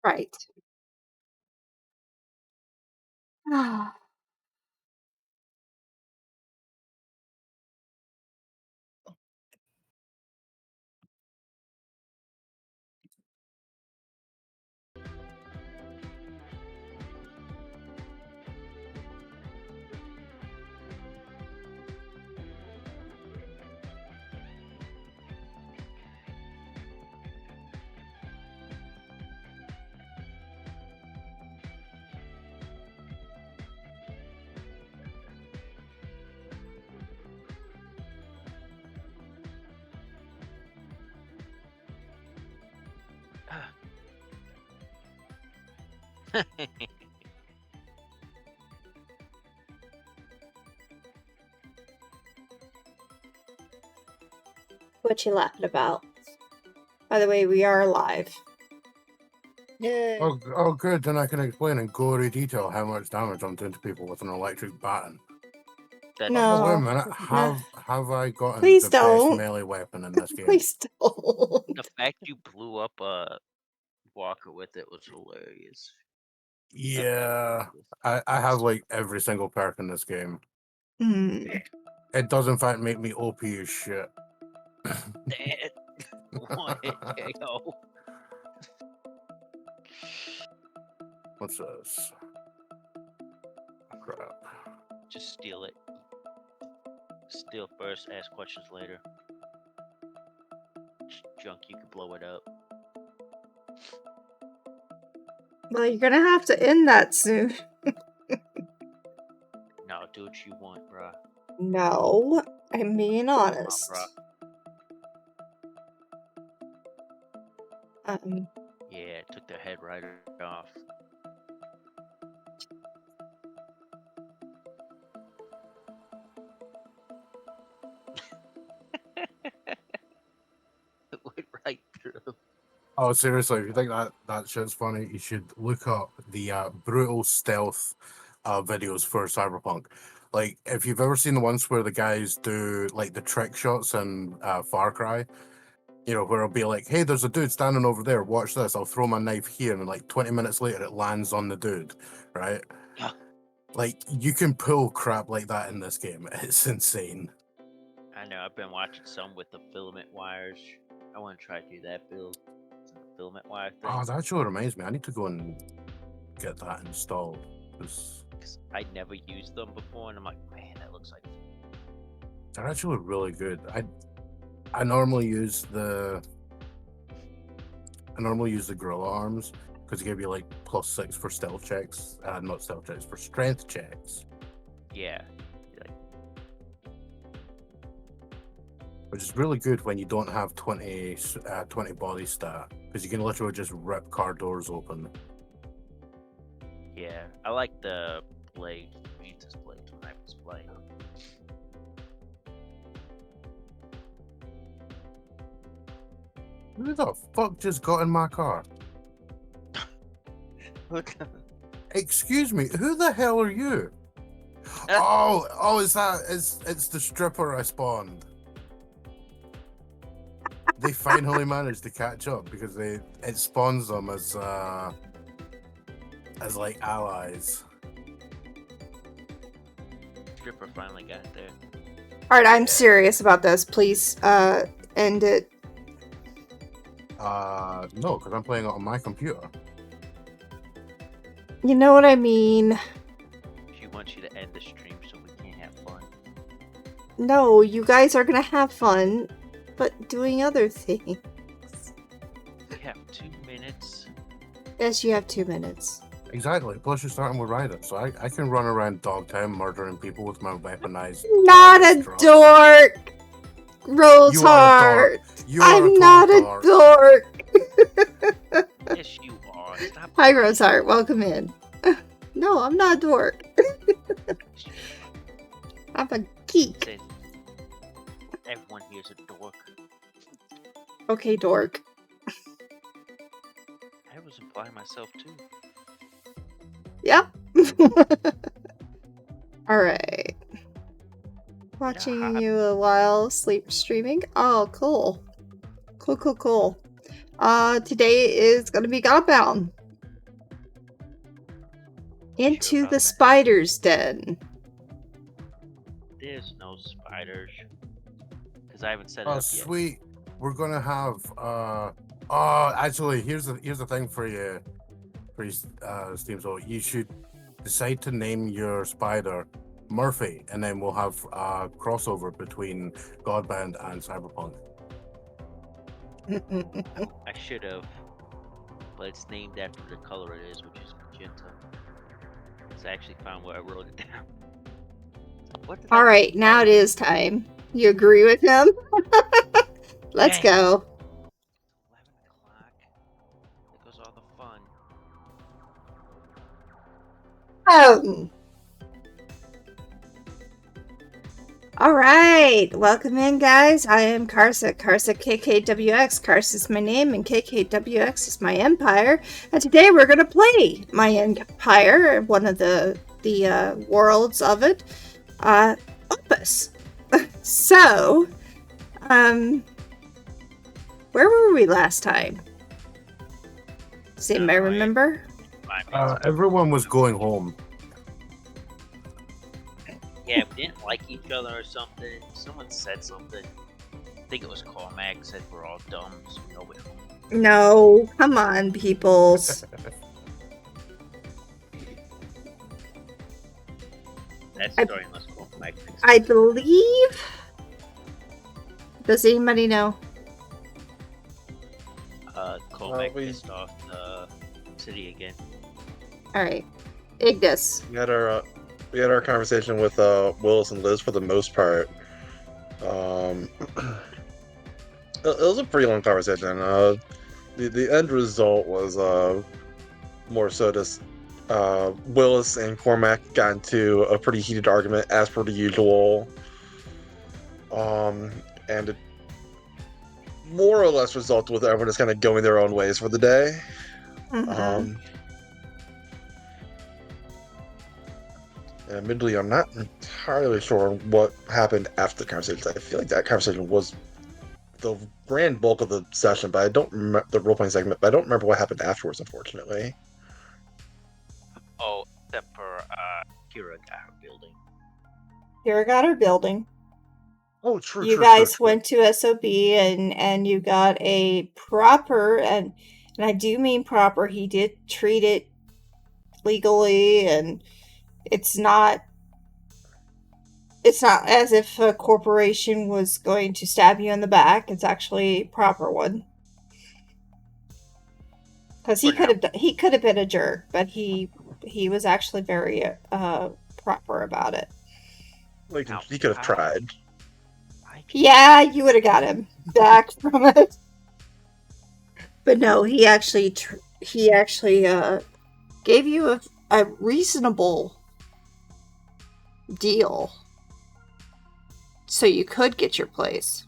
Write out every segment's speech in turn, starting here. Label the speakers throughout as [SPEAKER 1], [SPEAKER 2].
[SPEAKER 1] Right. What you laughing about? By the way, we are live.
[SPEAKER 2] Yay!
[SPEAKER 3] Oh, good. Then I can explain in gory detail how much damage I'm doing to people with an electric baton.
[SPEAKER 1] No.
[SPEAKER 3] Oh, wait a minute.
[SPEAKER 1] No.
[SPEAKER 3] Have I gotten
[SPEAKER 1] Please
[SPEAKER 3] the
[SPEAKER 1] don't.
[SPEAKER 3] best melee weapon in this game?
[SPEAKER 1] Please don't.
[SPEAKER 2] The fact you blew up a walker with it was hilarious.
[SPEAKER 3] Yeah. I have like every single perk in this game.
[SPEAKER 1] Hmm.
[SPEAKER 3] It does in fact make me OP as shit.
[SPEAKER 2] Dead. One hit KO.
[SPEAKER 3] What's this? Crap.
[SPEAKER 2] Just steal it. Steal first, ask questions later. Junk, you can blow it up.
[SPEAKER 1] Well, you're gonna have to end that soon.
[SPEAKER 2] No, do what you want, bruh.
[SPEAKER 1] No, I'm being honest.
[SPEAKER 2] Yeah, it took their head right off. It went right through.
[SPEAKER 3] Oh, seriously, if you think that shit's funny, you should look up the brutal stealth videos for Cyberpunk. Like, if you've ever seen the ones where the guys do, like, the trick shots in Far Cry, you know, where it'll be like, hey, there's a dude standing over there, watch this, I'll throw my knife here, and like 20 minutes later, it lands on the dude, right?
[SPEAKER 2] Yeah.
[SPEAKER 3] Like, you can pull crap like that in this game. It's insane.
[SPEAKER 2] I know, I've been watching some with the filament wires. I want to try to do that build. Filament wire thing.
[SPEAKER 3] Oh, that actually reminds me. I need to go and get that installed.
[SPEAKER 2] Because I'd never used them before, and I'm like, man, that looks like...
[SPEAKER 3] They're actually really good. I normally use the gorilla arms because they give you like +6 for stealth checks. Not stealth checks, for strength checks.
[SPEAKER 2] Yeah.
[SPEAKER 3] Which is really good when you don't have 20 body stat, because you can literally just rip car doors open.
[SPEAKER 2] Yeah, I like the blade, Ventus blade when I was playing.
[SPEAKER 3] Who the fuck just got in my car? Excuse me, who the hell are you? Oh, it's the stripper I spawned. They finally managed to catch up because it spawns them as like allies.
[SPEAKER 2] Stripper finally got there.
[SPEAKER 1] Alright, I'm serious about this. Please, end it.
[SPEAKER 3] No, because I'm playing it on my computer.
[SPEAKER 1] You know what I mean?
[SPEAKER 2] She wants you to end the stream so we can't have fun.
[SPEAKER 1] No, you guys are gonna have fun, but doing other things.
[SPEAKER 2] We have 2 minutes.
[SPEAKER 1] Yes, you have 2 minutes.
[SPEAKER 3] Exactly. Plus, you're starting with Ryder, so I can run around Dogtown murdering people with my weaponized.
[SPEAKER 1] Not a dork! Roseheart! I'm not a dork!
[SPEAKER 2] Yes, you are. Stop.
[SPEAKER 1] Hi, Roseheart. Welcome in. No, I'm not a dork. I'm a geek.
[SPEAKER 2] Everyone here's a dork.
[SPEAKER 1] Okay, dork.
[SPEAKER 2] I was implying myself too.
[SPEAKER 1] Yep. Alright. Watching you while sleep streaming. Oh, cool. Cool. Today is gonna be Godbound. Into
[SPEAKER 2] about
[SPEAKER 1] the
[SPEAKER 2] that?
[SPEAKER 1] spider's den.
[SPEAKER 2] There's no spiders. Because I haven't set it
[SPEAKER 3] Oh,
[SPEAKER 2] up yet.
[SPEAKER 3] sweet. We're gonna have actually here's the thing for you, Steam. So you should decide to name your spider Murphy, and then we'll have a crossover between Godbound and Cyberpunk.
[SPEAKER 2] I should have. But it's named after the color it is, which is magenta. So I actually found where I wrote it down. What did I
[SPEAKER 1] Alright,
[SPEAKER 2] do?
[SPEAKER 1] now it is time. You agree with him? Let's
[SPEAKER 2] Dang.
[SPEAKER 1] go.
[SPEAKER 2] 11 o'clock. There goes all the fun.
[SPEAKER 1] Alright, welcome in, guys. I am Karsa KKWX. Karsa is my name, and KKWX is my empire. And today we're going to play my empire, one of the worlds of it, Opus. So, where were we last time? Does anybody remember?
[SPEAKER 3] Everyone was going home.
[SPEAKER 2] Yeah, we didn't like each other or something. Someone said something. I think it was Cormac said we're all dumb, so nobody.
[SPEAKER 1] No, come on, peoples.
[SPEAKER 2] That story unless Cormac thinks.
[SPEAKER 1] I believe. Does anybody know?
[SPEAKER 2] Cormac pissed off the city again.
[SPEAKER 1] All right, Ignis.
[SPEAKER 4] We had our conversation with Willis and Liz for the most part. It was a pretty long conversation. The end result was more so just Willis and Cormac got into a pretty heated argument as per the usual, and it more or less resulted with everyone just kind of going their own ways for the day.
[SPEAKER 1] Mm-hmm.
[SPEAKER 4] Admittedly, I'm not entirely sure what happened after the conversation. I feel like that conversation was the grand bulk of the session, but I don't remember the role-playing segment. But I don't remember what happened afterwards, unfortunately.
[SPEAKER 2] Oh, except for Kira got her building.
[SPEAKER 1] Kira got her building.
[SPEAKER 4] Oh, true.
[SPEAKER 1] You guys went to SOB and you got a proper, and I do mean proper. He did treat it legally, and it's not as if a corporation was going to stab you in the back. It's actually a proper one. Because he could have been a jerk, but he was actually very proper about it.
[SPEAKER 4] Like he could have tried.
[SPEAKER 1] Yeah, you would have got him back from it. But no, he actually gave you a reasonable deal, so you could get your place.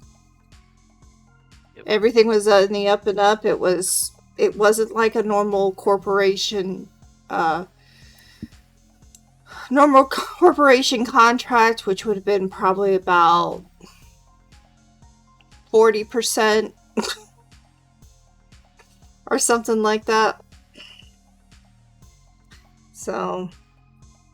[SPEAKER 2] Yep.
[SPEAKER 1] Everything was on the up and up. It wasn't like a normal corporation contract, which would have been probably about 40% or something like that. So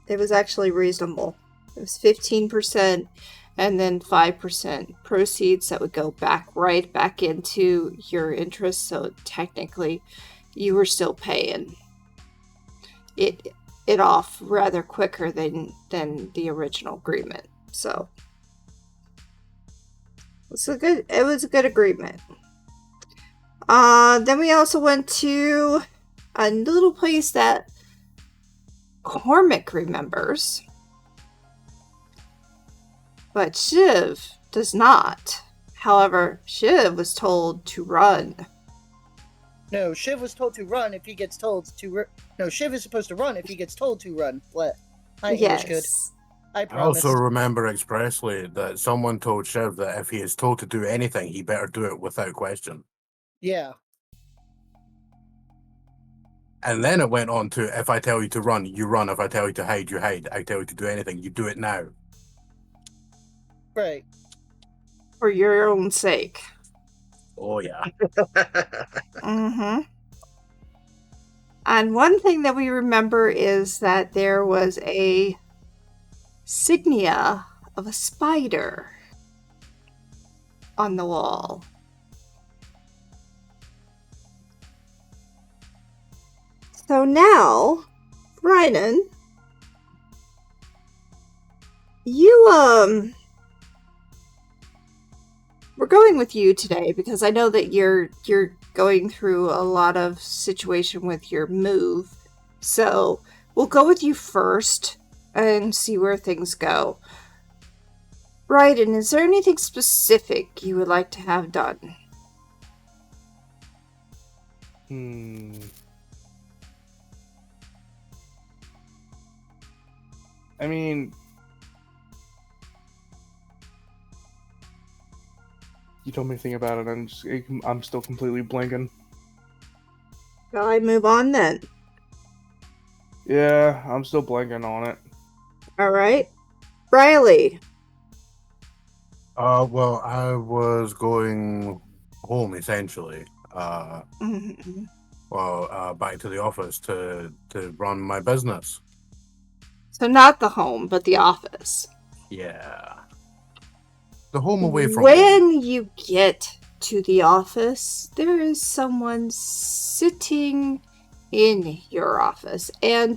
[SPEAKER 1] it was actually reasonable. It was 15% and then 5% proceeds that would go right back into your interest. So technically you were still paying it off rather quicker than the original agreement. So it was a good agreement. Then we also went to a little place that Cormac remembers, but Shiv does not. However, Shiv was told to run.
[SPEAKER 5] No, Shiv was told to run if he gets told to. No, Shiv is supposed to run if he gets told to run. What?
[SPEAKER 1] Yes.
[SPEAKER 5] Good. I
[SPEAKER 3] I
[SPEAKER 5] promise.
[SPEAKER 3] also remember expressly that someone told Shiv that if he is told to do anything, he better do it without question.
[SPEAKER 5] Yeah.
[SPEAKER 3] And then it went on to, if I tell you to run, you run. If I tell you to hide, you hide. I tell you to do anything, you do it now.
[SPEAKER 5] Right.
[SPEAKER 1] For your own sake.
[SPEAKER 3] Oh yeah.
[SPEAKER 1] Mm-hmm. And one thing that we remember is that there was a signia of a spider on the wall. So now, Bryden, we're going with you today because I know that you're going through a lot of situation with your move. So we'll go with you first and see where things go. Bryden, is there anything specific you would like to have done?
[SPEAKER 6] I mean, you told me to think about it, I'm still completely blanking.
[SPEAKER 1] Shall I move on then?
[SPEAKER 6] Yeah, I'm still blanking on it.
[SPEAKER 1] All right. Riley.
[SPEAKER 3] Well, I was going home essentially.
[SPEAKER 1] Mhm.
[SPEAKER 3] Back to the office to run my business.
[SPEAKER 1] So not the home, but the office.
[SPEAKER 3] Yeah. The home away from home.
[SPEAKER 1] When you get to the office, there is someone sitting in your office. And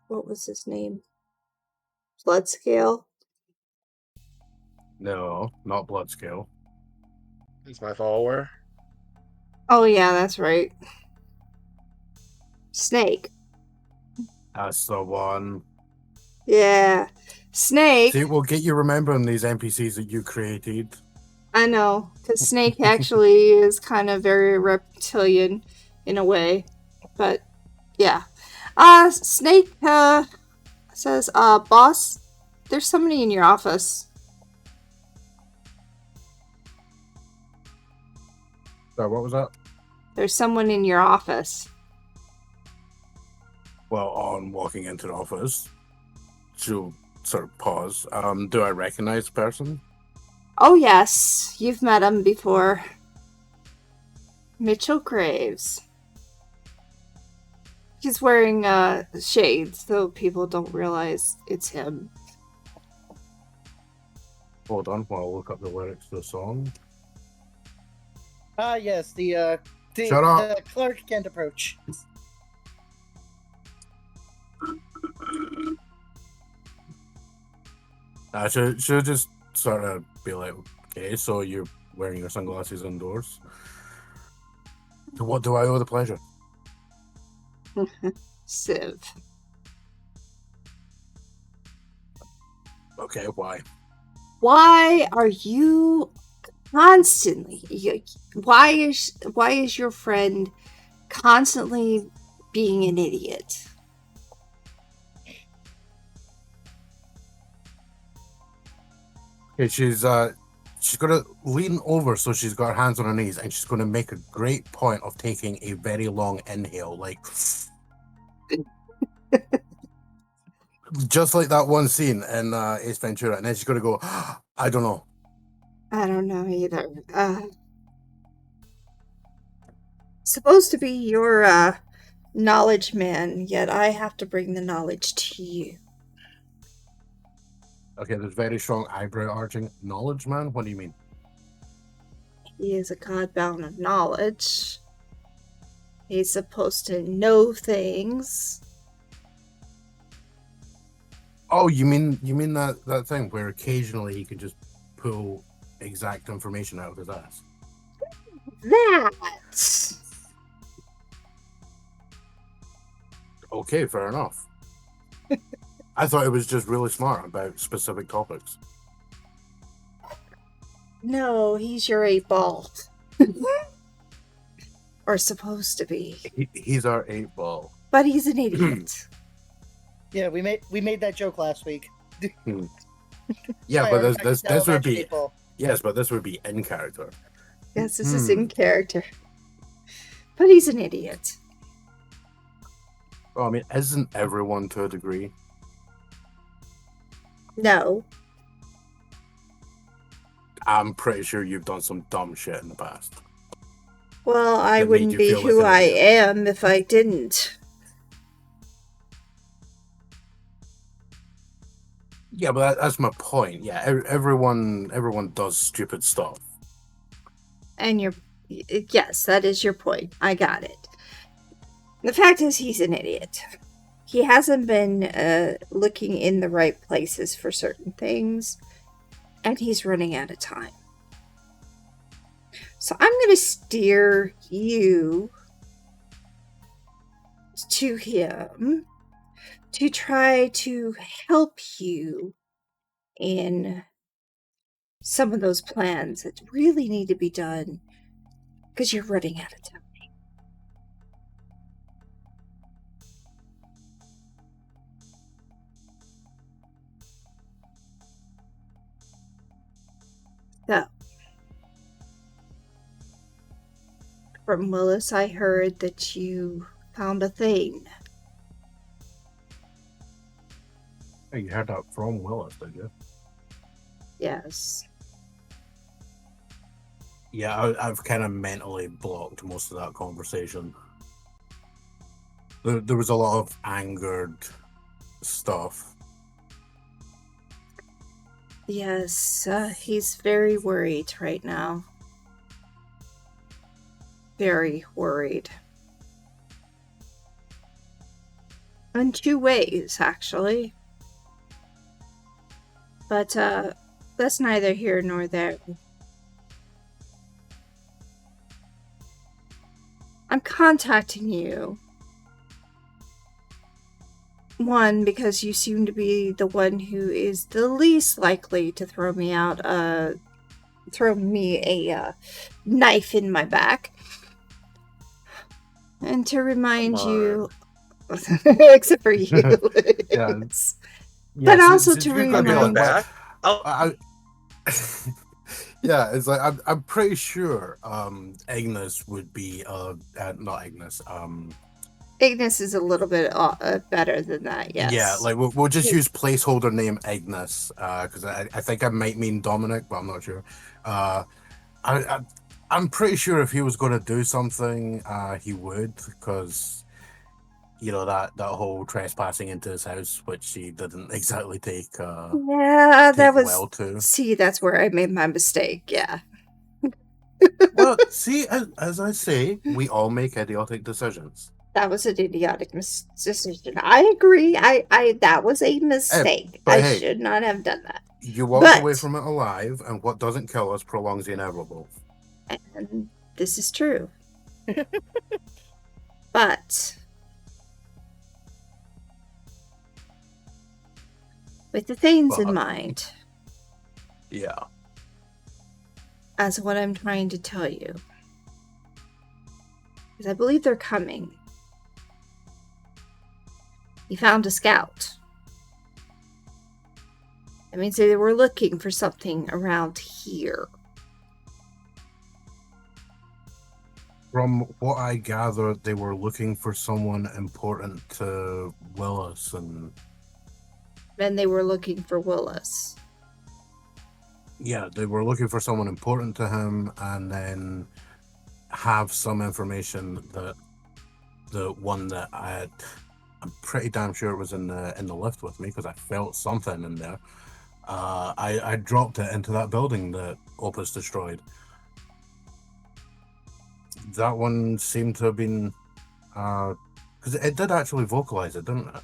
[SPEAKER 1] what was his name? Bloodscale?
[SPEAKER 3] No, not Bloodscale.
[SPEAKER 4] He's my follower.
[SPEAKER 1] Oh yeah, that's right. Snake.
[SPEAKER 3] That's the one.
[SPEAKER 1] Yeah. Snake.
[SPEAKER 3] See, we'll get you remembering these NPCs that you created.
[SPEAKER 1] I know, because Snake actually is kind of very reptilian in a way. But yeah. Snake says, boss, there's somebody in your office.
[SPEAKER 3] So what was that?
[SPEAKER 1] There's someone in your office.
[SPEAKER 3] Well, on walking into the office, she'll sort of pause. Do I recognize the person?
[SPEAKER 1] Oh yes, you've met him before. Mitchell Graves. He's wearing shades, so people don't realize it's him.
[SPEAKER 3] Hold on while I look up the lyrics to the song.
[SPEAKER 5] Ah, yes, the
[SPEAKER 3] Shut up.
[SPEAKER 5] the clerk can't approach.
[SPEAKER 3] She'll just sort of be like, okay, so you're wearing your sunglasses indoors. To what do I owe the pleasure?
[SPEAKER 1] Civ.
[SPEAKER 3] Okay, why?
[SPEAKER 1] Why are you constantly? Why is your friend constantly being an idiot?
[SPEAKER 3] Okay, she's gonna lean over so she's got her hands on her knees, and she's gonna make a great point of taking a very long inhale, like just like that one scene in Ace Ventura, and then she's gonna go, I don't know.
[SPEAKER 1] I don't know either. Supposed to be your knowledge man, yet I have to bring the knowledge to you.
[SPEAKER 3] Okay, there's very strong eyebrow arching. Knowledge, man? What do you mean?
[SPEAKER 1] He is a godbound of knowledge. He's supposed to know things.
[SPEAKER 3] Oh, you mean that thing where occasionally he can just pull exact information out of his ass?
[SPEAKER 1] That.
[SPEAKER 3] Okay, fair enough. I thought it was just really smart about specific topics.
[SPEAKER 1] No, he's your 8-ball. Or supposed to be.
[SPEAKER 3] He's our 8-ball.
[SPEAKER 1] But he's an idiot.
[SPEAKER 5] Yeah, we made that joke last week.
[SPEAKER 3] Yeah, but this would be
[SPEAKER 5] People.
[SPEAKER 3] yes, but this would be in character.
[SPEAKER 1] Yes, this is in character. But he's an idiot.
[SPEAKER 3] Well, I mean, isn't everyone to a degree?
[SPEAKER 1] No.
[SPEAKER 3] I'm pretty sure you've done some dumb shit in the past.
[SPEAKER 1] Well, I
[SPEAKER 3] That made
[SPEAKER 1] wouldn't
[SPEAKER 3] you
[SPEAKER 1] be
[SPEAKER 3] feel like
[SPEAKER 1] who
[SPEAKER 3] an
[SPEAKER 1] I
[SPEAKER 3] idiot.
[SPEAKER 1] am if I didn't.
[SPEAKER 3] Yeah, but that's my point. Yeah, everyone does stupid stuff.
[SPEAKER 1] And yes, that is your point. I got it. The fact is, he's an idiot. He hasn't been looking in the right places for certain things, and he's running out of time. So I'm going to steer you to him to try to help you in some of those plans that really need to be done because you're running out of time. So, from Willis, I heard that you found a thing.
[SPEAKER 3] Hey, you heard that from Willis, did you?
[SPEAKER 1] Yes.
[SPEAKER 3] Yeah, I've kind of mentally blocked most of that conversation. There was a lot of angered stuff.
[SPEAKER 1] Yes, he's very worried right now. Very worried. In two ways, actually. But, that's neither here nor there. I'm contacting you. One, because you seem to be the one who is the least likely to throw me a knife in my back. And to remind you, except for you,
[SPEAKER 3] Yeah.
[SPEAKER 1] but also
[SPEAKER 3] since
[SPEAKER 1] to
[SPEAKER 3] you've got me
[SPEAKER 1] remind
[SPEAKER 3] on
[SPEAKER 4] back.
[SPEAKER 3] yeah, it's like I'm pretty sure Ignis would be not Ignis.
[SPEAKER 1] Ignis is a little bit better than that, yes.
[SPEAKER 3] Yeah, like we'll just use placeholder name Ignis because I think I might mean Dominic, but I'm not sure. I'm pretty sure if he was going to do something, he would, because you know that whole trespassing into his house, which he didn't exactly take.
[SPEAKER 1] Yeah, that was
[SPEAKER 3] well to.
[SPEAKER 1] See, that's where I made my mistake. Yeah.
[SPEAKER 3] Well, see, as I say, we all make idiotic decisions.
[SPEAKER 1] That was an idiotic decision. I agree. I that was a mistake.
[SPEAKER 3] but
[SPEAKER 1] I
[SPEAKER 3] hey,
[SPEAKER 1] should not have done that.
[SPEAKER 3] You walked away
[SPEAKER 1] But-
[SPEAKER 3] from it alive, and what doesn't kill us prolongs the inevitable.
[SPEAKER 1] And this is true. But with the things in
[SPEAKER 3] But-
[SPEAKER 1] mind,
[SPEAKER 3] Yeah.
[SPEAKER 1] as what I'm trying to tell you, because I believe they're coming. He found a scout. That means they were looking for something around here.
[SPEAKER 3] From what I gathered, they were looking for someone important to Willis, and
[SPEAKER 1] Then they were looking for Willis.
[SPEAKER 3] yeah, they were looking for someone important to him, and then have some information that the one that I'm pretty damn sure it was in the lift with me because I felt something in there. I dropped it into that building that Opus destroyed. That one seemed to have been because it did actually vocalize it, didn't it?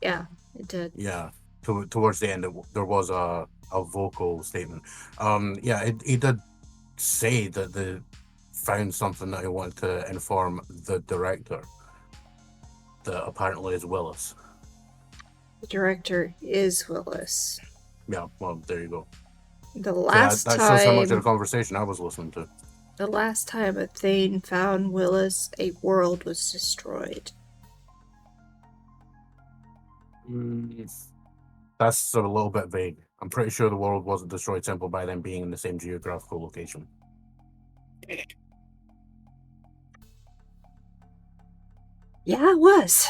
[SPEAKER 1] Yeah, it did.
[SPEAKER 3] Yeah. Towards the end, there was a vocal statement. Yeah, he did say that they found something that he wanted to inform the director. That apparently is Willis.
[SPEAKER 1] The director is Willis.
[SPEAKER 3] Yeah, well, there you go.
[SPEAKER 1] The
[SPEAKER 3] So
[SPEAKER 1] last
[SPEAKER 3] that shows how much of the
[SPEAKER 1] time,
[SPEAKER 3] conversation I was listening to.
[SPEAKER 1] the last time a Thane found Willis, a world was destroyed.
[SPEAKER 3] That's a little bit vague. I'm pretty sure the world wasn't destroyed simply by them being in the same geographical location.
[SPEAKER 1] Yeah, it was.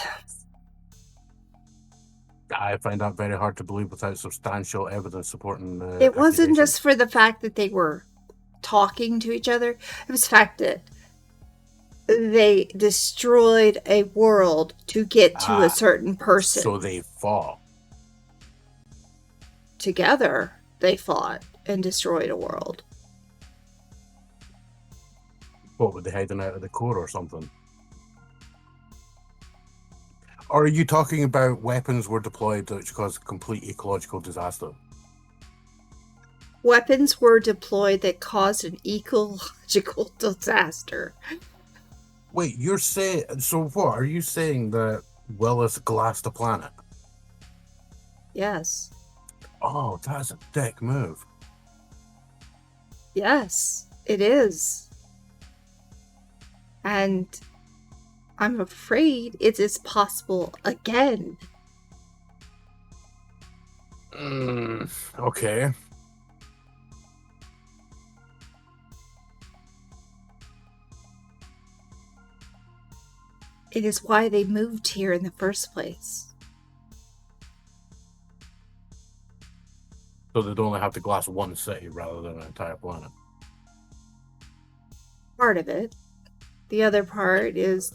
[SPEAKER 3] I find that very hard to believe without substantial evidence supporting the
[SPEAKER 1] It wasn't
[SPEAKER 3] accusation.
[SPEAKER 1] just for the fact that they were talking to each other. It was the fact that they destroyed a world to get to a certain person.
[SPEAKER 3] So they fought.
[SPEAKER 1] Together, they fought and destroyed a world.
[SPEAKER 3] What, were they hiding out of the core or something? Or are you talking about weapons were deployed which caused complete ecological disaster?
[SPEAKER 1] Weapons were deployed that caused an ecological disaster.
[SPEAKER 3] Wait, you're saying... So what? Are you saying that Willis glassed a planet?
[SPEAKER 1] Yes.
[SPEAKER 3] Oh, that's a dick move.
[SPEAKER 1] Yes, it is. And I'm afraid it is possible again.
[SPEAKER 3] Okay.
[SPEAKER 1] It is why they moved here in the first place.
[SPEAKER 3] So they'd only have to glass one city rather than an entire planet.
[SPEAKER 1] Part of it. The other part is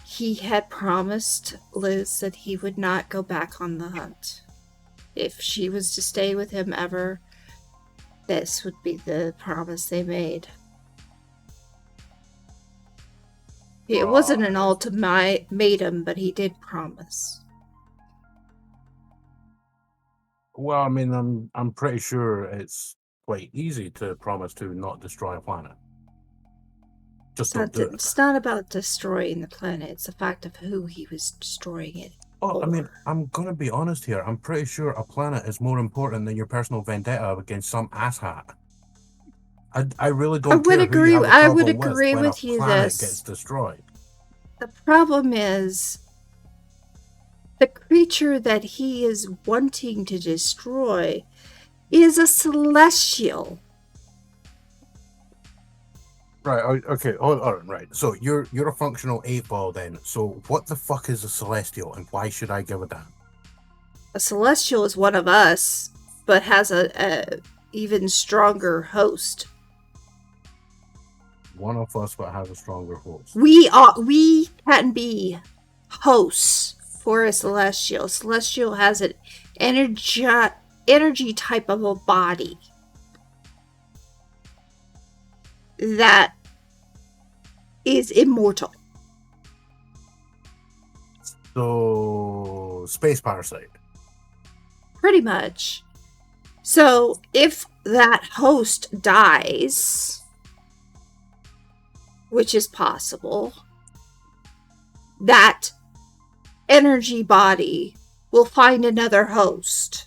[SPEAKER 1] he had promised Liz that he would not go back on the hunt. If she was to stay with him ever, this would be the promise they made. It wasn't an ultimatum, but he did promise.
[SPEAKER 3] Well, I mean, I'm pretty sure it's quite easy to promise to not destroy a planet. Just don't do it.
[SPEAKER 1] It's not about destroying the planet. It's the fact of who he was destroying it.
[SPEAKER 3] Oh, I mean, I'm gonna be honest here. I'm pretty sure a planet is more important than your personal vendetta against some asshat. I really don't care who you have a problem
[SPEAKER 1] I would agree
[SPEAKER 3] when
[SPEAKER 1] with
[SPEAKER 3] a
[SPEAKER 1] you
[SPEAKER 3] planet
[SPEAKER 1] this.
[SPEAKER 3] gets destroyed.
[SPEAKER 1] The problem is the creature that he is wanting to destroy is a celestial.
[SPEAKER 3] Right, okay, hold on, right. So you're a functional 8-ball then. So what the fuck is a celestial and why should I give a damn?
[SPEAKER 1] A celestial is one of us, but has a even stronger host.
[SPEAKER 3] One of us but has a stronger host.
[SPEAKER 1] We can be hosts for a celestial. Celestial has an energy type of a body that is immortal.
[SPEAKER 3] So space parasite.
[SPEAKER 1] Pretty much. So if that host dies, which is possible, that energy body will find another host.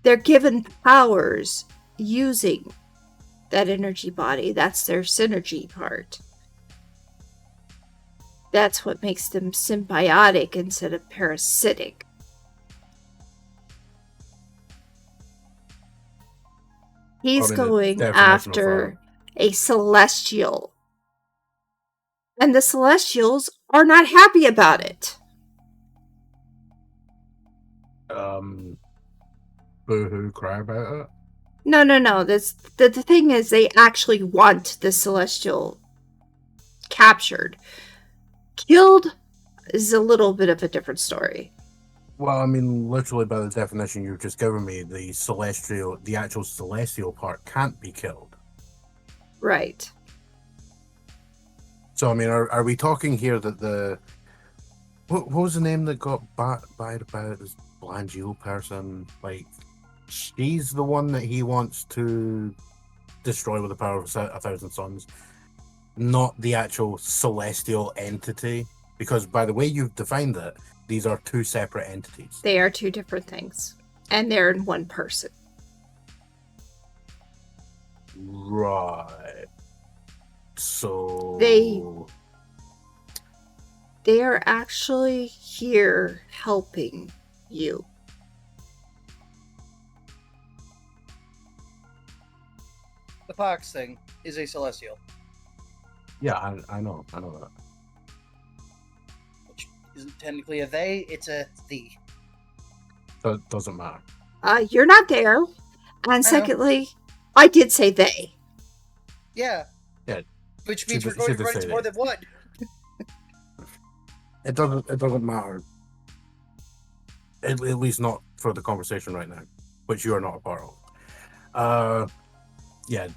[SPEAKER 1] They're given powers using that energy body. That's their synergy part. That's what makes them symbiotic instead of parasitic. He's going after a celestial. And the celestials are not happy about it.
[SPEAKER 3] Boo-hoo, cry about it?
[SPEAKER 1] No. The thing is, they actually want the celestial captured. Killed is a little bit of a different story.
[SPEAKER 3] Well, I mean, literally by the definition you've just given me, the actual celestial part can't be killed.
[SPEAKER 1] Right.
[SPEAKER 3] So, I mean, are we talking here that what was the name that got bad about this Blangiel person? Like, she's the one that he wants to destroy with the power of 1,000 suns, not the actual celestial entity. Because by the way you've defined it, these are two separate entities.
[SPEAKER 1] They are two different things. And they're in one person.
[SPEAKER 3] Right. So...
[SPEAKER 1] They are actually here helping you.
[SPEAKER 5] the pox thing is a celestial,
[SPEAKER 3] Yeah, I know that.
[SPEAKER 5] which isn't technically a they, it's a thee.
[SPEAKER 3] So it doesn't matter.
[SPEAKER 1] You're not there. And
[SPEAKER 5] know.
[SPEAKER 1] secondly, I did say they.
[SPEAKER 5] Yeah.
[SPEAKER 3] Yeah.
[SPEAKER 5] Which means
[SPEAKER 3] Should-
[SPEAKER 5] we're going
[SPEAKER 3] should
[SPEAKER 5] to
[SPEAKER 3] have
[SPEAKER 5] run into
[SPEAKER 3] said
[SPEAKER 5] more
[SPEAKER 3] it.
[SPEAKER 5] than one.
[SPEAKER 3] It doesn't matter. At least not for the conversation right now, which you are not a part of. Yeah,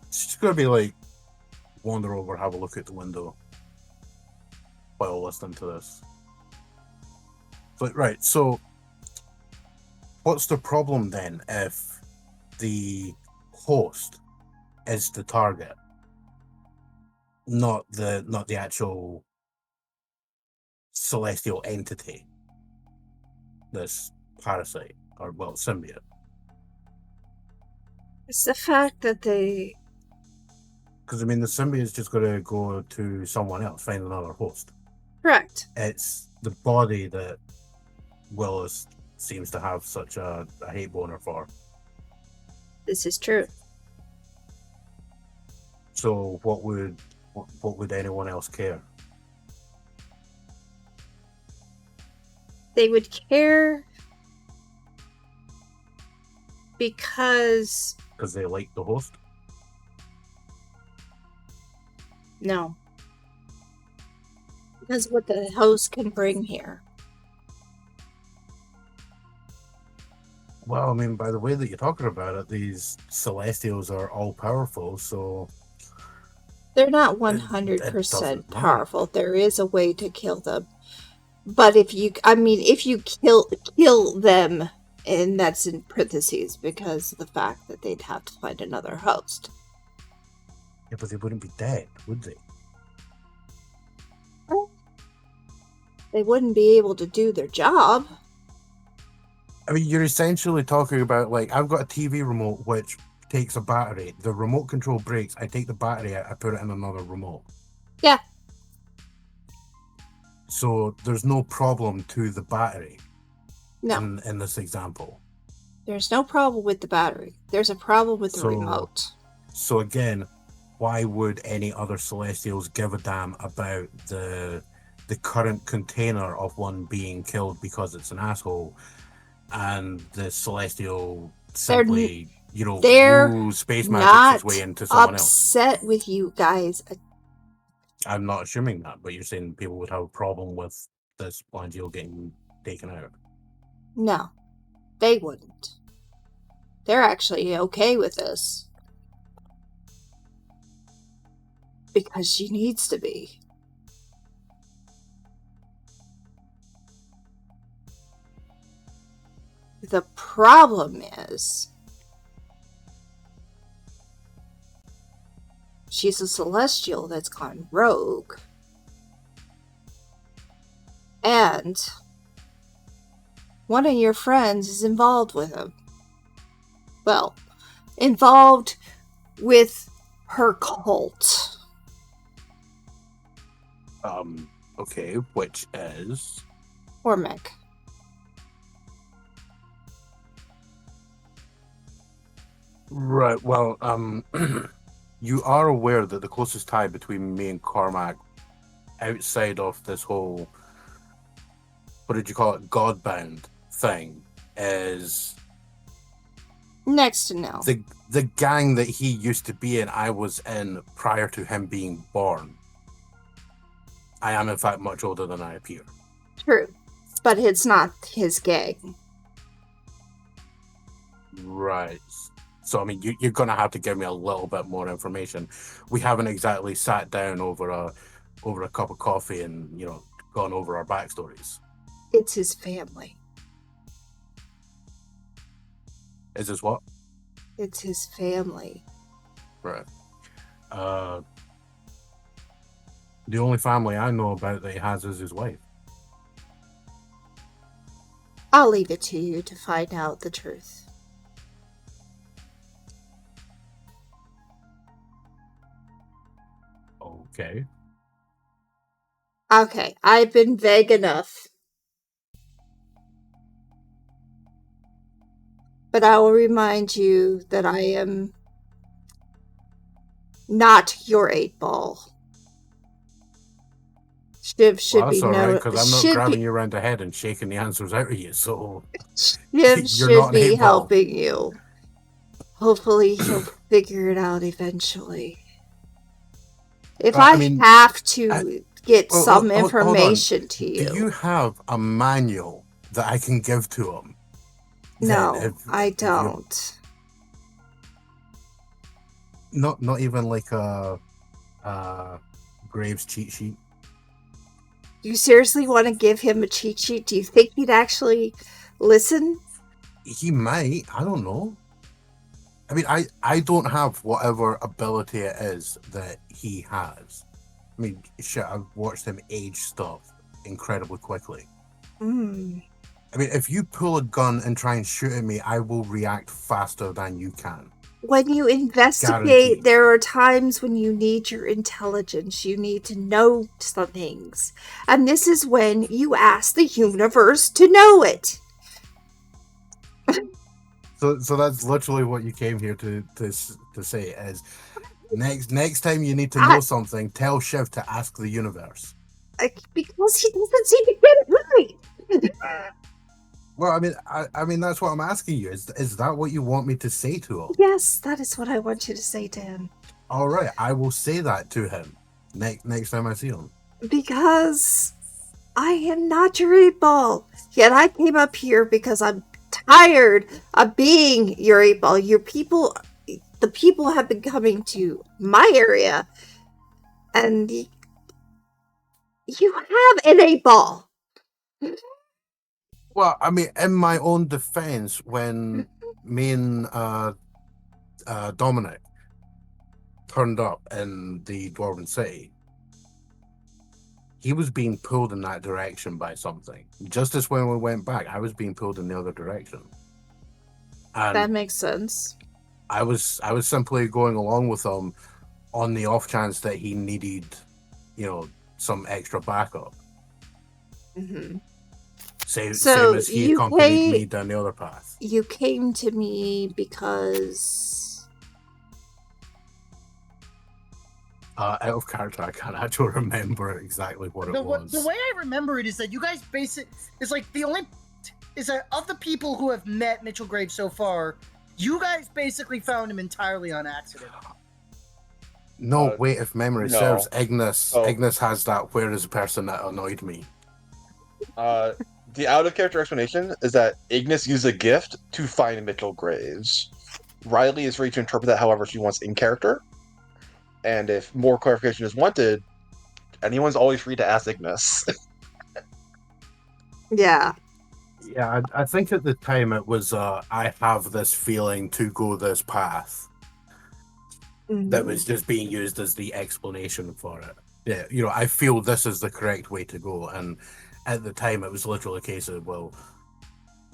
[SPEAKER 3] it's just gonna be like wander over, have a look at the window while listening to this. But right, so what's the problem then if the host is the target, not the actual celestial entity, this parasite or symbiote?
[SPEAKER 1] It's the fact that they.
[SPEAKER 3] Because I mean, the symbiote is just going to go to someone else, find another host.
[SPEAKER 1] Correct.
[SPEAKER 3] It's the body that Willis seems to have such a hate boner for.
[SPEAKER 1] This is true.
[SPEAKER 3] So what would anyone else care?
[SPEAKER 1] They would care because
[SPEAKER 3] they like the host?
[SPEAKER 1] No. Because what the host can bring here.
[SPEAKER 3] Well, I mean, by the way that you're talking about it, these Celestials are all powerful, so
[SPEAKER 1] They're not
[SPEAKER 3] it
[SPEAKER 1] 100%
[SPEAKER 3] doesn't matter.
[SPEAKER 1] powerful. There is a way to kill them. But if you kill them, and that's in parentheses because of the fact that they'd have to find another host.
[SPEAKER 3] Yeah, but they wouldn't be dead, would they?
[SPEAKER 1] They wouldn't be able to do their job.
[SPEAKER 3] I mean, you're essentially talking about, like, I've got a TV remote which takes a battery. The remote control breaks. I take the battery out. I put it in another remote.
[SPEAKER 1] Yeah.
[SPEAKER 3] So there's no problem to the battery.
[SPEAKER 1] No.
[SPEAKER 3] In this example.
[SPEAKER 1] There's no problem with the battery. There's a problem with the remote.
[SPEAKER 3] So again, why would any other Celestials give a damn about the current container of one being killed because it's an asshole, and the Celestial simply, woo, space magic's its way into someone else?
[SPEAKER 1] Upset with you guys.
[SPEAKER 3] I'm not assuming that, but you're saying people would have a problem with this Blangeo getting taken out.
[SPEAKER 1] No, they wouldn't. They're actually okay with this. Because she needs to be. The problem is, she's a Celestial that's gone rogue. And one of your friends is involved with him. Well, involved with her cult.
[SPEAKER 3] Okay, which is?
[SPEAKER 1] Cormac.
[SPEAKER 3] Right, well, you are aware that the closest tie between me and Cormac, outside of this whole, what did you call it, Godbound thing, is
[SPEAKER 1] next to no.
[SPEAKER 3] The gang that he used to be in, I was in prior to him being born. I am, in fact, much older than I appear.
[SPEAKER 1] True, but it's not his gang.
[SPEAKER 3] Right. So, I mean, you're going to have to give me a little bit more information. We haven't exactly sat down over a cup of coffee and, gone over our backstories.
[SPEAKER 1] It's his family.
[SPEAKER 3] Is this what?
[SPEAKER 1] It's his family.
[SPEAKER 3] Right. The only family I know about that he has is his wife.
[SPEAKER 1] I'll leave it to you to find out the truth.
[SPEAKER 3] Okay.
[SPEAKER 1] Okay, I've been vague enough. But I will remind you that I am not your 8-ball. Shiv should
[SPEAKER 3] Well,
[SPEAKER 1] be
[SPEAKER 3] that's all right,
[SPEAKER 1] no.
[SPEAKER 3] because I'm not
[SPEAKER 1] Should
[SPEAKER 3] grabbing
[SPEAKER 1] be,
[SPEAKER 3] you around the head and shaking the answers out of you, so
[SPEAKER 1] Shiv
[SPEAKER 3] you're
[SPEAKER 1] should
[SPEAKER 3] not an
[SPEAKER 1] be
[SPEAKER 3] 8-ball.
[SPEAKER 1] helping you. Hopefully, he'll figure it out eventually. If
[SPEAKER 3] Well,
[SPEAKER 1] I
[SPEAKER 3] I mean,
[SPEAKER 1] have to get
[SPEAKER 3] well,
[SPEAKER 1] some
[SPEAKER 3] hold on.
[SPEAKER 1] information to
[SPEAKER 3] Do you have a manual that I can give to him? Then,
[SPEAKER 1] No, I
[SPEAKER 3] if you
[SPEAKER 1] don't.
[SPEAKER 3] not even like a Graves cheat sheet.
[SPEAKER 1] Do you seriously want to give him a cheat sheet? Do you think he'd actually listen?
[SPEAKER 3] He might. I don't know. I mean, I don't have whatever ability it is that he has. I mean, shit, I've watched him age stuff incredibly quickly.
[SPEAKER 1] Mm.
[SPEAKER 3] I mean, if you pull a gun and try and shoot at me, I will react faster than you can.
[SPEAKER 1] When you investigate,
[SPEAKER 3] Guaranteed.
[SPEAKER 1] there are times when you need your intelligence. You need to know some things. And this is when you ask the universe to know it.
[SPEAKER 3] So that's literally what you came here to say is next time you need to know something, tell Shiv to ask the universe.
[SPEAKER 1] Because he doesn't seem to get it right.
[SPEAKER 3] Well, I mean that's what I'm asking you. Is that what you want me to say to him?
[SPEAKER 1] Yes, that is what I want you to say to him.
[SPEAKER 3] All right, I will say that to him next time I see him.
[SPEAKER 1] Because I am not your 8-ball. Yet I came up here because I'm tired of being your 8-ball. The people have been coming to my area, and you have an 8-ball.
[SPEAKER 3] Well, I mean, in my own defense, when me and Dominic turned up in the Dwarven City, he was being pulled in that direction by something. Just as when we went back, I was being pulled in the other direction. And
[SPEAKER 1] that makes sense.
[SPEAKER 3] I was simply going along with him on the off chance that he needed, some extra backup.
[SPEAKER 1] Mm-hmm.
[SPEAKER 3] Same as he accompanied me down the other path.
[SPEAKER 1] You came to me because...
[SPEAKER 3] Out of character, I can't actually remember exactly what it was.
[SPEAKER 5] The way I remember it is that you guys it's like the only... is that of the people who have met Mitchell Graves so far, you guys basically found him entirely on accident.
[SPEAKER 3] No, wait, if memory serves, Ignis has that where is the person that annoyed me.
[SPEAKER 4] The out-of-character explanation is that Ignis used a gift to find Mitchell Graves. Riley is free to interpret that however she wants in character. And if more clarification is wanted, anyone's always free to ask Ignis.
[SPEAKER 1] Yeah.
[SPEAKER 3] Yeah, I think at the time it was, I have this feeling to go this path. Mm-hmm. That was just being used as the explanation for it. Yeah, I feel this is the correct way to go. And at the time, it was literally a case of, well,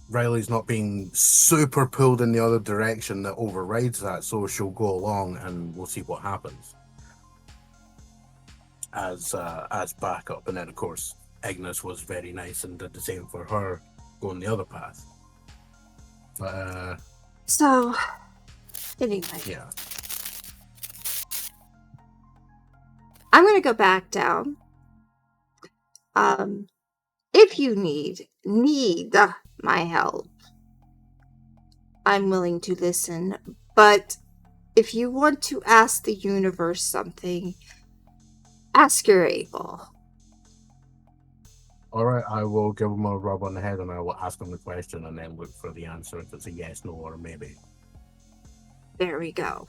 [SPEAKER 3] Riley's not being super pulled in the other direction that overrides that, so she'll go along and we'll see what happens as backup. And then, of course, Ignis was very nice and did the same for her going the other path. But,
[SPEAKER 1] so, anyway.
[SPEAKER 3] Yeah.
[SPEAKER 1] I'm going to go back down. If you need my help, I'm willing to listen. But if you want to ask the universe something, ask your 8-ball.
[SPEAKER 3] All right, I will give him a rub on the head and I will ask him the question and then look for the answer if it's a yes, no, or maybe.
[SPEAKER 1] There we go.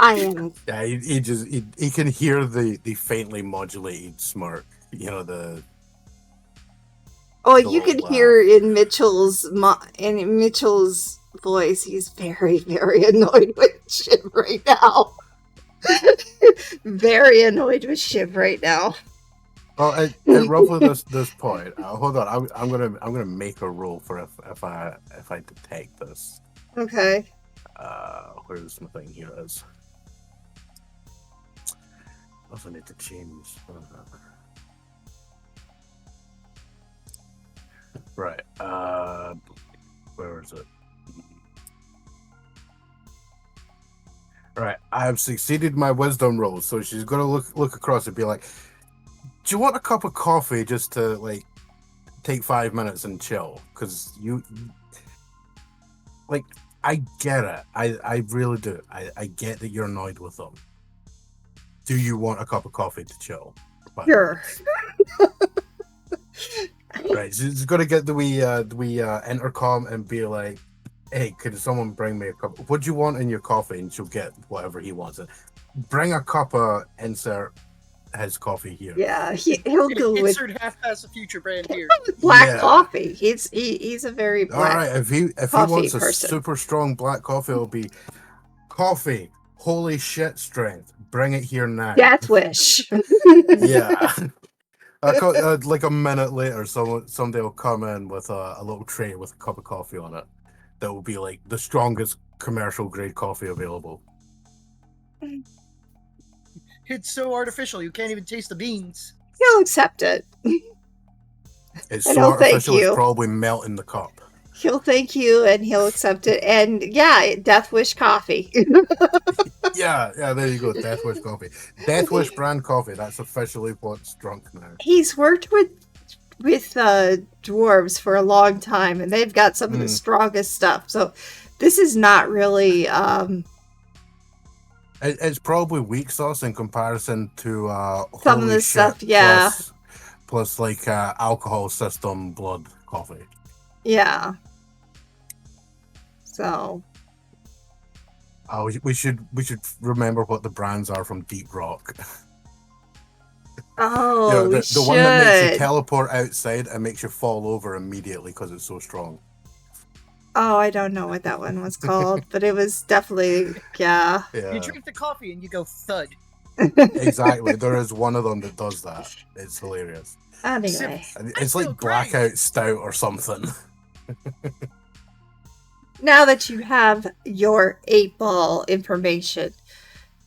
[SPEAKER 1] I am.
[SPEAKER 3] Yeah, he can hear the faintly modulated smirk.
[SPEAKER 1] You can hear in Mitchell's voice. He's very, very annoyed with Shiv right now. Very annoyed with Shiv right now.
[SPEAKER 3] Well, at roughly this point, hold on. I'm gonna make a roll for if I detect this.
[SPEAKER 1] Okay.
[SPEAKER 3] Where's my thing? Here it is. Also need to change. Right. Where is it? I have succeeded my wisdom roll. So she's gonna look across and be like, "Do you want a cup of coffee just to like take 5 minutes and chill? Because you like, I get it. I really do. I get that you're annoyed with them. Do you want a cup of coffee to chill?
[SPEAKER 1] Sure.
[SPEAKER 3] Right, so she's gonna get the wee intercom and be like, "Hey, could someone bring me a cup? What do you want in your coffee?" And she'll get whatever he wants. Bring a cup of insert his coffee here.
[SPEAKER 1] Yeah, he'll go with
[SPEAKER 5] Insert half past the future brand here.
[SPEAKER 1] black coffee. He's a very black.
[SPEAKER 3] All right, if he wants a super strong black coffee, it'll be coffee. Holy shit strength. Bring it here now.
[SPEAKER 1] Death wish.
[SPEAKER 3] Yeah. Like a minute later, somebody will come in with a little tray with a cup of coffee on it. That will be like the strongest commercial grade coffee available.
[SPEAKER 5] It's so artificial, you can't even taste the beans.
[SPEAKER 1] He'll accept it.
[SPEAKER 3] It's
[SPEAKER 1] And
[SPEAKER 3] so
[SPEAKER 1] he'll thank
[SPEAKER 3] artificial,
[SPEAKER 1] you.
[SPEAKER 3] it's probably melting the cup.
[SPEAKER 1] He'll thank you and he'll accept it. And yeah, Death Wish coffee.
[SPEAKER 3] Yeah, there you go. Death Wish coffee. Death Wish brand coffee. That's officially what's drunk now.
[SPEAKER 1] He's worked with dwarves for a long time, and they've got some of the strongest stuff. So this is not really.
[SPEAKER 3] It's probably weak sauce in comparison to
[SPEAKER 1] Some of the stuff, yeah.
[SPEAKER 3] Plus like alcohol system blood coffee.
[SPEAKER 1] Yeah. So.
[SPEAKER 3] Oh, we should remember what the brands are from Deep Rock.
[SPEAKER 1] Oh,
[SPEAKER 3] the one that makes you teleport outside and makes you fall over immediately because it's so strong.
[SPEAKER 1] Oh, I don't know what that one was called, but it was definitely yeah.
[SPEAKER 5] You drink the coffee and you go thud.
[SPEAKER 3] Exactly. There is one of them that does that. It's hilarious.
[SPEAKER 1] Anyway,
[SPEAKER 3] It's like blackout stout or something.
[SPEAKER 1] now that you have your 8-ball information,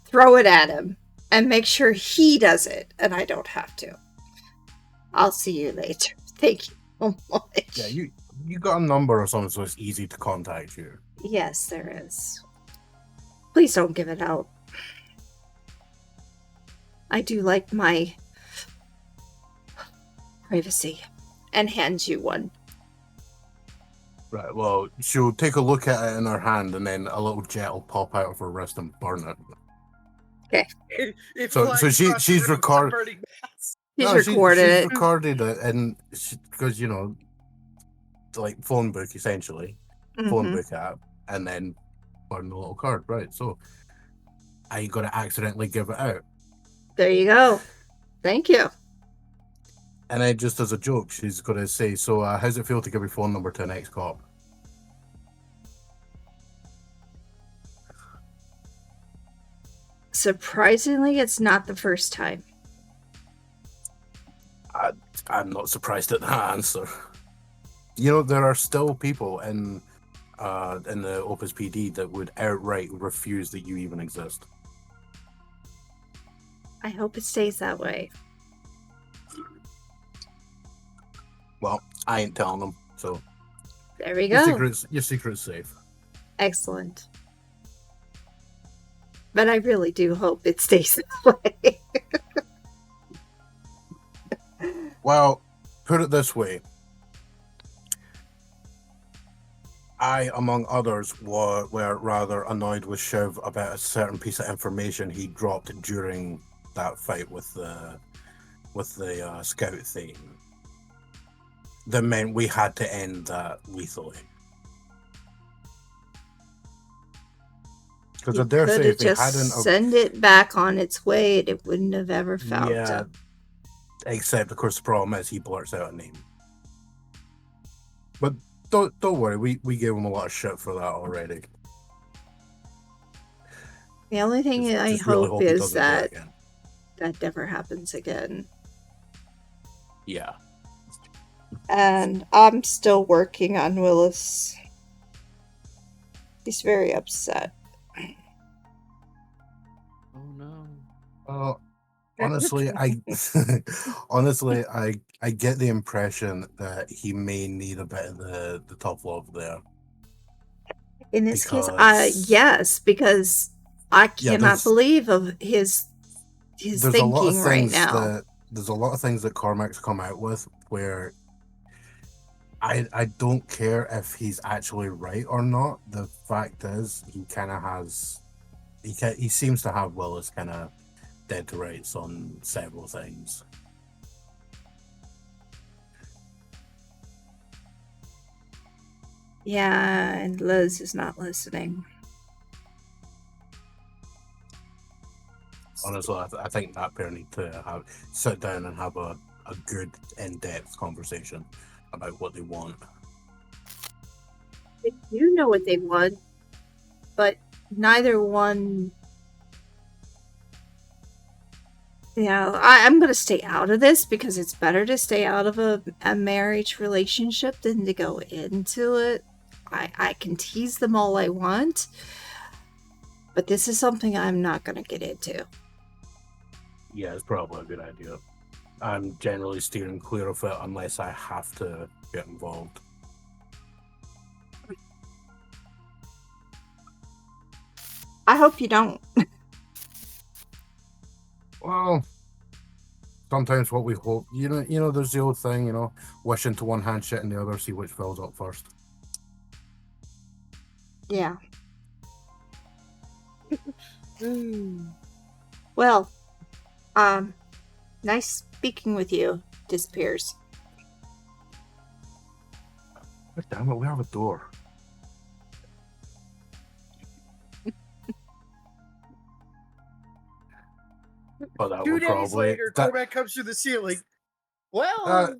[SPEAKER 1] throw it at him and make sure he does it and I don't have to. I'll see you later. Thank you so much.
[SPEAKER 3] Yeah, you got a number or something so it's easy to contact you.
[SPEAKER 1] Yes, there is. Please don't give it out. I do like my privacy and hand you one.
[SPEAKER 3] Right, well, she'll take a look at it in her hand and then a little jet will pop out of her wrist and burn it.
[SPEAKER 1] Okay.
[SPEAKER 3] So she's recorded.
[SPEAKER 1] She's recorded it.
[SPEAKER 3] She's recorded it, and because like phone book essentially, phone book app, and then burn the little card. Right, so I ain't gonna accidentally give it out.
[SPEAKER 1] There you go. Thank you.
[SPEAKER 3] And then just as a joke, she's gonna say, "So, how's it feel to give your phone number to an ex-cop?"
[SPEAKER 1] Surprisingly, it's not the first time.
[SPEAKER 3] I'm not surprised at that answer. There are still people in the Opus PD that would outright refuse that you even exist.
[SPEAKER 1] I hope it stays that way.
[SPEAKER 3] Well, I ain't telling them, so
[SPEAKER 1] there we go.
[SPEAKER 3] Your secret's safe.
[SPEAKER 1] Excellent. But I really do hope it stays that way.
[SPEAKER 3] Well, put it this way. I, among others, were rather annoyed with Shiv about a certain piece of information he dropped during that fight with the scout thing. That meant we had to end that lethally. Because I dare say, if they hadn't
[SPEAKER 1] send it back on its way, and it wouldn't have ever found it.
[SPEAKER 3] Except, of course, the problem is he blurts out a name. But don't worry, we gave him a lot of shit for that already.
[SPEAKER 1] The only thing I
[SPEAKER 3] really
[SPEAKER 1] hope is
[SPEAKER 3] that
[SPEAKER 1] never happens again.
[SPEAKER 3] Yeah.
[SPEAKER 1] And I'm still working on Willis. He's very upset.
[SPEAKER 2] Oh no.
[SPEAKER 3] Honestly, I get the impression that he may need a bit of the tough love there.
[SPEAKER 1] In this case, yes, because I
[SPEAKER 3] Yeah,
[SPEAKER 1] cannot believe of his
[SPEAKER 3] there's a lot of
[SPEAKER 1] thinking right
[SPEAKER 3] things
[SPEAKER 1] now.
[SPEAKER 3] there's a lot of things that Cormac's come out with where I don't care if he's actually right or not. The fact is, he kind of has he seems to have Willis kind of dead to rights on several things.
[SPEAKER 1] Yeah, and Liz is not listening.
[SPEAKER 3] Honestly, I think that pair need to sit down and have a good in-depth conversation about what they want.
[SPEAKER 1] They do know what they want, but neither one. You know, I'm going to stay out of this because it's better to stay out of a marriage relationship than to go into it. I can tease them all I want, but this is something I'm not going to get into.
[SPEAKER 3] Yeah, it's probably a good idea. I'm generally steering clear of it unless I have to get involved.
[SPEAKER 1] I hope you don't.
[SPEAKER 3] Well, sometimes what we hope, you know, there's the old thing, you know, wish into one hand, shit in the other, see which fills up first.
[SPEAKER 1] Yeah. Well, nice speaking with you, Disappears.
[SPEAKER 3] God damn it, we have a door. But that
[SPEAKER 5] 2
[SPEAKER 3] would
[SPEAKER 5] days
[SPEAKER 3] probably
[SPEAKER 5] later, Cormac comes through the ceiling. Well,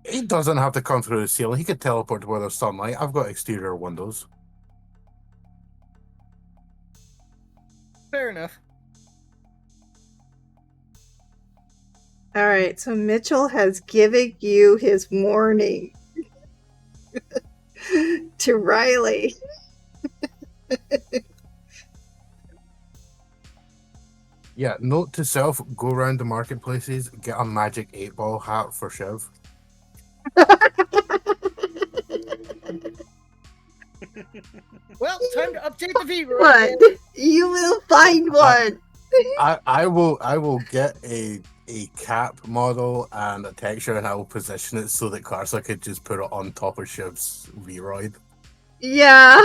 [SPEAKER 3] he doesn't have to come through the ceiling. He could teleport to where there's sunlight. I've got exterior windows.
[SPEAKER 5] fair enough.
[SPEAKER 1] All right, so Mitchell has given you his warning to Riley.
[SPEAKER 3] Yeah, note to self, go around the marketplaces, get a magic 8-ball hat for Shiv.
[SPEAKER 5] Well, time to update the V.
[SPEAKER 1] What? You will find one.
[SPEAKER 3] I will get a cap model and a texture, and I will position it so that Karsa could just put it on top of Shiv's V-Roid.
[SPEAKER 1] Yeah.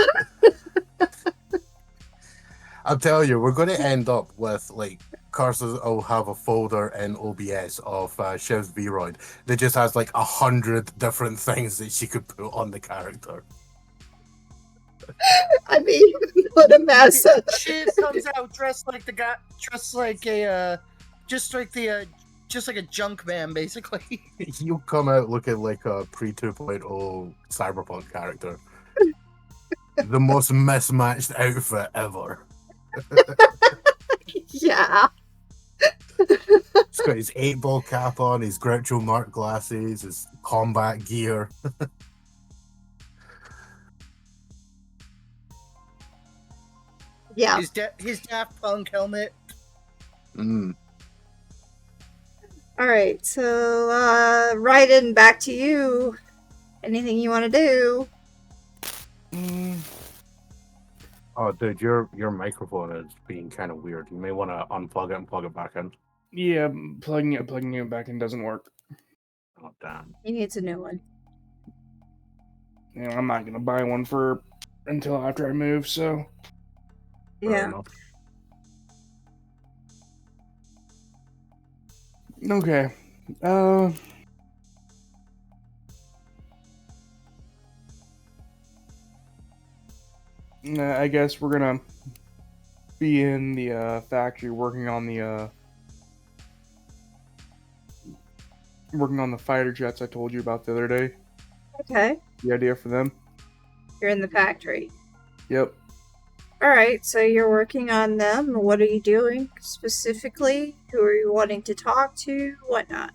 [SPEAKER 3] I'm telling you, we're going to end up with, like, Karsa will have a folder in OBS of Shiv's V-Roid that just has like 100 different things that she could put on the character.
[SPEAKER 1] I mean, what a mess.
[SPEAKER 5] Shiv comes out dressed like the guy, dressed like a, just like a junk man, basically.
[SPEAKER 3] You come out looking like a pre-2.0 cyberpunk character. The most mismatched outfit ever.
[SPEAKER 1] Yeah.
[SPEAKER 3] He's got his 8-ball cap on, his Groucho Marx glasses, his combat gear.
[SPEAKER 1] Yeah.
[SPEAKER 5] His Daft Punk helmet.
[SPEAKER 3] Mm.
[SPEAKER 1] All right, so Raiden, back to you. Anything you want to do?
[SPEAKER 3] Oh, dude, your microphone is being kind of weird. You may want to unplug it and plug it back in.
[SPEAKER 6] Yeah, plugging it back in doesn't work.
[SPEAKER 3] Oh, damn.
[SPEAKER 1] He needs a new one.
[SPEAKER 6] You know, I'm not gonna buy one until after I move. So
[SPEAKER 3] Fair
[SPEAKER 1] Yeah.
[SPEAKER 3] enough.
[SPEAKER 6] okay. I guess we're gonna be in the factory working on the fighter jets I told you about the other day.
[SPEAKER 1] Okay.
[SPEAKER 6] The idea for them.
[SPEAKER 1] You're in the factory.
[SPEAKER 6] Yep.
[SPEAKER 1] All right, so you're working on them. What are you doing specifically? Who are you wanting to talk to? Whatnot?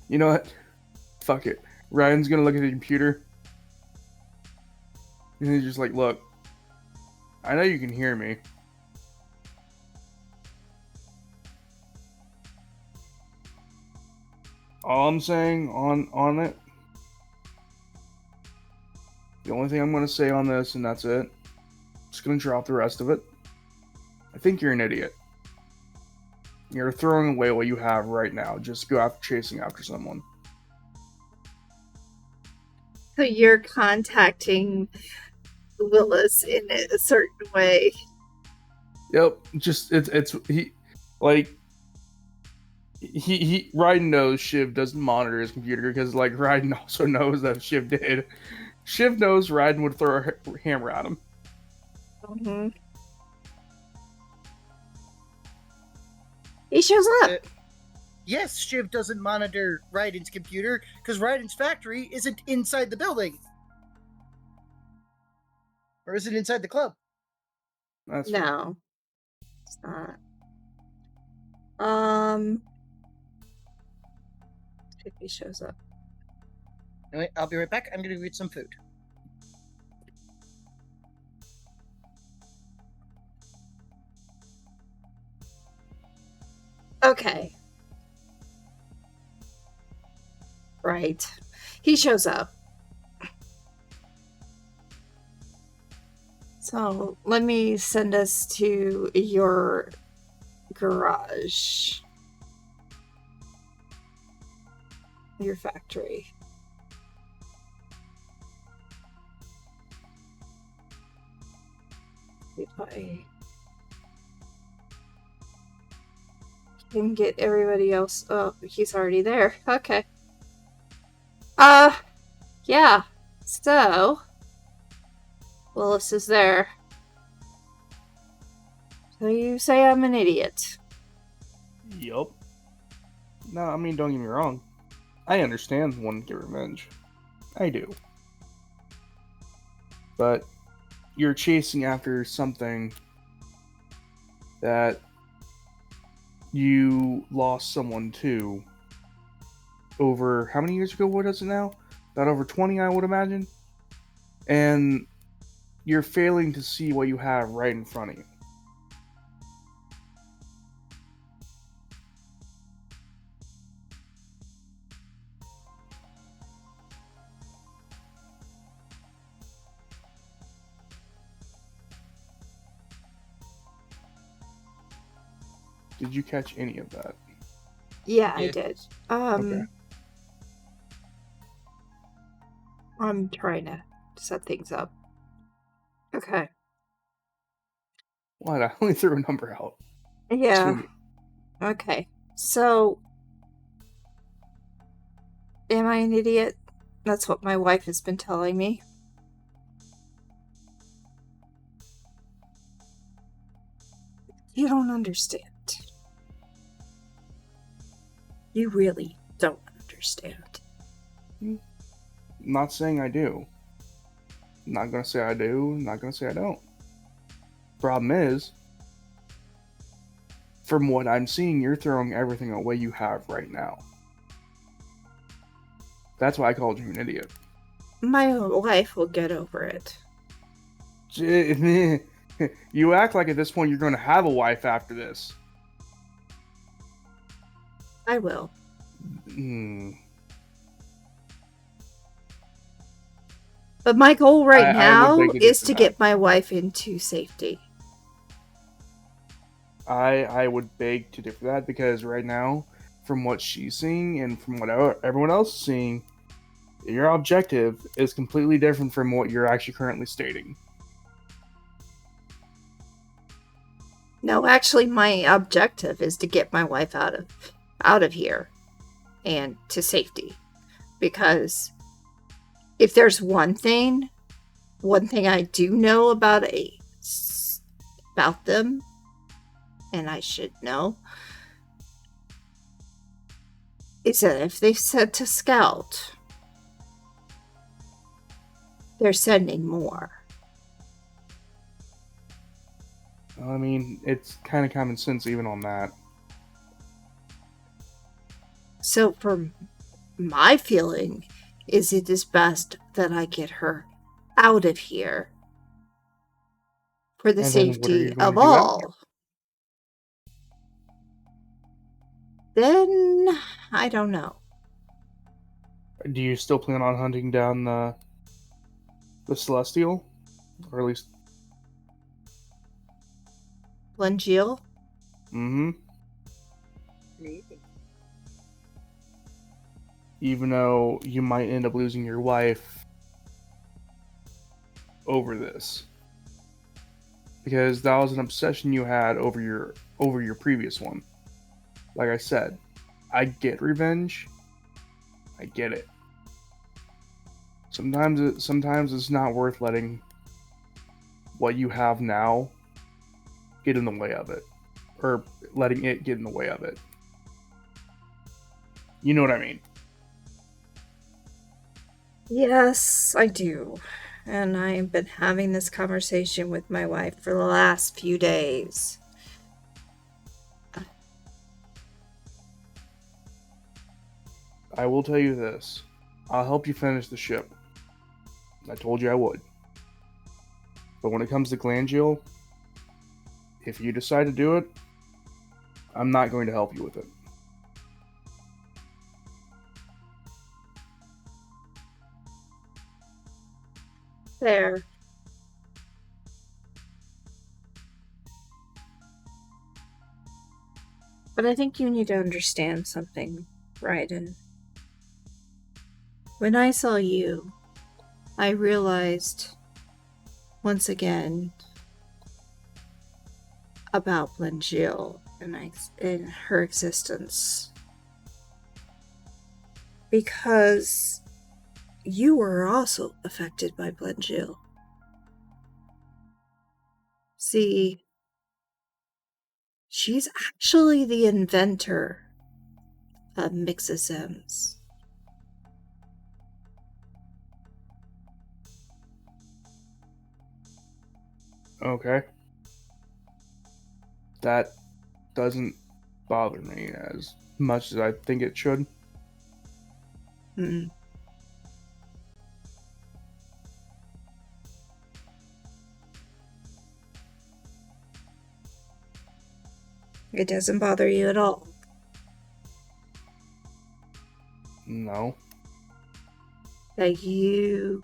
[SPEAKER 6] You know what? Fuck it. Ryan's gonna look at the computer. And he's just like, look, I know you can hear me. All I'm saying on it, the only thing I'm going to say on this, and that's it. Just going to drop the rest of it. I think you're an idiot. You're throwing away what you have right now. Just go after chasing after someone.
[SPEAKER 1] So you're contacting Willis in a certain way.
[SPEAKER 6] Yep. Just it's he like he Raiden knows Shiv doesn't monitor his computer because like Raiden also knows that Shiv did. Shiv knows Raiden would throw a hammer at him.
[SPEAKER 1] Mm-hmm. He shows up.
[SPEAKER 5] Yes, Shiv doesn't monitor Raiden's computer because Raiden's factory isn't inside the building. Or is it inside the club?
[SPEAKER 6] That's
[SPEAKER 1] No, it's not. If he shows up.
[SPEAKER 5] Anyway, I'll be right back. I'm going to get some food.
[SPEAKER 1] Okay. Right. He shows up. So let me send us to your garage. Your factory. If I can get everybody else. Oh, he's already there. Okay. Yeah. So, Willis is there. So you say I'm an idiot.
[SPEAKER 6] Yup. No, I mean, don't get me wrong. I understand wanting to get revenge. I do. But you're chasing after something that you lost someone to over how many years ago? What is it now? About over 20, I would imagine. And you're failing to see what you have right in front of you. Did you catch any of that?
[SPEAKER 1] Yeah, I
[SPEAKER 2] Yeah.
[SPEAKER 1] did.
[SPEAKER 6] Okay.
[SPEAKER 1] I'm trying to set things up. Okay.
[SPEAKER 6] What? I only threw a number out.
[SPEAKER 1] Yeah.
[SPEAKER 6] 2.
[SPEAKER 1] Okay. So, am I an idiot? That's what my wife has been telling me. You don't understand. You really don't understand.
[SPEAKER 6] Not saying I do. Not gonna say I do. Not gonna say I don't. Problem is, from what I'm seeing, you're throwing everything away you have right now. That's why I called you an idiot.
[SPEAKER 1] My wife will get over it.
[SPEAKER 6] You act like at this point you're going to have a wife after this.
[SPEAKER 1] I will. But my goal right
[SPEAKER 6] I
[SPEAKER 1] now
[SPEAKER 6] would beg to
[SPEAKER 1] is
[SPEAKER 6] differ
[SPEAKER 1] to
[SPEAKER 6] that.
[SPEAKER 1] get my wife into safety.
[SPEAKER 6] I would beg to differ that because right now, from what she's seeing and from what everyone else is seeing, your objective is completely different from what you're actually currently stating.
[SPEAKER 1] No, actually, my objective is to get my wife out of here and to safety. Because if there's one thing I do know about them, and I should know, is that if they said to scout, they're sending more.
[SPEAKER 6] I mean, it's kind of common sense even on that.
[SPEAKER 1] So for my feeling is it is best that I get her out of here for the
[SPEAKER 6] And then what are you
[SPEAKER 1] safety
[SPEAKER 6] going
[SPEAKER 1] of
[SPEAKER 6] to do after?
[SPEAKER 1] all. Then I don't know.
[SPEAKER 6] Do you still plan on hunting down the Celestial? Or at least...
[SPEAKER 1] Lengiel?
[SPEAKER 6] Mm-hmm.
[SPEAKER 5] Maybe.
[SPEAKER 6] Even though you might end up losing your wife over this. Because that was an obsession you had over your previous one. Like I said, I get revenge. I get it. Sometimes it's not worth letting what you have now get in the way of it. Or letting it get in the way of it. You know what I mean?
[SPEAKER 1] Yes, I do. And I've been having this conversation with my wife for the last few days.
[SPEAKER 6] I will tell you this. I'll help you finish the ship. I told you I would. But when it comes to Glandular, if you decide to do it, I'm not going to help you with it.
[SPEAKER 1] There. But I think you need to understand something, Raiden. When I saw you, I realized once again about Lengiel and her existence. Because you were also affected by Lengiel. See, she's actually the inventor of Mixisms.
[SPEAKER 6] Okay. That doesn't bother me as much as I think it should.
[SPEAKER 1] Mm. It doesn't bother you at all.
[SPEAKER 6] No.
[SPEAKER 1] That you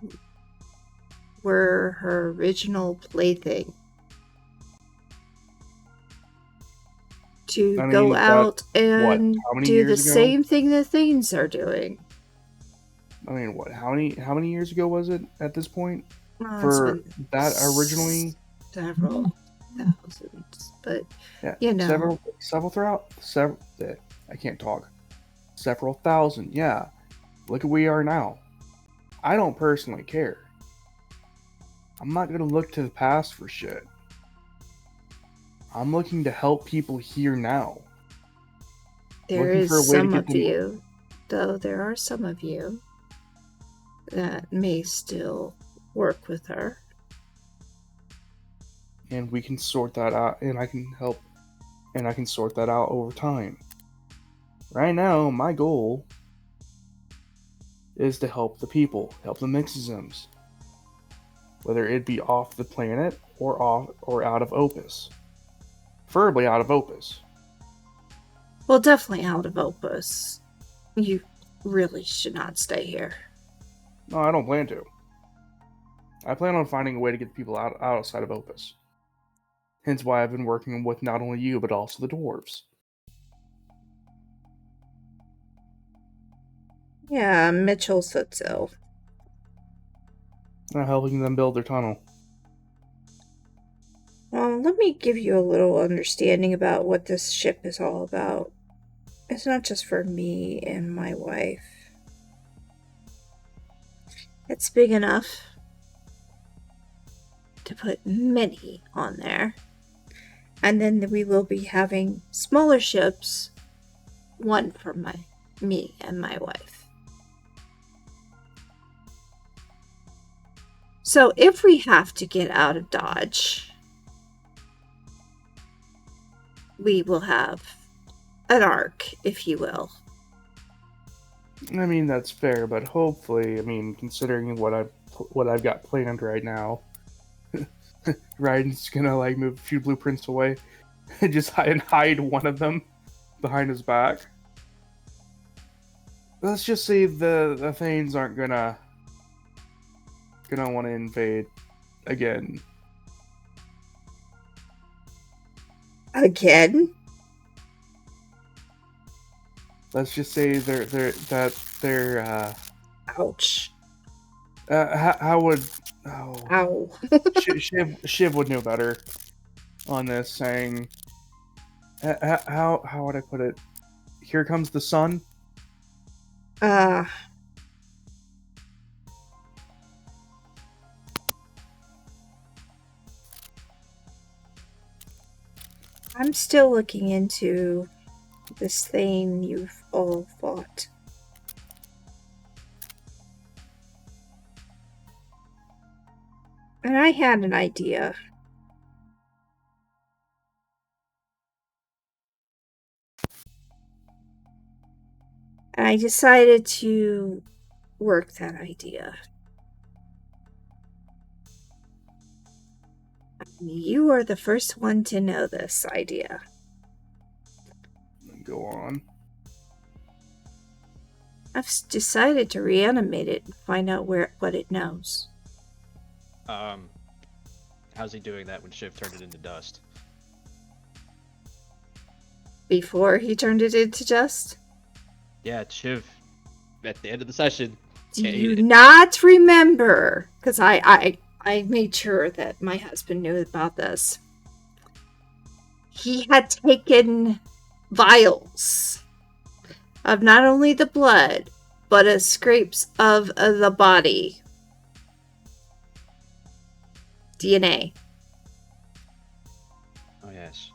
[SPEAKER 1] were her original plaything. To go out and do the same thing the Thanes are doing.
[SPEAKER 6] I mean, what? How many years ago was it at this point?
[SPEAKER 1] Well,
[SPEAKER 6] for that originally?
[SPEAKER 1] Several thousands, but
[SPEAKER 6] yeah,
[SPEAKER 1] you know,
[SPEAKER 6] I can't talk. Several thousand, yeah. Look at where we are now. I don't personally care. I'm not gonna look to the past for shit. I'm looking to help people here now.
[SPEAKER 1] There is some of you, though there are some of you that may still work with her.
[SPEAKER 6] And we can sort that out, and I can help, and I can sort that out over time. Right now, my goal is to help the people, help the Mixisms. Whether it be off the planet or out of Opus. Preferably out of Opus.
[SPEAKER 1] Well, definitely out of Opus. You really should not stay here.
[SPEAKER 6] No, I don't plan to. I plan on finding a way to get the people outside of Opus. Hence why I've been working with not only you, but also the dwarves.
[SPEAKER 1] Yeah, Mitchell said so.
[SPEAKER 6] Helping them build their tunnel.
[SPEAKER 1] Well, let me give you a little understanding about what this ship is all about. It's not just for me and my wife. It's big enough to put many on there. And then we will be having smaller ships, one for me and my wife. So if we have to get out of Dodge, we will have an arc, if you will.
[SPEAKER 6] I mean, that's fair, but hopefully, I mean, considering what I've got planned right now, Raiden's gonna like move a few blueprints away and just hide one of them behind his back. let's just say the Thanes aren't gonna want to invade again.
[SPEAKER 1] Again?
[SPEAKER 6] Let's just say they're
[SPEAKER 1] Ouch.
[SPEAKER 6] how would
[SPEAKER 1] Ow.
[SPEAKER 6] Shiv would know better on this, saying how would I put it? Here comes the sun.
[SPEAKER 1] I'm still looking into this thing you've all fought. And I had an idea. And I decided to work that idea. You are the first one to know this idea.
[SPEAKER 6] Go on.
[SPEAKER 1] I've decided to reanimate it and find out what it knows.
[SPEAKER 7] How's he doing that when Shiv turned it into dust?
[SPEAKER 1] Before he turned it into dust?
[SPEAKER 7] Yeah, Shiv, at the end of the session.
[SPEAKER 1] Do you not remember? Because I made sure that my husband knew about this. He had taken vials of not only the blood, but of scrapes of the body. DNA.
[SPEAKER 7] Oh, yes.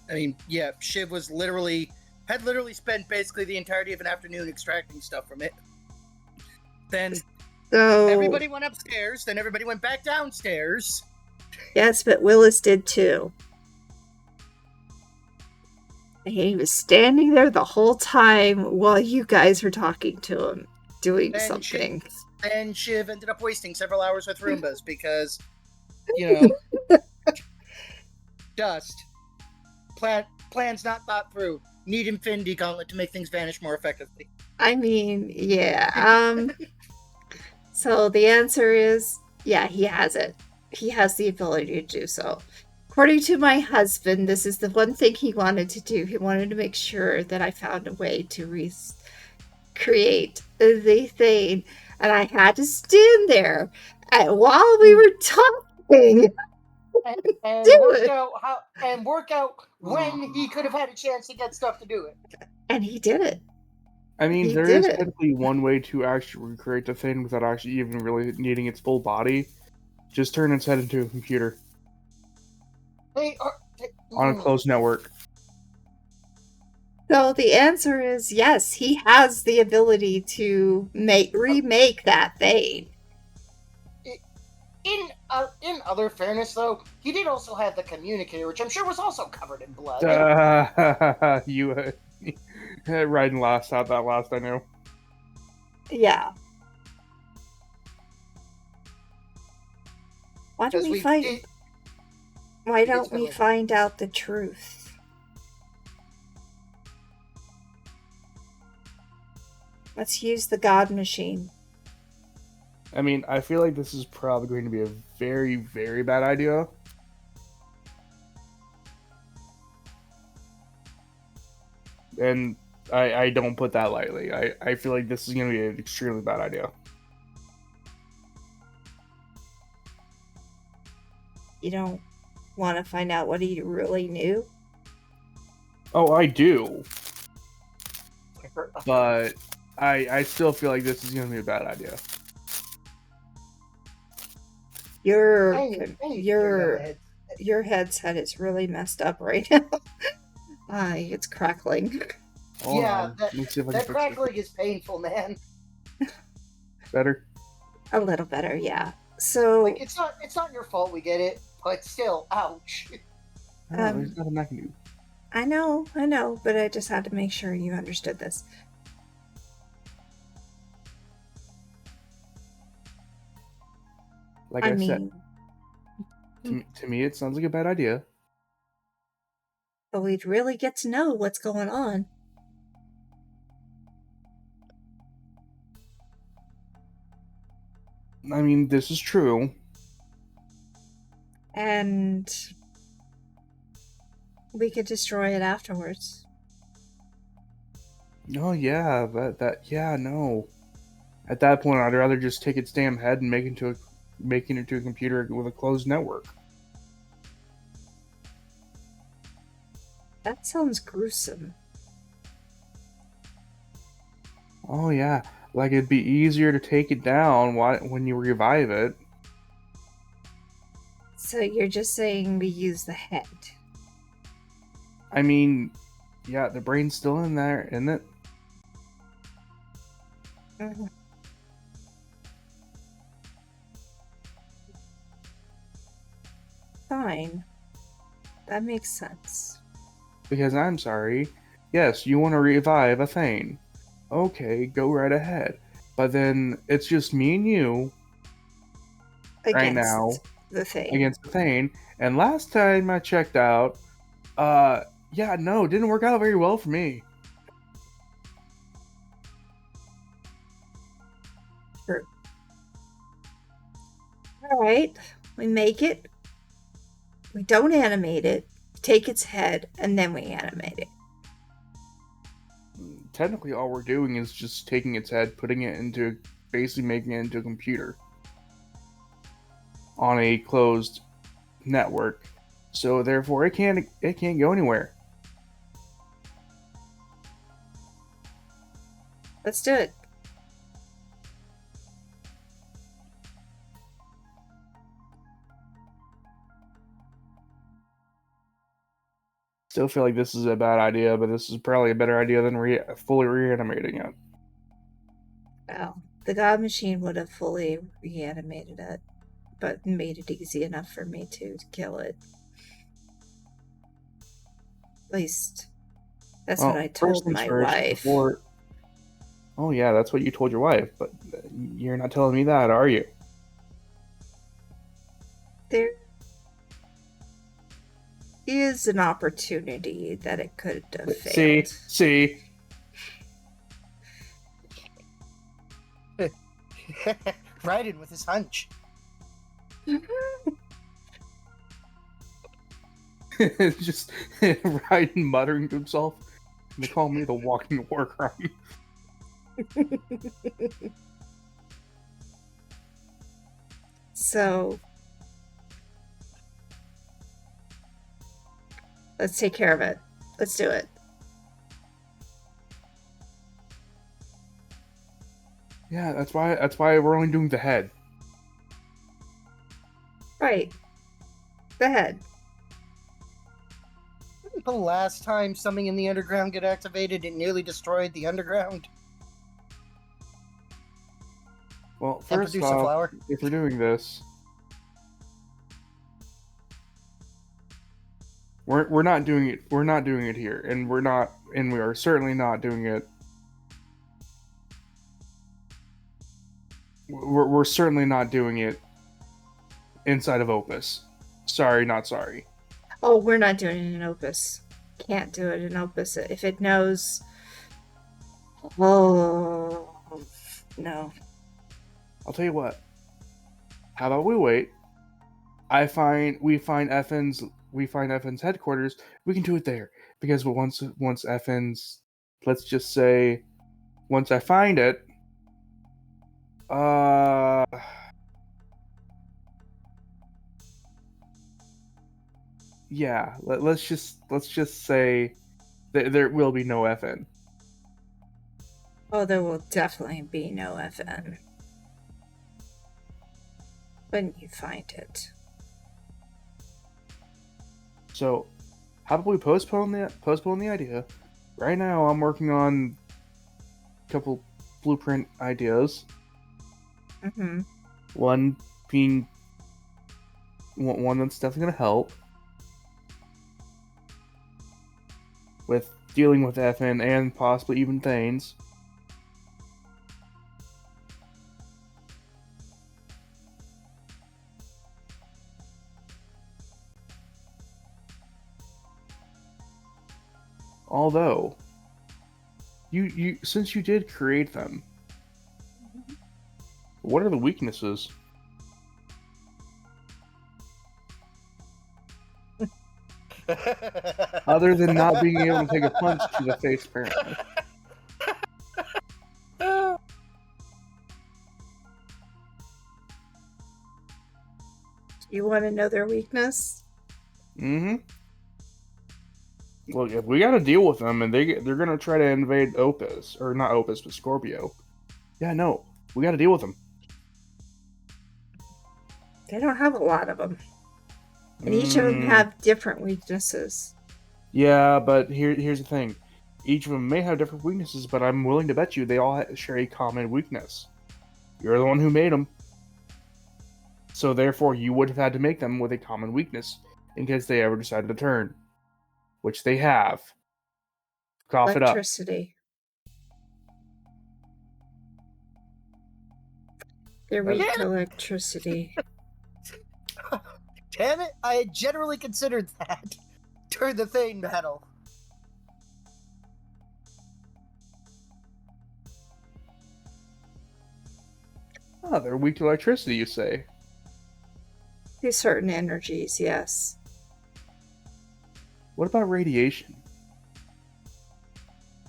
[SPEAKER 5] I mean, yeah, Shiv had literally spent basically the entirety of an afternoon extracting stuff from it. Then
[SPEAKER 1] So
[SPEAKER 5] everybody went upstairs, then everybody went back downstairs.
[SPEAKER 1] yes, but Willis did too. He was standing there the whole time while you guys were talking to him, doing
[SPEAKER 5] Then
[SPEAKER 1] something.
[SPEAKER 5] And Shiv ended up wasting several hours with Roombas because, you know, dust. Plans not thought through. Need Infinity Gauntlet to make things vanish more effectively.
[SPEAKER 1] I mean, yeah. So the answer is, yeah, he has it. He has the ability to do so. According to my husband, this is the one thing he wanted to do. He wanted to make sure that I found a way to recreate the thing. And I had to stand there while we were talking.
[SPEAKER 5] And work out when he could have had a chance to get stuff to do it.
[SPEAKER 1] And he did it.
[SPEAKER 6] I mean,
[SPEAKER 1] He
[SPEAKER 6] there
[SPEAKER 1] did
[SPEAKER 6] is
[SPEAKER 1] it.
[SPEAKER 6] technically one way to actually recreate the thing without actually even really needing its full body. Just turn its head into a computer on a closed network.
[SPEAKER 1] So the answer is yes, he has the ability to remake that thing.
[SPEAKER 5] In other fairness, though, he did also have the communicator, which I'm sure was also covered in blood.
[SPEAKER 6] You riding last out that last I knew.
[SPEAKER 1] Yeah. Why don't we find? Why don't we find out the truth? Let's use the God machine.
[SPEAKER 6] I mean, I feel like this is probably going to be a very, very bad idea. And I don't put that lightly. I feel like this is going to be an extremely bad idea.
[SPEAKER 1] You don't want to find out what he really knew?
[SPEAKER 6] Oh, I do. But I still feel like this is going to be a bad idea.
[SPEAKER 1] Your headset is really messed up right now. It's crackling.
[SPEAKER 6] Hold on. Let me see if I can
[SPEAKER 5] that
[SPEAKER 6] fix
[SPEAKER 5] crackling is painful, man.
[SPEAKER 6] it. Better?
[SPEAKER 1] A little better, yeah. So
[SPEAKER 5] Like it's not your fault, we get it, but still, ouch.
[SPEAKER 6] There's nothing I can do.
[SPEAKER 1] I know, but I just had to make sure you understood this.
[SPEAKER 6] Like I said, to me it sounds like a bad idea.
[SPEAKER 1] But we'd really get to know what's going on.
[SPEAKER 6] I mean, this is true.
[SPEAKER 1] And we could destroy it afterwards.
[SPEAKER 6] Oh yeah, yeah, no. At that point, I'd rather just take its damn head and make it into a computer with a closed network.
[SPEAKER 1] That sounds gruesome.
[SPEAKER 6] Oh yeah, like it'd be easier to take it down when you revive it.
[SPEAKER 1] So you're just saying we use the head?
[SPEAKER 6] I mean, yeah, the brain's still in there, isn't it?
[SPEAKER 1] Mm-hmm. Fine. That makes sense.
[SPEAKER 6] Because I'm sorry. Yes, you want to revive a Thane. Okay, go right ahead. But then it's just me and you right now
[SPEAKER 1] the thing.
[SPEAKER 6] against the Thane. And last time I checked out, yeah, no, it didn't work out very well for me.
[SPEAKER 1] True. Alright, we make it. We don't animate it. Take its head, and then we animate it.
[SPEAKER 6] Technically, all we're doing is just taking its head, basically making it into a computer on a closed network. So therefore, it can't go anywhere.
[SPEAKER 1] Let's do it.
[SPEAKER 6] Still feel like this is a bad idea, but this is probably a better idea than fully reanimating it.
[SPEAKER 1] Well, the God Machine would have fully reanimated it, but made it easy enough for me to kill it. At least, that's what I told my wife.
[SPEAKER 6] Oh yeah, that's what you told your wife, but you're not telling me that, are you?
[SPEAKER 1] There is an opportunity that it could have failed.
[SPEAKER 6] See.
[SPEAKER 5] Raiden with his hunch.
[SPEAKER 6] Just Raiden muttering to himself. They call me the walking war crime.
[SPEAKER 1] So, let's take care of it. Let's do it.
[SPEAKER 6] Yeah, that's why we're only doing the head.
[SPEAKER 1] Right. The head.
[SPEAKER 5] The last time something in the underground got activated, it nearly destroyed the underground.
[SPEAKER 6] Well, first off, if we're doing this, we're not doing it. We're not doing it here, and we are certainly not doing it. We're certainly not doing it inside of Opus. Sorry, not sorry.
[SPEAKER 1] Oh, we're not doing it in Opus. Can't do it in Opus. If it knows... Oh, no.
[SPEAKER 6] I'll tell you what. How about we wait? We find FN's headquarters. We can do it there because once FN's, let's just say, once I find it, yeah. Let's just say that there will be no FN.
[SPEAKER 1] Oh, there will definitely be no FN. When you find it.
[SPEAKER 6] So, how about we postpone the idea? Right now, I'm working on a couple blueprint ideas.
[SPEAKER 1] Mm-hmm.
[SPEAKER 6] One being one that's definitely going to help with dealing with FN and possibly even Thanes. Although, you since you did create them, what are the weaknesses? Other than not being able to take a punch to the face, apparently.
[SPEAKER 1] You want to know their weakness?
[SPEAKER 6] Mm-hmm. Look, if we got to deal with them, and they're gonna try to invade Opus, or not Opus, but Scorpio. Yeah, no, we got to deal with them.
[SPEAKER 1] They don't have a lot of them. And each of them have different weaknesses.
[SPEAKER 6] Yeah, but here's the thing. Each of them may have different weaknesses, but I'm willing to bet you they all share a common weakness. You're the one who made them. So therefore, you would have had to make them with a common weakness in case they ever decided to turn. Which they have. Cough it up.
[SPEAKER 1] Electricity. They're weak to electricity.
[SPEAKER 5] Damn it, I had generally considered that during the Thane battle.
[SPEAKER 6] Oh, they're weak to electricity, you say?
[SPEAKER 1] To certain energies, yes.
[SPEAKER 6] What about radiation?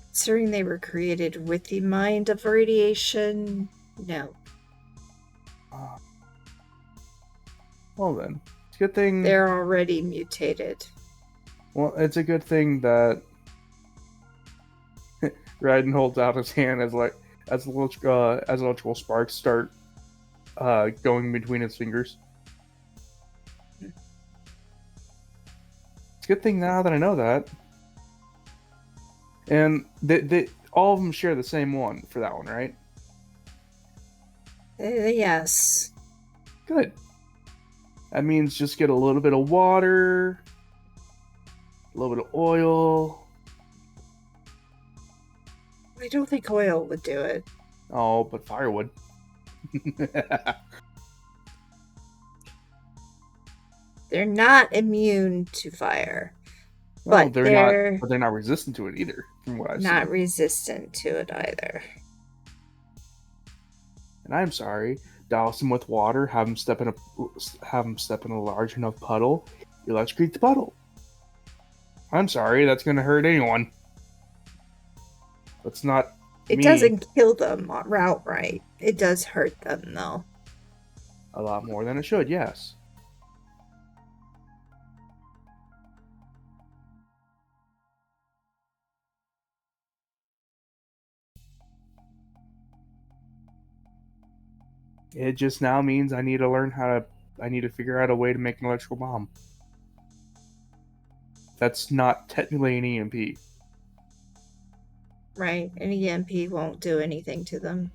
[SPEAKER 1] Considering they were created with the mind of radiation, no.
[SPEAKER 6] Well then, it's a good thing...
[SPEAKER 1] They're already mutated.
[SPEAKER 6] Well, it's a good thing that Raiden holds out his hand as electrical sparks start going between his fingers. It's a good thing now that I know that. And they all of them share the same one for that one, right?
[SPEAKER 1] Yes.
[SPEAKER 6] Good. That means just get a little bit of water, a little bit of oil.
[SPEAKER 1] I don't think oil would do it.
[SPEAKER 6] Oh, but firewood.
[SPEAKER 1] They're not immune to fire.
[SPEAKER 6] Well,
[SPEAKER 1] But
[SPEAKER 6] they're not resistant to it either, from what I've seen.
[SPEAKER 1] not resistant to it either.
[SPEAKER 6] And I'm sorry, douse them with water, have them step in a large enough puddle, electrocute the puddle. I'm sorry, that's going to hurt anyone. That's not
[SPEAKER 1] It
[SPEAKER 6] me.
[SPEAKER 1] doesn't kill them outright. It does hurt them, though.
[SPEAKER 6] A lot more than it should, yes. It just now means I need to figure out a way to make an electrical bomb. That's not technically an EMP.
[SPEAKER 1] Right, an EMP won't do anything to them.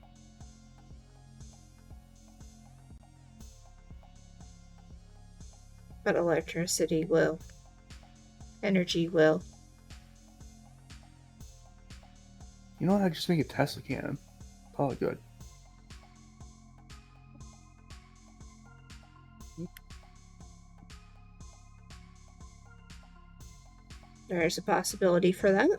[SPEAKER 1] But electricity will. Energy will.
[SPEAKER 6] You know what? I just make a Tesla cannon. Probably good.
[SPEAKER 1] There's a possibility for that.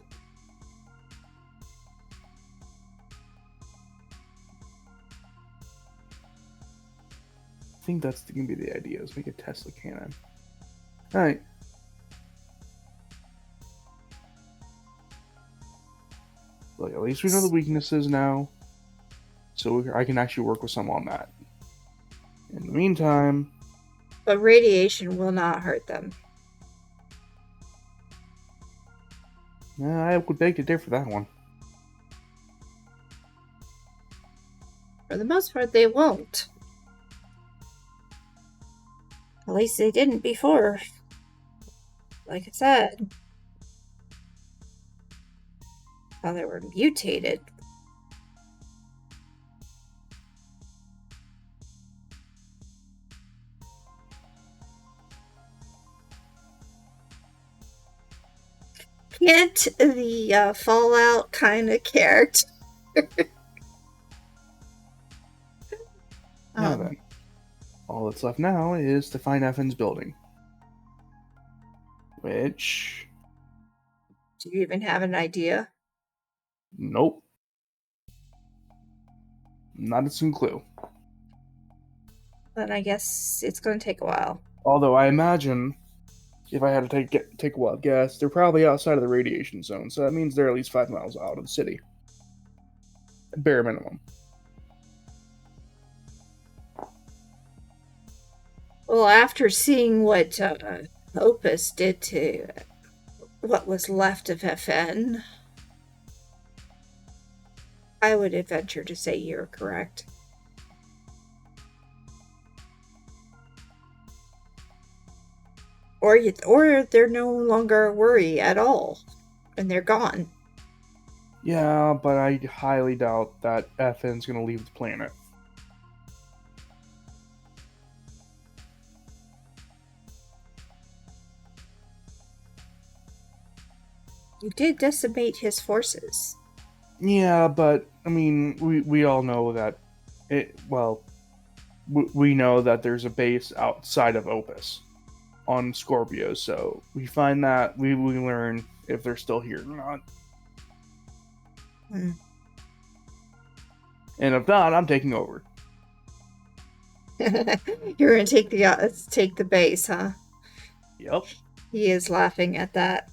[SPEAKER 6] I think that's going to be the idea, is make a Tesla cannon. Alright. Look, at least we know the weaknesses now. So I can actually work with some on that. In the meantime...
[SPEAKER 1] But radiation will not hurt them.
[SPEAKER 6] I would beg to differ that one.
[SPEAKER 1] For the most part, they won't. At least they didn't before. Like I said. While they were mutated. Get the Fallout kind of character.
[SPEAKER 6] Now then, all that's left now is to find Effen's building. Which...
[SPEAKER 1] Do you even have an idea?
[SPEAKER 6] Nope. Not a single clue.
[SPEAKER 1] Then I guess it's going to take a while.
[SPEAKER 6] Although I imagine If I had to take a wild guess, they're probably outside of the radiation zone, so that means they're at least 5 miles out of the city. Bare minimum.
[SPEAKER 1] Well, after seeing what Opus did to what was left of FN, I would venture to say you're correct. Or they're no longer a worry at all, and they're gone.
[SPEAKER 6] Yeah, but I highly doubt that FN's going to leave the planet.
[SPEAKER 1] You did decimate his forces.
[SPEAKER 6] Yeah, but I mean, we all know that we know that there's a base outside of Opus on Scorpio, so we find that we learn if they're still here or not.
[SPEAKER 1] Hmm.
[SPEAKER 6] And if not, I'm taking over.
[SPEAKER 1] You're gonna take the base, huh?
[SPEAKER 6] Yep.
[SPEAKER 1] He is laughing at that.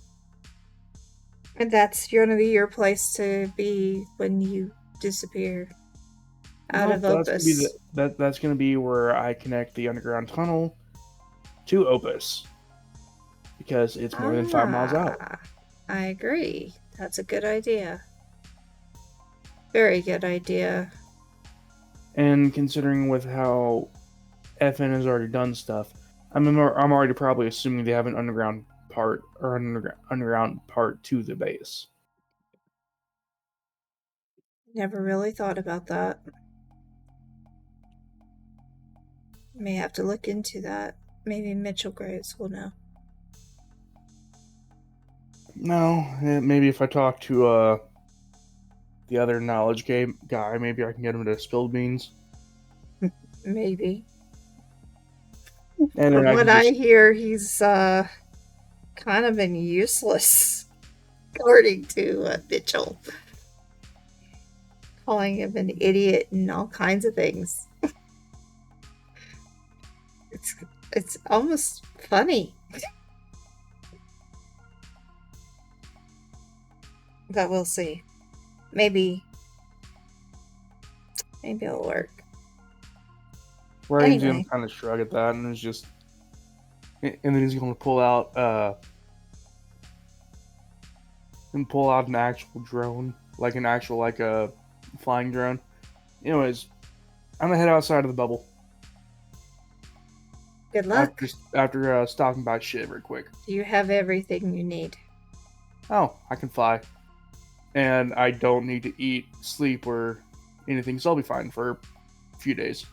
[SPEAKER 1] And that's gonna be your place to be when you disappear out of Opus.
[SPEAKER 6] That's gonna be where I connect the underground tunnel to Opus, because it's more than 5 miles out.
[SPEAKER 1] I agree. That's a good idea. Very good idea.
[SPEAKER 6] And considering with how FN has already done stuff, I'm already probably assuming they have an underground part or underground part to the base.
[SPEAKER 1] Never really thought about that. May have to look into that. Maybe Mitchell Graves will know.
[SPEAKER 6] No, maybe if I talk to the other knowledge game guy, maybe I can get him to spill beans.
[SPEAKER 1] Maybe.
[SPEAKER 6] And
[SPEAKER 1] From what I hear, he's kind of been useless, according to Mitchell. Calling him an idiot and all kinds of things. It's almost funny. But we'll see. Maybe it'll work.
[SPEAKER 6] Ryan's
[SPEAKER 1] Anyway.
[SPEAKER 6] gonna kind of shrug at that, and then he's gonna pull out an actual drone, like a flying drone. Anyways, I'm gonna head outside of the bubble.
[SPEAKER 1] Good luck.
[SPEAKER 6] After stopping by shit real quick.
[SPEAKER 1] Do you have everything you need?
[SPEAKER 6] Oh, I can fly. And I don't need to eat, sleep, or anything, so I'll be fine for a few days.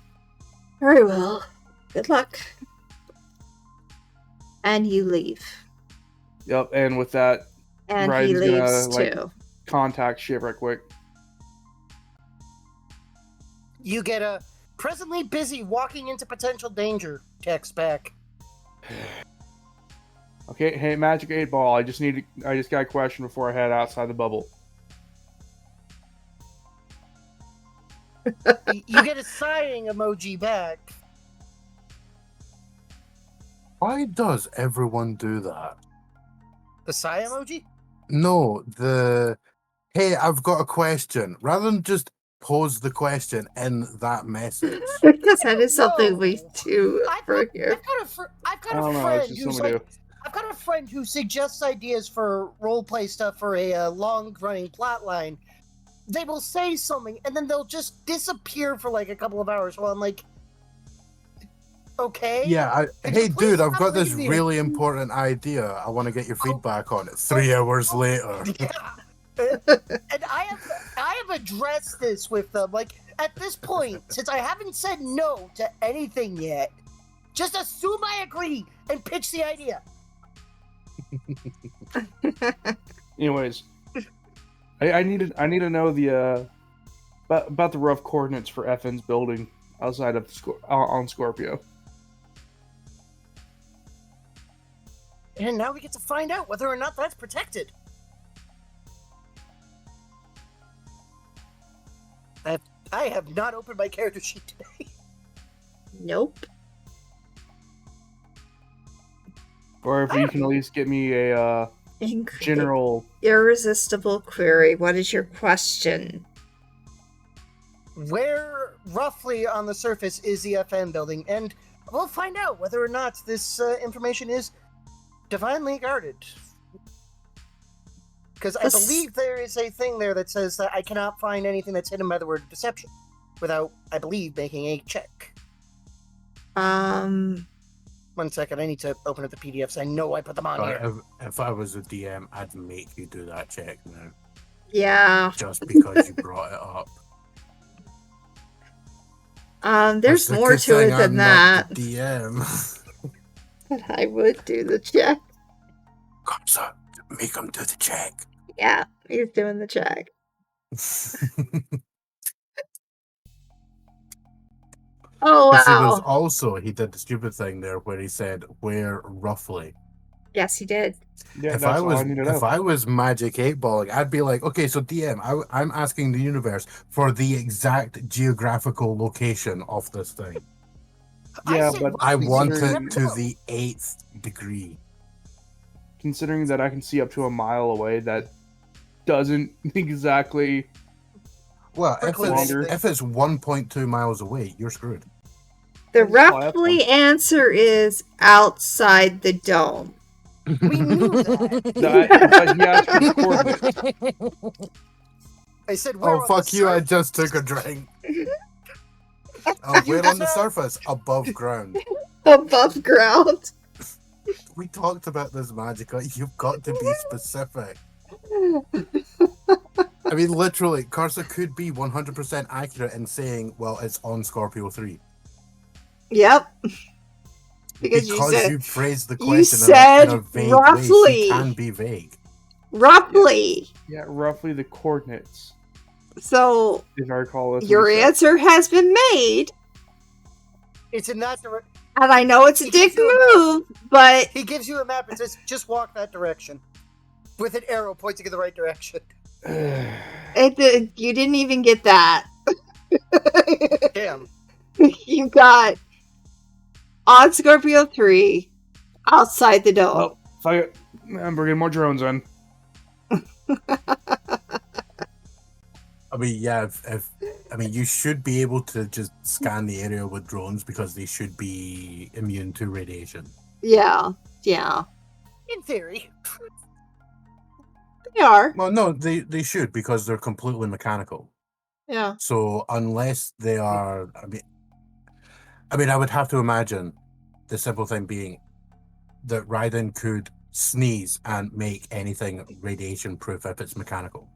[SPEAKER 1] Very well. Good luck. And you leave.
[SPEAKER 6] Yep, and with that,
[SPEAKER 1] And
[SPEAKER 6] Ryan's
[SPEAKER 1] he leaves
[SPEAKER 6] gonna,
[SPEAKER 1] too.
[SPEAKER 6] Contact shit right quick.
[SPEAKER 5] You get a presently busy walking into potential danger text back.
[SPEAKER 6] Okay, hey, Magic 8 Ball, I just got a question before I head outside the bubble.
[SPEAKER 5] You get a sighing emoji back.
[SPEAKER 3] Why does everyone do that?
[SPEAKER 5] The sigh emoji?
[SPEAKER 3] No, hey, I've got a question. Rather than just pose the question in that message.
[SPEAKER 1] Because that is something we do for here.
[SPEAKER 5] I've got a friend who suggests ideas for roleplay stuff for a long-running plotline. They will say something, and then they'll just disappear for like a couple of hours while I'm like, okay?
[SPEAKER 3] Yeah, hey,
[SPEAKER 5] please
[SPEAKER 3] dude, I've
[SPEAKER 5] stop
[SPEAKER 3] got this
[SPEAKER 5] reading me?
[SPEAKER 3] really important idea. I want to get your feedback on it. 3 hours later.
[SPEAKER 5] Yeah. And I have addressed this with them. Like, at this point, since I haven't said no to anything yet, just assume I agree and pitch the idea.
[SPEAKER 6] Anyways, I need to know the about the rough coordinates for FN's building outside of on Scorpio.
[SPEAKER 5] And now we get to find out whether or not that's protected. I have not opened my character sheet today.
[SPEAKER 1] Nope.
[SPEAKER 6] Or if you can at least get me a general...
[SPEAKER 1] Irresistible query. What is your question?
[SPEAKER 5] Where roughly on the surface is the FN building? And we'll find out whether or not this information is divinely guarded. Because I believe there is a thing there that says that I cannot find anything that's hidden by the word deception without, I believe, making a check. 1 second, I need to open up the PDFs. I know I put them on here.
[SPEAKER 3] If I was a DM, I'd make you do that check now.
[SPEAKER 1] Yeah.
[SPEAKER 3] Just because you brought it up.
[SPEAKER 1] There's more to it than that.
[SPEAKER 3] Not the DM.
[SPEAKER 1] But I would do the check.
[SPEAKER 3] Come, sir. Make him do the check.
[SPEAKER 1] Yeah, he's doing the check. Oh, wow.
[SPEAKER 3] He did the stupid thing there where he said, where roughly.
[SPEAKER 1] Yes, he did.
[SPEAKER 6] Yeah,
[SPEAKER 3] if I was Magic 8-balling, I'd be like, okay, so DM, I'm asking the universe for the exact geographical location of this thing.
[SPEAKER 6] Yeah, but
[SPEAKER 3] I want it to the 8th degree.
[SPEAKER 6] Considering that I can see up to a mile away, that doesn't exactly...
[SPEAKER 3] Well, if it's 1.2 miles away, you're screwed.
[SPEAKER 1] The roughly answer is outside the dome.
[SPEAKER 5] We knew that. I said,
[SPEAKER 3] oh, fuck you, I just took a drink. We're on the surface, above ground.
[SPEAKER 1] Above ground?
[SPEAKER 3] We talked about this, Magica. You've got to be specific. I mean, literally, Karsa could be 100% accurate in saying, well, it's on Scorpio 3.
[SPEAKER 1] Yep.
[SPEAKER 3] Because you phrased the question
[SPEAKER 1] you said
[SPEAKER 3] in a vague
[SPEAKER 1] roughly.
[SPEAKER 3] way. She can be vague.
[SPEAKER 1] Roughly.
[SPEAKER 6] Yeah, roughly the coordinates.
[SPEAKER 1] So,
[SPEAKER 6] if I recall,
[SPEAKER 1] your answer has been made.
[SPEAKER 5] It's in that direction.
[SPEAKER 1] And I know it's a dick move, but...
[SPEAKER 5] He gives you a map and says, just walk that direction. With an arrow pointing in the right direction.
[SPEAKER 1] You didn't even get that.
[SPEAKER 5] Damn.
[SPEAKER 1] You got on Scorpio 3, outside the dome.
[SPEAKER 6] Oh, I'm bringing more drones in.
[SPEAKER 3] I mean, yeah, you should be able to just scan the area with drones because they should be immune to radiation.
[SPEAKER 1] Yeah.
[SPEAKER 5] In theory.
[SPEAKER 1] They are.
[SPEAKER 3] Well, no, they should because they're completely mechanical.
[SPEAKER 1] Yeah.
[SPEAKER 3] So unless they are, I mean, I would have to imagine the simple thing being that Raiden could sneeze and make anything radiation proof if it's mechanical.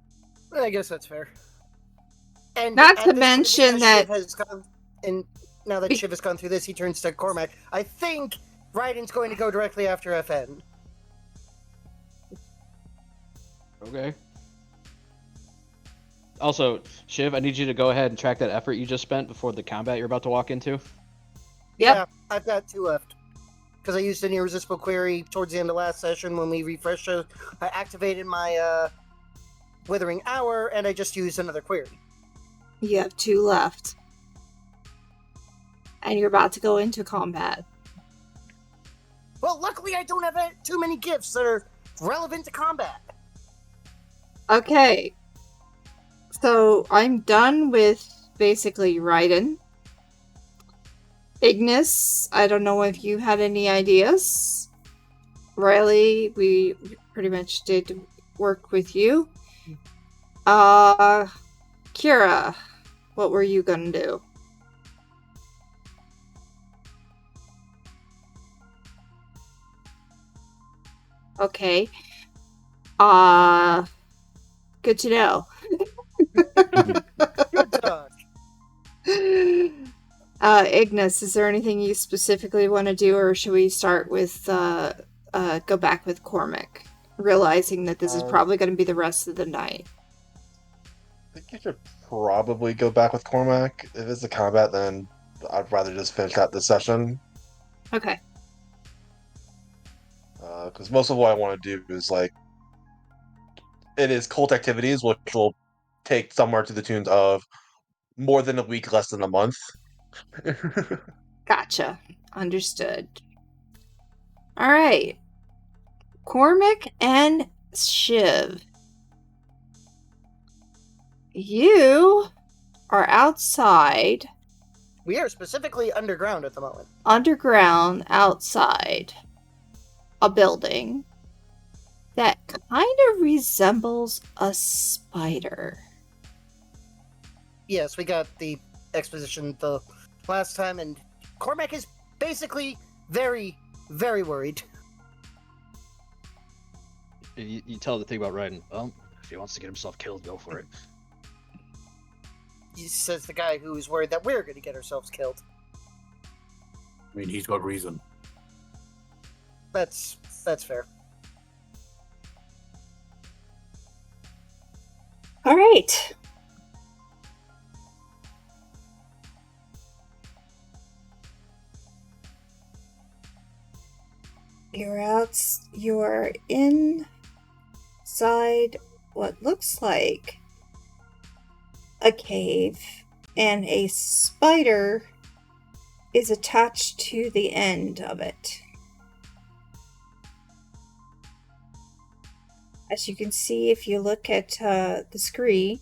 [SPEAKER 5] I guess that's fair. And
[SPEAKER 1] not to mention that
[SPEAKER 5] now that Shiv has gone through this, he turns to Cormac. I think Raiden's going to go directly after FN.
[SPEAKER 7] Okay. Also, Shiv, I need you to go ahead and track that effort you just spent before the combat you're about to walk into.
[SPEAKER 5] Yeah, I've got 2 left. Because I used an irresistible query towards the end of last session when we refreshed it. I activated my Withering Hour, and I just used another query.
[SPEAKER 1] You have 2 left. And you're about to go into combat.
[SPEAKER 5] Well, luckily I don't have too many gifts that are relevant to combat.
[SPEAKER 1] Okay. So, I'm done with basically Raiden. Ignis, I don't know if you had any ideas. Riley, we pretty much did work with you. Kira, what were you gonna do? Okay. Good to know.
[SPEAKER 5] Good talk.
[SPEAKER 1] Ignis, is there anything you specifically want to do, or should we start with go back with Cormac, realizing that this is probably going to be the rest of the night?
[SPEAKER 4] I think you should probably go back with Cormac. If it's a combat, then I'd rather just finish out this session.
[SPEAKER 1] Okay.
[SPEAKER 4] Because most of what I want to do is it is cult activities, which will take somewhere to the tunes of more than a week, less than a month.
[SPEAKER 1] Gotcha. Understood. All right. Cormac and Shiv, you are outside,
[SPEAKER 5] We are specifically underground at the moment.
[SPEAKER 1] underground, outside a building that kind of resembles a spider.
[SPEAKER 5] Yes, we got the exposition the last time, and Cormac is basically very, very worried.
[SPEAKER 7] You tell the thing about riding. Well, if he wants to get himself killed, go for it.
[SPEAKER 5] He says the guy who's worried that we're going to get ourselves killed.
[SPEAKER 3] I mean, he's got reason.
[SPEAKER 5] That's fair.
[SPEAKER 1] All right. You're inside what looks like a cave, and a spider is attached to the end of it. As you can see, if you look at the screen,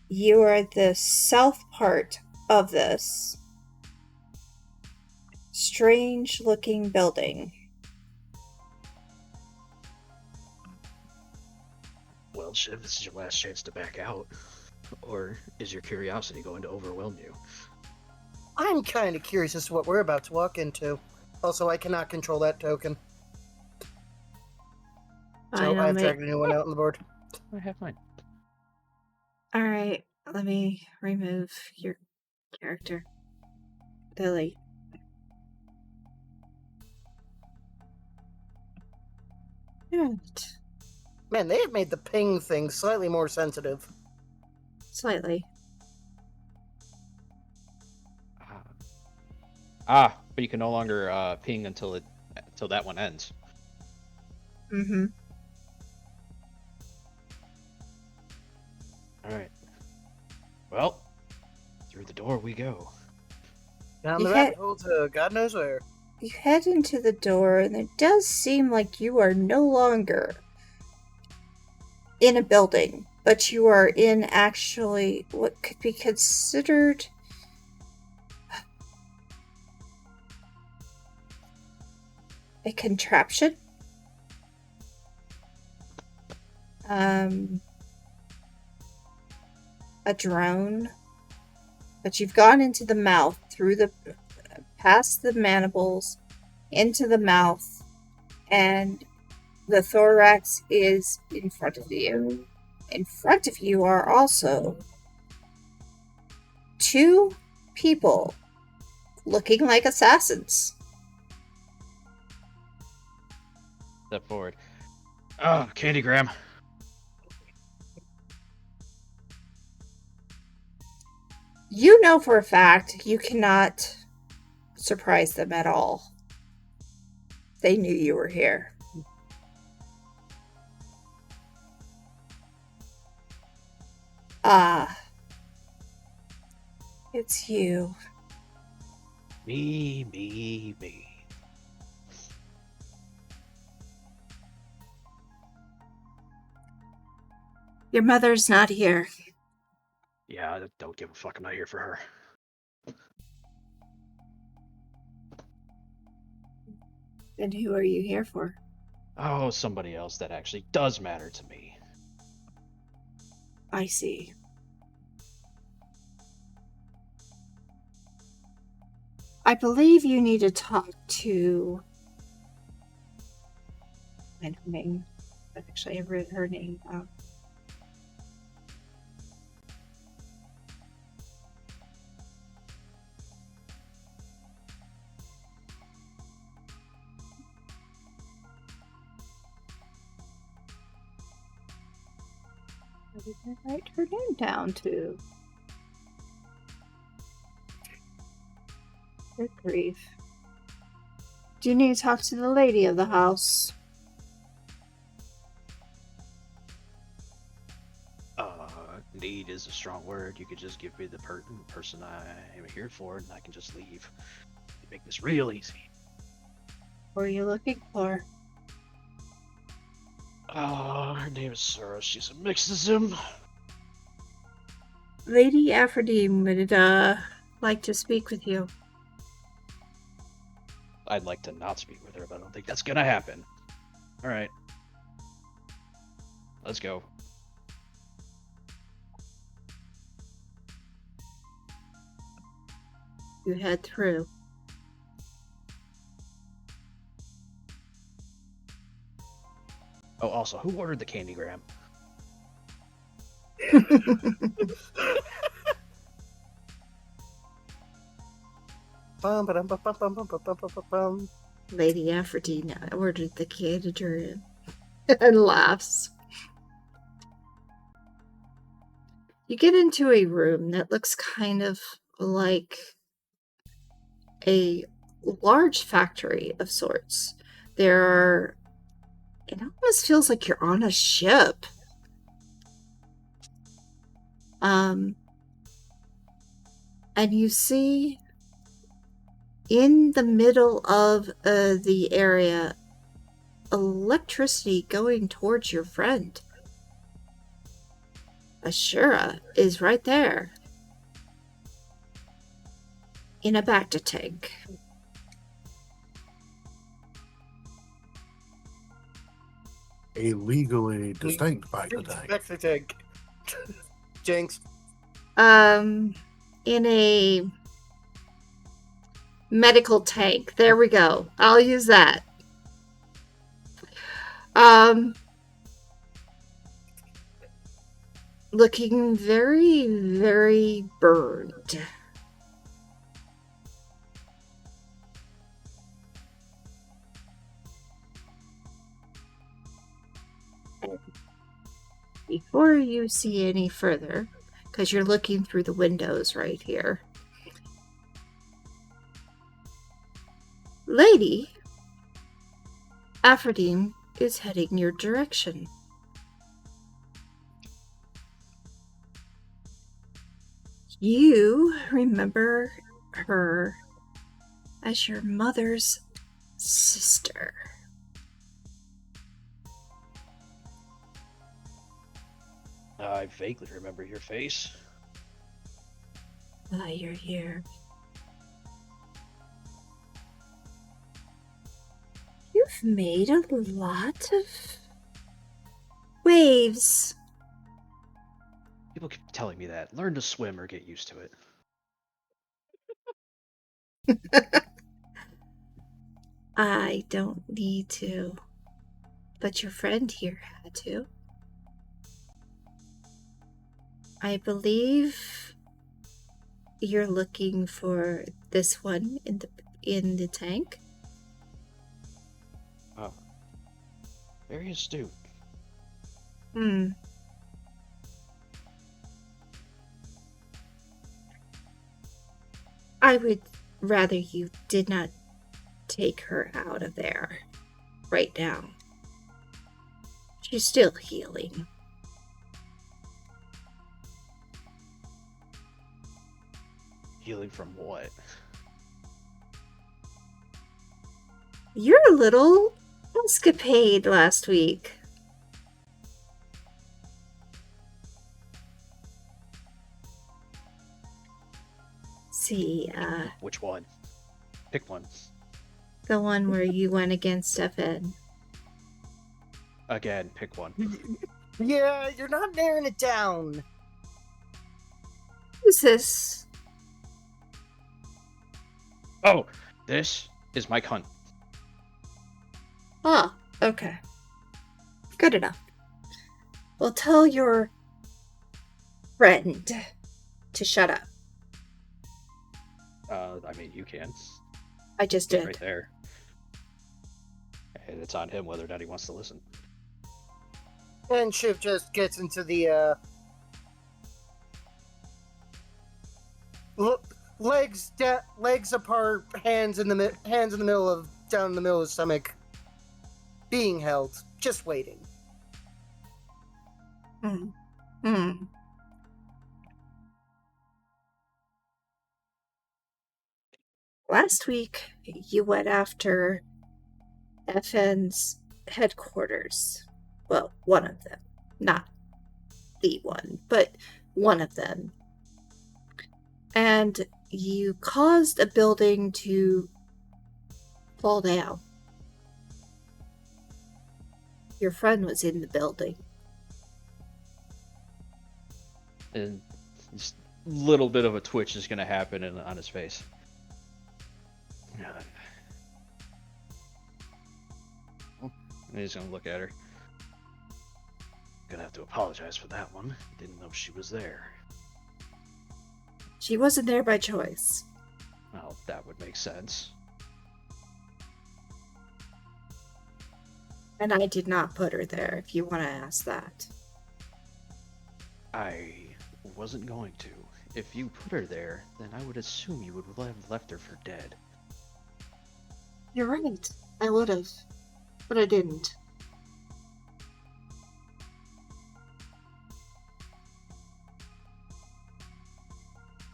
[SPEAKER 1] you are at the south part of this strange looking building.
[SPEAKER 7] Well, Shiv, this is your last chance to back out. Or is your curiosity going to overwhelm you?
[SPEAKER 5] I'm kind of curious as to what we're about to walk into. Also, I cannot control that token. So I've dragged a new one out on the board.
[SPEAKER 7] I have mine.
[SPEAKER 1] Alright, let me remove your character. Lily. Right.
[SPEAKER 5] Man, they have made the ping thing slightly more sensitive.
[SPEAKER 1] Slightly.
[SPEAKER 7] But you can no longer ping until that one ends.
[SPEAKER 1] Mm-hmm.
[SPEAKER 7] Alright. Well, through the door we go.
[SPEAKER 5] Down the rabbit hole to God knows where.
[SPEAKER 1] You head into the door, and it does seem like you are no longer in a building, but you are in actually what could be considered a contraption. A drone. But you've gone into the mouth, past the mandibles, into the mouth, and the thorax is in front of you. In front of you are also two people looking like assassins.
[SPEAKER 7] Step forward. Oh, Candygram.
[SPEAKER 1] You know for a fact you cannot surprise them at all. They knew you were here. It's you.
[SPEAKER 7] Me.
[SPEAKER 1] Your mother's not here.
[SPEAKER 7] Yeah, don't give a fuck. I'm not here for her.
[SPEAKER 1] Then who are you here for?
[SPEAKER 7] Oh, somebody else that actually does matter to me.
[SPEAKER 1] I see. I believe you need to talk to... And her name. Actually, I read her name. What did I write her name down to? Good grief. Do you need to talk to the lady of the house?
[SPEAKER 7] Need is a strong word. You could just give me the person I am here for, and I can just leave. Make this real easy.
[SPEAKER 1] What are you looking for?
[SPEAKER 7] Her name is Sarah. She's a myxism.
[SPEAKER 1] Lady Aphrodite would like to speak with you.
[SPEAKER 7] I'd like to not speak with her, but I don't think that's gonna happen. Alright. Let's go.
[SPEAKER 1] You head through.
[SPEAKER 7] Oh, also, who ordered the candygram?
[SPEAKER 1] Lady Aphrodite ordered the candygram and laughs. You get into a room that looks kind of like a large factory of sorts. It almost feels like you're on a ship. And you see in the middle of the area electricity going towards your friend. Ashura is right there in a Bacta tank.
[SPEAKER 3] A legally distinct Bacta tank.
[SPEAKER 5] Bacta tank. Jinx.
[SPEAKER 1] In a medical tank. There we go. I'll use that. Looking very, very burned. Before you see any further, because you're looking through the windows right here, Lady Aphrodite is heading your direction. You remember her as your mother's sister.
[SPEAKER 7] I vaguely remember your face.
[SPEAKER 1] Why you're here. You've made a lot of waves.
[SPEAKER 7] People keep telling me that. Learn to swim or get used to it.
[SPEAKER 1] I don't need to, but your friend here had to. I believe you're looking for this one in the tank.
[SPEAKER 7] Oh, very astute.
[SPEAKER 1] I would rather you did not take her out of there right now. She's still healing.
[SPEAKER 7] Healing from what?
[SPEAKER 1] Your little escapade last week. See,
[SPEAKER 7] Which one? Pick one.
[SPEAKER 1] the one where you went against FN.
[SPEAKER 7] Again, pick one.
[SPEAKER 5] Yeah, you're not narrowing it down.
[SPEAKER 1] Who's this?
[SPEAKER 7] Oh, this is my cunt.
[SPEAKER 1] Ah, okay. Good enough. Well, tell your friend to shut up.
[SPEAKER 7] I mean, you can.
[SPEAKER 1] I just
[SPEAKER 7] It's
[SPEAKER 1] did.
[SPEAKER 7] right there. And it's on him whether or not he wants to listen.
[SPEAKER 5] And Shiv just gets into the legs apart, hands in the middle of down in the middle of the stomach, being held, just waiting.
[SPEAKER 1] Last week, you went after FN's headquarters. Well, one of them. Not the one, but one of them. And you caused a building to fall down. Your friend was in the building.
[SPEAKER 7] And just a little bit of a twitch is going to happen on his face. And he's going to look at her. Gonna have to apologize for that one. Didn't know she was there.
[SPEAKER 1] She wasn't there by choice.
[SPEAKER 7] Well, that would make sense.
[SPEAKER 1] And I did not put her there, if you want to ask that.
[SPEAKER 7] I wasn't going to. If you put her there, then I would assume you would have left her for dead.
[SPEAKER 1] You're right. I would have. But I didn't.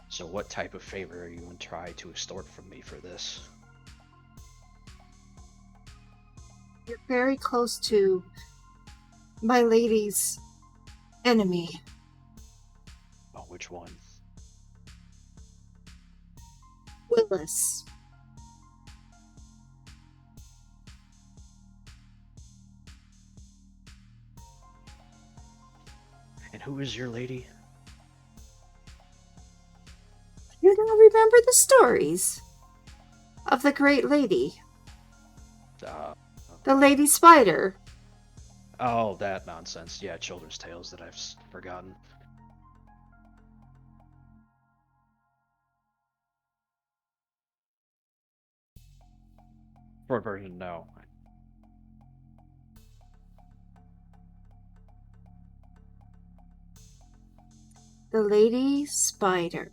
[SPEAKER 7] So what type of favor are you going to try to extort from me for this?
[SPEAKER 1] You're very close to my lady's enemy.
[SPEAKER 7] Oh, which one?
[SPEAKER 1] Willis.
[SPEAKER 7] And who is your lady?
[SPEAKER 1] You don't remember the stories of the great lady? The Lady Spider.
[SPEAKER 7] Oh, that nonsense. Yeah, children's tales that I've forgotten. Short version, no.
[SPEAKER 1] The Lady Spider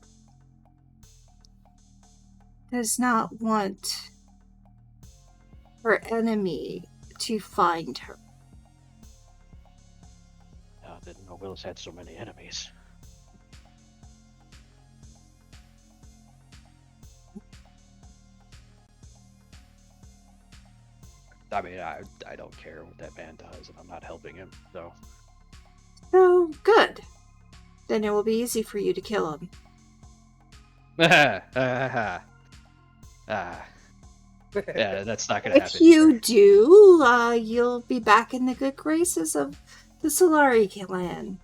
[SPEAKER 1] does not want her enemy to find her.
[SPEAKER 7] I didn't know Willis had so many enemies. I mean, I don't care what that man does, and I'm not helping him, so...
[SPEAKER 1] Oh, good. Then it will be easy for you to kill him.
[SPEAKER 7] Yeah, that's not gonna happen.
[SPEAKER 1] If you do, you'll be back in the good graces of the Solari clan.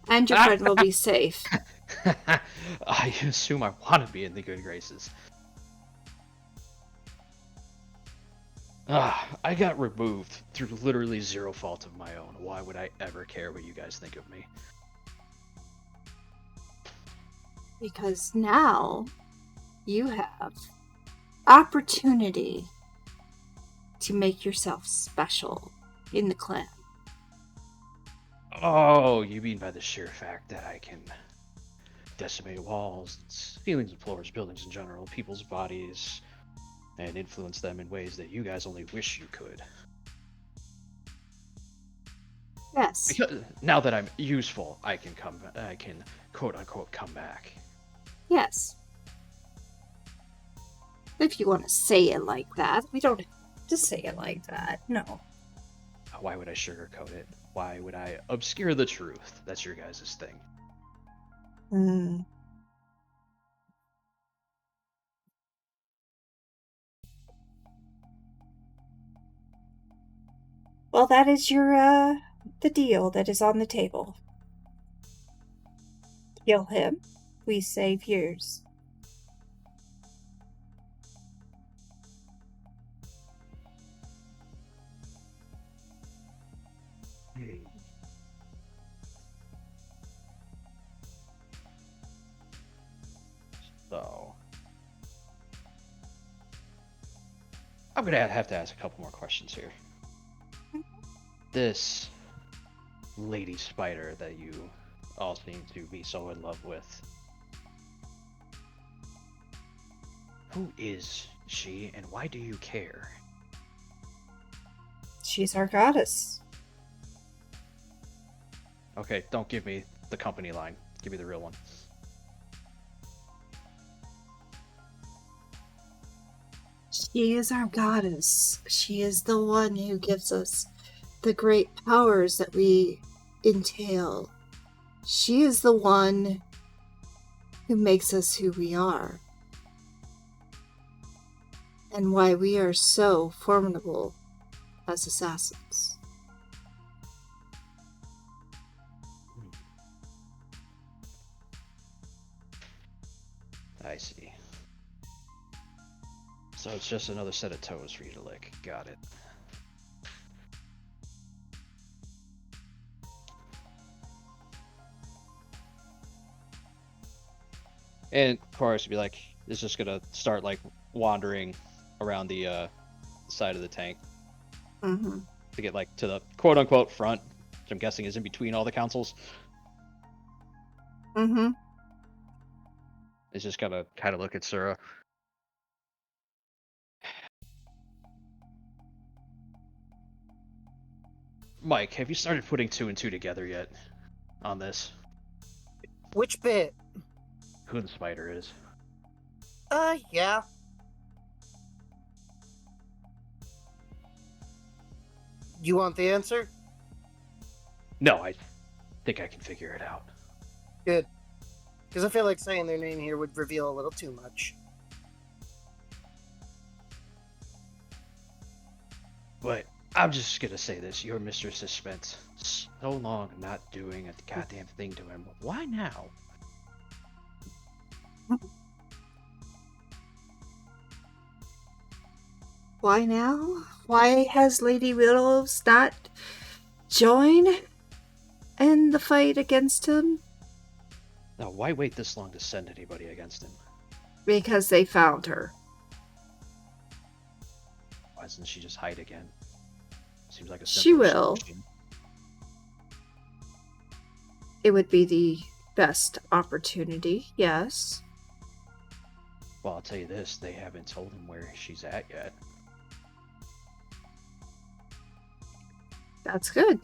[SPEAKER 1] And your friend will be safe.
[SPEAKER 7] I assume I want to be in the good graces. I got removed through literally zero fault of my own. Why would I ever care what you guys think of me?
[SPEAKER 1] Because now you have opportunity to make yourself special in the clan.
[SPEAKER 7] Oh, you mean by the sheer fact that I can decimate walls, ceilings and floors, buildings in general, people's bodies, and influence them in ways that you guys only wish you could.
[SPEAKER 1] Yes.
[SPEAKER 7] Because now that I'm useful, I can quote unquote come back.
[SPEAKER 1] Yes. If you want to say it like that, we don't have to say it like that. No.
[SPEAKER 7] Why would I sugarcoat it? Why would I obscure the truth? That's your guys' thing.
[SPEAKER 1] Well, that is your, the deal that is on the table. Kill him, we save yours.
[SPEAKER 7] So, I'm gonna have to ask a couple more questions here. This lady spider that you all seem to be so in love with, who is she and why do you care?
[SPEAKER 1] She's our goddess.
[SPEAKER 7] Okay, don't give me the company line. Give me the real one.
[SPEAKER 1] She is our goddess. She is the one who gives us the great powers that we entail. She is the one who makes us who we are. And why we are so formidable as assassins.
[SPEAKER 7] I see. So it's just another set of toes for you to lick. Got it. And of course, be like, it's just gonna start like wandering around the side of the tank
[SPEAKER 1] Mm-hmm.
[SPEAKER 7] to get like to the quote unquote front, which I'm guessing is in between all the councils.
[SPEAKER 1] Mm-hmm.
[SPEAKER 7] It's just gonna kind of look at Sura. Mike, have you started putting 2 and 2 together yet on this?
[SPEAKER 5] Which bit?
[SPEAKER 7] Who the spider is?
[SPEAKER 5] Yeah. You want the answer?
[SPEAKER 7] No, I think I can figure it out.
[SPEAKER 5] Good. Because I feel like saying their name here would reveal a little too much.
[SPEAKER 7] But I'm just gonna say this: your mistress has spent so long not doing a goddamn thing to him. Why now?
[SPEAKER 1] Why now? Why has Lady Willows not joined in the fight against him?
[SPEAKER 7] Now, why wait this long to send anybody against him?
[SPEAKER 1] Because they found her.
[SPEAKER 7] Why doesn't she just hide again? Seems like a
[SPEAKER 1] She
[SPEAKER 7] simpler
[SPEAKER 1] will.
[SPEAKER 7] solution.
[SPEAKER 1] It would be the best opportunity, yes.
[SPEAKER 7] Well, I'll tell you this: they haven't told him where she's at yet.
[SPEAKER 1] That's good.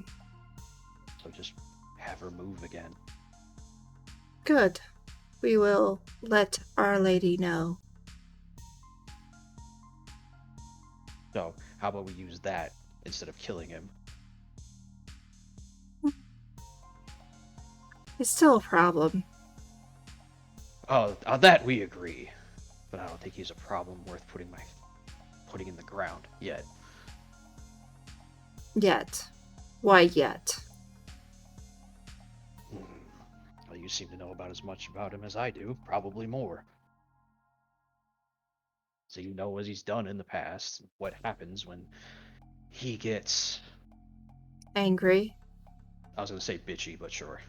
[SPEAKER 7] So just have her move again.
[SPEAKER 1] Good. We will let Our Lady know.
[SPEAKER 7] So how about we use that instead of killing him?
[SPEAKER 1] It's still a problem.
[SPEAKER 7] Oh, on that we agree. But I don't think he's a problem worth putting in the ground yet.
[SPEAKER 1] Yet. Why yet?
[SPEAKER 7] Well, you seem to know about as much about him as I do, probably more. So you know what he's done in the past, what happens when he gets...
[SPEAKER 1] Angry.
[SPEAKER 7] I was going to say bitchy, but sure.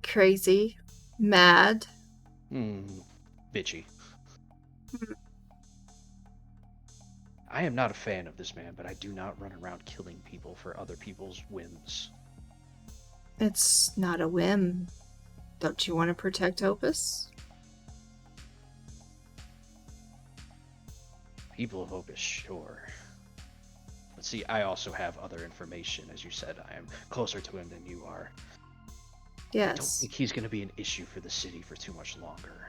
[SPEAKER 1] Crazy. Mad.
[SPEAKER 7] Bitchy. I am not a fan of this man, but I do not run around killing people for other people's whims.
[SPEAKER 1] It's not a whim. Don't you want to protect Opus?
[SPEAKER 7] People of Opus, sure. But see, I also have other information. As you said, I am closer to him than you are. I don't
[SPEAKER 1] Yes.
[SPEAKER 7] think he's going to be an issue for the city for too much longer.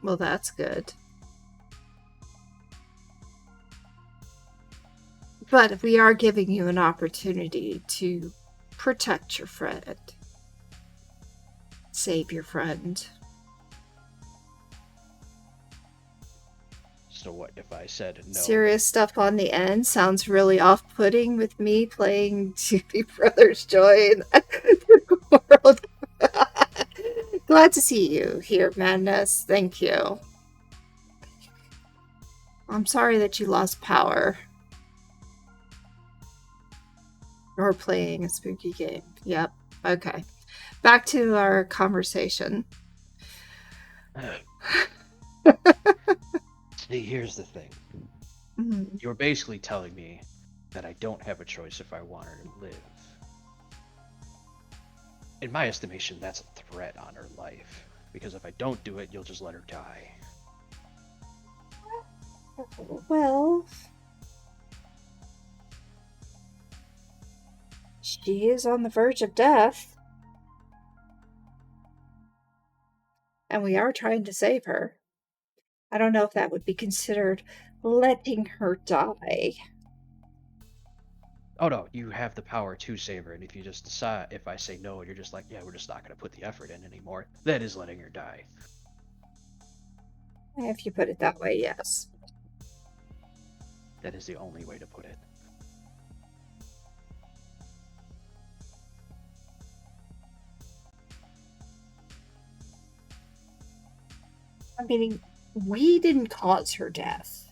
[SPEAKER 1] Well, that's good. But we are giving you an opportunity to protect your friend. Save your friend.
[SPEAKER 7] So what if I said no?
[SPEAKER 1] Serious stuff on the end sounds really off-putting with me playing Two Brothers Joy in the world. Glad to see you here, Madness. Thank you. I'm sorry that you lost power. Or playing a spooky game. Yep. Okay. Back to our conversation.
[SPEAKER 7] See, here's the thing.
[SPEAKER 1] Mhm.
[SPEAKER 7] You're basically telling me that I don't have a choice if I want her to live. In my estimation, that's a threat on her life. Because if I don't do it, you'll just let her die.
[SPEAKER 1] Well, she is on the verge of death. And we are trying to save her. I don't know if that would be considered letting her die.
[SPEAKER 7] Oh no, you have the power to save her, and if you just decide, if I say no, and you're just like, yeah, we're just not going to put the effort in anymore, that is letting her die.
[SPEAKER 1] If you put it that way, yes.
[SPEAKER 7] That is the only way to put it.
[SPEAKER 1] I mean, we didn't cause her death.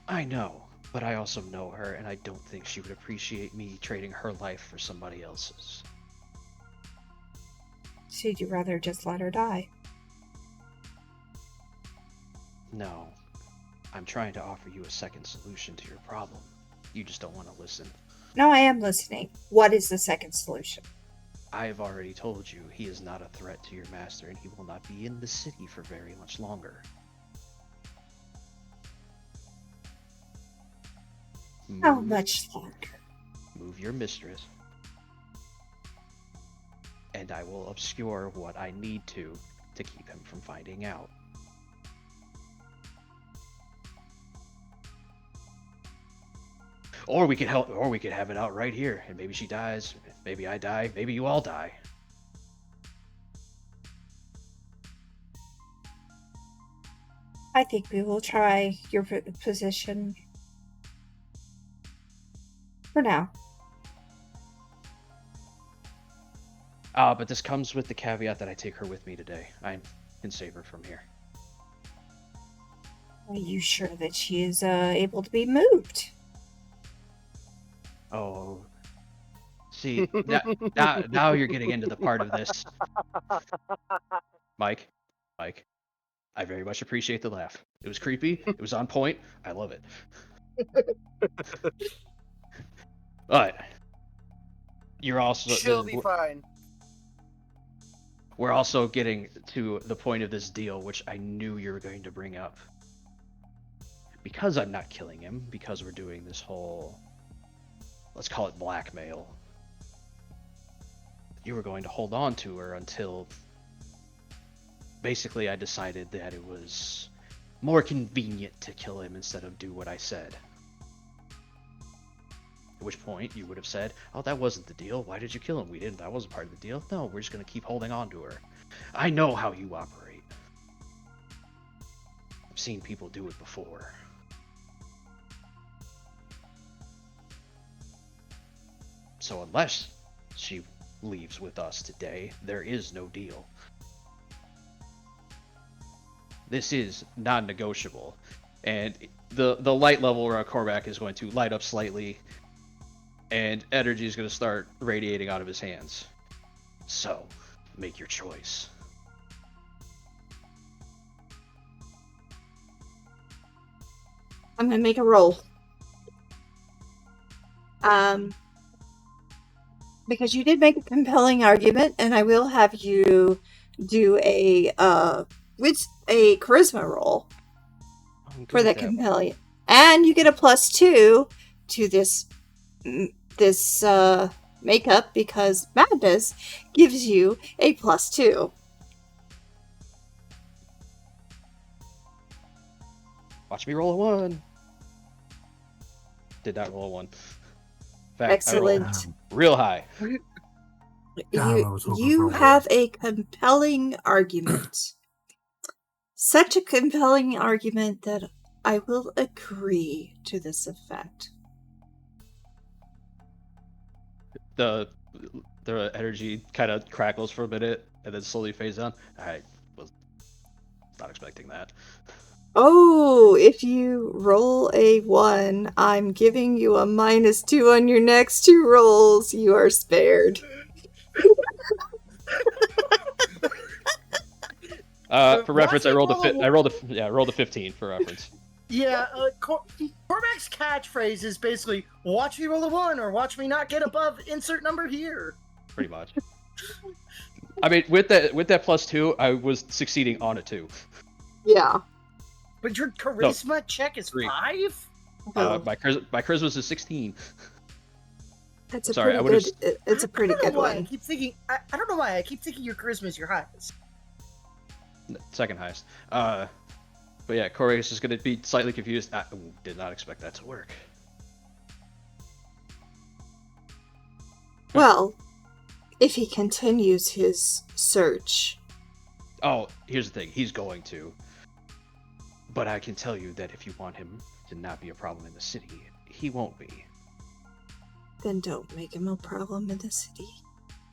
[SPEAKER 7] I know, but I also know her, and I don't think she would appreciate me trading her life for somebody else's.
[SPEAKER 1] So you'd rather just let her die?
[SPEAKER 7] No. I'm trying to offer you a second solution to your problem. You just don't want to listen.
[SPEAKER 1] No, I am listening. What is the second solution?
[SPEAKER 7] I've already told you he is not a threat to your master, and he will not be in the city for very much longer.
[SPEAKER 1] How much longer?
[SPEAKER 7] Move your mistress, and I will obscure what I need to keep him from finding out. Or we could have it out right here, and maybe she dies, maybe I die, maybe you all die.
[SPEAKER 1] I think we will try your position for now.
[SPEAKER 7] But this comes with the caveat that I take her with me today. I can save her from here.
[SPEAKER 1] Are you sure that she is able to be moved?
[SPEAKER 7] Oh, see, now you're getting into the part of this. Mike, I very much appreciate the laugh. It was creepy. It was on point. I love it. But you're also
[SPEAKER 5] She'll be fine.
[SPEAKER 7] We're also getting to the point of this deal, which I knew you were going to bring up. Because I'm not killing him, because we're doing this whole, let's call it blackmail, you were going to hold on to her until basically I decided that it was more convenient to kill him instead of do what I said. At which point you would have said, oh, that wasn't the deal. Why did you kill him? We didn't. That wasn't part of the deal. No, we're just going to keep holding on to her. I know how you operate. I've seen people do it before. So unless she leaves with us today, there is no deal. This is non-negotiable. And the light level around Cormac is going to light up slightly, and energy is going to start radiating out of his hands. So, make your choice.
[SPEAKER 1] I'm going to make a roll. Because you did make a compelling argument, and I will have you do a charisma roll for that compelling. And you get a +2 to this makeup because madness gives you a +2.
[SPEAKER 7] Watch me roll a 1. Did not roll a 1. Fact,
[SPEAKER 1] Excellent.
[SPEAKER 7] Real high.
[SPEAKER 1] You have a compelling argument. Such a compelling argument that I will agree to this effect.
[SPEAKER 7] The energy kind of crackles for a minute and then slowly fades down. I was not expecting that.
[SPEAKER 1] Oh, if you roll a 1, I'm giving you a -2 on your next 2 rolls. You are spared.
[SPEAKER 7] For reference, I rolled a 15 for reference.
[SPEAKER 5] Yeah, Cormac's catchphrase is basically "Watch me roll a 1" or "Watch me not get above insert number here."
[SPEAKER 7] Pretty much. I mean, with that +2, I was succeeding on a 2.
[SPEAKER 1] Yeah.
[SPEAKER 5] But your charisma check is
[SPEAKER 7] 3.
[SPEAKER 5] 5?
[SPEAKER 7] My charisma is a 16.
[SPEAKER 1] That's it's a pretty good one.
[SPEAKER 5] I don't know why I keep thinking your charisma is your highest.
[SPEAKER 7] Second highest. But yeah, Corvus is going to be slightly confused. I did not expect that to work.
[SPEAKER 1] Well, if he continues his search.
[SPEAKER 7] Oh, here's the thing. He's going to. But I can tell you that if you want him to not be a problem in the city, he won't be.
[SPEAKER 1] Then don't make him a problem in the city.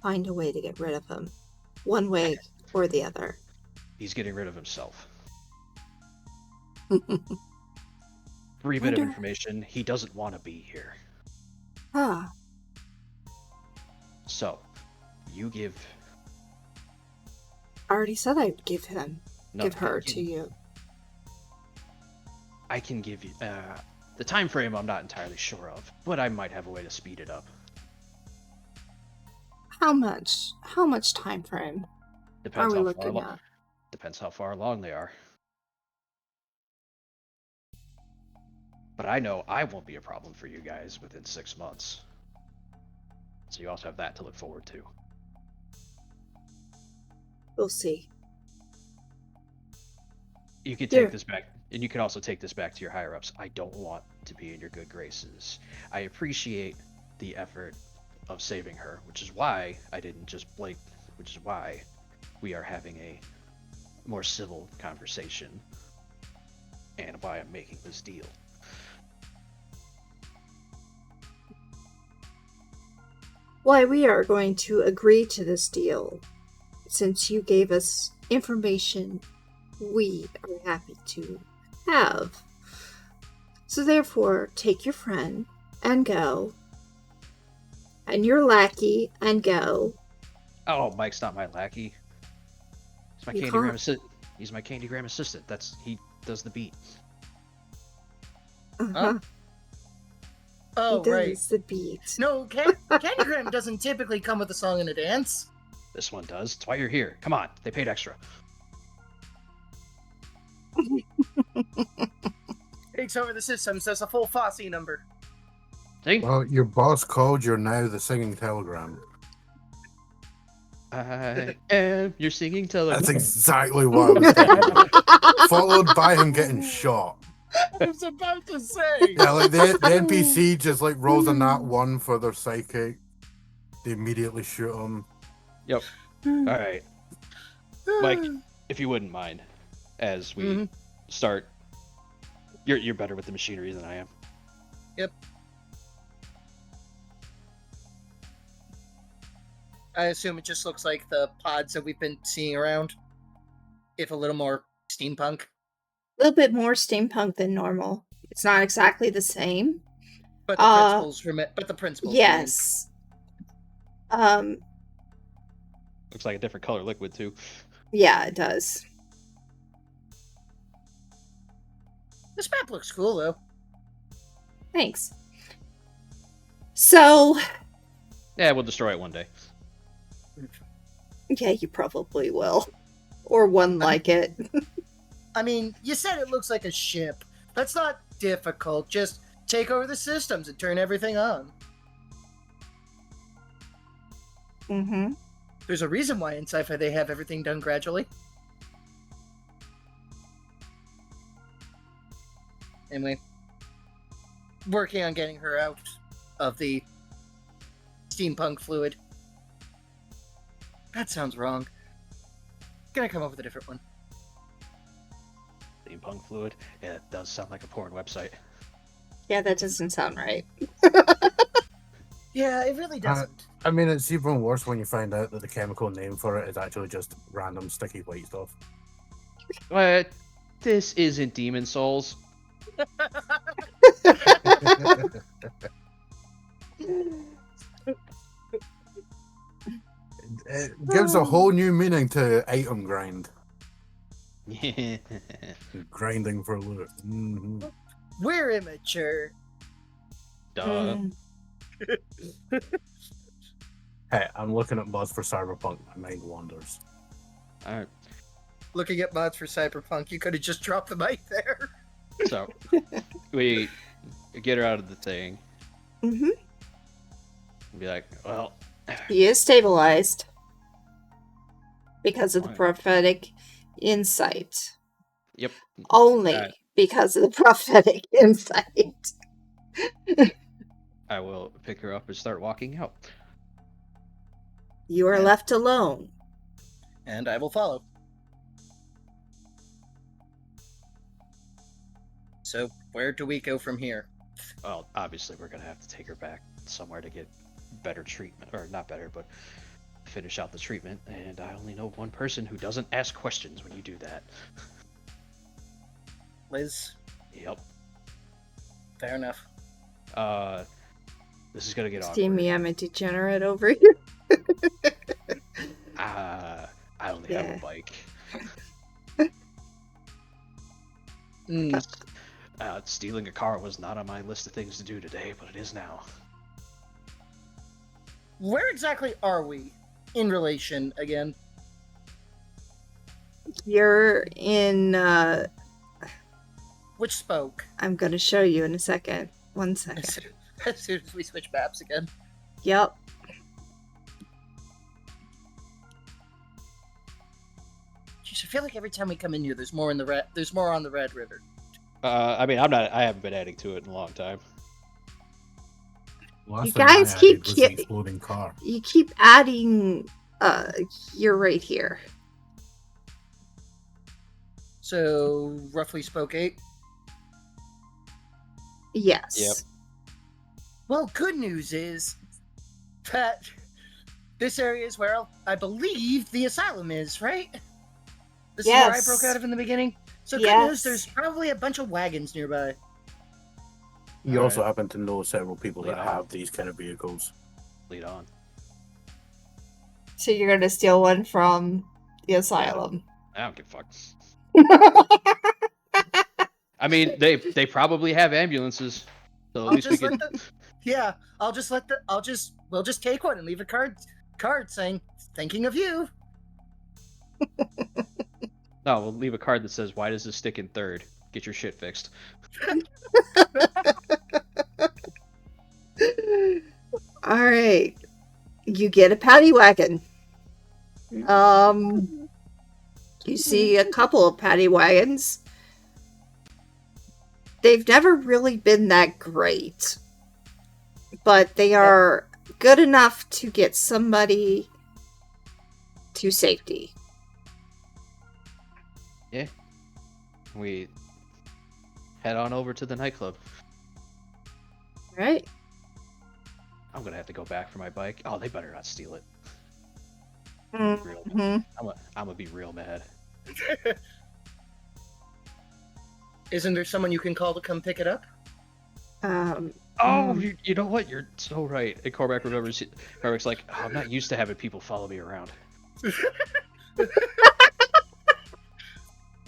[SPEAKER 1] Find a way to get rid of him. One way or the other.
[SPEAKER 7] He's getting rid of himself.
[SPEAKER 1] Ah.
[SPEAKER 7] Brief bit of information. He doesn't want to be here. So, you give...
[SPEAKER 1] I already said I'd give her to you.
[SPEAKER 7] I can give you... the time frame I'm not entirely sure of, but I might have a way to speed it up.
[SPEAKER 1] How much? How much time frame
[SPEAKER 7] Depends
[SPEAKER 1] are we
[SPEAKER 7] how far
[SPEAKER 1] looking at?
[SPEAKER 7] Depends how far along they are. But I know I won't be a problem for you guys within 6 months. So you also have that to look forward to.
[SPEAKER 1] We'll see.
[SPEAKER 7] You can take this back, and you can also take this back to your higher-ups. I don't want to be in your good graces. I appreciate the effort of saving her, which is why I didn't just blink, which is why we are having a more civil conversation, and why I'm making this deal.
[SPEAKER 1] Why we are going to agree to this deal, since you gave us information we are happy to have. So therefore, take your friend and go, and your lackey and go.
[SPEAKER 7] Oh, Mike's not my lackey. He's my candygram assistant. He's my candygram assistant. He does the beat.
[SPEAKER 1] Uh-huh.
[SPEAKER 5] Oh,
[SPEAKER 1] he
[SPEAKER 5] right.
[SPEAKER 1] does the beat.
[SPEAKER 5] No, Candygram doesn't typically come with a song and a dance.
[SPEAKER 7] This one does. That's why you're here. Come on. They paid extra.
[SPEAKER 5] Takes over the system, says a full Fosse number.
[SPEAKER 7] See?
[SPEAKER 3] Well, your boss called you now the singing telegram.
[SPEAKER 7] I am your singing telegram.
[SPEAKER 3] That's exactly what I was thinking. Followed by him getting shot.
[SPEAKER 5] I was about to say.
[SPEAKER 3] Yeah, like the NPC just like rolls a nat 1 for their psychic. They immediately shoot him.
[SPEAKER 7] Yep. All right, Mike, if you wouldn't mind, as we start, you're better with the machinery than I am.
[SPEAKER 5] Yep. I assume it just looks like the pods that we've been seeing around, if a little more steampunk.
[SPEAKER 1] A little bit more steampunk than normal. It's not exactly the same.
[SPEAKER 5] But the principles from it. But the principles.
[SPEAKER 1] Yes.
[SPEAKER 7] Looks like a different color liquid too.
[SPEAKER 1] Yeah, it does.
[SPEAKER 5] This map looks cool though.
[SPEAKER 1] Thanks. So.
[SPEAKER 7] Yeah, we'll destroy it one day.
[SPEAKER 1] Yeah, you probably will. Or one like it.
[SPEAKER 5] I mean, you said it looks like a ship. That's not difficult. Just take over the systems and turn everything on.
[SPEAKER 1] Mm-hmm.
[SPEAKER 5] There's a reason why in sci-fi they have everything done gradually. Anyway, working on getting her out of the steampunk fluid. That sounds wrong. Gonna come up with a different one.
[SPEAKER 7] Steampunk fluid? Yeah, it does sound like a porn website.
[SPEAKER 1] Yeah, that doesn't sound right.
[SPEAKER 5] Yeah, it really doesn't.
[SPEAKER 3] I mean, it's even worse when you find out that the chemical name for it is actually just random sticky white stuff.
[SPEAKER 7] But this isn't Demon Souls.
[SPEAKER 3] It gives a whole new meaning to item grind.
[SPEAKER 7] Yeah.
[SPEAKER 3] Grinding for loot. Mm-hmm.
[SPEAKER 5] We're immature.
[SPEAKER 7] Duh.
[SPEAKER 3] Hey, I'm looking at mods for Cyberpunk. My mind wanders.
[SPEAKER 7] Alright.
[SPEAKER 5] Looking at mods for Cyberpunk, you could have just dropped the mic there.
[SPEAKER 7] So, we get her out of the thing.
[SPEAKER 1] Mm-hmm.
[SPEAKER 7] And be like, well...
[SPEAKER 1] He is stabilized. Because of the prophetic insight.
[SPEAKER 7] Yep.
[SPEAKER 1] Only because of the prophetic insight.
[SPEAKER 7] I will pick her up and start walking out.
[SPEAKER 1] You are
[SPEAKER 8] And-
[SPEAKER 1] left alone.
[SPEAKER 8] And I will follow. So, where do we go from here?
[SPEAKER 7] Well, obviously we're gonna have to take her back somewhere to get better treatment, or not better, but finish out the treatment. And I only know one person who doesn't ask questions when you do that.
[SPEAKER 8] Liz?
[SPEAKER 7] Yep.
[SPEAKER 8] Fair enough.
[SPEAKER 7] This is gonna get
[SPEAKER 1] See
[SPEAKER 7] awkward.
[SPEAKER 1] me, I'm a degenerate over here.
[SPEAKER 7] I only have a bike. Stealing a car was not on my list of things to do today, but it is now.
[SPEAKER 8] Where exactly are we in relation again?
[SPEAKER 1] You're in,
[SPEAKER 8] Which spoke?
[SPEAKER 1] I'm gonna show you in a second. 1 second.
[SPEAKER 8] As soon as we switch maps again.
[SPEAKER 1] Yep.
[SPEAKER 8] Jeez, I feel like every time we come in here, there's more in the red. There's more on the Red River.
[SPEAKER 7] I mean, I haven't been adding to it in a long time.
[SPEAKER 3] Last
[SPEAKER 1] You
[SPEAKER 3] thing
[SPEAKER 1] guys
[SPEAKER 3] I
[SPEAKER 1] keep
[SPEAKER 3] added was the exploding car.
[SPEAKER 1] You keep adding, you're right here.
[SPEAKER 8] So, roughly spoke 8.
[SPEAKER 1] Yes.
[SPEAKER 7] Yep.
[SPEAKER 8] Well, good news is that this area is where I believe the asylum is, right? This is where I
[SPEAKER 1] Yes.
[SPEAKER 8] broke out of in the beginning. So good
[SPEAKER 1] Yes.
[SPEAKER 8] news, there's probably a bunch of wagons nearby.
[SPEAKER 3] You
[SPEAKER 7] All
[SPEAKER 3] also
[SPEAKER 7] right.
[SPEAKER 3] happen to know several people that
[SPEAKER 7] Lead on.
[SPEAKER 3] have these kind of vehicles.
[SPEAKER 7] Lead on.
[SPEAKER 1] So you're gonna steal one from the asylum.
[SPEAKER 7] I don't give a fuck. I mean, they probably have ambulances, so at
[SPEAKER 8] I'll
[SPEAKER 7] least we
[SPEAKER 8] just
[SPEAKER 7] can.
[SPEAKER 8] let the yeah. We'll just take one and leave a card saying thinking of you.
[SPEAKER 7] No, we'll leave a card that says, "Why does this stick in third? Get your shit fixed."
[SPEAKER 1] All right. You get a paddy wagon. You see a couple of paddy wagons. They've never really been that great, but they are good enough to get somebody to safety.
[SPEAKER 7] We head on over to the nightclub.
[SPEAKER 1] Right?
[SPEAKER 7] I'm gonna have to go back for my bike. Oh, they better not steal it. Real.
[SPEAKER 1] Mhm.
[SPEAKER 7] I'm gonna be real mad.
[SPEAKER 8] Isn't there someone you can call to come pick it up?
[SPEAKER 7] Oh, you know what? You're so right. And Cormac remembers. Cormac's like, oh, I'm not used to having people follow me around.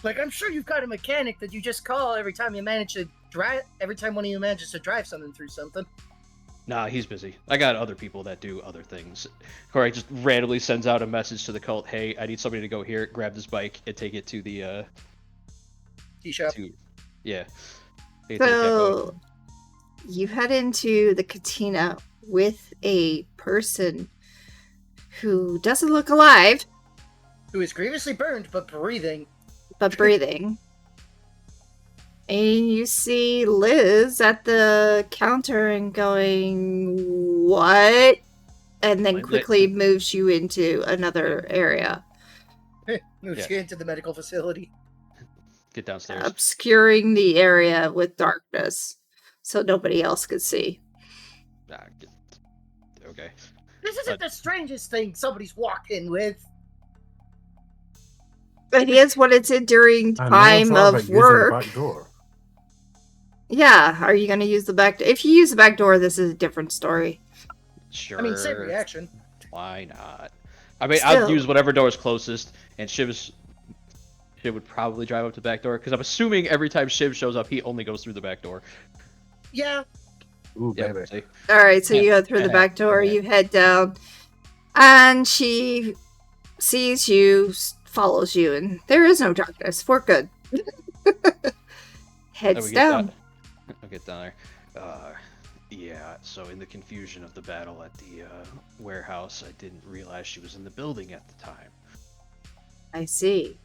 [SPEAKER 8] Like, I'm sure you've got a mechanic that you just call every time you manage to drive. Every time one of you manages to drive something through something.
[SPEAKER 7] Nah, he's busy. I got other people that do other things. Cormac just randomly sends out a message to the cult. Hey, I need somebody to go here, grab this bike, and take it to the
[SPEAKER 8] Tea shop.
[SPEAKER 7] yeah. Take it to the cafe.
[SPEAKER 1] So you head into the cantina with a person who doesn't look alive,
[SPEAKER 8] Who is grievously burned but breathing.
[SPEAKER 1] but breathing. And you see Liz at the counter and going, "What?" And then
[SPEAKER 7] Like,
[SPEAKER 1] quickly moves you into another area,
[SPEAKER 8] Moves
[SPEAKER 7] Yeah.
[SPEAKER 8] you into the medical facility.
[SPEAKER 7] Get downstairs.
[SPEAKER 1] obscuring the area with darkness so nobody else could see.
[SPEAKER 7] Okay.
[SPEAKER 8] This isn't the strangest thing somebody's walked in with.
[SPEAKER 1] It is when it's in during
[SPEAKER 3] I never
[SPEAKER 1] time
[SPEAKER 3] thought about
[SPEAKER 1] of
[SPEAKER 3] using the
[SPEAKER 1] work.
[SPEAKER 3] back door.
[SPEAKER 1] Yeah, are you going to use the back door? If you use the back door, this is a different story.
[SPEAKER 7] Sure.
[SPEAKER 8] I mean, same reaction.
[SPEAKER 7] Why not? I mean,
[SPEAKER 1] Still.
[SPEAKER 7] I'll use whatever door is closest, and Shiv would probably drive up to the back door, because I'm assuming every time Shiv shows up, he only goes through the back door.
[SPEAKER 8] Yeah.
[SPEAKER 3] Ooh,
[SPEAKER 7] Yep,
[SPEAKER 3] baby.
[SPEAKER 7] see?
[SPEAKER 1] All right, so you go through the back door, you head down, and she sees you, follows you, and there is no darkness. We're good. Heads
[SPEAKER 7] we get
[SPEAKER 1] down.
[SPEAKER 7] I'll get down there. Yeah, so in the confusion of the battle at the warehouse, I didn't realize she was in the building at the time.
[SPEAKER 1] I see.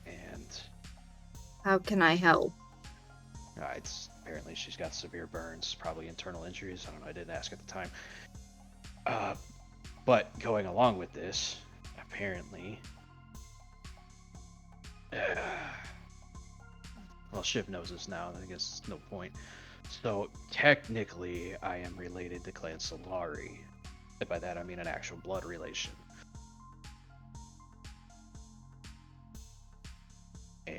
[SPEAKER 7] And
[SPEAKER 1] How can I help?
[SPEAKER 7] It's apparently she's got severe burns, probably internal injuries. I don't know. I didn't ask at the time. But going along with this, apparently, well, Shiv knows this now. I guess no point. So technically, I am related to Clan Solari. And by that, I mean an actual blood relation.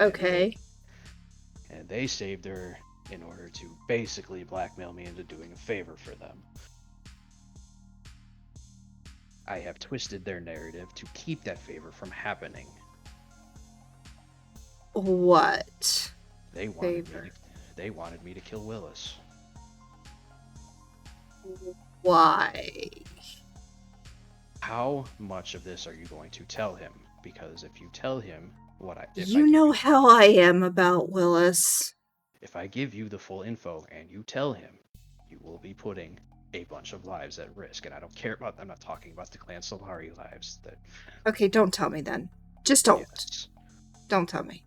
[SPEAKER 1] Okay.
[SPEAKER 7] And they saved her in order to basically blackmail me into doing a favor for them. I have twisted their narrative to keep that favor from happening.
[SPEAKER 1] What?
[SPEAKER 7] They wanted me to kill Willis.
[SPEAKER 1] Why?
[SPEAKER 7] How much of this are you going to tell him? Because if you tell him
[SPEAKER 1] you know how I am about Willis.
[SPEAKER 7] If I give you the full info and you tell him, you will be putting a bunch of lives at risk. And I don't care about, I'm not talking about the Clan Solari lives.
[SPEAKER 1] Okay, don't tell me then. Just don't.
[SPEAKER 7] Yes.
[SPEAKER 1] Don't tell me.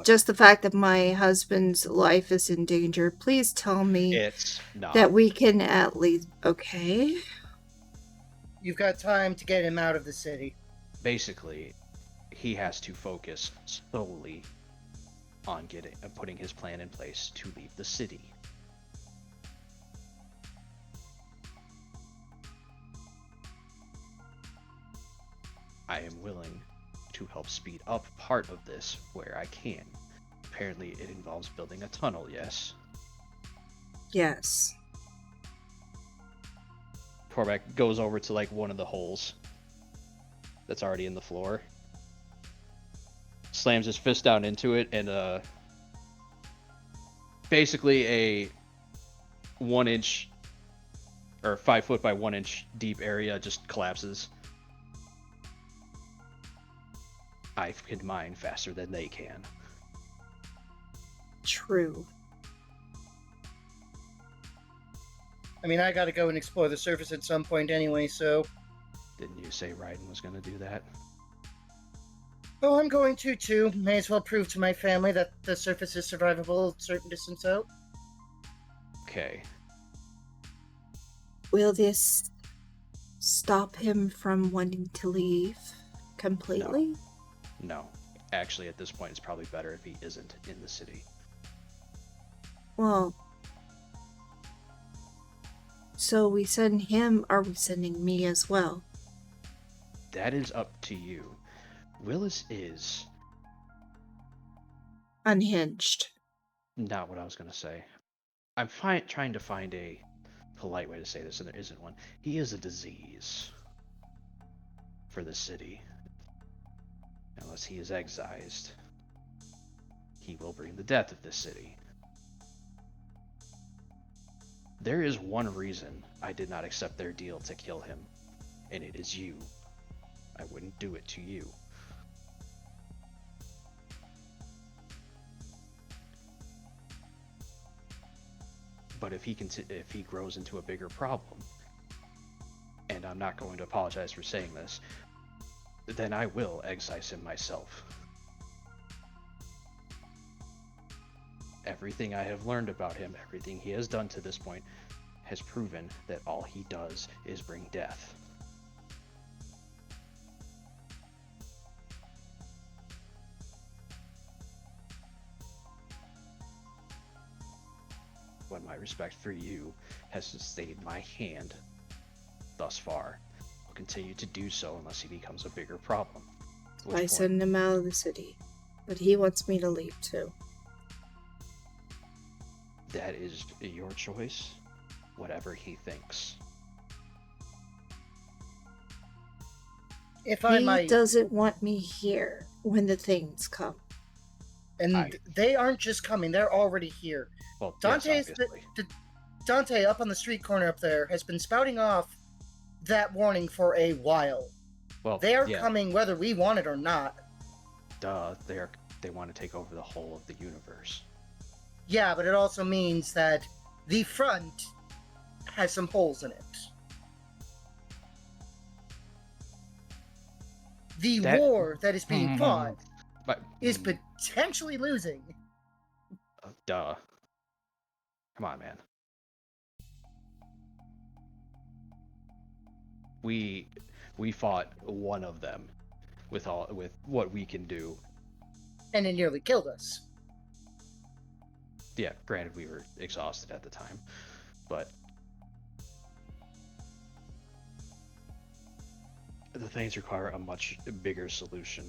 [SPEAKER 1] Just the fact that my husband's life is in danger. Please tell me
[SPEAKER 7] it's not.
[SPEAKER 1] That we can at least... Okay.
[SPEAKER 5] You've got time to get him out of the city.
[SPEAKER 7] Basically, he has to focus solely on putting his plan in place to leave the city. I am willing to help speed up part of this where I can. Apparently, it involves building a tunnel, yes?
[SPEAKER 1] Yes.
[SPEAKER 7] Korvac goes over to like one of the holes that's already in the floor, slams his fist down into it, and basically a 1 inch or 5 foot by 1 inch deep area just collapses. I can mine faster than they can.
[SPEAKER 1] True.
[SPEAKER 5] I mean, I gotta go and explore the surface at some point anyway, so...
[SPEAKER 7] Didn't you say Raiden was gonna do that?
[SPEAKER 5] Oh, I'm going to, too. May as well prove to my family that the surface is survivable a certain distance out.
[SPEAKER 7] Okay.
[SPEAKER 1] Will this stop him from wanting to leave completely?
[SPEAKER 7] No. Actually, at this point, it's probably better if he isn't in the city.
[SPEAKER 1] Well... So we send him, or are we sending me as well?
[SPEAKER 7] That is up to you. Willis is...
[SPEAKER 1] Unhinged.
[SPEAKER 7] Not what I was going to say. I'm trying to find a polite way to say this, and there isn't one. He is a disease for the city. Unless he is excised, he will bring the death of this city. There is one reason I did not accept their deal to kill him, and it is you. I wouldn't do it to you. But if he grows into a bigger problem, and I'm not going to apologize for saying this, then I will excise him myself. Everything I have learned about him, everything he has done to this point, has proven that all he does is bring death. When my respect for you has sustained my hand thus far, I'll continue to do so unless he becomes a bigger problem.
[SPEAKER 1] I send him out of the city, but he wants me to leave too.
[SPEAKER 7] That is your choice, whatever he thinks.
[SPEAKER 5] If I might...
[SPEAKER 1] He doesn't want me here when the things come.
[SPEAKER 5] And they aren't just coming, they're already here.
[SPEAKER 7] Well,
[SPEAKER 5] Dante,
[SPEAKER 7] yes,
[SPEAKER 5] Dante up on the street corner up there has been spouting off that warning for a while.
[SPEAKER 7] Well,
[SPEAKER 5] they are coming whether we want it or not.
[SPEAKER 7] Duh, they want to take over the whole of the universe.
[SPEAKER 5] Yeah, but it also means that the front has some holes in it. The war that is being fought is
[SPEAKER 8] potentially losing.
[SPEAKER 7] Duh. Come on, man. We fought one of them with what we can do.
[SPEAKER 8] And it nearly killed us.
[SPEAKER 7] Yeah, granted we were exhausted at the time, but the things require a much bigger solution.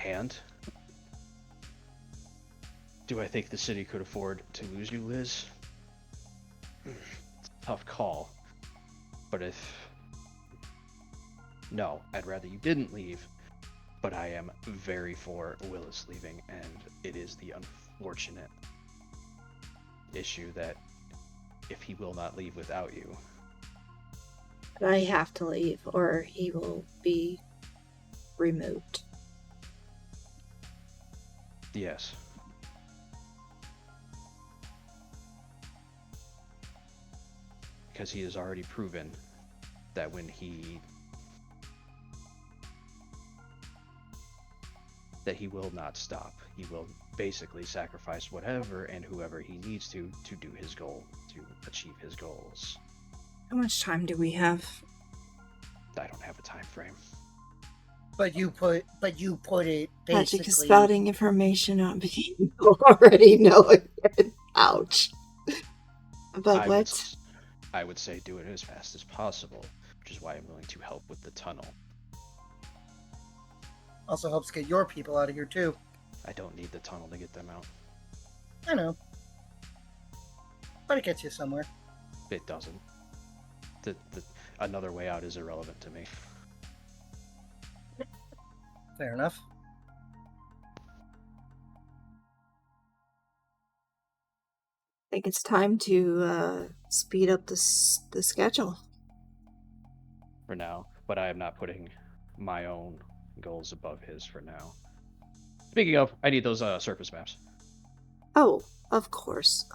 [SPEAKER 7] And do I think the city could afford to lose you, Liz? It's a tough call. But no, I'd rather you didn't leave. But I am very for Willis leaving, and it is the unfortunate issue that if he will not leave without you.
[SPEAKER 1] But I have to leave, or he will be removed.
[SPEAKER 7] Yes. Because he has already proven that when he will not stop. He will basically sacrifice whatever and whoever he needs to do his goal, to achieve his goals.
[SPEAKER 1] How much time do we have?
[SPEAKER 7] I don't have a time frame.
[SPEAKER 8] But you put it basically.
[SPEAKER 1] Magic is spouting information on me. You already know it. Ouch. But what?
[SPEAKER 7] I would say do it as fast as possible, which is why I'm willing to help with the tunnel.
[SPEAKER 8] Also helps get your people out of here too.
[SPEAKER 7] I don't need the tunnel to get them out.
[SPEAKER 8] I know. But it gets you somewhere.
[SPEAKER 7] It doesn't. Another way out is irrelevant to me.
[SPEAKER 8] Fair enough.
[SPEAKER 1] I think it's time to speed up the schedule.
[SPEAKER 7] For now, but I am not putting my own goals above his for now. Speaking of, I need those surface maps.
[SPEAKER 1] Oh, of course.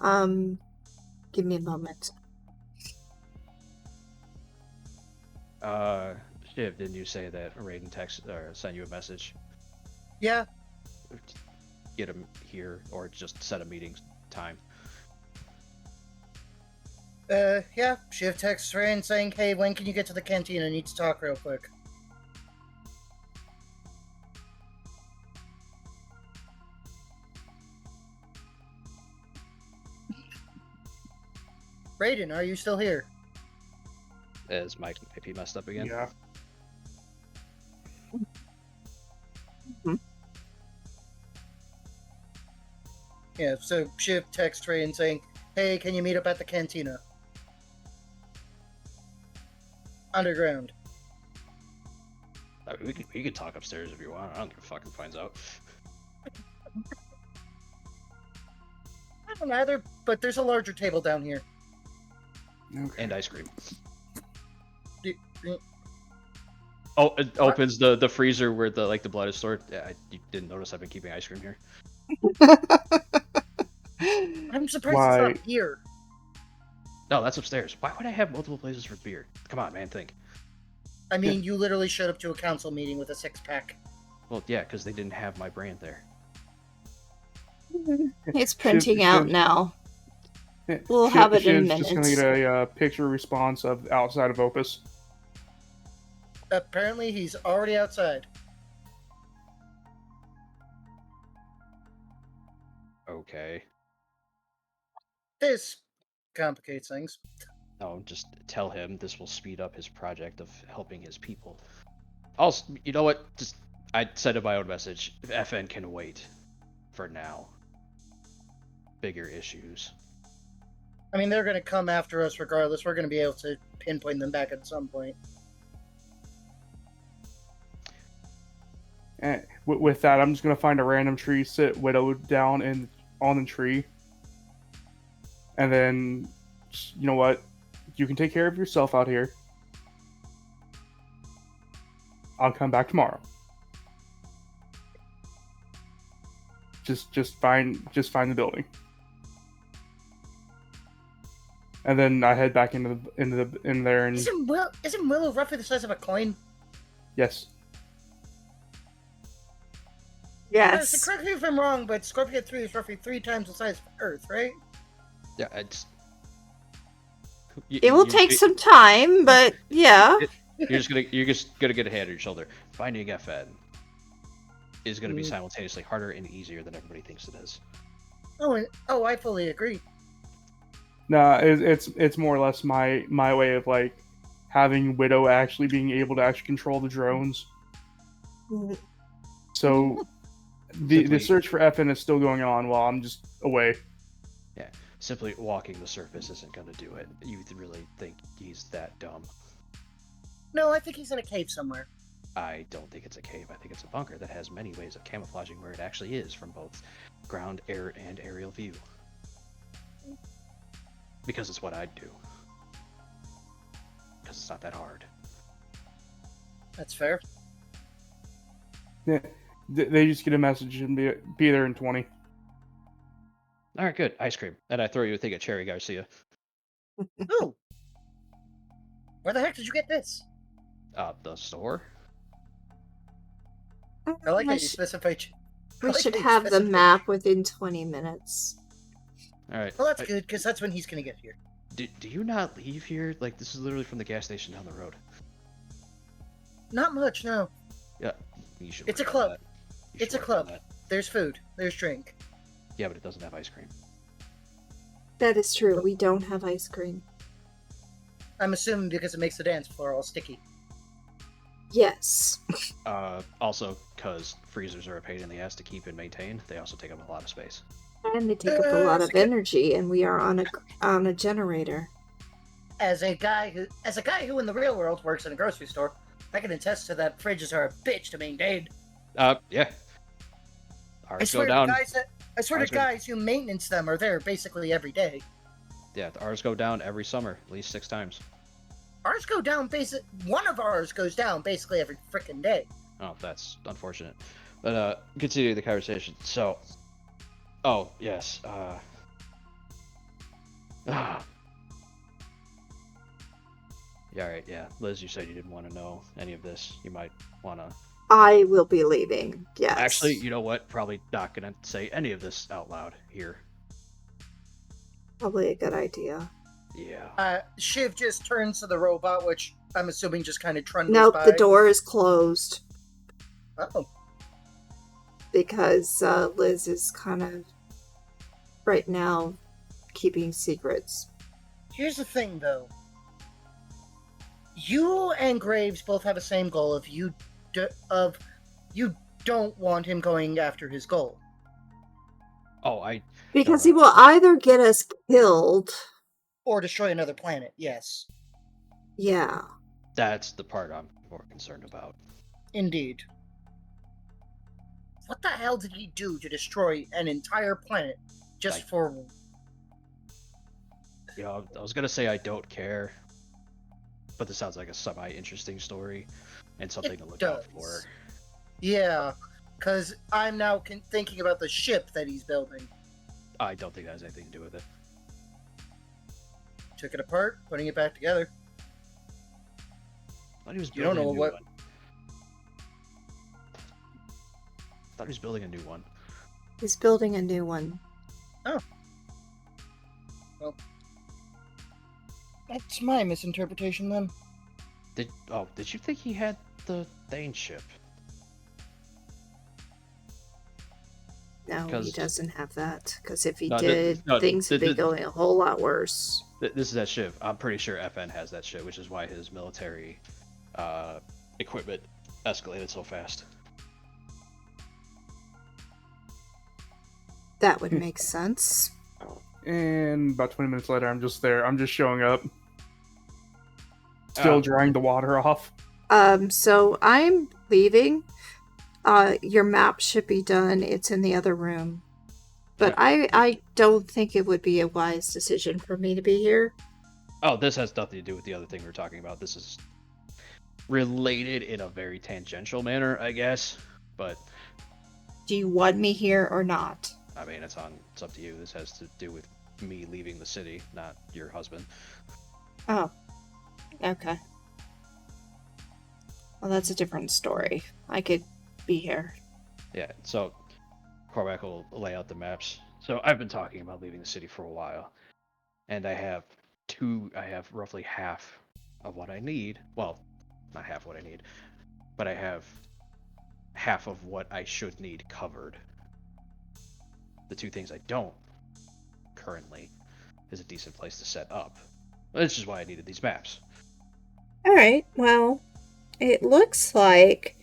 [SPEAKER 1] Give me a moment.
[SPEAKER 7] Shiv, didn't you say that Raiden text or sent you a message?
[SPEAKER 8] Yeah.
[SPEAKER 7] Get him here, or just set a meeting time.
[SPEAKER 8] Yeah. Shiv texts Rain saying, "Hey, when can you get to the canteen? I need to talk real quick." Raiden, are you still here?
[SPEAKER 7] Is my IP messed up again?
[SPEAKER 6] Yeah.
[SPEAKER 8] Yeah, so Shiv texts Raiden saying, "Hey, can you meet up at the cantina? Underground."
[SPEAKER 7] I mean, we can talk upstairs if you want. I don't give a fuck who finds out.
[SPEAKER 8] I don't either, but there's a larger table down here.
[SPEAKER 6] Okay.
[SPEAKER 7] And ice cream.
[SPEAKER 8] Mm.
[SPEAKER 7] Oh, it opens the freezer where the blood is stored. Yeah, you didn't notice I've been keeping ice cream here.
[SPEAKER 8] I'm surprised it's not here.
[SPEAKER 7] No, that's upstairs. Why would I have multiple places for beer? Come on, man, think.
[SPEAKER 8] I mean, you literally showed up to a council meeting with a 6-pack.
[SPEAKER 7] Well, yeah, because they didn't have my brand there.
[SPEAKER 1] It's printing out now. We'll have it in minutes.
[SPEAKER 6] Just gonna get a picture response of outside of Opus.
[SPEAKER 8] Apparently, he's already outside.
[SPEAKER 7] Okay.
[SPEAKER 8] This complicates things.
[SPEAKER 7] No, just tell him this will speed up his project of helping his people. Also, you know what? Just I sent in my own message. FN can wait for now. Bigger issues.
[SPEAKER 8] I mean, they're going to come after us regardless. We're going to be able to pinpoint them back at some point.
[SPEAKER 6] And with that, I'm just gonna find a random tree, sit Widow down on the tree, and then, you know what? You can take care of yourself out here. I'll come back tomorrow. Just find the building, and then I head back in there. And
[SPEAKER 8] Isn't Willow roughly the size of a coin?
[SPEAKER 6] yes.
[SPEAKER 1] Yes.
[SPEAKER 5] So correct me if I'm wrong, but Scorpio 3 is roughly 3 times the size of Earth, right?
[SPEAKER 7] Yeah, it's.
[SPEAKER 1] It will take some time, but yeah.
[SPEAKER 7] You're just gonna get a hand on your shoulder. Finding FN is gonna be simultaneously harder and easier than everybody thinks it is.
[SPEAKER 5] Oh, I fully agree.
[SPEAKER 6] Nah, it's more or less my way of like having Widow actually being able to actually control the drones. So the search for FN is still going on while I'm just away.
[SPEAKER 7] Yeah, simply walking the surface isn't gonna do it. You really think he's that dumb?
[SPEAKER 5] No, I think he's in a cave somewhere.
[SPEAKER 7] I don't think it's a cave. I think it's a bunker that has many ways of camouflaging where it actually is from both ground, air, and aerial view. Because it's what I'd do. Because it's not that hard.
[SPEAKER 5] That's fair.
[SPEAKER 6] Yeah, they just get a message and be there in 20.
[SPEAKER 7] All right, good. Ice cream. And I throw you a thing of Cherry Garcia.
[SPEAKER 5] Ooh. Where the heck did you get this?
[SPEAKER 7] The store?
[SPEAKER 5] I like that you specified.
[SPEAKER 1] We should have the map within 20 minutes.
[SPEAKER 7] All right.
[SPEAKER 5] Well, that's good, because that's when he's going to get here.
[SPEAKER 7] Do you not leave here? Like, this is literally from the gas station down the road.
[SPEAKER 5] Not much, no.
[SPEAKER 7] Yeah. You should.
[SPEAKER 5] It's a
[SPEAKER 7] work on
[SPEAKER 5] club.
[SPEAKER 7] that. You
[SPEAKER 5] It's a
[SPEAKER 7] should work on
[SPEAKER 5] club.
[SPEAKER 7] that.
[SPEAKER 5] There's food. There's drink.
[SPEAKER 7] Yeah, but it doesn't have ice cream.
[SPEAKER 1] That is true. We don't have ice cream.
[SPEAKER 5] I'm assuming because it makes the dance floor all sticky.
[SPEAKER 1] Yes.
[SPEAKER 7] Also, because freezers are a pain in the ass to keep and maintain, they also take up a lot of space.
[SPEAKER 1] And they take up a lot of energy, and we are on a generator.
[SPEAKER 5] As a guy who in the real world works in a grocery store, I can attest to that fridges are a bitch to maintain.
[SPEAKER 7] Yeah.
[SPEAKER 5] I
[SPEAKER 7] Ours
[SPEAKER 5] swear
[SPEAKER 7] go down.
[SPEAKER 5] to guys who maintenance them are there basically every day.
[SPEAKER 7] Yeah, ours go down every summer, at least 6 times.
[SPEAKER 5] Ours go down one of ours goes down basically every freaking day.
[SPEAKER 7] Oh, that's unfortunate. But continue the conversation. So, oh yes. Yeah, all right. Yeah, Liz, you said you didn't want to know any of this. You might want to.
[SPEAKER 1] I will be leaving. Yes.
[SPEAKER 7] Actually, you know what? Probably not gonna say any of this out loud here.
[SPEAKER 1] Probably a good idea.
[SPEAKER 7] Yeah.
[SPEAKER 5] Shiv just turns to the robot, which I'm assuming just kind of trundles
[SPEAKER 1] Nope,
[SPEAKER 5] by.
[SPEAKER 1] the door is closed.
[SPEAKER 5] Oh.
[SPEAKER 1] Because Liz is kind of, right now, keeping secrets.
[SPEAKER 5] Here's the thing, though. You and Graves both have the same goal of you don't want him going after his goal.
[SPEAKER 7] Oh,
[SPEAKER 1] Because he will either get us killed
[SPEAKER 5] or destroy another planet. Yes.
[SPEAKER 1] Yeah.
[SPEAKER 7] That's the part I'm more concerned about.
[SPEAKER 5] Indeed. What the hell did he do to destroy an entire planet just for...
[SPEAKER 7] You know, I was gonna say I don't care, but this sounds like a semi-interesting story and something to look out for.
[SPEAKER 5] Yeah, because I'm now thinking about the ship that he's building.
[SPEAKER 7] I don't think that has anything to do with it.
[SPEAKER 5] Took it apart, putting it back together.
[SPEAKER 7] I thought he was
[SPEAKER 5] You don't
[SPEAKER 7] building
[SPEAKER 5] know
[SPEAKER 7] a new
[SPEAKER 5] what...
[SPEAKER 7] one. I thought he was building a new one.
[SPEAKER 1] He's building a new one.
[SPEAKER 5] Oh. Well, that's my misinterpretation then.
[SPEAKER 7] Did you think he had the Thane ship?
[SPEAKER 1] No, he
[SPEAKER 7] 'Cause-
[SPEAKER 1] doesn't have that. Because if he
[SPEAKER 7] No,
[SPEAKER 1] did, things would be going a whole lot worse.
[SPEAKER 7] This is that ship. I'm pretty sure FN has that ship, which is why his military equipment escalated so fast.
[SPEAKER 1] That would make sense.
[SPEAKER 6] And about 20 minutes later, I'm just there. I'm just showing up. Still drying the water off.
[SPEAKER 1] So I'm leaving. Your map should be done. It's in the other room. But
[SPEAKER 7] Yeah.
[SPEAKER 1] I don't think it would be a wise decision for me to be here.
[SPEAKER 7] Oh, this has nothing to do with the other thing we're talking about. This is related in a very tangential manner, I guess. But
[SPEAKER 1] Do you want me here or not?
[SPEAKER 7] I mean, it's up to you. This has to do with me leaving the city, not your husband.
[SPEAKER 1] Oh. Okay. Well, that's a different story. I could be here.
[SPEAKER 7] Yeah, so Cormac will lay out the maps. So I've been talking about leaving the city for a while, and I have roughly half of what I need. Well, not half what I need, but I have half of what I should need covered. The two things I don't currently is a decent place to set up. This is why I needed these maps.
[SPEAKER 1] All right. Well, it looks like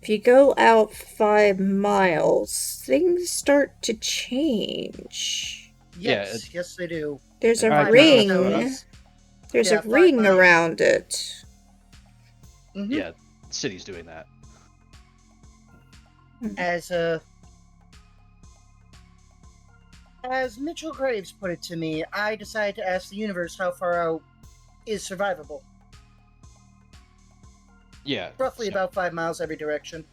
[SPEAKER 1] if you go out 5 miles, things start to change.
[SPEAKER 8] Yes, yes, they do.
[SPEAKER 1] There's a
[SPEAKER 6] I can
[SPEAKER 1] ring.
[SPEAKER 6] trust
[SPEAKER 1] There's
[SPEAKER 8] Yeah,
[SPEAKER 1] a
[SPEAKER 8] 5
[SPEAKER 1] ring
[SPEAKER 8] miles.
[SPEAKER 1] around it.
[SPEAKER 8] Mhm.
[SPEAKER 7] Yeah, the city's doing that.
[SPEAKER 8] As Mitchell Graves put it to me, I decided to ask the universe how far out is survivable.
[SPEAKER 7] Yeah.
[SPEAKER 8] Roughly
[SPEAKER 7] so-
[SPEAKER 8] about 5 miles every direction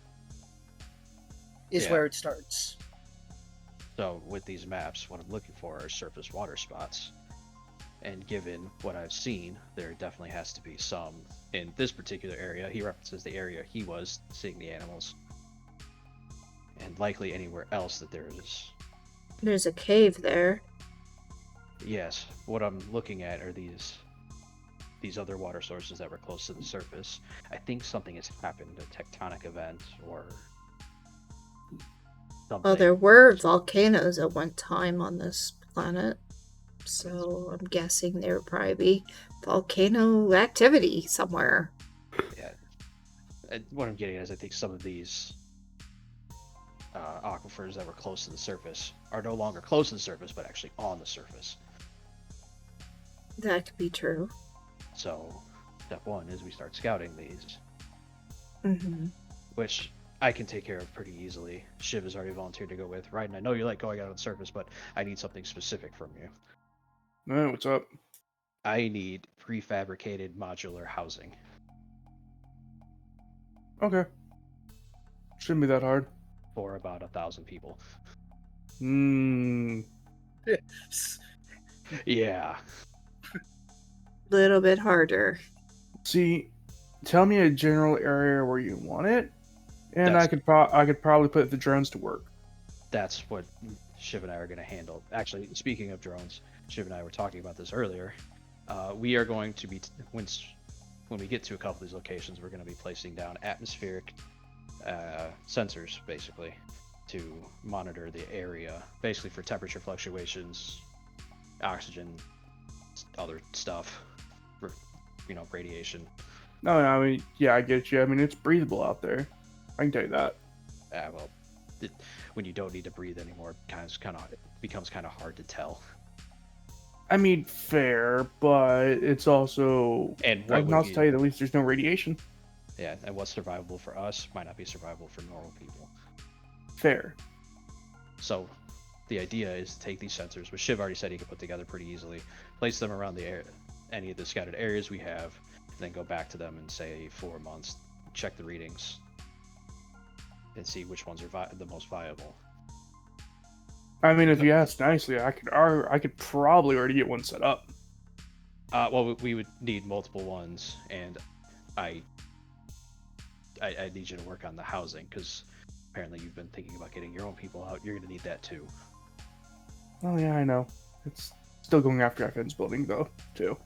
[SPEAKER 8] is
[SPEAKER 7] Yeah.
[SPEAKER 8] where it starts.
[SPEAKER 7] So with these maps, what I'm looking for are surface water spots. And given what I've seen, there definitely has to be some in this particular area. He references the area he was seeing the animals. And likely anywhere else that there is.
[SPEAKER 1] There's a cave there.
[SPEAKER 7] Yes, what I'm looking at are these other water sources that were close to the surface. I think something has happened, a tectonic event or something.
[SPEAKER 1] Well, there were volcanoes at one time on this planet. So I'm guessing there would probably be volcano activity somewhere.
[SPEAKER 7] Yeah. And what I'm getting at is I think some of these aquifers that were close to the surface are no longer close to the surface, but actually on the surface.
[SPEAKER 1] That could be true.
[SPEAKER 7] So, step one is we start scouting these,
[SPEAKER 1] Mm-hmm.
[SPEAKER 7] which I can take care of pretty easily. Shiv has already volunteered to go with. Right, and I know you like going out on the surface, but I need something specific from you.
[SPEAKER 6] Hey, what's up?
[SPEAKER 7] I need prefabricated modular housing.
[SPEAKER 6] Okay. Shouldn't be that hard.
[SPEAKER 7] For about 1,000 people. Yeah.
[SPEAKER 1] Little bit harder.
[SPEAKER 6] See, tell me a general area where you want it, and
[SPEAKER 7] That's-
[SPEAKER 6] I could probably put the drones to work.
[SPEAKER 7] That's what Shiv and I are going to handle. Actually, speaking of drones, Shiv and I were talking about this earlier. We are going to be, when we get to a couple of these locations, we're going to be placing down atmospheric sensors, basically, to monitor the area, basically for temperature fluctuations, oxygen, other stuff, radiation.
[SPEAKER 6] No, I mean, yeah, I get you. I mean, it's breathable out there. I can tell you that.
[SPEAKER 7] Well, when you don't need to breathe anymore, it becomes kind of hard to tell.
[SPEAKER 6] I mean, fair, but it's also.
[SPEAKER 7] And
[SPEAKER 6] I can also tell you that at least there's no radiation.
[SPEAKER 7] Yeah, and what's survivable for us might not be survivable for normal people.
[SPEAKER 6] Fair.
[SPEAKER 7] So, the idea is to take these sensors, which Shiv already said he could put together pretty easily, place them around the area, any of the scattered areas we have, and then go back to them in, say, 4 months, check the readings, and see which ones are the most viable.
[SPEAKER 6] I mean, if you ask nicely, I could probably already get one set up.
[SPEAKER 7] Well, we would need multiple ones, and I need you to work on the housing, because apparently you've been thinking about getting your own people out. You're going to need that too.
[SPEAKER 6] Oh yeah, I know. It's still going after FN's building though, too.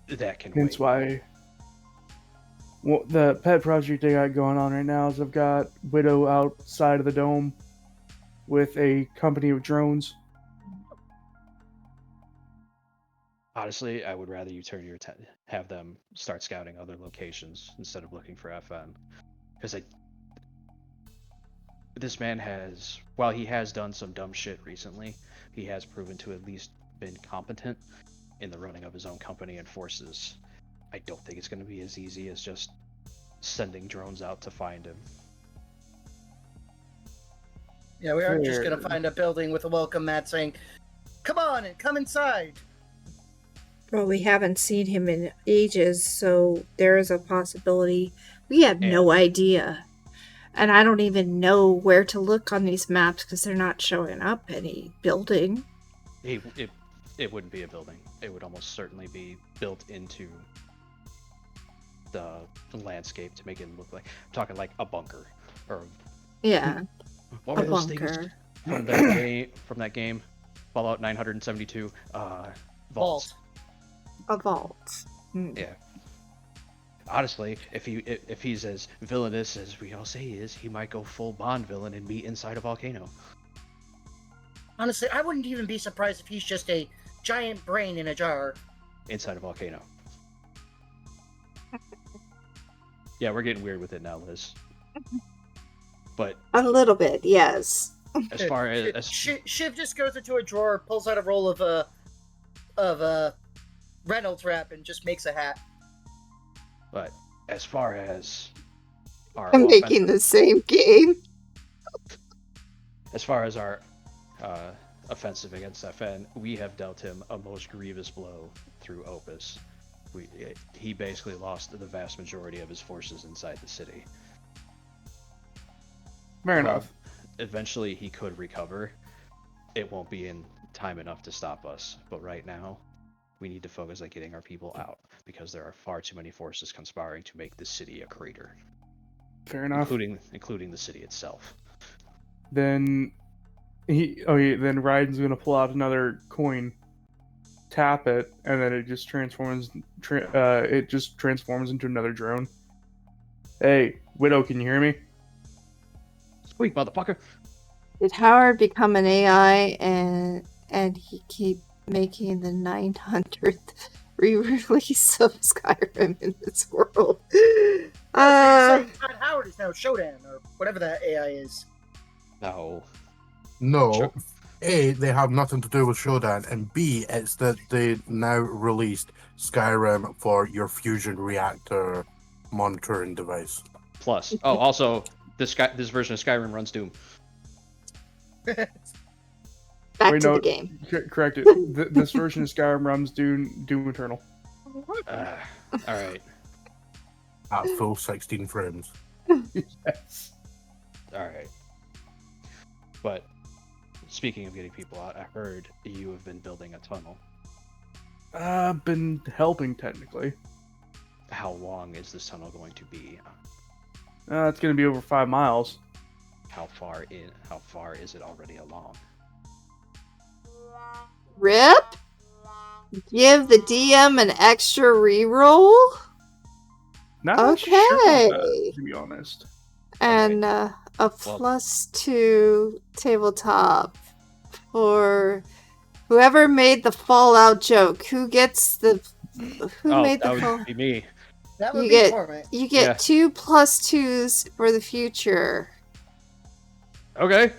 [SPEAKER 7] That can
[SPEAKER 6] That's
[SPEAKER 7] wait.
[SPEAKER 6] why. Well, the pet project I got going on right now is I've got Widow outside of the dome with a company of drones.
[SPEAKER 7] Honestly, I would rather you have them start scouting other locations instead of looking for FN, because this man has, while he has done some dumb shit recently, he has proven to at least been competent in the running of his own company and forces. I don't think it's going to be as easy as just sending drones out to find him.
[SPEAKER 8] Yeah, we aren't just going to find a building with a welcome mat saying, "Come on and come inside."
[SPEAKER 1] Well, we haven't seen him in ages, so there is a possibility. We have no idea. And I don't even know where to look on these maps because they're not showing up any building.
[SPEAKER 7] It wouldn't be a building. It would almost certainly be built into the landscape to make it look like, I'm talking like a bunker or
[SPEAKER 1] Yeah,
[SPEAKER 7] what were
[SPEAKER 1] a
[SPEAKER 7] those things?
[SPEAKER 1] bunker.
[SPEAKER 7] from that game, Fallout 972, vaults.
[SPEAKER 1] A vault.
[SPEAKER 7] Yeah. Honestly, if he's as villainous as we all say he is, he might go full Bond villain and meet inside a volcano.
[SPEAKER 5] Honestly, I wouldn't even be surprised if he's just a giant brain in a jar.
[SPEAKER 7] Inside a volcano. Yeah, we're getting weird with it now, Liz. But
[SPEAKER 1] A little bit, yes.
[SPEAKER 7] as far as
[SPEAKER 5] Shiv just goes into a drawer, pulls out a roll of Reynolds wrap, and just makes a hat.
[SPEAKER 7] But as far as our
[SPEAKER 1] I'm making the same game.
[SPEAKER 7] as far as our offensive against FN, we have dealt him a most grievous blow through Opus. He basically lost the vast majority of his forces inside the city.
[SPEAKER 6] Fair enough.
[SPEAKER 7] Eventually, he could recover. It won't be in time enough to stop us. But right now, we need to focus on getting our people out because there are far too many forces conspiring to make this city a crater.
[SPEAKER 6] Fair enough.
[SPEAKER 7] Including the city itself.
[SPEAKER 6] Then then Raiden's gonna pull out another coin, tap it, and then it just transforms. It just transforms into another drone. Hey, Widow, can you hear me?
[SPEAKER 7] Squeak, motherfucker!
[SPEAKER 1] Did Howard become an AI and he keep making the 900th re-release of Skyrim in this world?
[SPEAKER 5] Todd Howard is now Shodan, or whatever that AI is.
[SPEAKER 7] No.
[SPEAKER 3] No.
[SPEAKER 7] Sure.
[SPEAKER 3] A, they have nothing to do with Shodan, and B, it's that they now released Skyrim for your fusion reactor monitoring device.
[SPEAKER 7] Plus, also this version of Skyrim runs Doom.
[SPEAKER 1] Back
[SPEAKER 6] Wait,
[SPEAKER 1] to
[SPEAKER 6] no,
[SPEAKER 1] the game.
[SPEAKER 6] Correct it. This version of Skyrim runs Doom Eternal.
[SPEAKER 7] All right.
[SPEAKER 3] At full 16 frames.
[SPEAKER 6] Yes.
[SPEAKER 7] All right. But speaking of getting people out, I heard you have been building a tunnel.
[SPEAKER 6] I've been helping technically.
[SPEAKER 7] How long is this tunnel going to be?
[SPEAKER 6] It's gonna be over 5 miles.
[SPEAKER 7] How far is it already along?
[SPEAKER 1] Rip? Give the DM an extra reroll?
[SPEAKER 6] Not sure
[SPEAKER 1] Okay.
[SPEAKER 6] about that, to be honest.
[SPEAKER 1] And a +2 tabletop for whoever made the Fallout joke. Who gets the... Who made the
[SPEAKER 7] that
[SPEAKER 1] Fallout...
[SPEAKER 7] would be me.
[SPEAKER 5] That would
[SPEAKER 1] You
[SPEAKER 5] be
[SPEAKER 1] get-
[SPEAKER 5] Torment.
[SPEAKER 1] You get 2 +2s for the future.
[SPEAKER 7] Okay.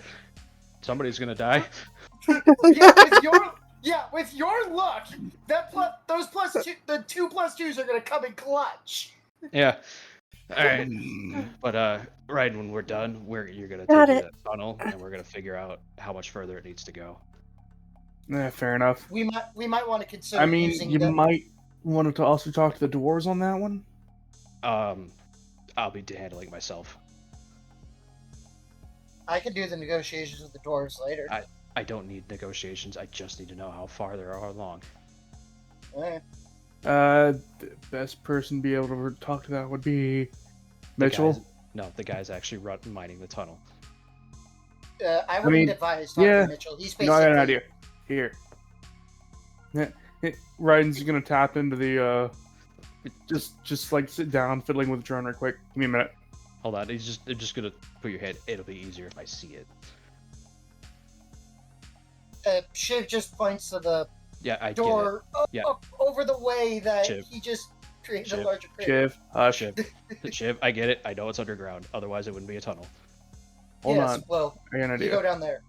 [SPEAKER 7] Somebody's gonna die.
[SPEAKER 5] With your luck, the 2 +2s are gonna come in clutch.
[SPEAKER 7] Yeah. All right. But right when we're done, you're gonna
[SPEAKER 1] Got
[SPEAKER 7] take
[SPEAKER 1] it.
[SPEAKER 7] that tunnel, and we're gonna figure out how much further it needs to go.
[SPEAKER 6] Yeah, fair enough.
[SPEAKER 5] We might want to consider
[SPEAKER 6] I mean,
[SPEAKER 5] using
[SPEAKER 6] you
[SPEAKER 5] the...
[SPEAKER 6] might want to also talk to the dwarves on that one.
[SPEAKER 7] I'll be handling it myself.
[SPEAKER 5] I can do the negotiations with the dwarves later.
[SPEAKER 7] I don't need negotiations. I just need to know how far they are along.
[SPEAKER 5] Eh.
[SPEAKER 6] The best person to be able to talk to that would be Mitchell.
[SPEAKER 7] The guy's actually mining the tunnel.
[SPEAKER 5] I wouldn't advise talking
[SPEAKER 6] yeah.
[SPEAKER 5] to Mitchell. He's
[SPEAKER 6] No,
[SPEAKER 5] basically...
[SPEAKER 6] I got an idea. Here. Raiden's gonna tap into the just like sit down, fiddling with the drone real quick. Give me a minute.
[SPEAKER 7] Hold on, I'm just gonna put your head. It'll be easier if I see it.
[SPEAKER 5] Shiv just points to the
[SPEAKER 7] I
[SPEAKER 5] door
[SPEAKER 7] Yeah.
[SPEAKER 5] over the way that
[SPEAKER 7] Shiv.
[SPEAKER 5] he just created
[SPEAKER 7] Shiv.
[SPEAKER 5] a larger crater.
[SPEAKER 6] Shiv, hush.
[SPEAKER 7] Shiv, I get it. I know it's underground. Otherwise, it wouldn't be a tunnel.
[SPEAKER 6] Hold
[SPEAKER 5] Yes,
[SPEAKER 6] on.
[SPEAKER 5] well,
[SPEAKER 6] I got an
[SPEAKER 5] you
[SPEAKER 6] idea.
[SPEAKER 5] go down there.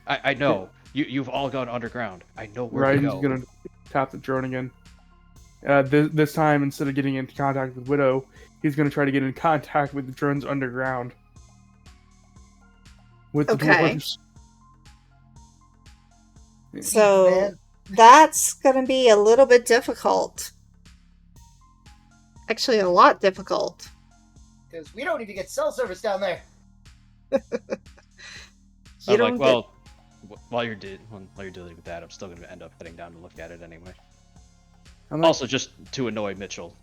[SPEAKER 7] I know. You've all gone underground. I know where to
[SPEAKER 6] Raiden's
[SPEAKER 7] go.
[SPEAKER 6] gonna tap the drone again. This time, instead of getting into contact with Widow, he's gonna try to get in contact with the drones underground. With the
[SPEAKER 1] Okay.
[SPEAKER 6] dwarves.
[SPEAKER 1] So
[SPEAKER 5] Man,
[SPEAKER 1] that's gonna be a little bit difficult. Actually, a lot difficult.
[SPEAKER 5] because we don't even get cell service down there.
[SPEAKER 1] You
[SPEAKER 7] I'm
[SPEAKER 1] don't
[SPEAKER 7] like, well, while you're dealing with that, I'm still gonna end up heading down to look at it anyway.
[SPEAKER 6] I'm like,
[SPEAKER 7] Also, just to annoy Mitchell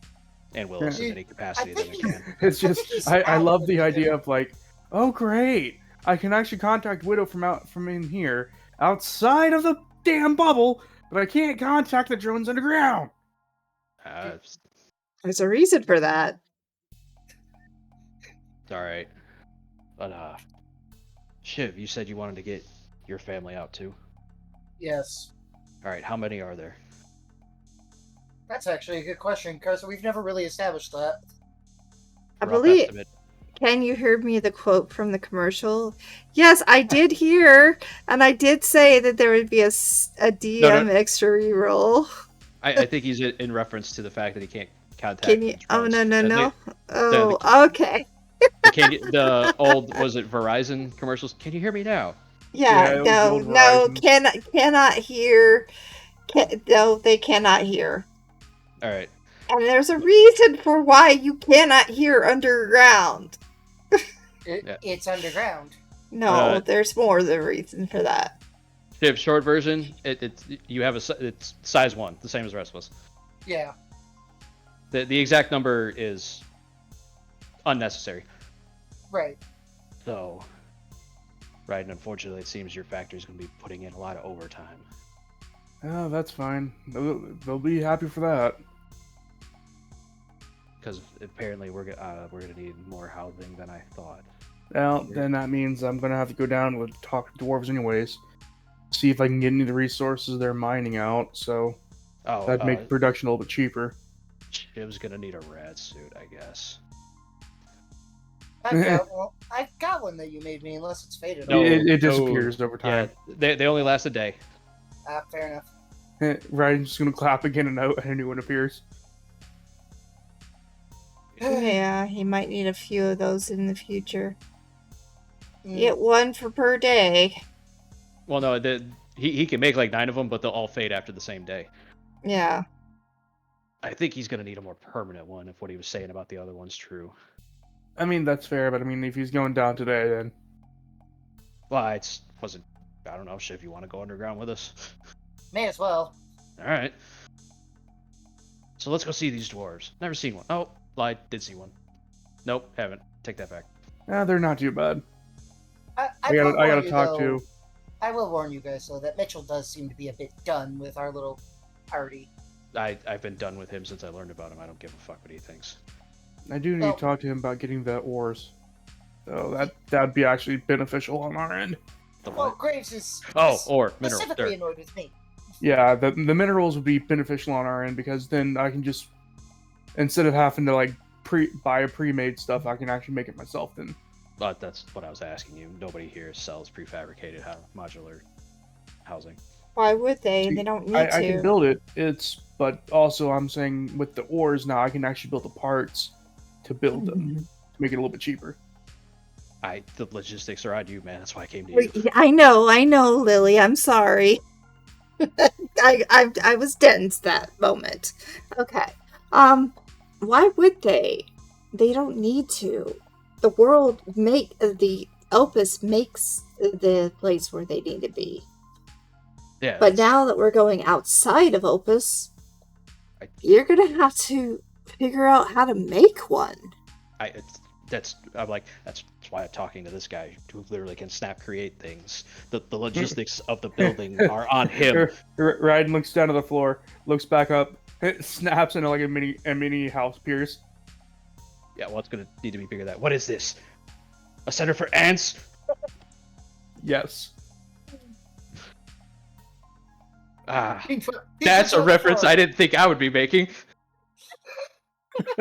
[SPEAKER 7] and Willis
[SPEAKER 5] Yeah.
[SPEAKER 7] in any capacity that I
[SPEAKER 5] think
[SPEAKER 7] can.
[SPEAKER 6] it's
[SPEAKER 5] I think
[SPEAKER 6] just
[SPEAKER 5] he's
[SPEAKER 6] I
[SPEAKER 5] out
[SPEAKER 6] love
[SPEAKER 5] of
[SPEAKER 6] the
[SPEAKER 5] it.
[SPEAKER 6] idea of like, oh great, I can actually contact Widow from in here, outside of the damn bubble, but I can't contact the drones underground.
[SPEAKER 1] There's a reason for that.
[SPEAKER 7] All right, but Shiv, you said you wanted to get your family out too.
[SPEAKER 5] Yes.
[SPEAKER 7] All right, how many are there?
[SPEAKER 5] That's actually a good question, Carson. We've never really established that.
[SPEAKER 1] I
[SPEAKER 7] Rough
[SPEAKER 1] believe.
[SPEAKER 7] estimate.
[SPEAKER 1] Can you hear me the quote from the commercial? Yes, I did hear, and I did say that there would be a DM extra reroll.
[SPEAKER 7] I think he's in reference to the fact that he can't contact.
[SPEAKER 1] Can you?
[SPEAKER 7] the
[SPEAKER 1] Oh,
[SPEAKER 7] drones.
[SPEAKER 1] no. Oh, okay.
[SPEAKER 7] The old, was it Verizon commercials? Can you hear me now?
[SPEAKER 1] Yeah,
[SPEAKER 6] it was the old
[SPEAKER 1] no,
[SPEAKER 6] Verizon.
[SPEAKER 1] cannot hear. No, they cannot hear.
[SPEAKER 7] All right.
[SPEAKER 1] And there's a reason for why you cannot hear underground.
[SPEAKER 5] It's underground.
[SPEAKER 1] No, there's more than a reason for that.
[SPEAKER 7] Shiv, short version, you have it's size 1, the same as the rest of us.
[SPEAKER 5] Yeah.
[SPEAKER 7] The exact number is unnecessary.
[SPEAKER 5] Right.
[SPEAKER 7] So, right, and unfortunately, it seems your factory's going to be putting in a lot of overtime.
[SPEAKER 6] Oh, that's fine. They'll be happy for that.
[SPEAKER 7] Because apparently we're gonna need more housing than I thought.
[SPEAKER 6] Well, then that means I'm gonna have to go down with talk to dwarves anyways. See if I can get any of the resources they're mining out. So that'd make production a little bit cheaper.
[SPEAKER 7] Shiv's gonna need a rad suit, I guess.
[SPEAKER 5] I've got one that you made me, unless it's faded.
[SPEAKER 7] No,
[SPEAKER 6] it disappears over time.
[SPEAKER 7] Yeah, they only last a day.
[SPEAKER 5] Fair enough.
[SPEAKER 6] Right, I'm just gonna clap again and a new one appears.
[SPEAKER 1] Yeah, he might need a few of those in the future. Get one for per day.
[SPEAKER 7] Well, no, he can make like 9 of them, but they'll all fade after the same day.
[SPEAKER 1] Yeah.
[SPEAKER 7] I think he's gonna need a more permanent one if what he was saying about the other one's true.
[SPEAKER 6] I mean, that's fair, but I mean, if he's going down today, then...
[SPEAKER 7] Well, I don't know, Shiv, you want to go underground with us?
[SPEAKER 5] May as well.
[SPEAKER 7] Alright. So let's go see these dwarves. Never seen one. Oh, lied. Did see one. Nope, haven't. Take that back.
[SPEAKER 6] They're not too bad.
[SPEAKER 5] I
[SPEAKER 6] gotta talk to...
[SPEAKER 5] I will warn you guys, though, that Mitchell does seem to be a bit done with our little party.
[SPEAKER 7] I've been done with him since I learned about him. I don't give a fuck what he thinks.
[SPEAKER 6] I do need to talk to him about getting the ores. So that'd be actually beneficial on our end.
[SPEAKER 5] Well, Graves is
[SPEAKER 7] ore, mineral,
[SPEAKER 5] specifically annoyed with me.
[SPEAKER 6] Yeah, the minerals would be beneficial on our end because then I can just, instead of having to like buy a pre-made stuff, I can actually make it myself then.
[SPEAKER 7] But that's what I was asking you. Nobody here sells prefabricated modular housing.
[SPEAKER 1] Why would they? They don't need to.
[SPEAKER 6] I can build it. But also I'm saying with the ores now, I can actually build the parts to build them to make it a little bit cheaper.
[SPEAKER 7] The logistics are on you, man. That's why I came to you.
[SPEAKER 1] I know, Lily. I'm sorry. I was dense that moment. Okay. Why would they? They don't need to. The world the Opus makes the place where they need to be.
[SPEAKER 7] Yeah.
[SPEAKER 1] But now that we're going outside of Opus, you're gonna have to figure out how to make one.
[SPEAKER 7] That's why I'm talking to this guy who literally can snap create things. The logistics of the building are on him.
[SPEAKER 6] Ryden looks down to the floor, looks back up, it snaps into like a mini house appears.
[SPEAKER 7] Yeah, what's gonna need to be bigger than that? What is this? A center for ants?
[SPEAKER 6] Yes.
[SPEAKER 7] That's a reference I didn't think I would be making.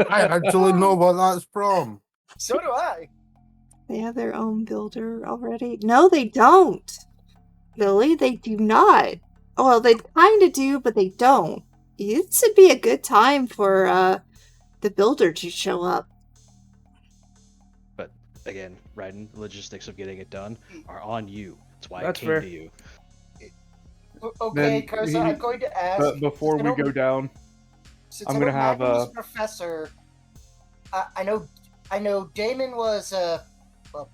[SPEAKER 3] I actually know what that's from.
[SPEAKER 5] So do I.
[SPEAKER 1] They have their own builder already. No, they don't. Lily, they do not. Well, they kind of do, but they don't. This would be a good time for the builder to show up.
[SPEAKER 7] But again, Ryden, the logistics of getting it done are on you. That's why
[SPEAKER 6] That's
[SPEAKER 7] I came
[SPEAKER 6] fair.
[SPEAKER 7] to you.
[SPEAKER 5] Okay, Carson, I'm going to ask.
[SPEAKER 6] But before we go down, I'm gonna have a
[SPEAKER 5] professor. I know. Damon was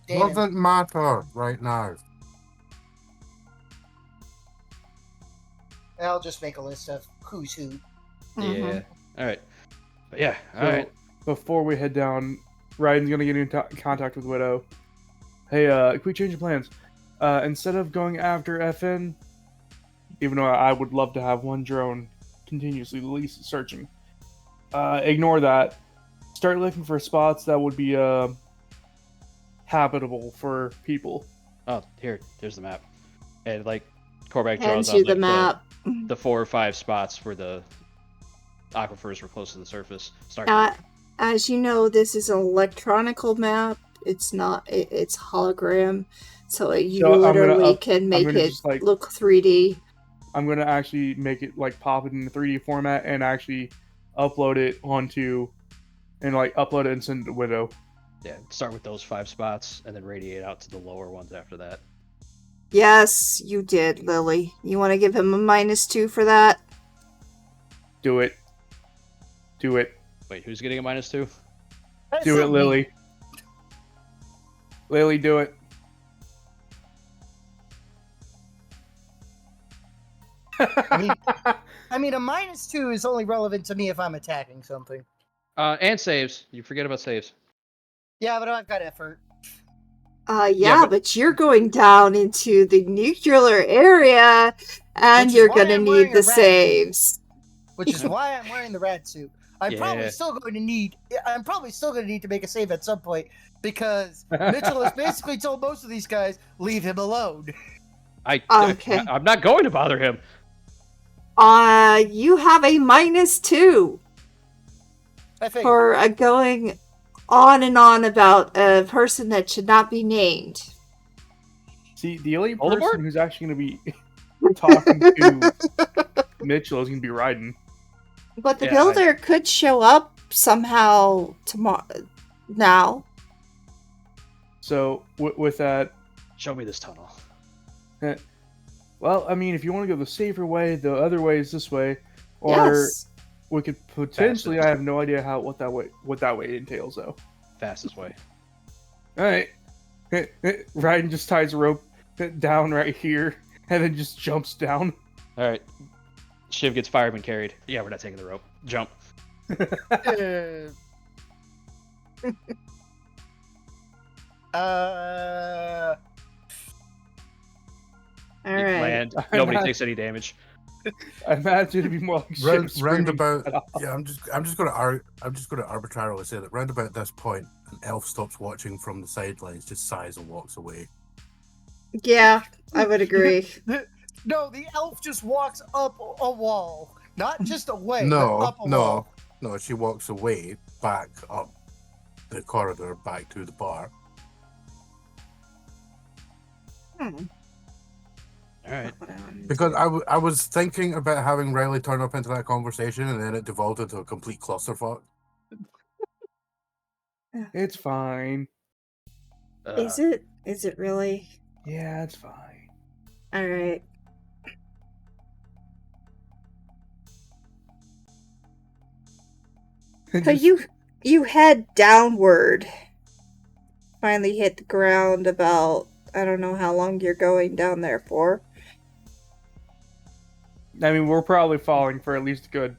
[SPEAKER 5] Damon.
[SPEAKER 3] Doesn't matter right now.
[SPEAKER 5] I'll just make a list of who's who.
[SPEAKER 7] Yeah. All right. But yeah. All
[SPEAKER 6] So,
[SPEAKER 7] right.
[SPEAKER 6] Before we head down, Ryden's gonna get in contact with Widow. Hey, quick change of plans. Instead of going after FN, even though I would love to have one drone continuously searching, ignore that. Start looking for spots that would be habitable for people.
[SPEAKER 7] Oh, there's the map. And like Korvac
[SPEAKER 1] Hands
[SPEAKER 7] draws
[SPEAKER 1] you
[SPEAKER 7] on
[SPEAKER 1] the
[SPEAKER 7] like
[SPEAKER 1] map.
[SPEAKER 7] the 4 or 5 spots where the aquifers were close to the surface. Start
[SPEAKER 1] Now,
[SPEAKER 7] there.
[SPEAKER 1] as you know, this is an electronical map. It's not. It's hologram, so you
[SPEAKER 6] So
[SPEAKER 1] literally can make it
[SPEAKER 6] just, like,
[SPEAKER 1] look 3D.
[SPEAKER 6] I'm gonna actually make it like pop it in the 3D format and actually upload it onto, and like upload it and send it to Widow.
[SPEAKER 7] Yeah, start with those 5 spots and then radiate out to the lower ones after that.
[SPEAKER 1] Yes, you did, Lily. You want to give him a -2 for that?
[SPEAKER 6] Do it. Do it.
[SPEAKER 7] Wait, who's getting a -2?
[SPEAKER 5] That's
[SPEAKER 6] Do it,
[SPEAKER 5] not me.
[SPEAKER 6] Lily. Lily, do it.
[SPEAKER 5] I mean, a -2 is only relevant to me if I'm attacking something.
[SPEAKER 7] And saves. You forget about saves.
[SPEAKER 5] Yeah, but I've got effort.
[SPEAKER 1] Yeah, but you're going down into the nuclear area, and
[SPEAKER 5] Which is
[SPEAKER 1] you're
[SPEAKER 5] why
[SPEAKER 1] gonna
[SPEAKER 5] I'm
[SPEAKER 1] need
[SPEAKER 5] wearing
[SPEAKER 1] the
[SPEAKER 5] a rat
[SPEAKER 1] saves.
[SPEAKER 5] Which is why I'm wearing the rat suit. I'm probably
[SPEAKER 7] Yeah.
[SPEAKER 5] still going to need. I'm probably still going to need to make a save at some point because Mitchell has basically told most of these guys, "Leave him alone."
[SPEAKER 1] Okay.
[SPEAKER 7] I'm not going to bother him.
[SPEAKER 1] You have a -2
[SPEAKER 5] I think.
[SPEAKER 1] for going on and on about a person that should not be named.
[SPEAKER 6] See, the only
[SPEAKER 7] Hold
[SPEAKER 6] person
[SPEAKER 7] aboard?
[SPEAKER 6] who's actually gonna be talking to Mitchell is gonna be Raiden.
[SPEAKER 1] But the
[SPEAKER 7] Yeah,
[SPEAKER 1] builder could show up somehow tomorrow. Now,
[SPEAKER 6] So with that,
[SPEAKER 7] Show me this tunnel.
[SPEAKER 6] well, I mean, if you want to go the safer way, the other way is this way, or
[SPEAKER 1] yes.
[SPEAKER 6] we could potentially.
[SPEAKER 7] Fastest.
[SPEAKER 6] I have no idea what that way entails, though.
[SPEAKER 7] Fastest way.
[SPEAKER 6] All right, Raiden just ties a rope down right here, and then just jumps down.
[SPEAKER 7] All right. Shiv gets fireman carried. Yeah, we're not taking the rope. Jump.
[SPEAKER 1] All
[SPEAKER 7] You
[SPEAKER 1] right.
[SPEAKER 7] land. Nobody takes any damage.
[SPEAKER 6] I imagine it'd be more like Shiv screaming
[SPEAKER 3] Roundabout.
[SPEAKER 6] at all.
[SPEAKER 3] Yeah, I'm just gonna arbitrarily say that roundabout at this point, an elf stops watching from the sidelines, just sighs and walks away.
[SPEAKER 1] Yeah, I would agree.
[SPEAKER 5] No, the elf just walks up a wall, not just away. but
[SPEAKER 3] No,
[SPEAKER 5] up a
[SPEAKER 3] no,
[SPEAKER 5] wall.
[SPEAKER 3] no. She walks away, back up the corridor, back to the bar.
[SPEAKER 1] Hmm.
[SPEAKER 7] All right.
[SPEAKER 3] Because I was thinking about having Riley turn up into that conversation, and then it devolved into a complete clusterfuck.
[SPEAKER 6] It's fine.
[SPEAKER 1] Is it? Is it really?
[SPEAKER 6] Yeah, it's fine.
[SPEAKER 1] All right. So you head downward. Finally hit the ground about, I don't know how long you're going down there for.
[SPEAKER 6] I mean, we're probably falling for at least a good,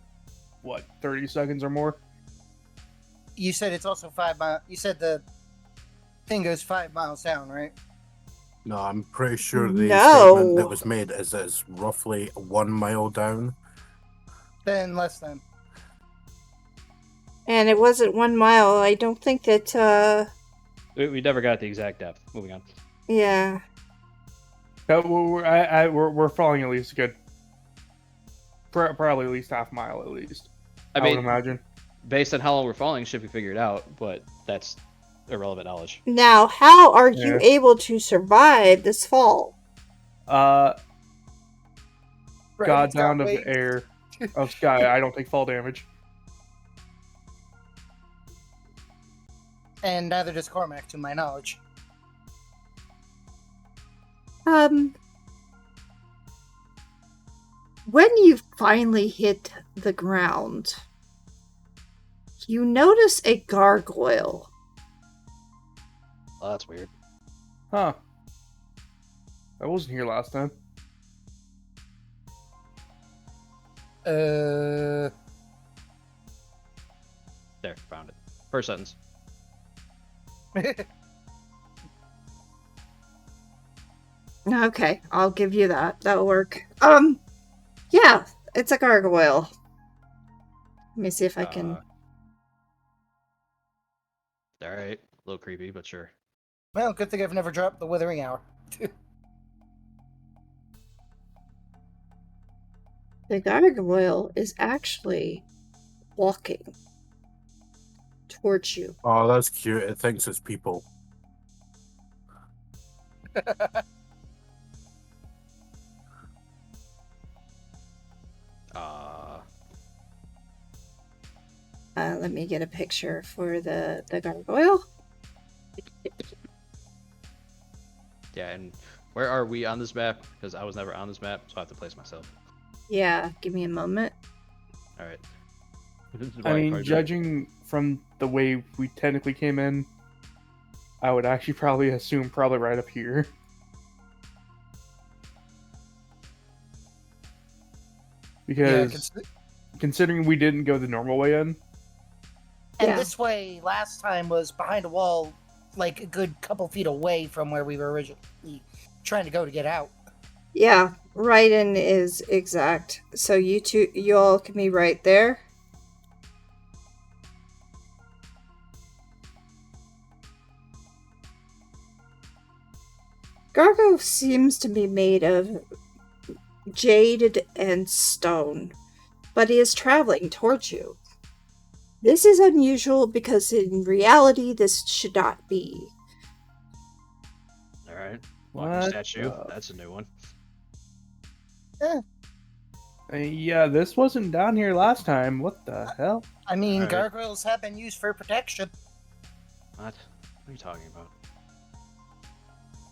[SPEAKER 6] 30 seconds or more?
[SPEAKER 5] You said it's also 5 miles. You said the thing goes 5 miles down, right?
[SPEAKER 3] No, I'm pretty sure the
[SPEAKER 1] No.
[SPEAKER 3] statement that was made is that it's roughly 1 mile down.
[SPEAKER 5] Then less than.
[SPEAKER 1] And it wasn't 1 mile. I don't think that,
[SPEAKER 7] We never got the exact depth. Moving on.
[SPEAKER 1] yeah.
[SPEAKER 6] We're falling at least a good, probably at least half mile at least.
[SPEAKER 7] I
[SPEAKER 6] would
[SPEAKER 7] mean,
[SPEAKER 6] imagine.
[SPEAKER 7] based on how long we're falling, should be figured out, but that's irrelevant knowledge.
[SPEAKER 1] Now, how are you
[SPEAKER 6] Yeah.
[SPEAKER 1] able to survive this fall?
[SPEAKER 5] Right,
[SPEAKER 6] Godbound of
[SPEAKER 5] weight.
[SPEAKER 6] the air, of sky. I don't take fall damage.
[SPEAKER 5] And neither does Cormac, to my knowledge.
[SPEAKER 1] When you finally hit the ground, you notice a gargoyle.
[SPEAKER 7] Oh, that's weird.
[SPEAKER 6] Huh. I wasn't here last time.
[SPEAKER 7] There, found it. First sentence.
[SPEAKER 1] Okay, I'll give you that. That'll work. Yeah, it's a gargoyle. Let me see if I can.
[SPEAKER 7] Alright, a little creepy, but sure.
[SPEAKER 5] Well, good thing I've never dropped the Withering Hour.
[SPEAKER 1] The gargoyle is actually walking towards you.
[SPEAKER 3] Oh, that's cute. It thinks it's people.
[SPEAKER 1] Let me get a picture for the gargoyle.
[SPEAKER 7] Yeah, and where are we on this map? Because I was never on this map, so I have to place myself.
[SPEAKER 1] Yeah, give me a moment.
[SPEAKER 7] Alright.
[SPEAKER 6] I mean, judging from the way we technically came in, I would actually probably assume right up here. Because considering we didn't go the normal way in.
[SPEAKER 5] And this way, last time, was behind a wall, like a good couple feet away from where we were originally trying to go to get out.
[SPEAKER 1] Yeah, right in is exact. So you all can be right there. Gargo seems to be made of jade and stone, but he is traveling towards you. This is unusual because in reality this should not be.
[SPEAKER 7] Alright. Walking statue. That's a new one.
[SPEAKER 6] Yeah, this wasn't down here last time. What the hell?
[SPEAKER 5] I mean, gargoyles have been used for protection.
[SPEAKER 7] What? What are you talking about?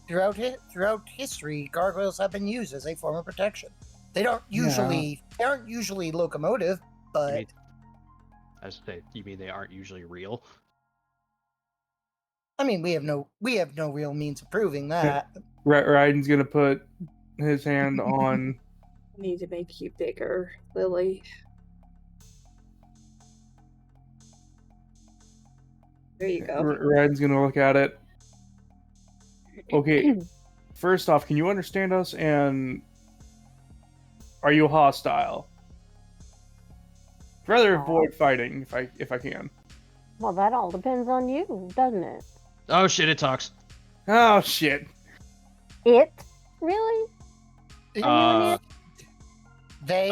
[SPEAKER 5] Throughout history, gargoyles have been used as a form of protection. They aren't usually locomotive, but
[SPEAKER 7] You mean they aren't usually real?
[SPEAKER 5] I mean, we have no real means of proving that.
[SPEAKER 6] Raiden's gonna put his hand on.
[SPEAKER 1] I need to make you bigger, Lily. There you go.
[SPEAKER 6] Raiden's gonna look at it. Okay, first off, can you understand us, and are you hostile? I'd rather avoid fighting if I can.
[SPEAKER 9] Well, that all depends on you, doesn't it?
[SPEAKER 7] Oh shit! It talks.
[SPEAKER 6] Oh shit!
[SPEAKER 9] It really?
[SPEAKER 5] They.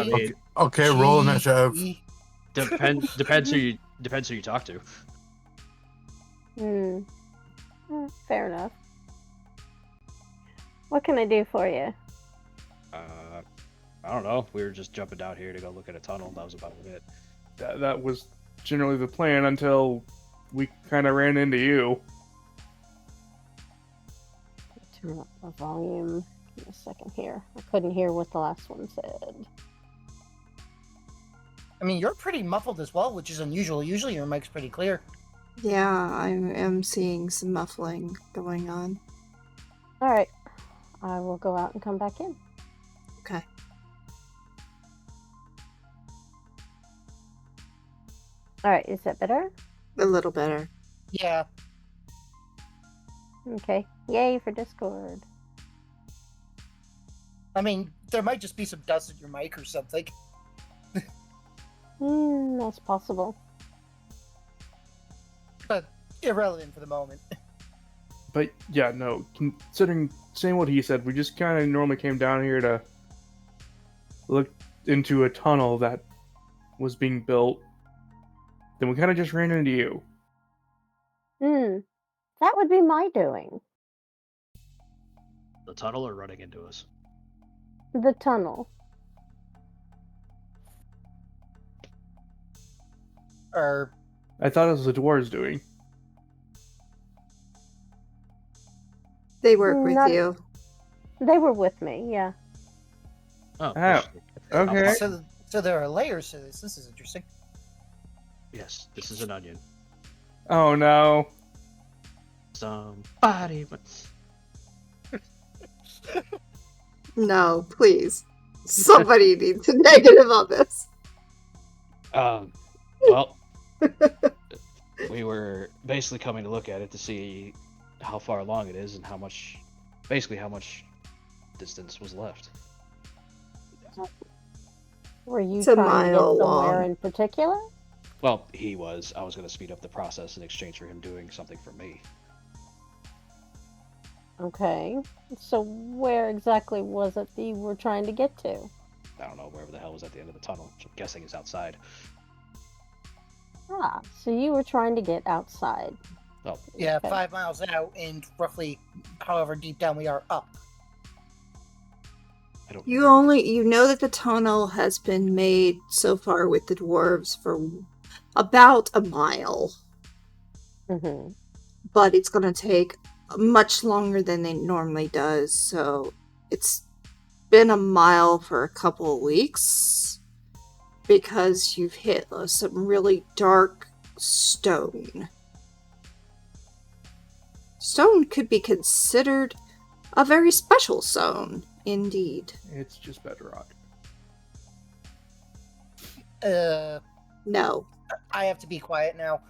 [SPEAKER 7] I mean,
[SPEAKER 3] okay, roll initiative.
[SPEAKER 7] depends who you talk to.
[SPEAKER 9] Fair enough. What can I do for you?
[SPEAKER 7] I don't know. We were just jumping down here to go look at a tunnel. That was about it.
[SPEAKER 6] That was generally the plan until we kind of ran into you.
[SPEAKER 9] Turn up the volume. Give me a second here. I couldn't hear what the last one said.
[SPEAKER 5] I mean, you're pretty muffled as well, which is unusual. Usually your mic's pretty clear.
[SPEAKER 1] Yeah, I am seeing some muffling going on.
[SPEAKER 9] Alright. I will go out and come back in.
[SPEAKER 1] Okay.
[SPEAKER 9] Alright, is that better?
[SPEAKER 1] A little better.
[SPEAKER 5] Yeah.
[SPEAKER 9] Okay. Yay for Discord.
[SPEAKER 5] I mean, there might just be some dust in your mic or something.
[SPEAKER 9] That's possible.
[SPEAKER 5] But irrelevant for the moment.
[SPEAKER 6] But yeah, no. Considering saying what he said, we just kind of normally came down here to look into a tunnel that was being built. Then we kind of just ran into you.
[SPEAKER 9] That would be my doing.
[SPEAKER 7] The tunnel or running into us?
[SPEAKER 9] The tunnel.
[SPEAKER 6] I thought it was the dwarves doing.
[SPEAKER 1] They work with you.
[SPEAKER 9] They were with me, yeah.
[SPEAKER 7] Oh,
[SPEAKER 6] okay.
[SPEAKER 5] So there are layers to this. This is interesting.
[SPEAKER 7] Yes, this is an onion.
[SPEAKER 6] Oh no.
[SPEAKER 7] Somebody.
[SPEAKER 1] No, please. Somebody needs a negative on this.
[SPEAKER 7] Well, we were basically coming to look at it to see how far along it is and how much distance was left.
[SPEAKER 9] Were you
[SPEAKER 1] It's a
[SPEAKER 9] trying to get
[SPEAKER 1] mile
[SPEAKER 9] somewhere
[SPEAKER 1] long.
[SPEAKER 9] in particular?
[SPEAKER 7] Well, he was. I was going to speed up the process in exchange for him doing something for me.
[SPEAKER 9] Okay. So where exactly was it that you were trying to get to?
[SPEAKER 7] I don't know, wherever the hell was at the end of the tunnel, which I'm guessing is outside.
[SPEAKER 9] Ah, so you were trying to get outside.
[SPEAKER 7] Oh,
[SPEAKER 5] Yeah,
[SPEAKER 9] Okay.
[SPEAKER 5] 5 miles out and roughly however deep down we are up.
[SPEAKER 7] I don't
[SPEAKER 1] You
[SPEAKER 7] know.
[SPEAKER 1] know that the tunnel has been made so far with the dwarves for about a mile,
[SPEAKER 9] Mm-hmm.
[SPEAKER 1] but it's going to take much longer than it normally does. So it's been a mile for a couple of weeks because you've hit some really dark stone. Stone could be considered a very special stone, indeed.
[SPEAKER 6] It's just bedrock.
[SPEAKER 1] No.
[SPEAKER 5] I have to be quiet now.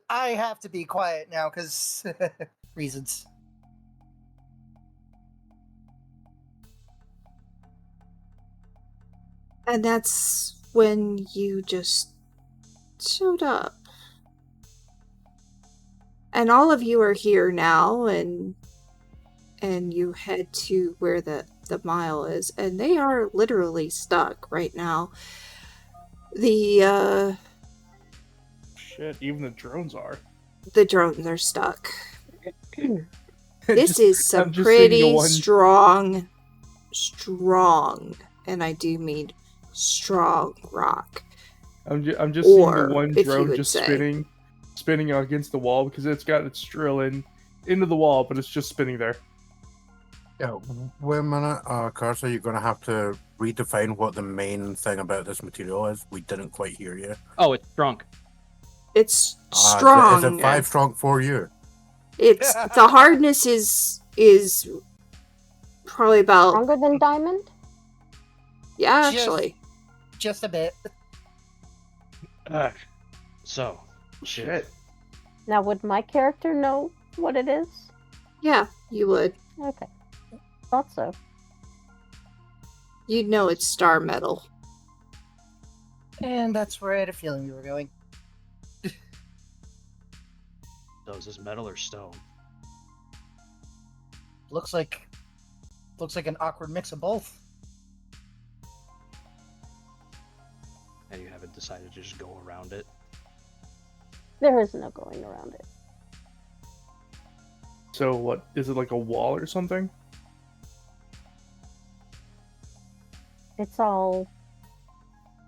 [SPEAKER 5] I have to be quiet now because reasons.
[SPEAKER 1] And that's when you just showed up. And all of you are here now, and you head to where the mile is, and they are literally stuck right now. The
[SPEAKER 6] Shit, even the drones are.
[SPEAKER 1] drones are stuck. This
[SPEAKER 6] Just-
[SPEAKER 1] is some
[SPEAKER 6] I'm just seeing the
[SPEAKER 1] pretty
[SPEAKER 6] one-
[SPEAKER 1] strong, and I do mean strong rock.
[SPEAKER 6] I'm just seeing
[SPEAKER 1] Or,
[SPEAKER 6] the one
[SPEAKER 1] if you
[SPEAKER 6] drone
[SPEAKER 1] would
[SPEAKER 6] just
[SPEAKER 1] say.
[SPEAKER 6] spinning against the wall because it's got its drill into the wall, but it's just spinning there.
[SPEAKER 3] Yeah, wait a minute, Carter, you're going to have to redefine what the main thing about this material is. We didn't quite hear you.
[SPEAKER 7] Oh, it's drunk.
[SPEAKER 1] It's strong.
[SPEAKER 3] Is it 5 strong for you?
[SPEAKER 1] It's the hardness is probably about
[SPEAKER 9] Stronger than diamond?
[SPEAKER 1] yeah,
[SPEAKER 5] Just-
[SPEAKER 1] actually.
[SPEAKER 5] Just a bit.
[SPEAKER 7] So,
[SPEAKER 6] Shit.
[SPEAKER 9] Now, would my character know what it is?
[SPEAKER 1] Yeah, you would.
[SPEAKER 9] Okay. Thought so.
[SPEAKER 1] You'd know it's star metal.
[SPEAKER 5] And that's where I had a feeling we were going.
[SPEAKER 7] So is this metal or stone?
[SPEAKER 5] Looks like an awkward mix of both.
[SPEAKER 7] And you haven't decided to just go around it?
[SPEAKER 9] There is no going around it.
[SPEAKER 6] So what, is it like a wall or something?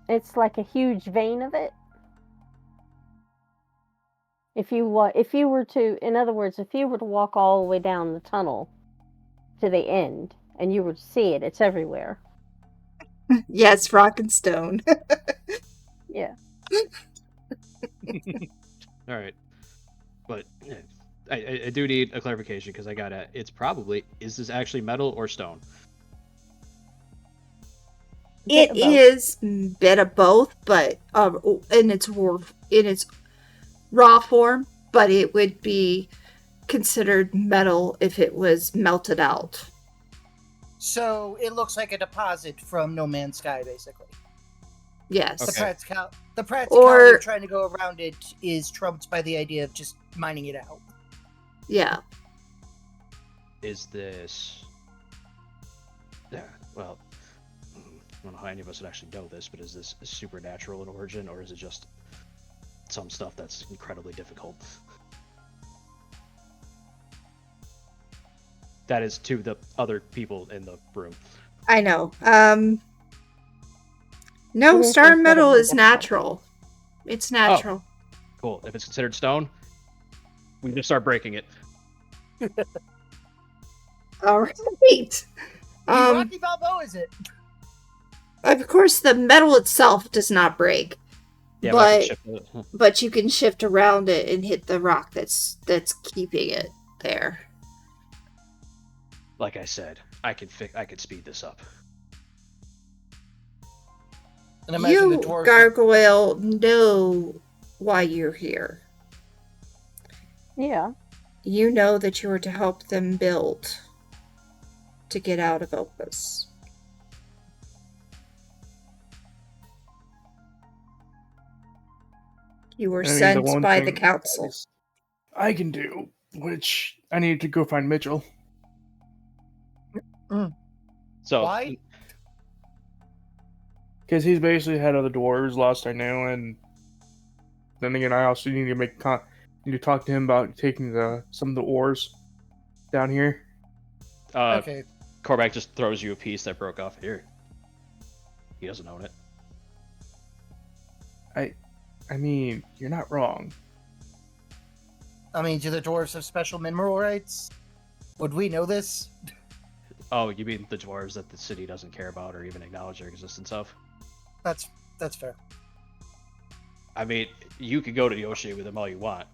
[SPEAKER 9] It's like a huge vein of it. If you were to, in other words, if you were to walk all the way down the tunnel to the end and you were to see it, it's everywhere.
[SPEAKER 1] Yes, rock and stone.
[SPEAKER 9] Yeah.
[SPEAKER 7] All right, but I do need a clarification because I gotta. It's probably, is this actually metal or stone?
[SPEAKER 1] It is a bit of both, but in its raw form, but it would be considered metal if it was melted out.
[SPEAKER 5] So it looks like a deposit from No Man's Sky, basically.
[SPEAKER 1] Yes.
[SPEAKER 7] Okay.
[SPEAKER 5] The practicality
[SPEAKER 1] Or-
[SPEAKER 5] of trying to go around it is trumped by the idea of just mining it out.
[SPEAKER 1] Yeah.
[SPEAKER 7] Is this? Yeah. Well, I don't know how any of us would actually know this, but is this supernatural in origin, or is it just some stuff that's incredibly difficult? That is to the other people in the room.
[SPEAKER 1] I know. No,
[SPEAKER 9] It is
[SPEAKER 1] star metal
[SPEAKER 9] incredibly
[SPEAKER 1] is
[SPEAKER 9] difficult.
[SPEAKER 1] natural. It's natural.
[SPEAKER 7] Cool. If it's considered stone, we can just start breaking it.
[SPEAKER 1] All right.
[SPEAKER 5] Rocky Balboa is it?
[SPEAKER 1] Of course, the metal itself does not break,
[SPEAKER 7] Yeah,
[SPEAKER 1] but
[SPEAKER 7] I can shift it.
[SPEAKER 1] but you can shift around it and hit the rock that's keeping it there.
[SPEAKER 7] Like I said, I could speed this up.
[SPEAKER 5] And imagine
[SPEAKER 1] You,
[SPEAKER 5] the dwarves.
[SPEAKER 1] Gargoyle, know why you're here.
[SPEAKER 9] Yeah.
[SPEAKER 1] you know that you are to help them build to get out of Opus. You were sent by the council.
[SPEAKER 6] I can do, which I need to go find Mitchell.
[SPEAKER 7] So
[SPEAKER 5] Why?
[SPEAKER 6] Because he's basically head of the dwarves, last I knew, and then again, I also need to need to talk to him about taking some of the ores down here.
[SPEAKER 5] Okay.
[SPEAKER 7] Korvac just throws you a piece that broke off here. He doesn't own it.
[SPEAKER 6] I mean, you're not wrong.
[SPEAKER 5] I mean, do the dwarves have special mineral rights? Would we know this?
[SPEAKER 7] Oh, you mean the dwarves that the city doesn't care about or even acknowledge their existence of?
[SPEAKER 5] That's fair.
[SPEAKER 7] I mean, you could go to Yoshi with them all you want,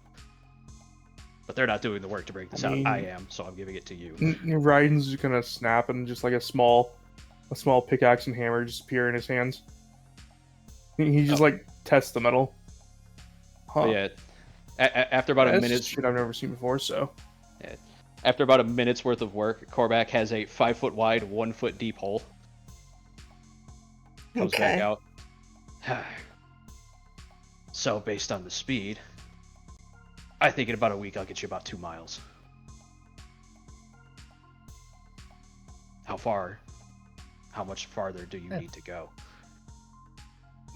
[SPEAKER 7] but they're not doing the work to break this out. I am, so I'm giving it to you.
[SPEAKER 6] Raiden's just gonna snap and just like a small pickaxe and hammer just appear in his hands. He just like tests the metal. Huh.
[SPEAKER 7] Yeah. After about a minute,
[SPEAKER 6] shit I've never seen before. So.
[SPEAKER 7] Yeah. After about a minute's worth of work, Korvac has a 5-foot wide, 1-foot deep hole. Goes back out. So, based on the speed, I think in about a week I'll get you about 2 miles. How far? How much farther do you need to go?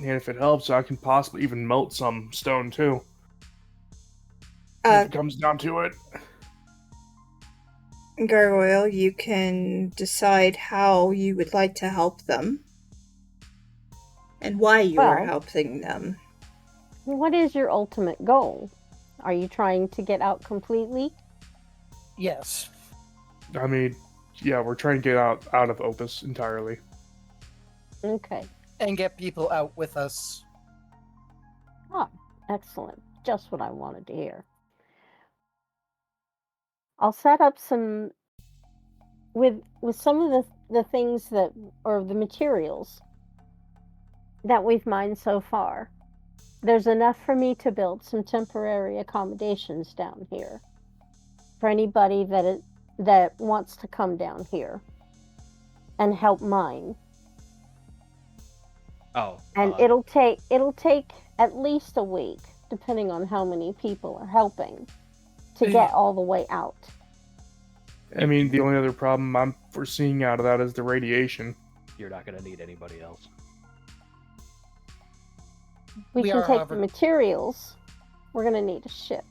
[SPEAKER 6] And if it helps, I can possibly even melt some stone too. If it comes down to it.
[SPEAKER 1] Gargoyle, you can decide how you would like to help them. And why you are helping them.
[SPEAKER 9] What is your ultimate goal? Are you trying to get out completely?
[SPEAKER 5] Yes.
[SPEAKER 6] I mean, yeah, we're trying to get out of Opus entirely.
[SPEAKER 9] Okay.
[SPEAKER 5] And get people out with us.
[SPEAKER 9] Ah, excellent. Just what I wanted to hear. I'll set up some with some of the things that, or the materials that we've mined so far. There's enough for me to build some temporary accommodations down here for anybody that wants to come down here and help mine.
[SPEAKER 7] Oh.
[SPEAKER 9] And it'll take at least a week, depending on how many people are helping, to get all the way out.
[SPEAKER 6] I mean, the only other problem I'm foreseeing out of that is the radiation.
[SPEAKER 7] You're not going to need anybody else.
[SPEAKER 9] We can take the materials. We're going to need a ship.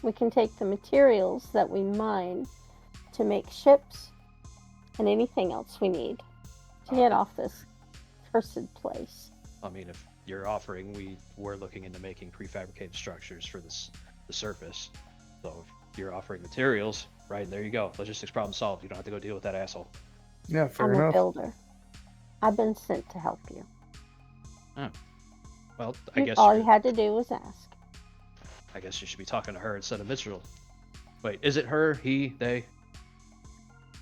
[SPEAKER 9] We can take the materials that we mine to make ships and anything else we need to get off this cursed place.
[SPEAKER 7] I mean, if you're offering, we're looking into making prefabricated structures for the surface. So if you're offering materials, right, there you go. Logistics problem solved. You don't have to go deal with that asshole.
[SPEAKER 6] Yeah, fair enough.
[SPEAKER 9] I'm a builder. I've been sent to help you.
[SPEAKER 7] Oh. Well, I guess
[SPEAKER 9] all you had to do was ask.
[SPEAKER 7] I guess you should be talking to her instead of Mitchell. Wait, is it her, he, they?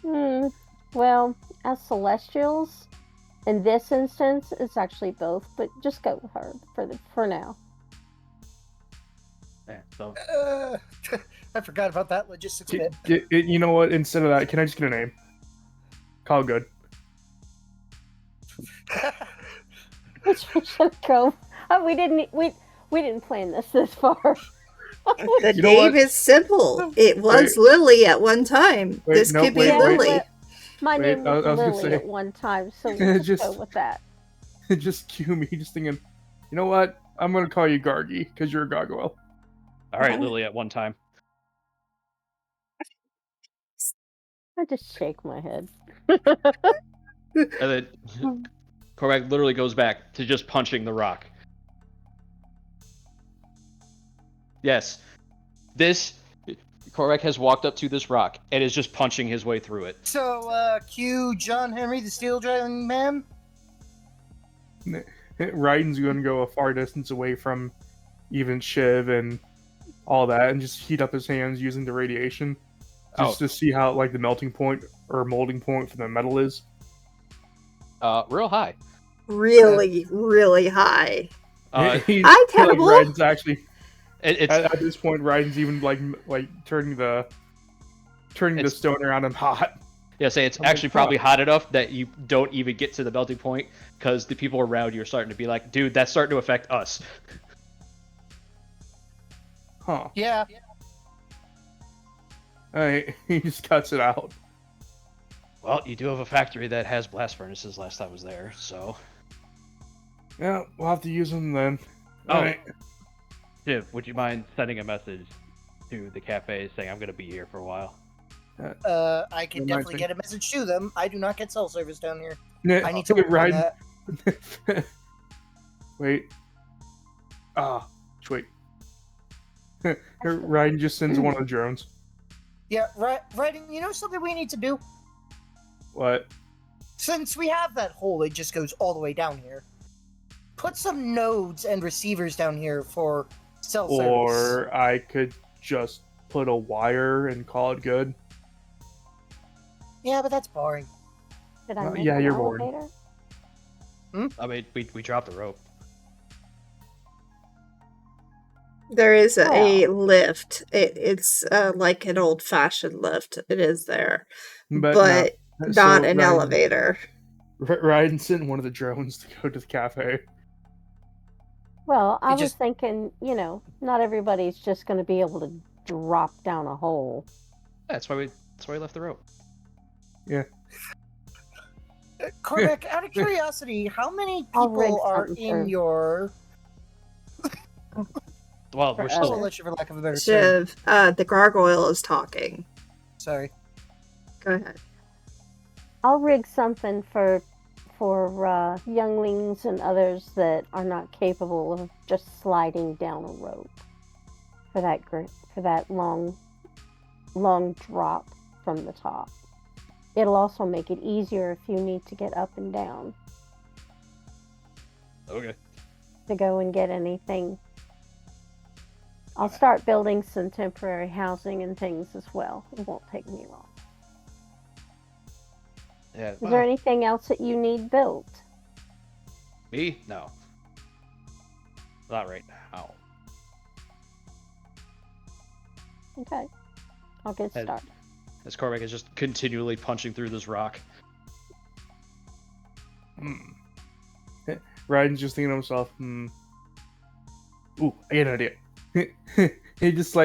[SPEAKER 9] Well, as Celestials, in this instance, it's actually both, but just go with her for now.
[SPEAKER 7] Yeah, so.
[SPEAKER 5] I forgot about that logistics bit.
[SPEAKER 6] You know what? Instead of that, can I just get a name? Call good.
[SPEAKER 9] Which one should go? We didn't plan this far.
[SPEAKER 1] The name is simple. It was Lily at one time. This could be Lily.
[SPEAKER 9] My name was Lily at one time, so we'll just go with that.
[SPEAKER 6] Just cue me, just thinking, you know what? I'm going to call you Gargi, because you're a gargoyle.
[SPEAKER 7] All right, Lily at one time.
[SPEAKER 9] I just shake my head.
[SPEAKER 7] And then Korvac literally goes back to just punching the rock. Yes. Korvac has walked up to this rock and is just punching his way through it.
[SPEAKER 5] So, cue John Henry, the steel driving man?
[SPEAKER 6] Raiden's going to go a far distance away from even Shiv and all that and just heat up his hands using the radiation just to see how like the melting point or molding point for the metal is.
[SPEAKER 7] Real high.
[SPEAKER 1] Really, really high.
[SPEAKER 6] High
[SPEAKER 1] terrible.
[SPEAKER 6] Raiden's actually
[SPEAKER 7] It's
[SPEAKER 6] At this point, Ryan's even like turning the stone around him hot.
[SPEAKER 7] yeah, say it's actually probably hot enough that you don't even get to the melting point because the people around you are starting to be like, dude, that's starting to affect us.
[SPEAKER 6] Huh.
[SPEAKER 5] Yeah.
[SPEAKER 6] Alright, he just cuts it out.
[SPEAKER 7] Well, you do have a factory that has blast furnaces last I was there, so.
[SPEAKER 6] Yeah, we'll have to use them then.
[SPEAKER 7] Oh.
[SPEAKER 6] Alright.
[SPEAKER 7] Jim, would you mind sending a message to the cafe saying I'm going to be here for a while?
[SPEAKER 5] I can definitely get a message to them. I do not get cell service down here. I need to
[SPEAKER 6] get
[SPEAKER 5] work on that.
[SPEAKER 6] Wait. Wait. Ryan just sends one of the drones.
[SPEAKER 5] Yeah, right. You know something we need to do?
[SPEAKER 6] What?
[SPEAKER 5] Since we have that hole, it just goes all the way down here. Put some nodes and receivers down here for cell service.
[SPEAKER 6] Or I could just put a wire and call it good.
[SPEAKER 5] Yeah, but that's boring.
[SPEAKER 9] Did I make
[SPEAKER 6] Yeah,
[SPEAKER 9] an
[SPEAKER 6] you're bored.
[SPEAKER 9] elevator?
[SPEAKER 7] I mean, we dropped the rope.
[SPEAKER 1] There is a lift. It's like an old-fashioned lift. It is there, but not an elevator.
[SPEAKER 6] Ryan sent one of the drones to go to the cafe.
[SPEAKER 9] Well, I was thinking, not everybody's just going to be able to drop down a hole.
[SPEAKER 7] Yeah, that's why we left the rope.
[SPEAKER 6] Yeah.
[SPEAKER 5] Cormac, out of curiosity, how many people are in your...
[SPEAKER 7] Well, we're still...
[SPEAKER 5] I'll let you for lack of a better term.
[SPEAKER 1] Shiv, the gargoyle is talking.
[SPEAKER 5] Sorry.
[SPEAKER 1] Go ahead.
[SPEAKER 9] I'll rig something for younglings and others that are not capable of just sliding down a rope for that long drop from the top. It'll also make it easier if you need to get up and down.
[SPEAKER 7] Okay.
[SPEAKER 9] To go and get anything. I'll start building some temporary housing and things as well. It won't take me long.
[SPEAKER 7] Yeah.
[SPEAKER 9] Is there anything else that you need built?
[SPEAKER 7] Me? No. Not right now.
[SPEAKER 9] Okay. I'll get started.
[SPEAKER 7] As Cormac is just continually punching through this rock.
[SPEAKER 6] Ryan's just thinking to himself, Ooh, I get an idea. He just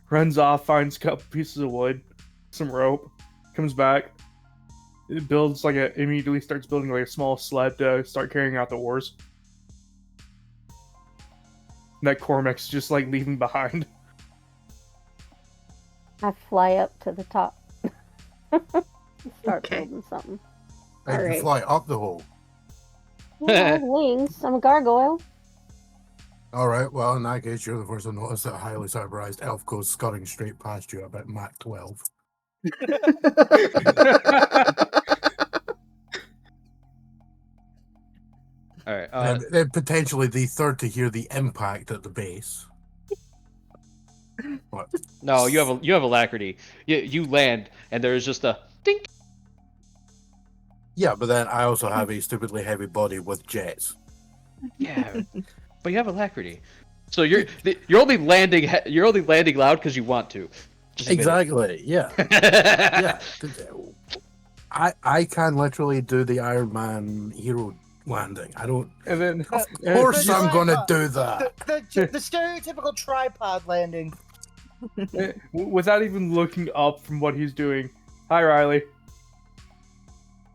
[SPEAKER 6] runs off, finds a couple pieces of wood, some rope, comes back, it builds immediately starts building a small sled to start carrying out the oars. That Cormac's just leaving behind.
[SPEAKER 9] I fly up to the top. Start building something.
[SPEAKER 3] And you fly up the hole.
[SPEAKER 9] Yeah, I have wings. I'm a gargoyle.
[SPEAKER 3] Alright, well, in that case, you're the first to notice that a highly cyberized elf goes scudding straight past you about Mach 12.
[SPEAKER 7] Alright.
[SPEAKER 3] And then potentially the third to hear the impact at the base. What?
[SPEAKER 7] No, you have alacrity. You land, and there's just a dink.
[SPEAKER 3] Yeah, but then I also have a stupidly heavy body with jets.
[SPEAKER 7] Yeah, but you have alacrity, so you're only landing loud because you want to.
[SPEAKER 3] Exactly. Yeah. Yeah. I can literally do the Iron Man hero landing. I don't.
[SPEAKER 6] And then,
[SPEAKER 3] of course, I'm gonna do that.
[SPEAKER 5] The stereotypical tripod landing.
[SPEAKER 6] without even looking up from what he's doing. Hi, Riley.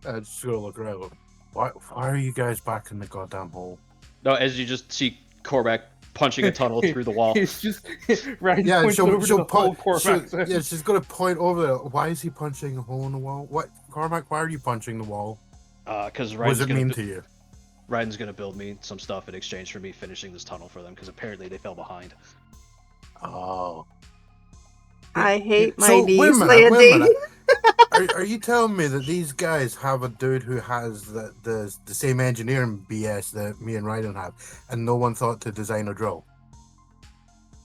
[SPEAKER 3] I just gonna look around. Why are you guys back in the goddamn hole?
[SPEAKER 7] No, as you just see Cormac punching a tunnel through the wall.
[SPEAKER 6] He's just right. Yeah, she's
[SPEAKER 3] gonna point over there. Why is he punching a hole in the wall? What, Cormac? Why are you punching the wall?
[SPEAKER 7] Because
[SPEAKER 3] what does it mean to you?
[SPEAKER 7] Ryan's gonna build me some stuff in exchange for me finishing this tunnel for them because apparently they fell behind.
[SPEAKER 3] Oh.
[SPEAKER 1] I hate my knees landing.
[SPEAKER 3] Are you telling me that these guys have a dude who has the same engineering BS that me and Ryan have, and no one thought to design a drill?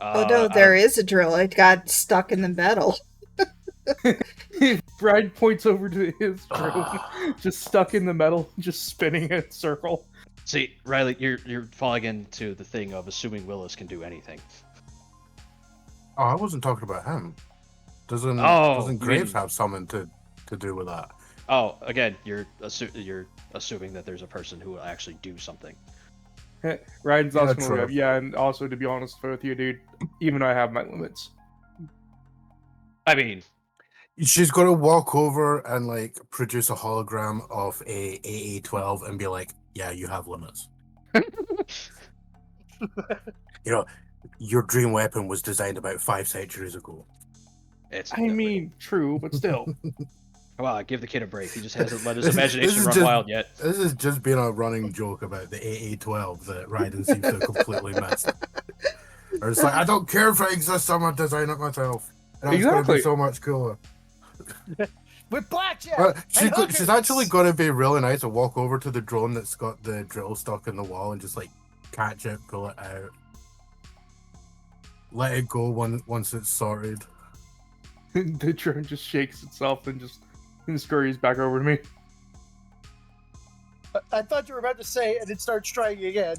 [SPEAKER 1] Oh no, there is a drill. It got stuck in the metal.
[SPEAKER 6] Brian points over to his drill, just stuck in the metal, just spinning in a circle.
[SPEAKER 7] See, Riley, you're falling into the thing of assuming Willis can do anything.
[SPEAKER 3] Oh, I wasn't talking about him. Doesn't
[SPEAKER 7] you
[SPEAKER 3] Graves
[SPEAKER 7] mean-
[SPEAKER 3] have something to do with that?
[SPEAKER 7] Oh, again, you're assuming that there's a person who will actually do something.
[SPEAKER 6] Ryan's
[SPEAKER 3] Yeah,
[SPEAKER 6] also gonna
[SPEAKER 3] true.
[SPEAKER 6] live. Yeah, and also to be honest with you, dude, even I have my limits.
[SPEAKER 7] I mean,
[SPEAKER 3] She's gonna walk over and like produce a hologram of a AA-12 and be like, "Yeah, you have limits. You know, your dream weapon was designed about 5 centuries ago."
[SPEAKER 7] it's.
[SPEAKER 6] I mean, true, but still.
[SPEAKER 7] Come on, give the kid a break. He just hasn't let his
[SPEAKER 3] This
[SPEAKER 7] imagination
[SPEAKER 3] is
[SPEAKER 7] run
[SPEAKER 3] just-
[SPEAKER 7] wild yet.
[SPEAKER 3] This has just been a running joke about the AA-12 that Ryden seems to have completely missed. Or it's like, I don't care if it exists, I'm gonna design it myself. And it's gonna be
[SPEAKER 6] Exactly.
[SPEAKER 3] so much cooler.
[SPEAKER 5] With blackjack.
[SPEAKER 3] She's actually gonna be really nice and walk over to the drone that's got the drill stuck in the wall and just like catch it, pull it out, let it go once it's sorted.
[SPEAKER 6] The drone just shakes itself and scurries back over to me.
[SPEAKER 5] I thought you were about to say, and it starts trying again.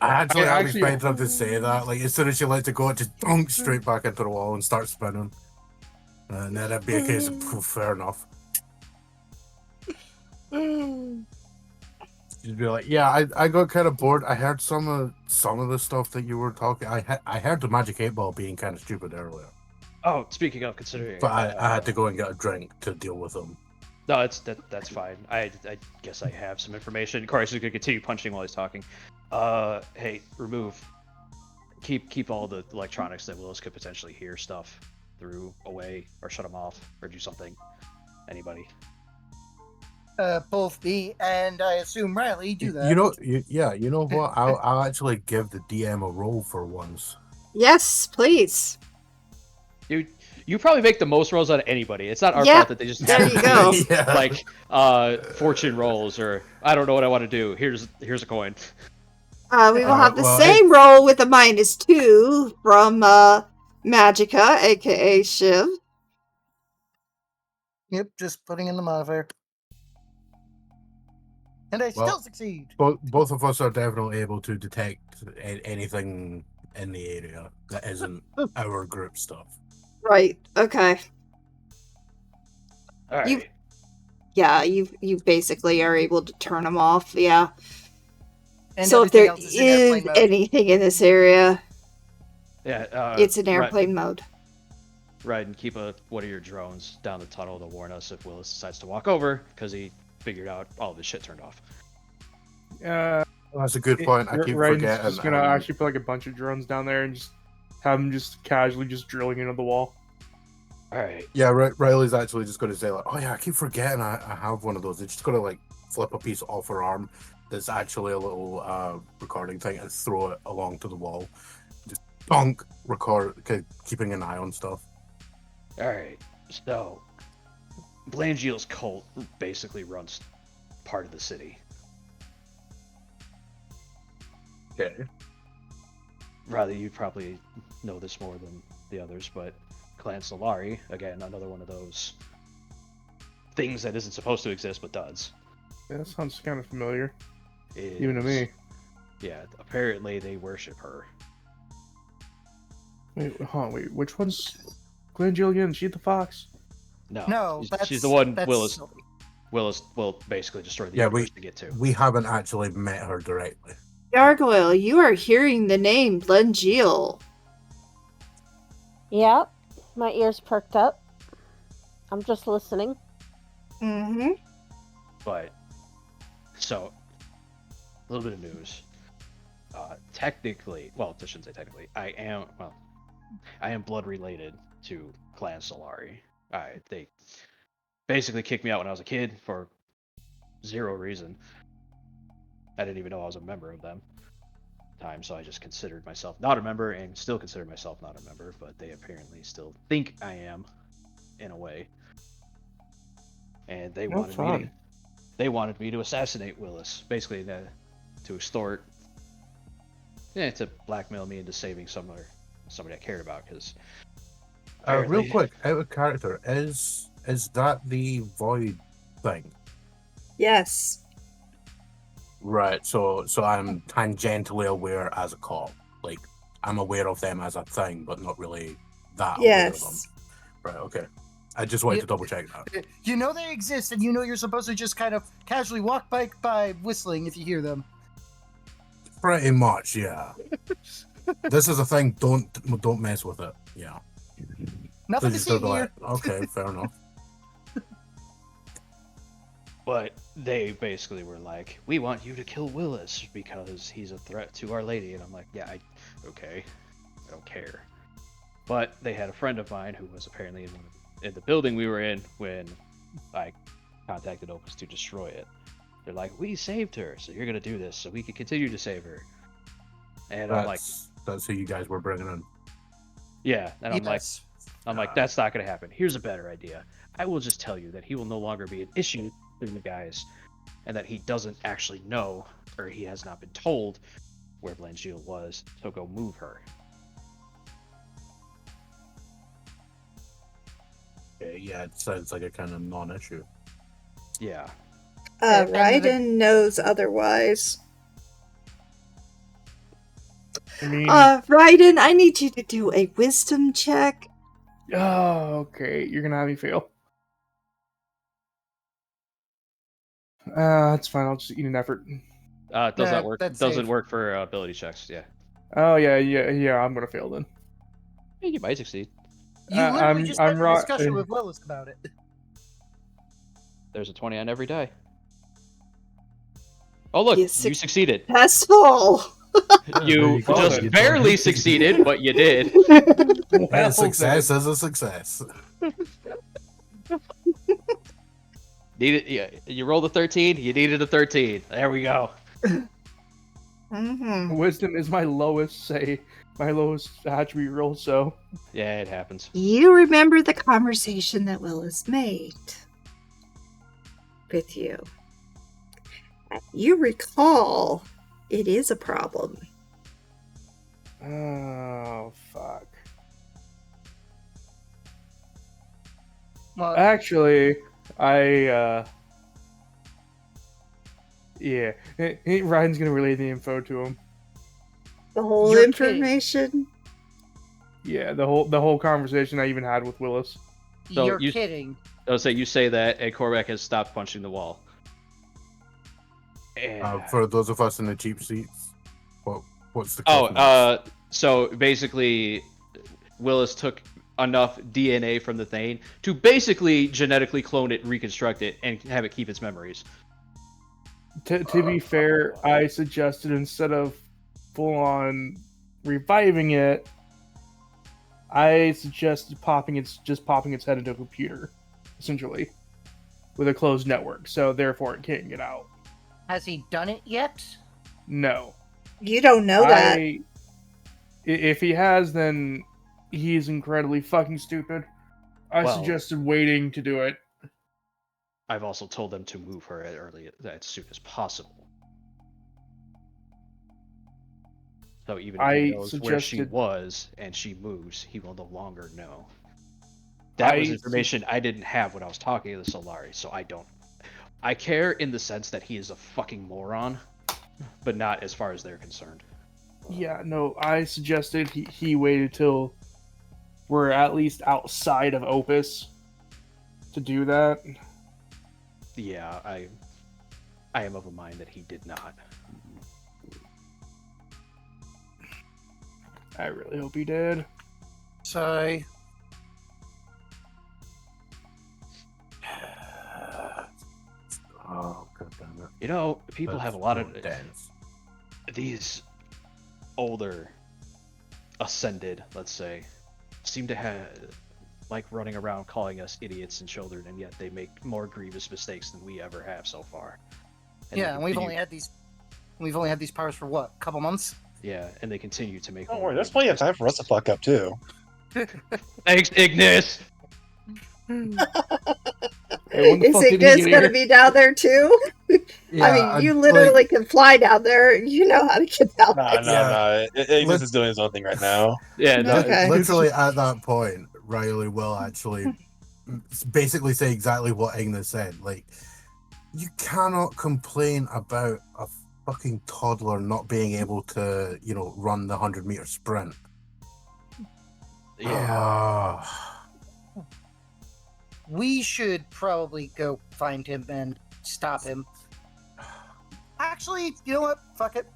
[SPEAKER 3] I actually
[SPEAKER 6] actually-
[SPEAKER 3] expected her to say that. Like as soon as she lets it go, it just dunks straight back into the wall and starts spinning. And then it'd be a case of fair enough. She'd be like, "Yeah, I got kind of bored. I heard some of the stuff that you were talking. I heard the Magic 8 Ball being kind of stupid earlier,
[SPEAKER 7] Oh, speaking of considering,
[SPEAKER 3] but I had to go and get a drink to deal with them."
[SPEAKER 7] No, that's fine. I guess I have some information. Corey's just gonna continue punching while he's talking. Hey, remove. Keep all the electronics that Willis could potentially hear stuff through away, or shut them off, or do something. Anybody?
[SPEAKER 5] Both me and I assume Riley do that.
[SPEAKER 3] You know what? I'll actually give the DM a roll for once.
[SPEAKER 1] Yes, please.
[SPEAKER 7] Dude, you probably make the most rolls out of anybody. It's not our
[SPEAKER 1] Yeah,
[SPEAKER 7] fault that they just
[SPEAKER 1] there you go.
[SPEAKER 3] Yeah.
[SPEAKER 7] like fortune rolls, or I don't know what I want to do. Here's a coin.
[SPEAKER 1] We will have the
[SPEAKER 3] well,
[SPEAKER 1] same roll with a -2 from Magica, aka Shiv.
[SPEAKER 5] Yep, just putting in the modifier. And I
[SPEAKER 3] Well,
[SPEAKER 5] still succeed.
[SPEAKER 3] Both of us are definitely able to detect anything in the area that isn't our group stuff.
[SPEAKER 1] Right. Okay.
[SPEAKER 7] All right.
[SPEAKER 1] You- Yeah, you basically are able to turn them off. Yeah.
[SPEAKER 5] And
[SPEAKER 1] So if
[SPEAKER 5] everything
[SPEAKER 1] there
[SPEAKER 5] else is in airplane
[SPEAKER 1] is
[SPEAKER 5] mode.
[SPEAKER 1] anything in this area,
[SPEAKER 7] Yeah.
[SPEAKER 1] it's in airplane mode.
[SPEAKER 7] Right, and keep one of your drones down the tunnel to warn us if Willis decides to walk over, because he figured out all of his shit turned off.
[SPEAKER 3] That's a good point. I keep
[SPEAKER 6] Ryan's
[SPEAKER 3] forgetting.
[SPEAKER 6] just gonna actually put like a bunch of drones down there and just have them just casually just drilling into the wall.
[SPEAKER 7] All right.
[SPEAKER 3] Yeah, Riley's actually just going to say like, "Oh yeah, I keep forgetting I have one of those." It's just going to like flip a piece off her arm that's actually a little recording thing and throw it along to the wall. Just bonk, record, keeping an eye on stuff.
[SPEAKER 7] All right. So, Blangiel's cult basically runs part of the city.
[SPEAKER 3] Okay.
[SPEAKER 7] Riley, you probably know this more than the others, but Clan Solari, again, another one of those things that isn't supposed to exist but does.
[SPEAKER 6] Yeah, that sounds kind of familiar,
[SPEAKER 7] is-
[SPEAKER 6] even to me.
[SPEAKER 7] Yeah, apparently they worship her.
[SPEAKER 6] Wait, which one's Glenn again? She the fox?
[SPEAKER 5] No,
[SPEAKER 7] she's the one
[SPEAKER 5] that's
[SPEAKER 7] Willis
[SPEAKER 5] silly.
[SPEAKER 7] will basically destroy the
[SPEAKER 3] Yeah,
[SPEAKER 7] universe to get to.
[SPEAKER 3] We haven't actually met her directly.
[SPEAKER 1] Gargoyle, you are hearing the name Blengiel.
[SPEAKER 9] Yep, my ears perked up. I'm just listening.
[SPEAKER 1] Mm-hmm.
[SPEAKER 7] But so a little bit of news. Technically, well, I shouldn't say technically. I am blood related to Clan Solari. They basically kicked me out when I was a kid for zero reason. I didn't even know I was a member of them. So I just considered myself not a member, and still consider myself not a member. But they apparently still think I am, in a way. And they wanted me to assassinate Willis, basically to extort. Yeah, to blackmail me into saving somebody I cared about. Because
[SPEAKER 3] real quick, out of character, is that the void thing?
[SPEAKER 1] Yes.
[SPEAKER 3] Right. So I'm tangentially aware as a cop, like I'm aware of them as a thing, but not really that aware of them.
[SPEAKER 1] Yes.
[SPEAKER 3] Right, okay. I just wanted to double check that.
[SPEAKER 5] You know they exist, and you know you're supposed to just kind of casually walk by whistling if you hear them.
[SPEAKER 3] Pretty much, yeah. This is a thing. Don't mess with it. Yeah.
[SPEAKER 5] Nothing to
[SPEAKER 3] Please
[SPEAKER 5] see
[SPEAKER 3] don't be
[SPEAKER 5] here.
[SPEAKER 3] like, okay, fair enough.
[SPEAKER 7] But they basically were like, we want you to kill Willis because he's a threat to Our Lady. And I'm like, yeah, okay. I don't care. But they had a friend of mine who was apparently in the building we were in when I contacted Opus to destroy it. They're like, we saved her, so you're going to do this so we can continue to save her. And
[SPEAKER 3] That's who you guys were bringing in.
[SPEAKER 7] yeah. And I'm
[SPEAKER 5] Yes.
[SPEAKER 7] like, that's not going to happen. Here's a better idea. I will just tell you that he will no longer be an issue between the guys, and that he doesn't actually know, or he has not been told where Blanchfield was, so go move her.
[SPEAKER 3] Yeah, it sounds like a kind of non-issue.
[SPEAKER 7] Yeah.
[SPEAKER 1] Raiden knows otherwise.
[SPEAKER 6] I mean,
[SPEAKER 1] Raiden, I need you to do a wisdom check.
[SPEAKER 6] oh, okay. You're gonna have me fail. That's fine. I'll just eat an effort.
[SPEAKER 7] It does not work.
[SPEAKER 5] that's
[SPEAKER 7] Doesn't
[SPEAKER 5] safe.
[SPEAKER 7] work for ability checks. Yeah.
[SPEAKER 6] Oh yeah. I'm gonna fail then.
[SPEAKER 7] Yeah, you might succeed.
[SPEAKER 5] You literally just had a
[SPEAKER 6] right.
[SPEAKER 5] discussion with Willis about it.
[SPEAKER 7] There's a 20 on every die. Oh look,
[SPEAKER 1] You
[SPEAKER 7] you succeeded.
[SPEAKER 1] Successful.
[SPEAKER 7] You
[SPEAKER 3] go.
[SPEAKER 7] just
[SPEAKER 3] You
[SPEAKER 7] barely
[SPEAKER 3] done.
[SPEAKER 7] succeeded, but you did.
[SPEAKER 3] Well, success is a success.
[SPEAKER 7] Yeah, you rolled a 13. You needed a 13. There we go.
[SPEAKER 1] Mm-hmm.
[SPEAKER 6] Wisdom is my lowest attribute roll, so
[SPEAKER 7] Yeah, it happens.
[SPEAKER 1] You remember the conversation that Willis made with you. You recall it is a problem.
[SPEAKER 6] oh fuck.
[SPEAKER 5] Well,
[SPEAKER 6] Actually, yeah, Ryan's gonna relay the info to him.
[SPEAKER 1] The whole
[SPEAKER 5] You're
[SPEAKER 1] information.
[SPEAKER 6] Yeah, the whole conversation I even had with Willis.
[SPEAKER 7] So
[SPEAKER 5] you're
[SPEAKER 7] you-
[SPEAKER 5] kidding.
[SPEAKER 7] I'll say you say that, and Korvac has stopped punching the wall. And,
[SPEAKER 3] For those of us in the cheap seats, what's the cost?
[SPEAKER 7] so basically, Willis took enough DNA from the Thane to basically genetically clone it, reconstruct it, and have it keep its memories.
[SPEAKER 6] To be fair, I suggested instead of full on reviving it, I suggested popping its head into a computer, essentially, with a closed network. So therefore, it can't get out.
[SPEAKER 5] Has he done it yet?
[SPEAKER 6] No.
[SPEAKER 1] You don't know that.
[SPEAKER 6] If he has, then he's incredibly fucking stupid. I
[SPEAKER 7] Well-
[SPEAKER 6] suggested waiting to do it.
[SPEAKER 7] I've also told them to move her as soon as possible. So even if he knows where she was and she moves, he will no longer know. That was information I didn't have when I was talking to the Solari, so I don't. I care in the sense that he is a fucking moron, but not as far as they're concerned.
[SPEAKER 6] Yeah, no, I suggested he waited till we're at least outside of Opus to do that.
[SPEAKER 7] Yeah, I am of a mind that he did not.
[SPEAKER 6] I really hope he did.
[SPEAKER 5] Sorry.
[SPEAKER 3] Oh, god damn it.
[SPEAKER 7] You know, people have a lot of
[SPEAKER 3] dense.
[SPEAKER 7] these older ascended, let's say, seem to have like running around calling us idiots and children, and yet they make more grievous mistakes than we ever have so far. And
[SPEAKER 5] Yeah,
[SPEAKER 7] they
[SPEAKER 5] and we've
[SPEAKER 7] continue-
[SPEAKER 5] only had these powers for what, a couple months?
[SPEAKER 7] Yeah, and they continue to make.
[SPEAKER 4] Don't
[SPEAKER 7] more
[SPEAKER 4] worry, there's
[SPEAKER 7] grievous
[SPEAKER 4] plenty of time for us to fuck up too.
[SPEAKER 7] Thanks, Ignis.
[SPEAKER 6] Hey, when the
[SPEAKER 1] Is
[SPEAKER 6] fuck did he
[SPEAKER 1] Ignis
[SPEAKER 6] get
[SPEAKER 1] gonna
[SPEAKER 6] here?
[SPEAKER 1] be down there too? I mean, you literally can fly down there. You know how to get down there.
[SPEAKER 4] No. Ignis is doing his own thing right now.
[SPEAKER 7] Yeah, no,
[SPEAKER 1] Okay.
[SPEAKER 3] Literally at that point, Riley will actually basically say exactly what Ignis said. Like, you cannot complain about a fucking toddler not being able to, run the 100-meter sprint.
[SPEAKER 7] Yeah.
[SPEAKER 5] We should probably go find him and stop him. Actually, you know what? Fuck it.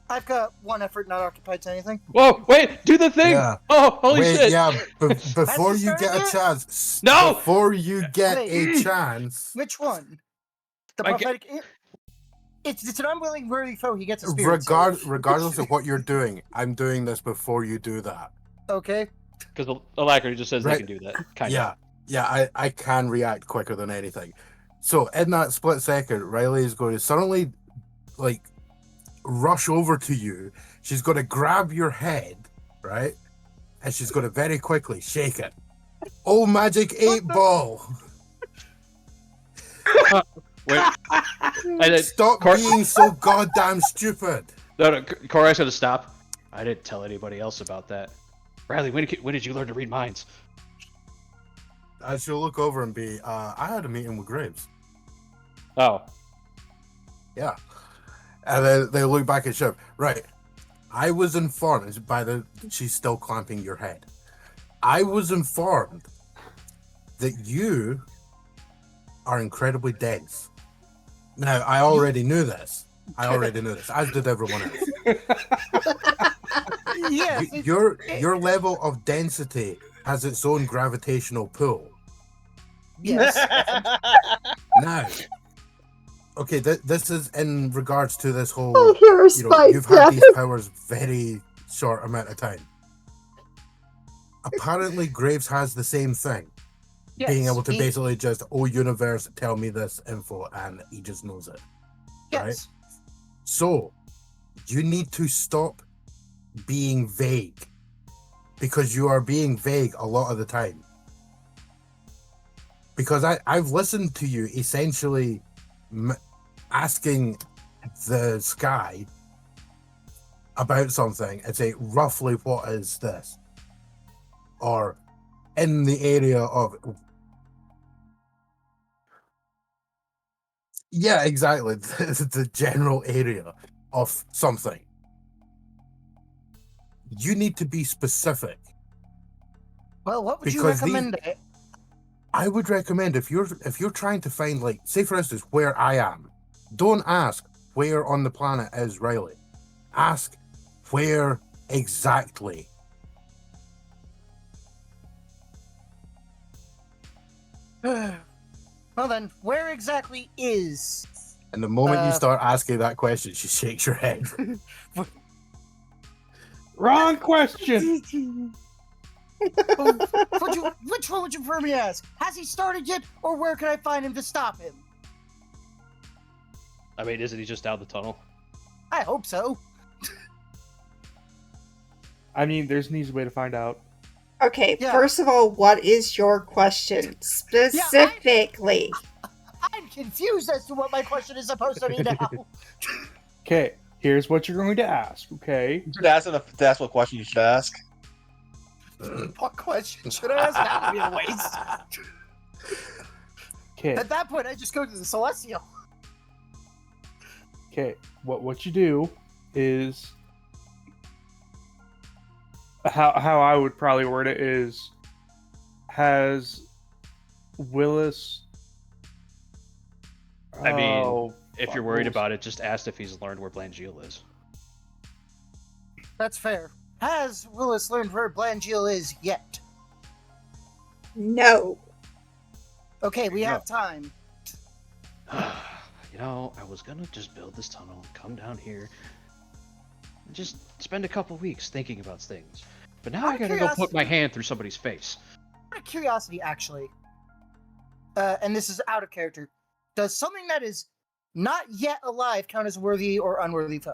[SPEAKER 5] I've got one effort not occupied to anything.
[SPEAKER 7] Whoa, wait, do the thing!
[SPEAKER 3] Yeah.
[SPEAKER 7] Oh, holy
[SPEAKER 3] Wait,
[SPEAKER 7] shit!
[SPEAKER 3] yeah, before
[SPEAKER 5] Has he
[SPEAKER 3] you get
[SPEAKER 5] started
[SPEAKER 3] a
[SPEAKER 5] yet?
[SPEAKER 3] chance.
[SPEAKER 7] No!
[SPEAKER 3] Before you get
[SPEAKER 5] Wait.
[SPEAKER 3] a chance.
[SPEAKER 5] Which one? The
[SPEAKER 7] I
[SPEAKER 5] prophetic. It's an unwilling worthy foe. He gets a spirit save.
[SPEAKER 3] Regardless of what you're doing, I'm doing this before you do that.
[SPEAKER 5] Okay.
[SPEAKER 7] Because the alacrity just says they
[SPEAKER 3] Right.
[SPEAKER 7] can do that. Kind
[SPEAKER 3] Yeah,
[SPEAKER 7] of.
[SPEAKER 3] yeah, I can react quicker than anything. So in that split second, Riley is going to suddenly, rush over to you. She's going to grab your head, right? And she's going to very quickly shake it. Oh, magic 8-ball!
[SPEAKER 7] Wait.
[SPEAKER 3] Stop being so goddamn stupid.
[SPEAKER 7] No, Korrak's gonna stop. I didn't tell anybody else about that. Riley, when did you learn to read minds?
[SPEAKER 3] I she'll look over and be, I had a meeting with Graves.
[SPEAKER 7] Oh.
[SPEAKER 3] Yeah. And then they look back at Shiv. Right. I was informed she's still clamping your head. I was informed that you are incredibly dense. Now, I already knew this. As did everyone else.
[SPEAKER 5] Yes.
[SPEAKER 3] Your level of density has its own gravitational pull.
[SPEAKER 5] Yes.
[SPEAKER 3] Now, okay, this is in regards to this whole.
[SPEAKER 1] Oh, here's my
[SPEAKER 3] You've had these powers very short amount of time. Apparently, Graves has the same thing.
[SPEAKER 5] Yes,
[SPEAKER 3] Being able to basically just, oh, universe, tell me this info, and he just knows it.
[SPEAKER 5] Yes.
[SPEAKER 3] Right? So, you need to stop being vague. Because you are being vague a lot of the time. Because I've listened to you essentially asking the sky about something and say, roughly, what is this? Or in the area of... Yeah, exactly. The general area of something. You need to be specific.
[SPEAKER 5] Well, what would you
[SPEAKER 3] Because
[SPEAKER 5] recommend?
[SPEAKER 3] I would recommend if you're trying to find, say for instance, where I am, don't ask where on the planet is Riley. Ask where exactly.
[SPEAKER 5] Well then, where exactly is?
[SPEAKER 3] And the moment you start asking that question, she shakes your head.
[SPEAKER 6] Wrong question.
[SPEAKER 5] Which one would you prefer me to ask? Has he started yet, or where can I find him to stop him?
[SPEAKER 7] I mean, isn't he just down the tunnel?
[SPEAKER 5] I hope so.
[SPEAKER 6] I mean, there's an easy way to find out.
[SPEAKER 1] Okay,
[SPEAKER 5] Yeah.
[SPEAKER 1] first of all, what is your question specifically?
[SPEAKER 5] I'm confused as to what my question is supposed to be now.
[SPEAKER 6] Okay, here's what you're going to ask, okay?
[SPEAKER 4] You should ask that's what question you should ask.
[SPEAKER 5] What question should I ask? That would be a waste.
[SPEAKER 6] Okay,
[SPEAKER 5] At that point, I just go to the Celestial.
[SPEAKER 6] okay. What you do is how I would probably word it is, has Willis...
[SPEAKER 7] I mean,
[SPEAKER 6] Oh,
[SPEAKER 7] if
[SPEAKER 6] fuck,
[SPEAKER 7] you're worried
[SPEAKER 6] Willis.
[SPEAKER 7] about it, just ask if he's learned where Blangeal is.
[SPEAKER 5] That's fair. Has Willis learned where Blangeal is yet?
[SPEAKER 1] No.
[SPEAKER 5] Okay, we have time.
[SPEAKER 7] You know, I was gonna just build this tunnel, come down here, and just spend a couple weeks thinking about things. But now I gotta go put my hand through somebody's face.
[SPEAKER 5] Out of curiosity, actually, and this is out of character, does something that is not yet alive count as worthy or unworthy foe?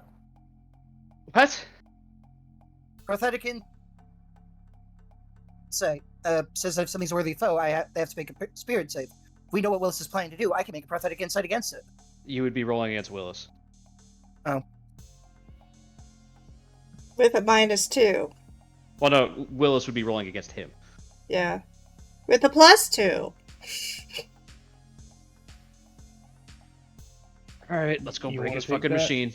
[SPEAKER 7] What?
[SPEAKER 5] Prosthetic says if something's a worthy foe, they have to make a spirit save. We know what Willis is planning to do. I can make a prosthetic insight against it.
[SPEAKER 7] You would be rolling against Willis.
[SPEAKER 5] Oh.
[SPEAKER 1] With a -2.
[SPEAKER 7] Well, no, Willis would be rolling against him.
[SPEAKER 1] Yeah. With a +2.
[SPEAKER 7] All right, let's go
[SPEAKER 6] You
[SPEAKER 7] break
[SPEAKER 6] wanna
[SPEAKER 7] his
[SPEAKER 6] take
[SPEAKER 7] fucking
[SPEAKER 6] that?
[SPEAKER 7] machine.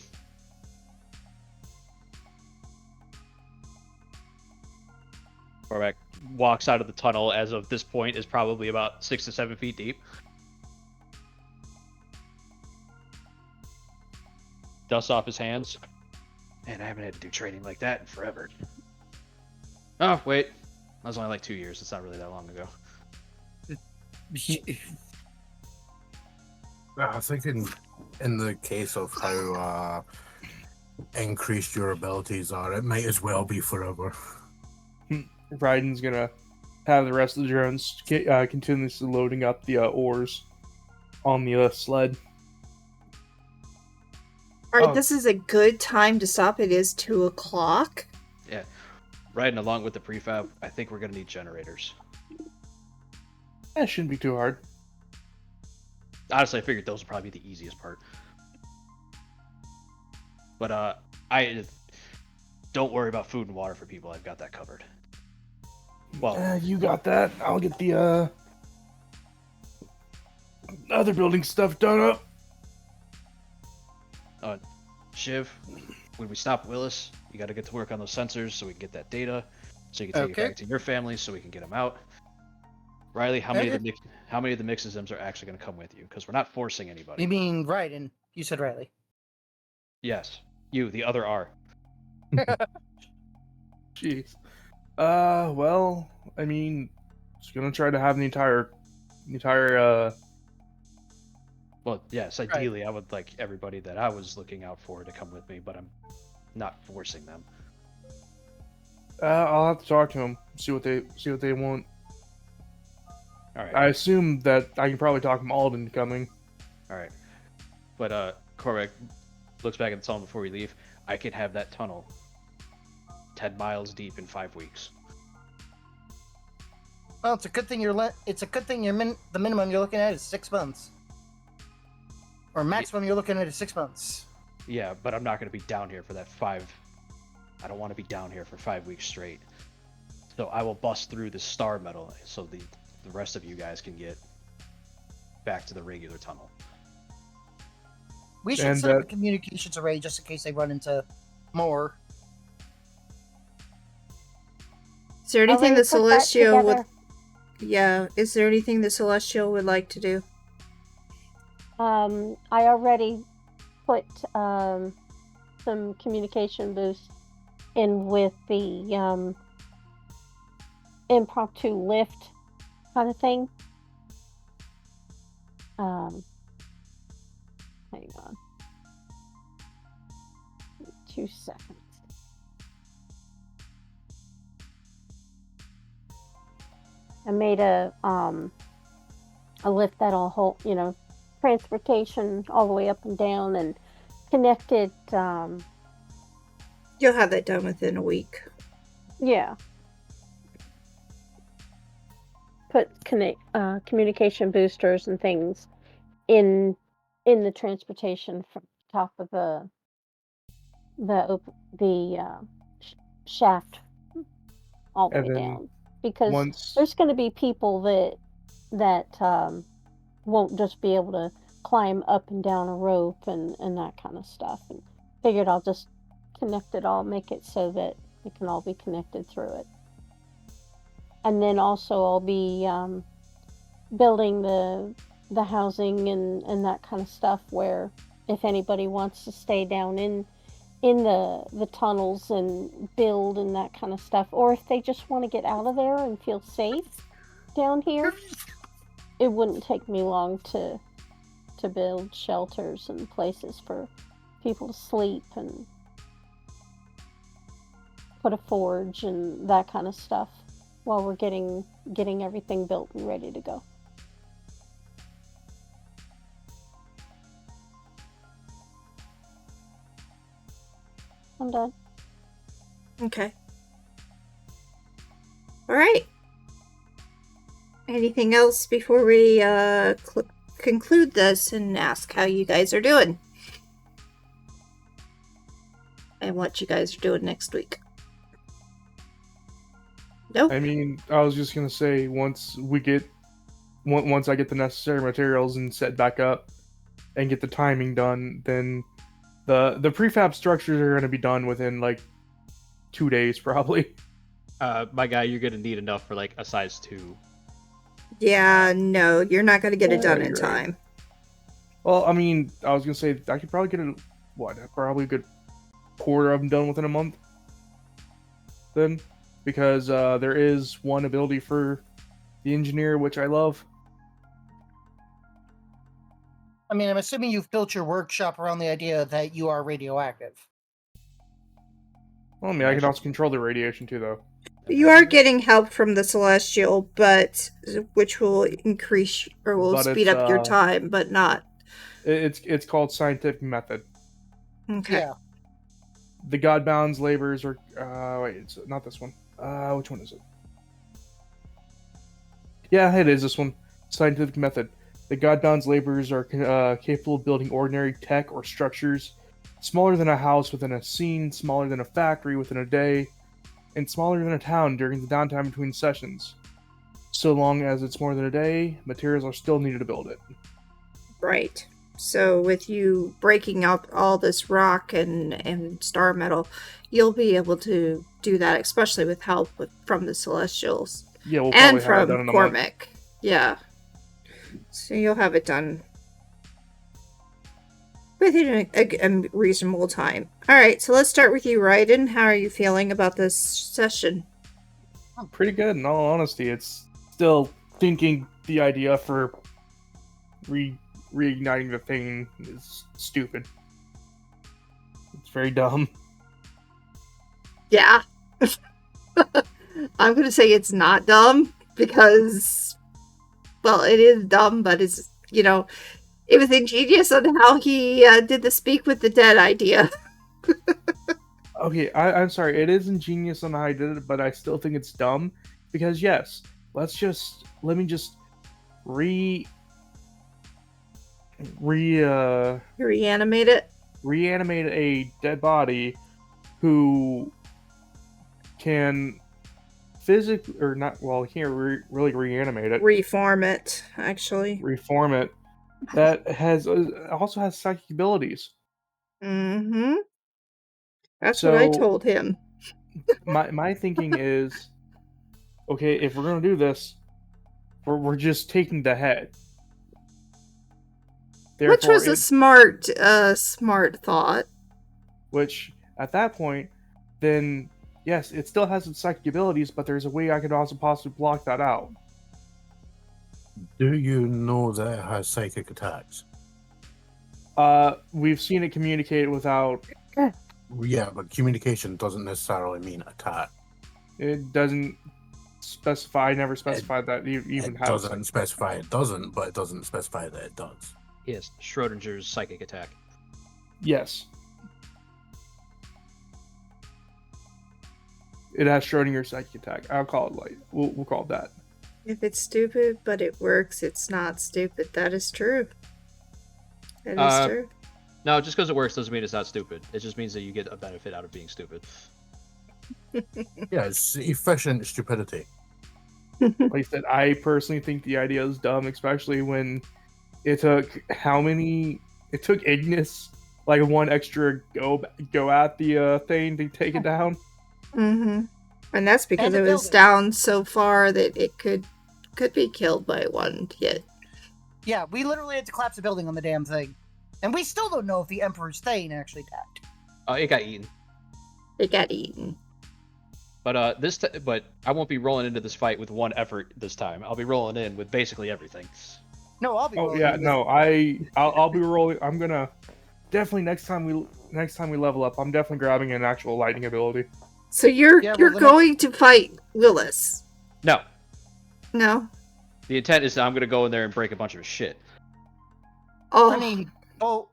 [SPEAKER 7] Cormac walks out of the tunnel. As of this point, is probably about 6 to 7 feet deep. Dust off his hands. Man, I haven't had to do training like that in forever. Oh wait, that was only like 2 years. It's not really that long ago.
[SPEAKER 3] I think in the case of how increased your abilities are, it might as well be forever.
[SPEAKER 6] Ryden's gonna have the rest of the drones continuously loading up the ores on the sled.
[SPEAKER 1] All right,
[SPEAKER 6] Oh.
[SPEAKER 1] this is a good time to stop. It is 2:00.
[SPEAKER 7] Yeah, riding along with the prefab. I think we're gonna need generators.
[SPEAKER 6] That shouldn't be too hard.
[SPEAKER 7] Honestly, I figured those would probably be the easiest part. But I don't worry about food and water for people. I've got that covered. Well,
[SPEAKER 6] You got that. I'll get the other building stuff done up.
[SPEAKER 7] Shiv, when we stop Willis, you got to get to work on those sensors so we can get that data, so you can take it
[SPEAKER 5] Okay.
[SPEAKER 7] back to your family, so we can get them out. Riley, how many of the Mixisms are actually going to come with you? Because we're not forcing anybody.
[SPEAKER 5] You mean Ryden? You said Riley.
[SPEAKER 7] Yes, you, the other R.
[SPEAKER 6] Jeez. Well, I mean, just gonna try to have the entire
[SPEAKER 7] Well, yes, ideally, I would like everybody that I was looking out for to come with me, but I'm not forcing them.
[SPEAKER 6] I'll have to talk to them, see what they want.
[SPEAKER 7] All right.
[SPEAKER 6] I assume that I can probably talk them all into coming.
[SPEAKER 7] All right. But Korvac looks back at the tunnel before we leave. I can have that tunnel 10 miles deep in 5 weeks.
[SPEAKER 5] Well, it's a good thing the minimum you're looking at is 6 months, or maximum you're looking at is 6 months.
[SPEAKER 7] Yeah, but I'm not going to be down here for that 5. I don't want to be down here for 5 weeks straight. So I will bust through the star metal so the rest of you guys can get back to the regular tunnel.
[SPEAKER 5] We should
[SPEAKER 6] And
[SPEAKER 5] set up a communications array just in case they run into more.
[SPEAKER 1] Is there anything
[SPEAKER 9] Already
[SPEAKER 1] the
[SPEAKER 9] put that
[SPEAKER 1] Celestial would?
[SPEAKER 9] together.
[SPEAKER 1] Yeah. Is there anything the Celestial would like to do?
[SPEAKER 9] I already put some communication boost in with the impromptu lift kind of thing. Hang on. 2 seconds. I made a lift that'll hold, transportation all the way up and down and connected,
[SPEAKER 1] You'll have that done within a week.
[SPEAKER 9] yeah. Put communication boosters and things in the transportation from top of the shaft all the
[SPEAKER 6] And
[SPEAKER 9] way
[SPEAKER 6] then
[SPEAKER 9] down, because
[SPEAKER 6] once
[SPEAKER 9] there's going to be people that won't just be able to climb up and down a rope and that kind of stuff, and figured I'll just connect it all, make it so that it can all be connected through it. And then also I'll be building the housing and that kind of stuff, where if anybody wants to stay down in the tunnels and build and that kind of stuff, or if they just want to get out of there and feel safe down here, it wouldn't take me long to build shelters and places for people to sleep and put a forge and that kind of stuff while we're getting everything built and ready to go. I'm done.
[SPEAKER 1] Okay. All right. Anything else before we conclude this and ask how you guys are doing? And what you guys are doing next week? Nope.
[SPEAKER 6] I mean, I was just gonna say once I get the necessary materials and set back up, and get the timing done, then the prefab structures are going to be done within like 2 days probably.
[SPEAKER 7] My guy, you're gonna need enough for like a size 2.
[SPEAKER 1] Yeah, no, you're not going to get it done in
[SPEAKER 6] you're right.
[SPEAKER 1] time.
[SPEAKER 6] Well, I mean, I was going to say I could probably get probably a good quarter of them done within a month. Then, because there is one ability for the engineer, which I love.
[SPEAKER 5] I mean, I'm assuming you've built your workshop around the idea that you are radioactive.
[SPEAKER 6] Well, I mean, I can also control the radiation too, though.
[SPEAKER 1] You are getting help from the Celestial, but which will increase or will speed up your time, but not.
[SPEAKER 6] It's called scientific method.
[SPEAKER 1] Okay.
[SPEAKER 5] Yeah.
[SPEAKER 6] The Godbound's labors are. Wait, it's not this one. Which one is it? Yeah, it is this one. Scientific method. The Godbound's laborers are capable of building ordinary tech or structures smaller than a house within a scene, smaller than a factory within a day, and smaller than a town during the downtime between sessions. So long as it's more than a day, materials are still needed to build it.
[SPEAKER 1] Right. So with you breaking up all this rock and star metal, you'll be able to do that, especially with help from the Celestials.
[SPEAKER 6] Yeah, we'll
[SPEAKER 1] and
[SPEAKER 6] probably have it done
[SPEAKER 1] from
[SPEAKER 6] in a month.
[SPEAKER 1] Cormac. Yeah. So you'll have it done within a reasonable time. Alright, so let's start with you, Raiden. How are you feeling about this session?
[SPEAKER 6] I'm pretty good, in all honesty. It's still thinking the idea for reigniting the thing is stupid. It's very dumb.
[SPEAKER 1] Yeah. I'm going to say it's not dumb because, well, it is dumb, but it's, it was ingenious on how he did the speak with the dead idea.
[SPEAKER 6] Okay, I'm sorry. It is ingenious on how I did it, but I still think it's dumb because yes, let me just reanimate
[SPEAKER 1] it.
[SPEAKER 6] Reanimate a dead body who can physically or not. Well, he can't really reanimate it.
[SPEAKER 1] Reform it, actually.
[SPEAKER 6] Reform it. That also has psychic abilities.
[SPEAKER 1] Mm-hmm. That's what I told him.
[SPEAKER 6] my thinking is, okay, if we're gonna do this, we're just taking the head.
[SPEAKER 1] Which was a smart thought.
[SPEAKER 6] Which at that point, then yes, it still has its psychic abilities, but there's a way I could also possibly block that out.
[SPEAKER 3] Do you know that it has psychic attacks?
[SPEAKER 6] We've seen it communicate without.
[SPEAKER 3] Yeah, but communication doesn't necessarily mean attack.
[SPEAKER 6] It doesn't specify. Never specified that you even have.
[SPEAKER 3] It doesn't specify it doesn't, but it doesn't specify that it does.
[SPEAKER 7] Yes, Schrodinger's psychic attack.
[SPEAKER 6] Yes. It has Schrodinger's psychic attack. I'll call it light. We'll call it that.
[SPEAKER 1] If it's stupid, but it works, it's not stupid. That is true. That is true.
[SPEAKER 7] No, just because it works doesn't mean it's not stupid. It just means that you get a benefit out of being stupid.
[SPEAKER 3] Yeah, it's efficient stupidity.
[SPEAKER 6] Like I said, I personally think the idea is dumb, especially when it took It took Ignis like one extra go at the thing to take it down.
[SPEAKER 1] Mm-hmm. And that's because it was down so far that it could be killed by one hit.
[SPEAKER 5] Yeah, we literally had to collapse a building on the damn thing. And we still don't know if the Emperor's Thane actually died.
[SPEAKER 7] It got eaten.
[SPEAKER 1] It got eaten.
[SPEAKER 7] But but I won't be rolling into this fight with one effort this time. I'll be rolling in with basically everything.
[SPEAKER 5] No, I'll be.
[SPEAKER 6] Oh yeah, no, I'll be rolling. I'm gonna definitely next time we level up. I'm definitely grabbing an actual lightning ability.
[SPEAKER 1] So you're going to fight Willis?
[SPEAKER 7] No.
[SPEAKER 1] No.
[SPEAKER 7] The intent is that I'm gonna go in there and break a bunch of shit.
[SPEAKER 1] Oh.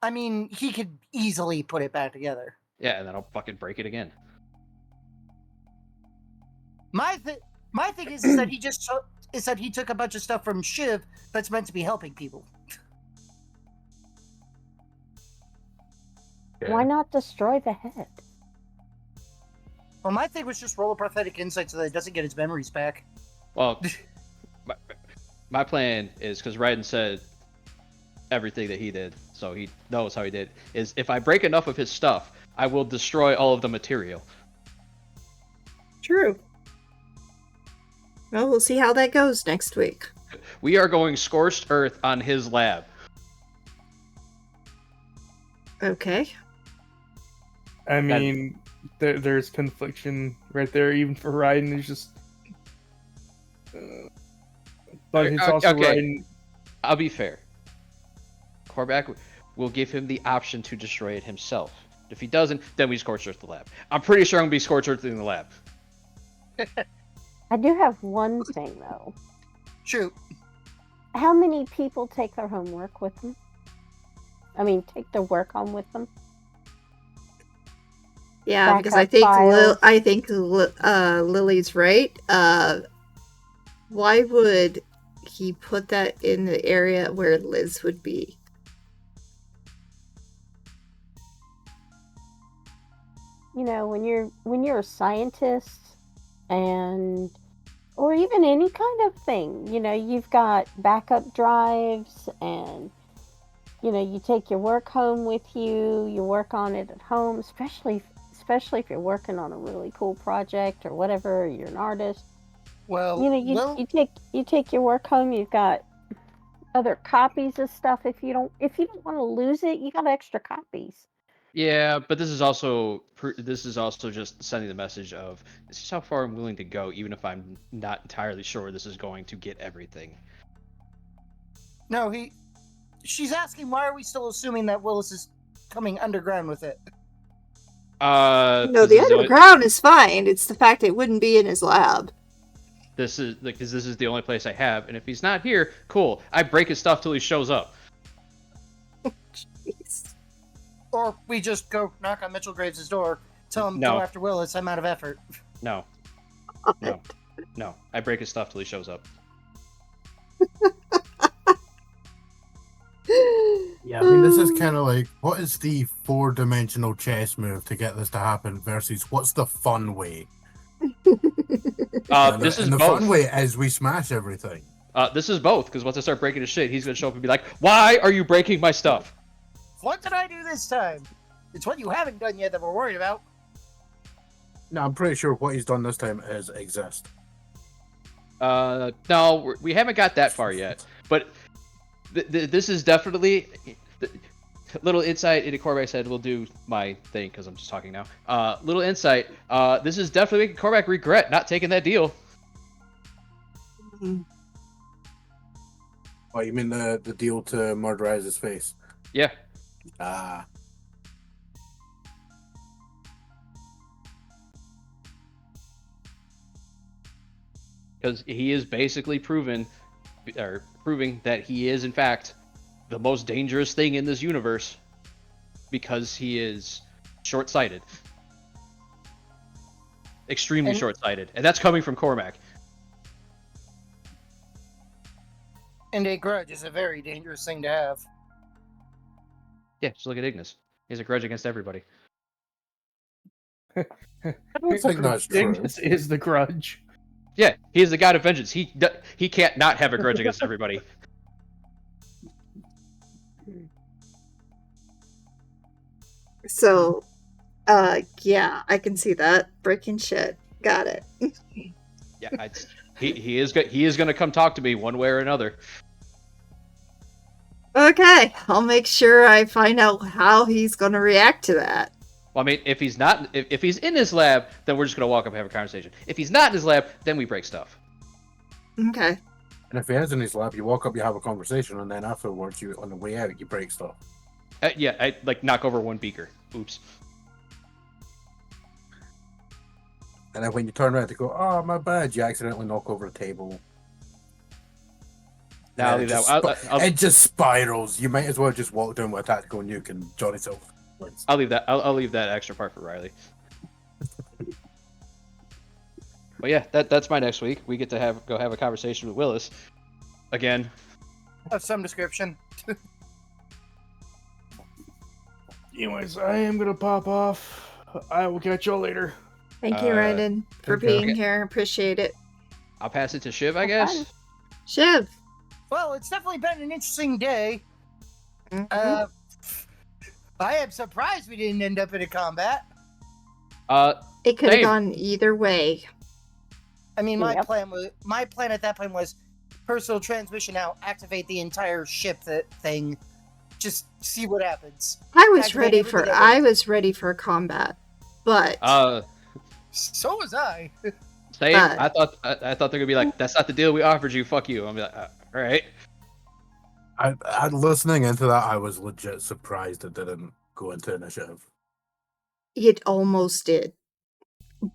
[SPEAKER 5] I mean, he could easily put it back together.
[SPEAKER 7] Yeah, and then I'll fucking break it again.
[SPEAKER 5] My thing is that he took a bunch of stuff from Shiv that's meant to be helping people.
[SPEAKER 9] Why not destroy the head?
[SPEAKER 5] Well, my thing was just roll a prophetic insight so that it doesn't get its memories back.
[SPEAKER 7] Well, my plan is because Raiden said everything that he did, so he knows how he did. Is if I break enough of his stuff, I will destroy all of the material.
[SPEAKER 1] True. Well, we'll see how that goes next week.
[SPEAKER 7] We are going scorched earth on his lab.
[SPEAKER 1] Okay.
[SPEAKER 6] I mean, there's confliction right there, even for Raiden. It's just, but he's also Raiden.
[SPEAKER 7] I'll be fair. Korvac will give him the option to destroy it himself. If he doesn't, then we scorch earth the lab. I'm pretty sure I'm gonna be scorched earth in the lab.
[SPEAKER 9] I do have one thing though.
[SPEAKER 5] Shoot.
[SPEAKER 9] How many people take their homework with them? I mean, take their work home with them?
[SPEAKER 1] Yeah, because I think Lily's right. Why would he put that in the area where Liz would be?
[SPEAKER 9] You know, when you're a scientist or even any kind of thing, you know, you've got backup drives and you take your work home with you, you work on it at home, especially if you're working on a really cool project or whatever, or you're an artist.
[SPEAKER 5] Well,
[SPEAKER 9] you take your work home, you've got other copies of stuff. If you don't want to lose it, you got extra copies.
[SPEAKER 7] Yeah, but this is also just sending the message of this is how far I'm willing to go, even if I'm not entirely sure this is going to get everything.
[SPEAKER 5] No, she's asking why are we still assuming that Willis is coming underground with it?
[SPEAKER 1] No, the underground is fine. It's the fact it wouldn't be in his lab.
[SPEAKER 7] This is the only place I have, and if he's not here, cool. I break his stuff till he shows up.
[SPEAKER 1] Jeez.
[SPEAKER 5] Or we just go knock on Mitchell Graves' door, tell him go after Willis. I'm out of effort.
[SPEAKER 7] No. I break his stuff till he shows up.
[SPEAKER 3] Yeah, I mean, this is kind of like, what is the 4-dimensional chess move to get this to happen versus what's the fun way?
[SPEAKER 7] This is
[SPEAKER 3] the
[SPEAKER 7] both.
[SPEAKER 3] Fun way is we smash everything.
[SPEAKER 7] This is both, because once I start breaking his shit, he's gonna show up and be like, "Why are you breaking my stuff?"
[SPEAKER 5] What did I do this time? It's what you haven't done yet that we're worried about.
[SPEAKER 3] No, I'm pretty sure what he's done this time is exist.
[SPEAKER 7] No, we haven't got that far yet. But this is definitely little insight into Korvac said. We'll do my thing because I'm just talking now. Little insight. This is definitely making Korvac regret not taking that deal.
[SPEAKER 1] Mm-hmm.
[SPEAKER 3] Oh, you mean the deal to murderize his face?
[SPEAKER 7] Yeah. Because he is basically proving that he is in fact the most dangerous thing in this universe because he is short-sighted. Extremely short-sighted. And that's coming from Cormac.
[SPEAKER 5] And a grudge is a very dangerous thing to have.
[SPEAKER 7] Yeah, just look at Ignis. He has a grudge against everybody.
[SPEAKER 3] I don't think that's true.
[SPEAKER 6] Ignis is the grudge.
[SPEAKER 7] Yeah, he is the god of vengeance. He can't not have a grudge against everybody.
[SPEAKER 1] So, yeah, I can see that. Breaking shit. Got it.
[SPEAKER 7] Yeah, he is going to come talk to me one way or another.
[SPEAKER 1] Okay, I'll make sure I find out how he's going to react to that.
[SPEAKER 7] Well, I mean, if he's not, if he's in his lab, then we're just gonna walk up and have a conversation. If he's not in his lab, then we break stuff.
[SPEAKER 1] Okay.
[SPEAKER 3] And if he is in his lab, you walk up, you have a conversation, and then afterwards, you on the way out, you break stuff.
[SPEAKER 7] Yeah, I like knock over one beaker. Oops.
[SPEAKER 3] And then when you turn around to go, oh, my bad, you accidentally knock over a table.
[SPEAKER 7] Now I'll leave that.
[SPEAKER 3] It just spirals. You might as well just walk down with a tactical nuke and Johnny Silver.
[SPEAKER 7] I'll leave that. I'll leave that extra part for Riley. But yeah, that's my next week. We get to go have a conversation with Willis again.
[SPEAKER 5] Of some description.
[SPEAKER 6] Anyways, I am gonna pop off. I will catch y'all later.
[SPEAKER 1] Thank you, Ryden, for being here. Appreciate it.
[SPEAKER 7] I'll pass it to Shiv, I guess.
[SPEAKER 1] Shiv.
[SPEAKER 5] Well, it's definitely been an interesting day. I am surprised we didn't end up in a combat.
[SPEAKER 1] It could have
[SPEAKER 7] Same.
[SPEAKER 1] gone either way.
[SPEAKER 5] I mean, my
[SPEAKER 9] Yep.
[SPEAKER 5] plan at that point was personal transmission out, activate the entire ship thing, just see what happens.
[SPEAKER 1] I was
[SPEAKER 5] Activate
[SPEAKER 1] ready
[SPEAKER 5] everything
[SPEAKER 1] for
[SPEAKER 5] at
[SPEAKER 1] I
[SPEAKER 5] once.
[SPEAKER 1] was ready for combat, but
[SPEAKER 5] So was I.
[SPEAKER 7] Same. I thought they're gonna be like, "That's not the deal we offered you. Fuck you." I'm like, "All right."
[SPEAKER 3] I listening into that, I was legit surprised it didn't go into initiative.
[SPEAKER 1] it almost did.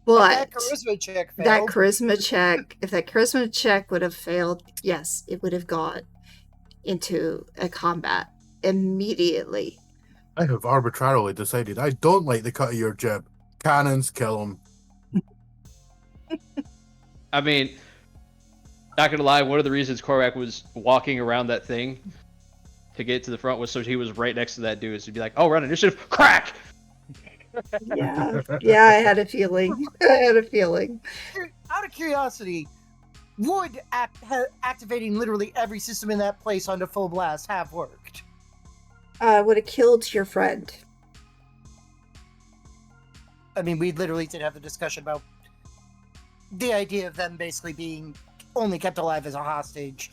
[SPEAKER 5] But that
[SPEAKER 1] But
[SPEAKER 5] charisma check failed.
[SPEAKER 1] that charisma check, if that charisma check would have failed, yes, it would have gone into a combat immediately.
[SPEAKER 3] I have arbitrarily decided I don't like the cut of your jib. Cannons, kill him.
[SPEAKER 7] I mean, not gonna lie, one of the reasons Korvac was walking around that thing to get to the front was so he was right next to that dude. So he'd be like, "Oh, we're on initiative, crack!"
[SPEAKER 1] Yeah, yeah, I had a feeling. I had a feeling.
[SPEAKER 5] Out of curiosity, would activating literally every system in that place onto full blast have worked?
[SPEAKER 1] Would have killed your friend.
[SPEAKER 5] I mean, we literally did have the discussion about the idea of them basically being only kept alive as a hostage.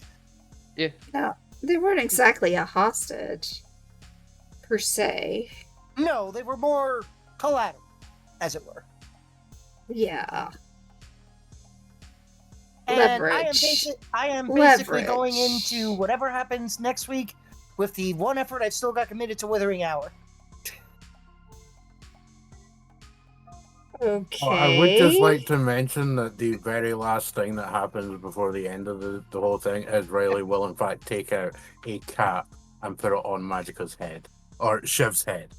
[SPEAKER 7] Yeah.
[SPEAKER 1] No, they weren't exactly a hostage, per se.
[SPEAKER 5] No, they were more collateral, as it were.
[SPEAKER 1] Yeah.
[SPEAKER 5] And
[SPEAKER 1] Leverage.
[SPEAKER 5] I am basically
[SPEAKER 1] Leverage.
[SPEAKER 5] going into whatever happens next week with the one effort I've still got committed to Withering Hour.
[SPEAKER 1] Okay.
[SPEAKER 3] I would just like to mention that the very last thing that happens before the end of the whole thing is Riley will in fact take out a cap and put it on Magica's head, or Shiv's head.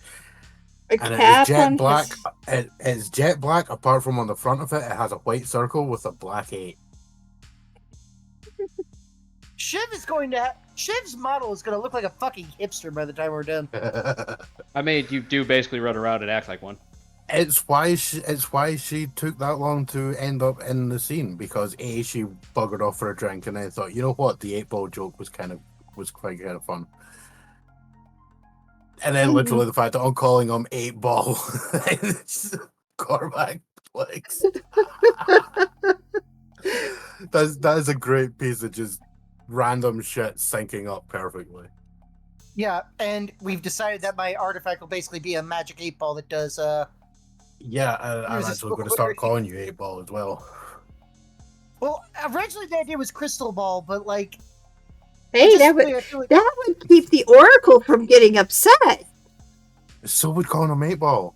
[SPEAKER 1] A
[SPEAKER 3] And it
[SPEAKER 1] cap
[SPEAKER 3] is jet
[SPEAKER 1] on
[SPEAKER 3] black.
[SPEAKER 1] his-
[SPEAKER 3] It is jet black. Apart from on the front of it, it has a white circle with a black 8.
[SPEAKER 5] Shiv's model is going to look like a fucking hipster by the time we're done.
[SPEAKER 7] I mean, you do basically run around and act like one.
[SPEAKER 3] It's why she took that long to end up in the scene, because she buggered off for a drink and then thought, you know what, the 8-ball joke was quite kind of fun. And then literally the fact that I'm calling him 8-ball Cormac flex. That is a great piece of just random shit syncing up perfectly.
[SPEAKER 5] Yeah, and we've decided that my artifact will basically be a magic 8-ball that does
[SPEAKER 3] Yeah, I'm
[SPEAKER 5] Here's a
[SPEAKER 3] actually going to
[SPEAKER 5] story.
[SPEAKER 3] start calling you 8-ball as well.
[SPEAKER 5] Well, originally the idea was crystal ball, but like
[SPEAKER 1] Hey,
[SPEAKER 5] just
[SPEAKER 1] that would
[SPEAKER 5] really, I feel like-
[SPEAKER 1] that would keep the Oracle from getting upset.
[SPEAKER 3] So would calling him 8-ball.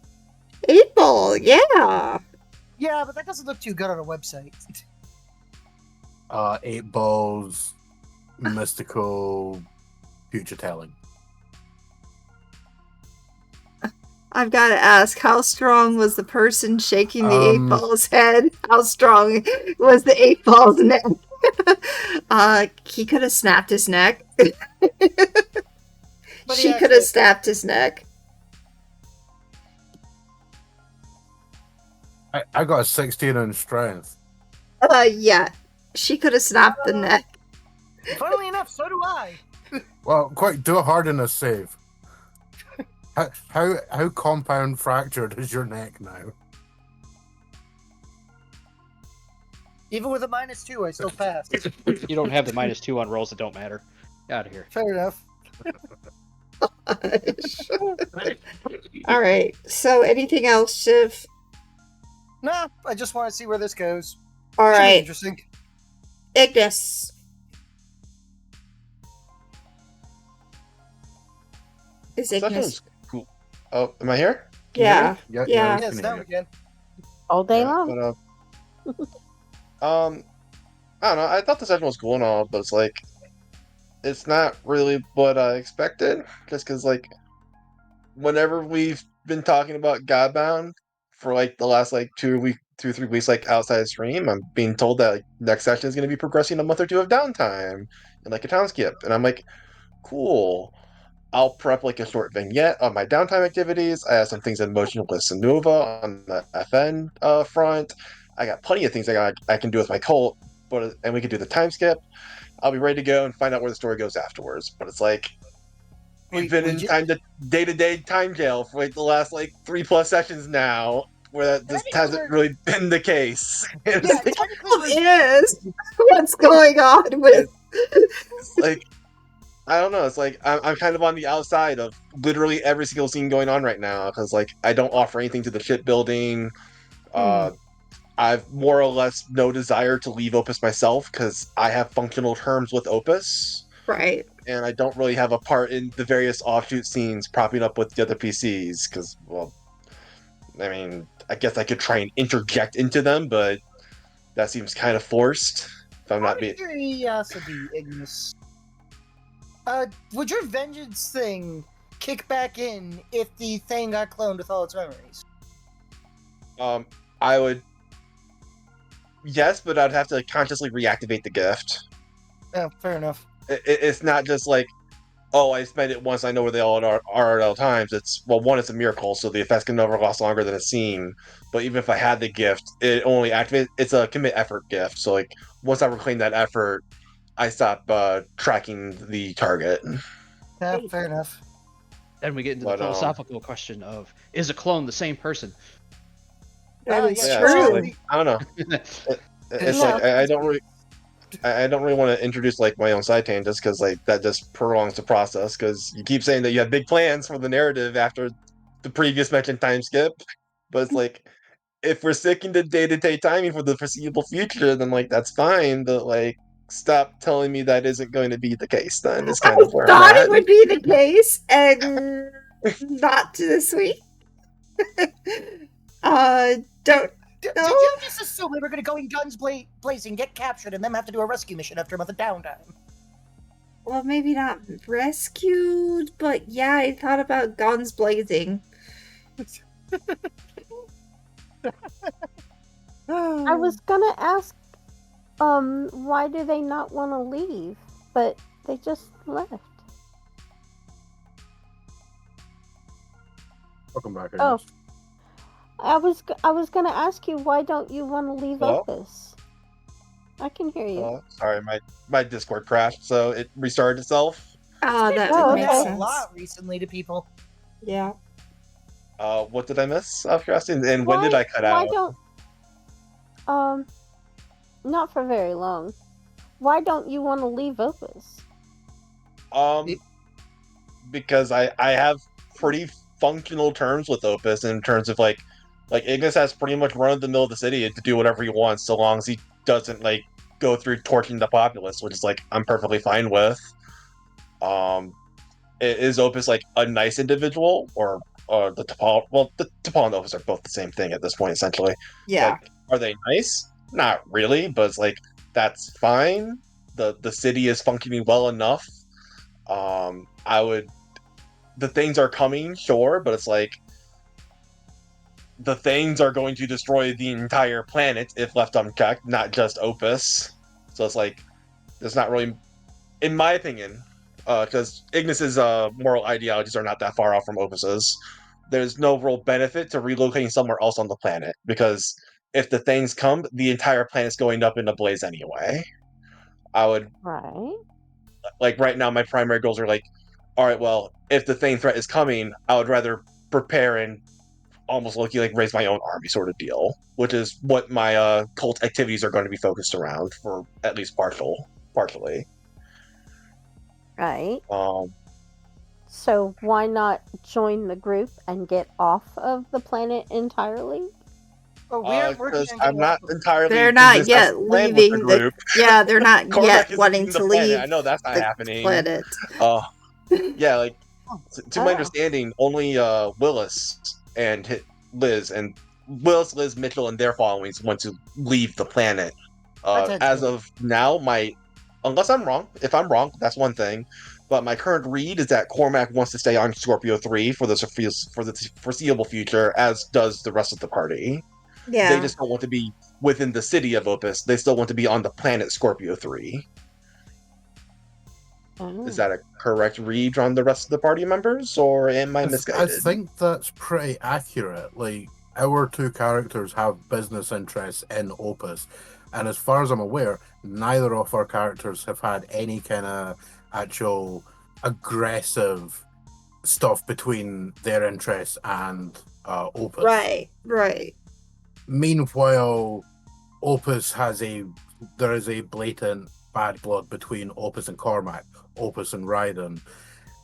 [SPEAKER 1] 8-ball, yeah.
[SPEAKER 5] Yeah, but that doesn't look too good on a website.
[SPEAKER 3] 8-ball's mystical future telling.
[SPEAKER 1] I've got to ask, how strong was the person shaking the 8-ball's head? How strong was the 8-ball's neck? He could have snapped his neck.
[SPEAKER 5] But
[SPEAKER 1] She
[SPEAKER 5] yeah,
[SPEAKER 1] could have snapped his neck.
[SPEAKER 3] I got a 16 in strength.
[SPEAKER 1] Yeah. She could have snapped the neck.
[SPEAKER 5] Funnily enough, so do I.
[SPEAKER 3] Well, quick, do a hardiness save. How compound fractured is your neck now?
[SPEAKER 5] Even with a -2, I still passed.
[SPEAKER 7] You don't have the -2 on rolls that don't matter. Get out of here.
[SPEAKER 5] Fair enough.
[SPEAKER 1] All right. So, anything else, Shiv?
[SPEAKER 5] No, I just want to see where this goes.
[SPEAKER 1] All
[SPEAKER 5] Should be
[SPEAKER 1] right.
[SPEAKER 5] interesting.
[SPEAKER 1] Ignis. Is Ignis?
[SPEAKER 4] Session's cool. Oh, am I here?
[SPEAKER 1] Yeah.
[SPEAKER 3] Yeah.
[SPEAKER 1] Yeah.
[SPEAKER 3] we
[SPEAKER 5] Yes,
[SPEAKER 3] can
[SPEAKER 5] now
[SPEAKER 3] hear
[SPEAKER 5] we can.
[SPEAKER 9] All day
[SPEAKER 4] Yeah,
[SPEAKER 9] long.
[SPEAKER 4] but, I don't know. I thought the session was cool and all, but it's like, it's not really what I expected. Just because, like, whenever we've been talking about Godbound for like the last like 2 or 3 weeks, like outside stream, I'm being told that like, next session is going to be progressing a month or 2 of downtime and like a town skip, and I'm like, cool. I'll prep like a short vignette on my downtime activities. I have some things in motion with Sonova on the FN front. I got plenty of things I can do with my cult, and we can do the time skip. I'll be ready to go and find out where the story goes afterwards. But it's like, We've been in day-to-day time jail for like the last like 3+ sessions now, where that just hasn't really been the case.
[SPEAKER 1] The problem is what's going on with.
[SPEAKER 4] It's like, I don't know. It's like I'm kind of on the outside of literally every single scene going on right now because like I don't offer anything to the shipbuilding. I've more or less no desire to leave Opus myself because I have functional terms with Opus.
[SPEAKER 1] Right.
[SPEAKER 4] And I don't really have a part in the various offshoot scenes propping up with the other PCs because, well, I mean, I guess I could try and interject into them, but that seems kind of forced. If I'm not being
[SPEAKER 5] curiosity, Ignis. Would your vengeance thing kick back in if the thing got cloned with all its memories?
[SPEAKER 4] I would. Yes, but I'd have to consciously reactivate the gift.
[SPEAKER 5] Oh, fair enough.
[SPEAKER 4] It's not just like, oh, I spent it once, I know where they all are at all times. It's, well, one, it's a miracle, so the effects can never last longer than a scene. But even if I had the gift, it only activates. It's a commit effort gift, so like once I reclaim that effort, I stop tracking the target.
[SPEAKER 5] Yeah, fair enough.
[SPEAKER 7] Then we get into the philosophical question of, is a clone the same person?
[SPEAKER 1] That is
[SPEAKER 4] Yeah,
[SPEAKER 1] true.
[SPEAKER 4] like, I don't know. It's like I don't really want to introduce like my own side tangents because like that just prolongs the process. Because you keep saying that you have big plans for the narrative after the previous mentioned time skip, but it's like if we're sticking to day-to-day timing for the foreseeable future, then like that's fine. But like, stop telling me that isn't going to be the case. Then is kind of where I'm
[SPEAKER 1] Thought
[SPEAKER 4] at.
[SPEAKER 1] it would be the case, and not this week. Don't.
[SPEAKER 5] Did you just assume we were going to go in guns blazing, get captured, and then have to do a rescue mission after a month of downtime?
[SPEAKER 1] Well, maybe not rescued, but yeah, I thought about guns blazing.
[SPEAKER 9] I was gonna ask, why do they not want to leave? But they just left.
[SPEAKER 3] Welcome back.
[SPEAKER 9] Oh. I was gonna ask you, why don't you want to leave Opus? I can hear you.
[SPEAKER 4] Sorry, my Discord crashed, so it restarted itself.
[SPEAKER 1] That makes sense.
[SPEAKER 5] A lot recently to people.
[SPEAKER 1] Yeah.
[SPEAKER 4] What did I miss? Out of curiosity, and when did I cut out?
[SPEAKER 9] Why don't not for very long. Why don't you want to leave Opus?
[SPEAKER 4] Because I have pretty functional terms with Opus in terms of like Ignis has pretty much run the middle of the city to do whatever he wants, so long as he doesn't like go through torching the populace, which is like I'm perfectly fine with. Is Opus like a nice individual, or the T'Pol? Well, the T'Pol and Opus are both the same thing at this point, essentially.
[SPEAKER 1] Yeah.
[SPEAKER 4] Like, are they nice? Not really, but it's like that's fine. The city is functioning well enough. The things are coming, sure, but it's like the things are going to destroy the entire planet if left unchecked, not just Opus. So it's like there's not really, in my opinion, because Ignis's moral ideologies are not that far off from Opus's. There's no real benefit to relocating somewhere else on the planet because if the things come, the entire planet's going up in a blaze anyway. I would like right now. My primary goals are like, all right, well, if the thing threat is coming, I would rather prepare and almost like raise my own army sort of deal, which is what my cult activities are going to be focused around for at least partially.
[SPEAKER 9] Right. So why not join the group and get off of the planet entirely?
[SPEAKER 4] Because I'm not entirely.
[SPEAKER 1] They're not yet leaving the group. Yeah, they're not yet wanting to leave.
[SPEAKER 4] I know that's not happening.
[SPEAKER 1] Planet.
[SPEAKER 4] Yeah, like to my understanding, only Willis and Liz, Mitchell, and their followings want to leave the planet. As of now, unless I'm wrong, if I'm wrong, that's one thing. But my current read is that Cormac wants to stay on Scorpio 3 for the foreseeable future, as does the rest of the party.
[SPEAKER 1] Yeah.
[SPEAKER 4] They just don't want to be within the city of Opus. They still want to be on the planet Scorpio 3. Is that a correct read on the rest of the party members, or am I misguided?
[SPEAKER 3] I think that's pretty accurate. Like, our two characters have business interests in Opus, and as far as I'm aware, neither of our characters have had any kind of actual aggressive stuff between their interests and Opus.
[SPEAKER 1] Right.
[SPEAKER 3] Meanwhile, there is a blatant bad blood between Opus and Cormac, Opus and Raiden.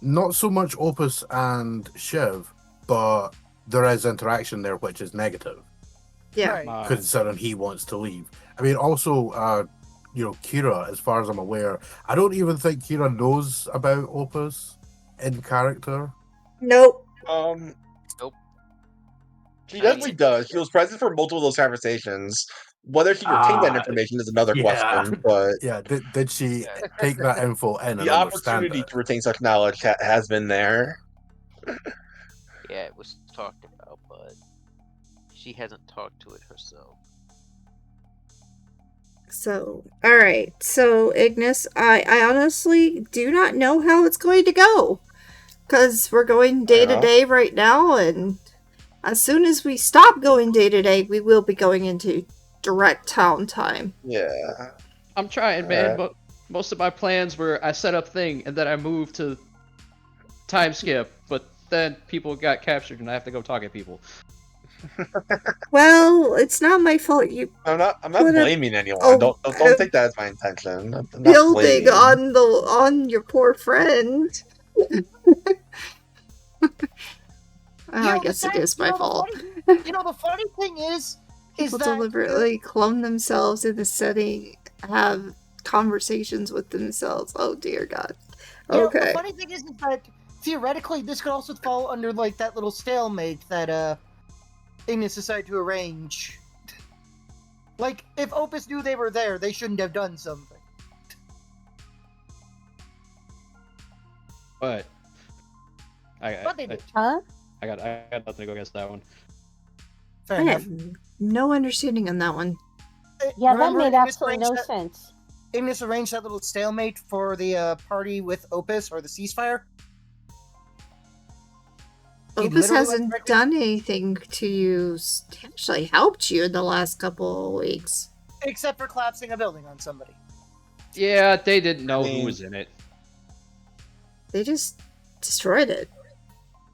[SPEAKER 3] Not so much Opus and Shiv, but there is interaction there which is negative,
[SPEAKER 1] Yeah.
[SPEAKER 5] Right.
[SPEAKER 3] considering he wants to leave. I mean, also, Kira, as far as I'm aware, I don't even think Kira knows about Opus in character.
[SPEAKER 1] Nope.
[SPEAKER 2] Nope.
[SPEAKER 4] She definitely does. She was present for multiple of those conversations. Whether she retained that information is another question, but
[SPEAKER 3] Yeah, did she
[SPEAKER 2] Yeah.
[SPEAKER 3] take that info in
[SPEAKER 4] the
[SPEAKER 3] and understand
[SPEAKER 4] opportunity
[SPEAKER 3] it?
[SPEAKER 4] to retain such knowledge has been there.
[SPEAKER 2] Yeah, it was talked about, but she hasn't talked to it herself.
[SPEAKER 1] So, all right. So, Ignis, I honestly do not know how it's going to go because we're going day to day right now, and as soon as we stop going day to day, we will be going into direct town time.
[SPEAKER 4] Yeah.
[SPEAKER 7] I'm trying, man, but most of my plans were I set up thing and then I moved to time skip, but then people got captured and I have to go talk to people.
[SPEAKER 1] Well, it's not my fault. You
[SPEAKER 4] I'm not
[SPEAKER 1] put a
[SPEAKER 4] blaming anyone. Don't take that as my intention. I'm not
[SPEAKER 1] building
[SPEAKER 4] blaming.
[SPEAKER 1] on your poor friend. I guess it is my fault.
[SPEAKER 5] The funny thing is
[SPEAKER 1] People
[SPEAKER 5] that
[SPEAKER 1] deliberately clone themselves in the setting, have conversations with themselves. Oh dear God. Okay.
[SPEAKER 5] The funny thing is that theoretically this could also fall under like that little stalemate that Ignis decided to arrange. Like if Opus knew they were there, they shouldn't have done something.
[SPEAKER 7] But
[SPEAKER 5] But they did.
[SPEAKER 9] Huh?
[SPEAKER 7] I got nothing to go against that one.
[SPEAKER 5] Fair
[SPEAKER 1] I
[SPEAKER 5] enough.
[SPEAKER 1] have no understanding on that one.
[SPEAKER 9] Yeah,
[SPEAKER 5] Remember
[SPEAKER 9] that made
[SPEAKER 5] Ignis
[SPEAKER 9] absolutely no
[SPEAKER 5] arranged
[SPEAKER 9] sense.
[SPEAKER 5] Ignis arranged that little stalemate for the party with Opus or the ceasefire. He
[SPEAKER 1] Opus
[SPEAKER 5] literally
[SPEAKER 1] hasn't
[SPEAKER 5] went
[SPEAKER 1] done anything to you. He actually helped you in the last couple of weeks.
[SPEAKER 5] except for collapsing a building on somebody.
[SPEAKER 7] Yeah, they didn't know who was in it.
[SPEAKER 1] They just destroyed it.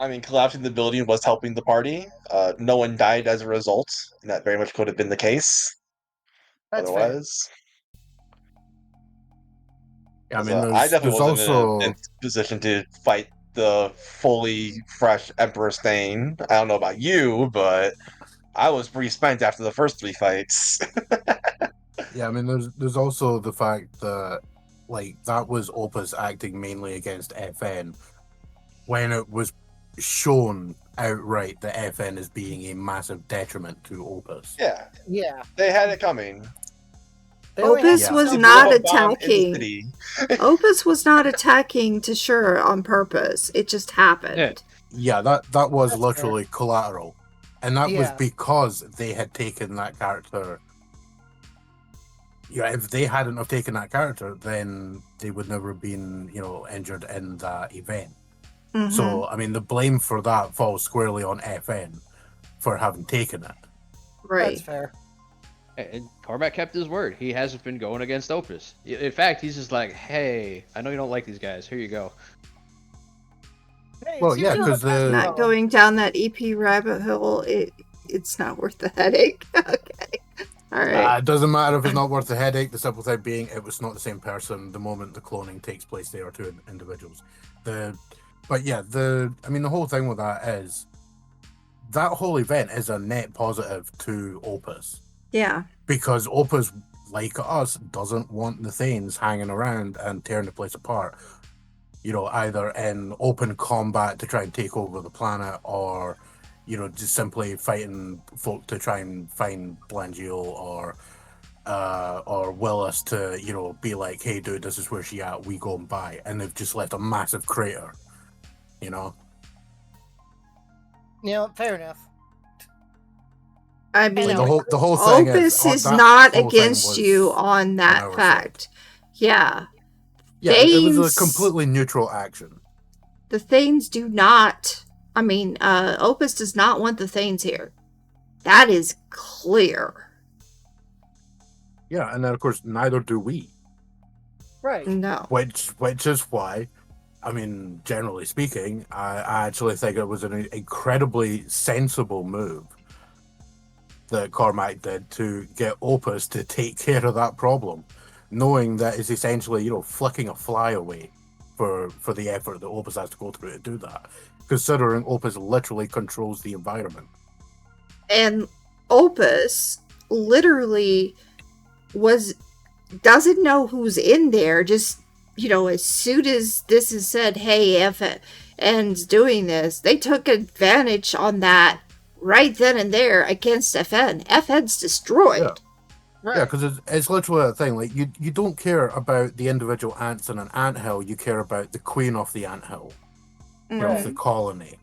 [SPEAKER 4] I mean, collapsing the building was helping the party. No one died as a result, and that very much could have been the case.
[SPEAKER 5] That's fair.
[SPEAKER 4] Otherwise,
[SPEAKER 3] Yeah, I mean,
[SPEAKER 4] I definitely
[SPEAKER 3] there's
[SPEAKER 4] wasn't
[SPEAKER 3] also
[SPEAKER 4] in a position to fight the fully fresh Emperor Stain. I don't know about you, but I was pretty spent after the first 3 fights.
[SPEAKER 3] yeah, I mean, there's also the fact that that was Opus acting mainly against FN when it was shown outright that FN is being a massive detriment to Opus.
[SPEAKER 4] Yeah,
[SPEAKER 5] Yeah.
[SPEAKER 4] they had it coming.
[SPEAKER 5] They only had
[SPEAKER 1] Opus
[SPEAKER 5] to
[SPEAKER 1] was
[SPEAKER 5] build
[SPEAKER 1] not
[SPEAKER 4] a bomb in the
[SPEAKER 1] attacking.
[SPEAKER 4] city.
[SPEAKER 1] Opus was not attacking Tashura on purpose. It just happened.
[SPEAKER 3] Yeah, that was
[SPEAKER 5] That's
[SPEAKER 3] literally collateral. And that was
[SPEAKER 5] Yeah.
[SPEAKER 3] because they had taken that character. Yeah, if they hadn't have taken that character, then they would never have been, injured in that event.
[SPEAKER 1] Mhm.
[SPEAKER 3] So, I mean, the blame for that falls squarely on FN for having taken it.
[SPEAKER 1] Right.
[SPEAKER 5] That's fair.
[SPEAKER 7] And Cormac kept his word. He hasn't been going against Opus. In fact, he's just like, hey, I know you don't like these guys. Here you go.
[SPEAKER 5] Hey,
[SPEAKER 3] Well,
[SPEAKER 5] it's
[SPEAKER 3] yeah,
[SPEAKER 5] usually
[SPEAKER 3] 'cause
[SPEAKER 5] the best
[SPEAKER 3] the-
[SPEAKER 1] Not
[SPEAKER 5] problem.
[SPEAKER 1] going down that EP rabbit hole. It's not worth the headache. Okay. All right.
[SPEAKER 3] It doesn't matter if it's not worth the headache. The simple thing being, it was not the same person the moment the cloning takes place. They are two individuals. The whole thing with that is that whole event is a net positive to Opus
[SPEAKER 1] Yeah.
[SPEAKER 3] because Opus, like us, doesn't want the Thanes hanging around and tearing the place apart. Either in open combat to try and take over the planet, or just simply fighting folk to try and find Blangiel or Willis to be like, hey dude, this is where she at, we go and buy, and they've just left a massive crater.
[SPEAKER 5] Fair enough.
[SPEAKER 1] I mean,
[SPEAKER 3] The whole thing
[SPEAKER 1] Opus is
[SPEAKER 3] that
[SPEAKER 1] not
[SPEAKER 3] whole thing
[SPEAKER 1] against
[SPEAKER 3] was
[SPEAKER 1] you on that
[SPEAKER 3] our
[SPEAKER 1] fact. Yeah.
[SPEAKER 3] Yeah, it was
[SPEAKER 1] Thanes-
[SPEAKER 3] a completely neutral action.
[SPEAKER 1] The Thanes do not. I mean, Opus does not want the Thanes here. That is clear.
[SPEAKER 3] Yeah, and then of course neither do we.
[SPEAKER 5] Right.
[SPEAKER 1] No.
[SPEAKER 3] Which is why I mean, generally speaking, I actually think it was an incredibly sensible move that Cormac did to get Opus to take care of that problem, knowing that it's essentially, flicking a fly away for the effort that Opus has to go through to do that, considering Opus literally controls the environment.
[SPEAKER 1] And Opus literally doesn't know who's in there. Just, as soon as this is said, hey, FN's doing this, they took advantage on that right then and there against FN. FN's destroyed.
[SPEAKER 3] Yeah. Right. Yeah, because it's literally a thing. Like, you don't care about the individual ants in an anthill. You care about the queen of the anthill, of the colony.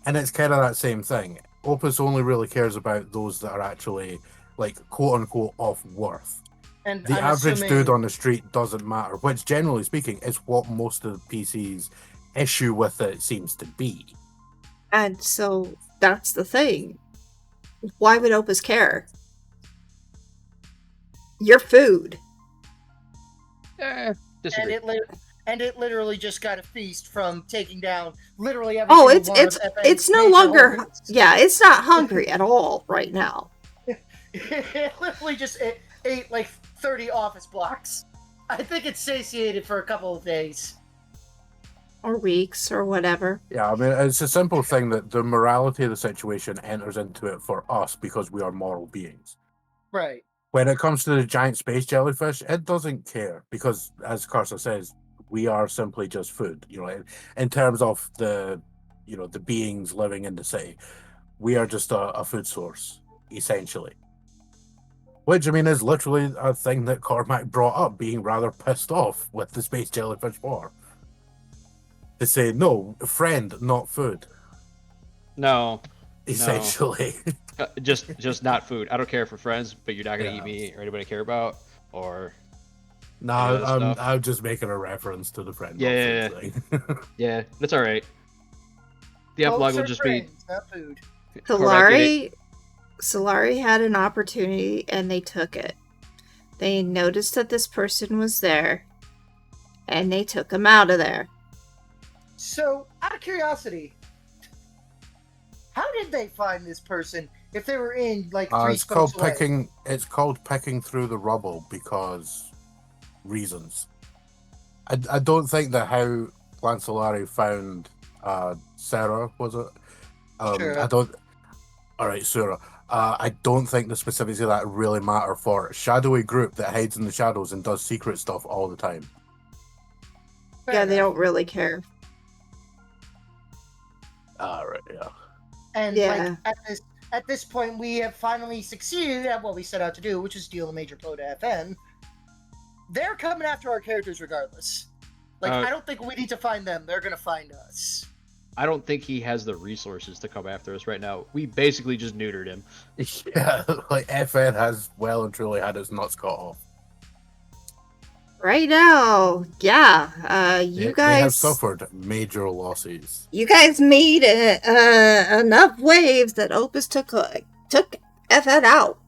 [SPEAKER 3] And it's kind of that same thing. Opus only really cares about those that are actually, like, quote-unquote, of worth. And the average dude on the street doesn't matter, which, generally speaking, is what most of the PC's issue with it seems to be.
[SPEAKER 1] And so that's the thing. Why would Opus care? Your food.
[SPEAKER 7] Disagree.
[SPEAKER 5] And it literally just got a feast from taking down literally every single one of FN's
[SPEAKER 1] it's no longer it's not hungry at all right now.
[SPEAKER 5] It literally just ate like 30 office blocks. I think it's satiated for a couple of days.
[SPEAKER 1] Or weeks, or whatever.
[SPEAKER 3] Yeah, I mean, it's a simple thing that the morality of the situation enters into it for us because we are moral beings.
[SPEAKER 5] Right.
[SPEAKER 3] When it comes to the giant space jellyfish, it doesn't care because, as Carsa says, we are simply just food. In terms of the beings living in the city, we are just a food source, essentially. Which, I mean, is literally a thing that Cormac brought up, being rather pissed off with the space jellyfish war. To say, no, friend, not food.
[SPEAKER 7] No.
[SPEAKER 3] Essentially.
[SPEAKER 7] No. Just not food. I don't care for friends, but you're not going to eat me or anybody I care about, or...
[SPEAKER 3] No, I'm just making a reference to the friend.
[SPEAKER 7] Yeah.
[SPEAKER 3] Thing.
[SPEAKER 7] Yeah, that's all right. The epilogue will just be...
[SPEAKER 5] Not food.
[SPEAKER 1] Solari had an opportunity, and they took it. They noticed that this person was there, and they took him out of there.
[SPEAKER 5] So, out of curiosity, how did they find this person if they were in like 3
[SPEAKER 3] it's called
[SPEAKER 5] away?
[SPEAKER 3] picking. It's called picking through the rubble because reasons. I don't think that how Lancelari found Sarah, was it?
[SPEAKER 5] Sure.
[SPEAKER 3] I don't. All right, Sarah. I don't think the specifics of that really matter for a shadowy group that hides in the shadows and does secret stuff all the time.
[SPEAKER 1] Yeah, they don't really care.
[SPEAKER 3] Right, yeah.
[SPEAKER 5] And like at this point, we have finally succeeded at what we set out to do, which is deal a major blow to FN. They're coming after our characters regardless. Like, I don't think we need to find them. They're gonna find us.
[SPEAKER 7] I don't think he has the resources to come after us right now. We basically just neutered him.
[SPEAKER 3] Yeah, like FN has well and truly had its nuts cut off.
[SPEAKER 1] Right now, you guys...
[SPEAKER 3] They have suffered major losses.
[SPEAKER 1] You guys made enough waves that Opus took FN out.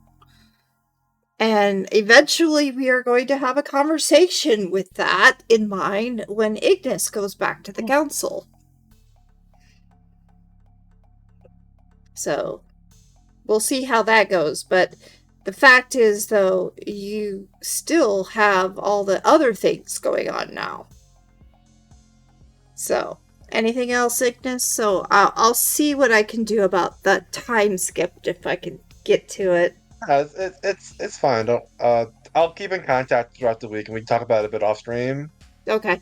[SPEAKER 1] And eventually we are going to have a conversation with that in mind when Ignis goes back to the council. So, we'll see how that goes, but the fact is, though, you still have all the other things going on now. So, anything else, Ignis? So, I'll see what I can do about the time skip, if I can get to it.
[SPEAKER 4] It's fine. I'll keep in contact throughout the week, and we can talk about it a bit off stream.
[SPEAKER 1] Okay.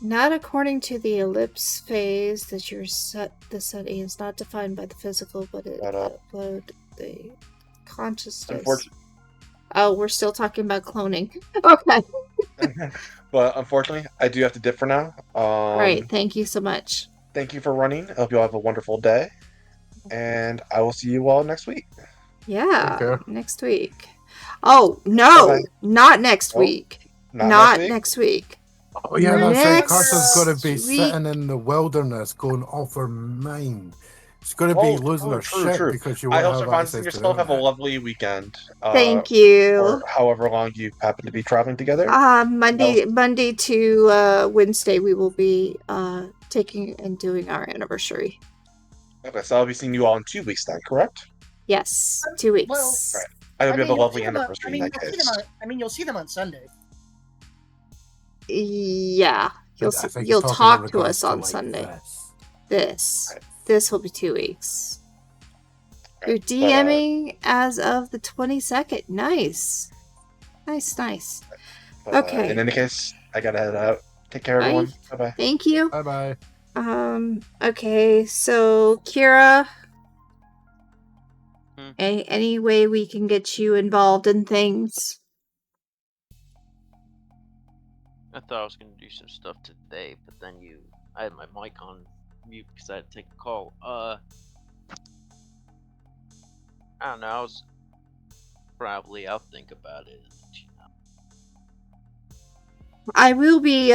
[SPEAKER 1] Not according to the ellipse phase that the setting is not defined by the physical, but it upload the consciousness. Oh, we're still talking about cloning. Okay.
[SPEAKER 4] But unfortunately, I do have to dip for now.
[SPEAKER 1] Right. Thank you so much.
[SPEAKER 4] Thank you for running. I hope you all have a wonderful day. And I will see you all next week.
[SPEAKER 1] Yeah, next week. Oh, no, bye-bye. Not next week. Not next week.
[SPEAKER 3] Oh, yeah, that's right. Carsa's going to be sitting in the wilderness going off her mind, She's going to be losing her
[SPEAKER 4] true,
[SPEAKER 3] shit
[SPEAKER 4] true.
[SPEAKER 3] because you
[SPEAKER 4] I
[SPEAKER 3] won't
[SPEAKER 4] hope
[SPEAKER 3] have
[SPEAKER 4] Sir Fonz
[SPEAKER 3] access
[SPEAKER 4] and
[SPEAKER 3] to the
[SPEAKER 4] yourself have a
[SPEAKER 3] internet.
[SPEAKER 4] lovely weekend.
[SPEAKER 1] Thank
[SPEAKER 4] Or
[SPEAKER 1] you.
[SPEAKER 4] however long you happen to be traveling together.
[SPEAKER 1] Monday to Wednesday, we will be taking and doing our anniversary.
[SPEAKER 4] Okay, so I'll be seeing you all in 2 weeks then, correct?
[SPEAKER 1] Yes, 2 weeks.
[SPEAKER 8] Well,
[SPEAKER 4] Right. I hope you have a
[SPEAKER 8] you'll
[SPEAKER 4] lovely
[SPEAKER 8] see them on-
[SPEAKER 4] anniversary in that case.
[SPEAKER 8] you'll see them on Sunday.
[SPEAKER 1] Yeah,
[SPEAKER 3] I think he's
[SPEAKER 1] you'll
[SPEAKER 3] talking in
[SPEAKER 1] talk to
[SPEAKER 3] regards
[SPEAKER 1] us on
[SPEAKER 3] like,
[SPEAKER 1] Sunday.
[SPEAKER 3] this.
[SPEAKER 1] This will be 2 weeks.
[SPEAKER 4] Right.
[SPEAKER 1] You're DMing as of the 22nd. Nice. Nice. Okay.
[SPEAKER 4] In any case, I gotta head out. Take care,
[SPEAKER 1] Bye.
[SPEAKER 4] everyone. Bye-bye.
[SPEAKER 1] Thank you.
[SPEAKER 3] Bye-bye.
[SPEAKER 1] Okay, so Kira,
[SPEAKER 2] Hmm.
[SPEAKER 1] any way we can get you involved in things?
[SPEAKER 2] I thought I was gonna do some stuff today, but then I had my mic on mute because I had to take a call. I don't know. I'll think about it.
[SPEAKER 1] I will be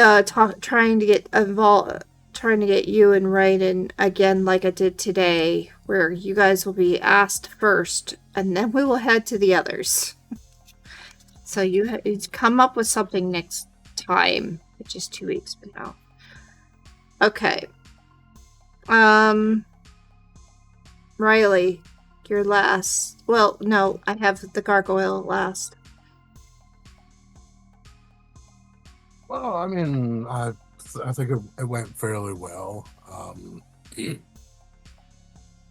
[SPEAKER 1] trying to get involved, trying to get you and Raiden again, like I did today, where you guys will be asked first, and then we will head to the others. So you come up with something next time, which is 2 weeks from now. Okay. Riley, you're last. Well, no, I have the gargoyle last.
[SPEAKER 3] Well, I mean, I think it went fairly well.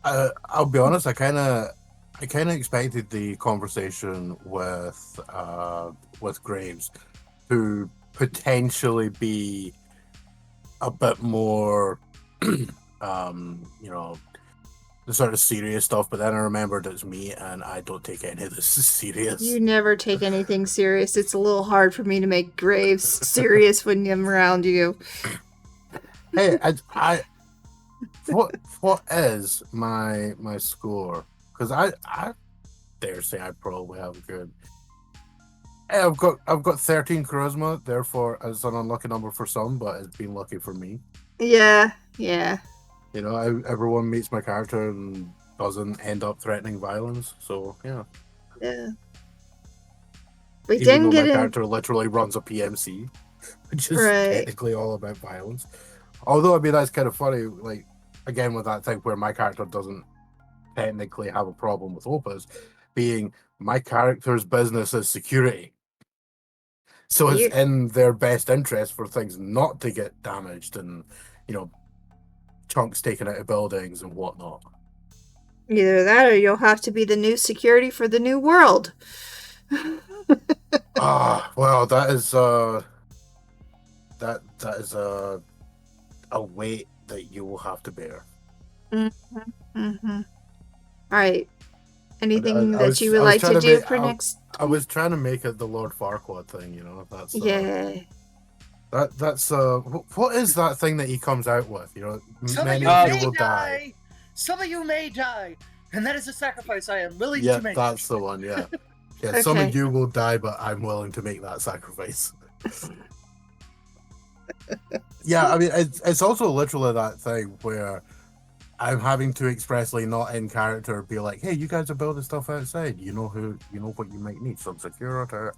[SPEAKER 3] I'll be honest. I kind of expected the conversation with Graves to potentially be a bit more, the sort of serious stuff. But then I remembered it's me, and I don't take any of this serious.
[SPEAKER 1] You never take anything serious. It's a little hard for me to make Graves serious when I'm around you.
[SPEAKER 3] Hey, what is my score? Because I dare say I probably have a good. Hey, I've got 13 charisma. Therefore, it's an unlucky number for some, but it's been lucky for me.
[SPEAKER 1] Yeah.
[SPEAKER 3] You know, everyone meets my character and doesn't end up threatening violence. So yeah.
[SPEAKER 1] We
[SPEAKER 3] Even
[SPEAKER 1] didn't
[SPEAKER 3] though
[SPEAKER 1] get
[SPEAKER 3] my
[SPEAKER 1] in.
[SPEAKER 3] character literally runs a PMC, which is
[SPEAKER 1] Right.
[SPEAKER 3] technically all about violence. Although, I mean, that's kind of funny, like, again, with that thing where my character doesn't technically have a problem with Opus, being my character's business is security. So it's in their best interest for things not to get damaged and, chunks taken out of buildings and whatnot.
[SPEAKER 1] Either that or you'll have to be the new security for the new world.
[SPEAKER 3] Well, that is that is a weight that you will have to bear.
[SPEAKER 1] All right. Anything that you would
[SPEAKER 3] I was
[SPEAKER 1] like to
[SPEAKER 3] trying
[SPEAKER 1] do
[SPEAKER 3] make-
[SPEAKER 1] for next?
[SPEAKER 3] I was trying to make it the Lord Farquaad thing, That's
[SPEAKER 1] Yeah.
[SPEAKER 3] That's what is that thing that he comes out with?
[SPEAKER 8] Some
[SPEAKER 3] Many
[SPEAKER 8] of
[SPEAKER 3] of
[SPEAKER 8] you
[SPEAKER 3] you
[SPEAKER 8] may
[SPEAKER 3] will
[SPEAKER 8] die. Some of you may die, and that is a sacrifice I am willing
[SPEAKER 3] Yeah,
[SPEAKER 8] to make.
[SPEAKER 3] that's the one. Yeah, yeah. Some
[SPEAKER 1] Okay.
[SPEAKER 3] of you will die, but I'm willing to make that sacrifice. Yeah, I mean, it's also literally that thing where I'm having to expressly, not in character, be like, "Hey, you guys are building stuff outside. You know what you might need, some security."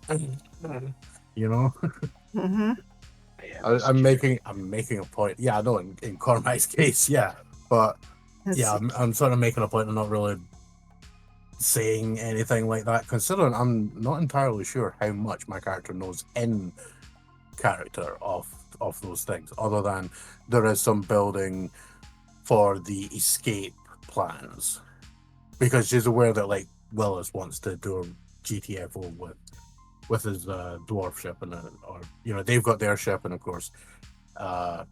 [SPEAKER 1] Mm-hmm.
[SPEAKER 3] I'm making a point. Yeah, I know in Cormac's case, yeah, but yeah, I'm sort of making a point of not really saying anything like that, considering I'm not entirely sure how much my character knows in character of those things, other than there is some building for the escape plans, because she's aware that like Willis wants to do a GTFO with his dwarf ship, and they've got their ship, and of course Graves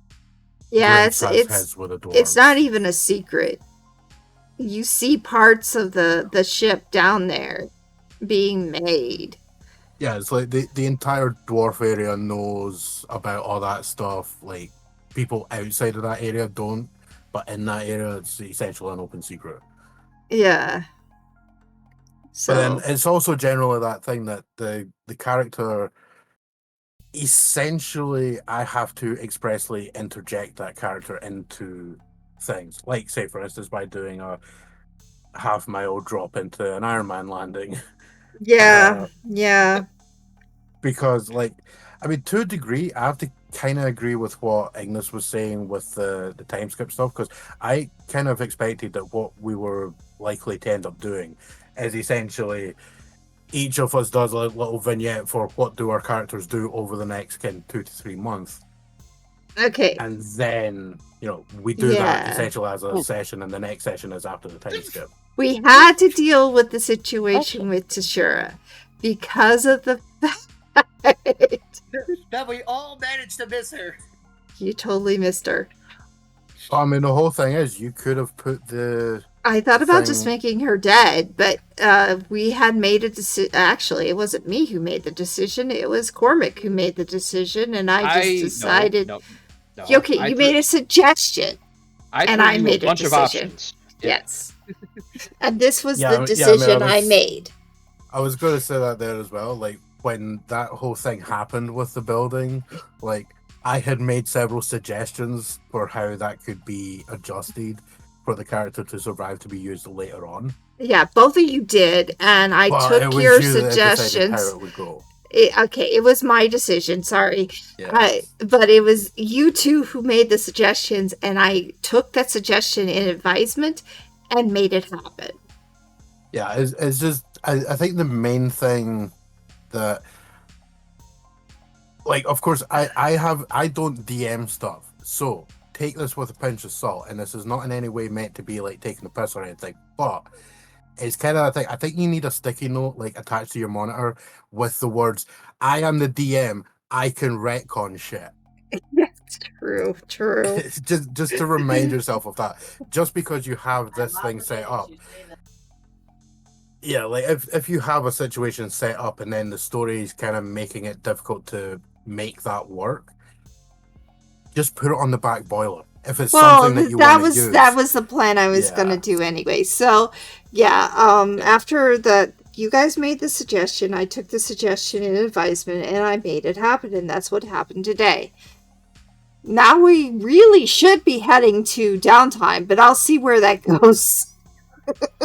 [SPEAKER 3] has his with a dwarf.
[SPEAKER 1] It's not even a secret. You see parts of the ship down there being made.
[SPEAKER 3] Yeah, it's like the entire dwarf area knows about all that stuff. Like, people outside of that area don't, but in that area, it's essentially an open secret.
[SPEAKER 1] Yeah. So.
[SPEAKER 3] But then it's also generally that thing that the character, essentially, I have to expressly interject that character into things, like say for instance by doing a half-mile drop into an Iron Man landing.
[SPEAKER 1] Yeah, yeah.
[SPEAKER 3] Because, like, I mean, to a degree, I have to kind of agree with what Ignis was saying with the time skip stuff, because I kind of expected that what we were likely to end up doing is essentially each of us does a little vignette for what do our characters do over the next 2 to 3 months.
[SPEAKER 1] Okay.
[SPEAKER 3] And then, we do that
[SPEAKER 1] Yeah.
[SPEAKER 3] essentially as a session, and the next session is after the time skip.
[SPEAKER 1] We had to deal with the situation with Tashira because of the fact
[SPEAKER 8] that we all managed to miss her.
[SPEAKER 1] You totally missed her.
[SPEAKER 3] I mean, the whole thing is you could have put the...
[SPEAKER 1] I thought about just making her dead, but we had made a decision. Actually, it wasn't me who made the decision. It was Cormac who made the decision, and I just decided...
[SPEAKER 7] No,
[SPEAKER 1] okay, you made a suggestion, and I made a
[SPEAKER 7] bunch
[SPEAKER 1] decision.
[SPEAKER 7] Of options.
[SPEAKER 1] Yes. And this was the decision I made.
[SPEAKER 3] I was going to say that there as well. Like, when that whole thing happened with the building, like, I had made several suggestions for how that could be adjusted for the character to survive to be used later on.
[SPEAKER 1] Yeah, both of you did, and I took your suggestions.
[SPEAKER 3] How it would go.
[SPEAKER 1] It was my decision, sorry. Yes. But it was you two who made the suggestions, and I took that suggestion in advisement and made it happen.
[SPEAKER 3] Yeah, it's just, I think the main thing that, like, of course, I don't DM stuff, so take this with a pinch of salt, and this is not in any way meant to be, like, taking the piss or anything, but it's kind of a thing. I think you need a sticky note, like, attached to your monitor with the words, I am the DM, I can retcon shit.
[SPEAKER 1] Yes, true.
[SPEAKER 3] just to remind yourself of that. Just because you have this thing set up. Yeah, like, if you have a situation set up and then the story is kind of making it difficult to make that work, just put it on the back boiler. If it's something that you want to use.
[SPEAKER 1] That was the plan I was going to do anyway. So, after that, you guys made the suggestion. I took the suggestion in advisement and I made it happen, and that's what happened today. Now we really should be heading to downtime, but I'll see where that goes.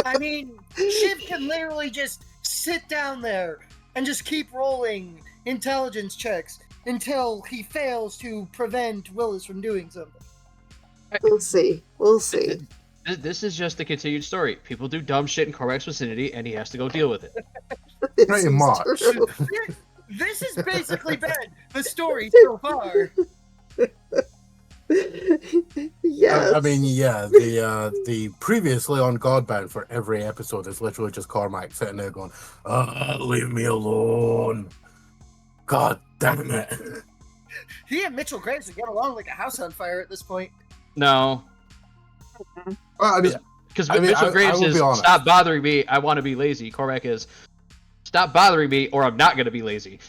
[SPEAKER 8] I mean, Shiv can literally just sit down there and just keep rolling intelligence checks until he fails to prevent Willis from doing something.
[SPEAKER 1] We'll see.
[SPEAKER 7] This is just the continued story. People do dumb shit in Cormac's vicinity, and he has to go deal with it.
[SPEAKER 3] Pretty much.
[SPEAKER 8] This has basically been the story so far.
[SPEAKER 1] Yes.
[SPEAKER 3] I mean, the previously on Godbound for every episode is literally just Cormac sitting there going, leave me alone. God damn it.
[SPEAKER 8] He and Mitchell Graves would get along like a house on fire at this point.
[SPEAKER 7] No.
[SPEAKER 3] Well, I mean,
[SPEAKER 7] because Mitchell Graves is, stop bothering me, I want to be lazy. Cormac is, stop bothering me or I'm not going to be lazy.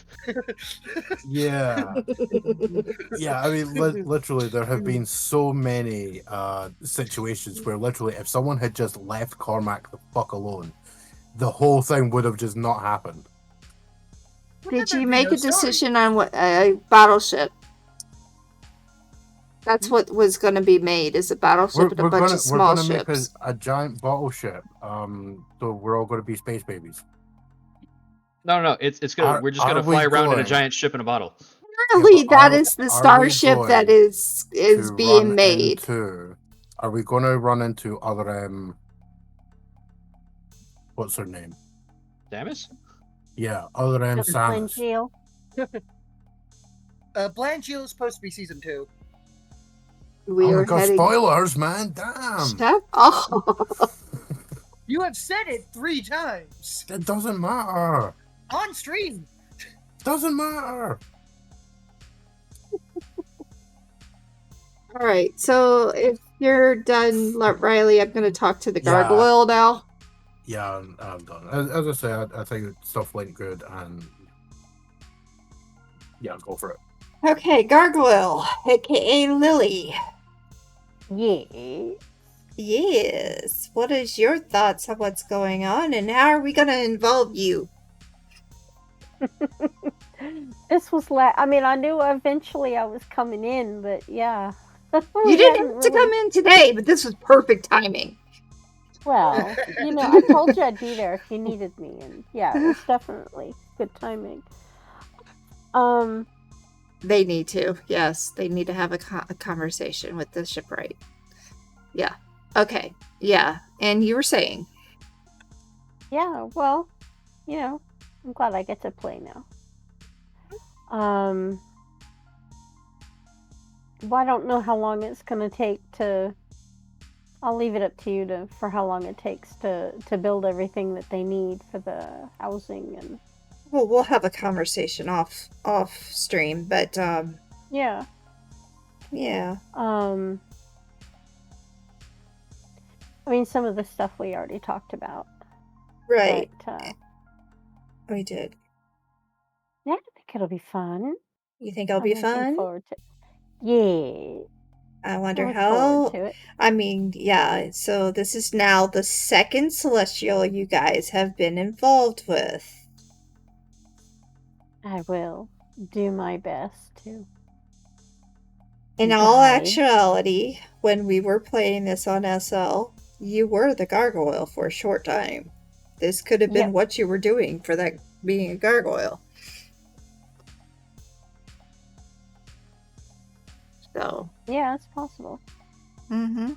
[SPEAKER 3] Yeah. Yeah, I mean, literally, there have been so many situations where literally if someone had just left Cormac the fuck alone, the whole thing would have just not happened.
[SPEAKER 1] Did you make a decision on what battleship? That's what was going to be made, is a battleship and a bunch of small ships.
[SPEAKER 3] We're going to make a giant battleship, so we're all going to be space babies.
[SPEAKER 7] No, it's gonna. We're just gonna fly around in a giant ship in a bottle.
[SPEAKER 1] Really, that is the starship that is being made.
[SPEAKER 3] Are we going to run into other what's her name?
[SPEAKER 7] Samus?
[SPEAKER 3] Yeah, other Samus.
[SPEAKER 8] Blanchio is supposed to be season 2.
[SPEAKER 3] Oh my god, spoilers, man! Damn.
[SPEAKER 1] Shut up.
[SPEAKER 8] You have said it 3 times.
[SPEAKER 3] It doesn't matter.
[SPEAKER 8] On stream.
[SPEAKER 3] Doesn't matter.
[SPEAKER 1] All right, so if you're done, Riley, I'm going to talk to the gargoyle now.
[SPEAKER 3] Yeah, I'm done. As I said, I think stuff went good, and yeah, go for it.
[SPEAKER 1] Okay, gargoyle, aka Lily. Yes. What is your thoughts on what's going on, and how are we going to involve you?
[SPEAKER 9] This was I mean, I knew eventually I was coming in, but yeah.
[SPEAKER 1] You didn't have to come in today, but this was perfect timing.
[SPEAKER 9] Well, I told you I'd be there if you needed me, and yeah, it was definitely good timing.
[SPEAKER 1] They need to. Yes, they need to have a conversation with the shipwright. Yeah. Okay. Yeah. And you were saying?
[SPEAKER 9] Yeah, well, I'm glad I get to play now. Well, I don't know how long it's going to take to... I'll leave it up to you for how long it takes to build everything that they need for the housing and...
[SPEAKER 1] Well, we'll have a conversation off stream, but
[SPEAKER 9] yeah.
[SPEAKER 1] Yeah.
[SPEAKER 9] I mean, some of the stuff we already talked about.
[SPEAKER 1] Right.
[SPEAKER 9] But,
[SPEAKER 1] we did.
[SPEAKER 9] Yeah, I think it'll be fun.
[SPEAKER 1] You think it'll be fun?
[SPEAKER 9] Looking forward to... Yeah.
[SPEAKER 1] I wonder
[SPEAKER 9] look
[SPEAKER 1] how.
[SPEAKER 9] forward to it.
[SPEAKER 1] I mean, yeah. So this is now the second Celestial you guys have been involved with.
[SPEAKER 9] I will do my best to.
[SPEAKER 1] In all actuality, when we were playing this on SL, you were the gargoyle for a short time. This could have been what you were doing for that being a gargoyle. So.
[SPEAKER 9] Yeah, it's possible.
[SPEAKER 1] Mm-hmm.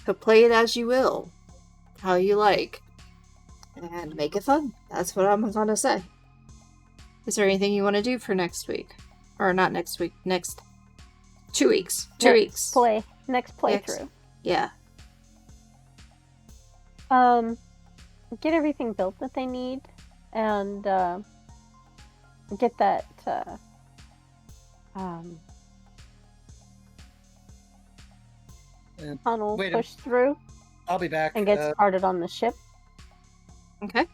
[SPEAKER 1] So play it as you will. How you like. And make it fun. That's what I'm gonna say. Is there anything you want to do for next week? Or not next week, next 2 weeks. 2 weeks.
[SPEAKER 9] Next playthrough.
[SPEAKER 1] Yeah.
[SPEAKER 9] Get everything built that they need and get that tunnel pushed through.
[SPEAKER 8] I'll be back.
[SPEAKER 9] And get started on the ship.
[SPEAKER 1] Okay.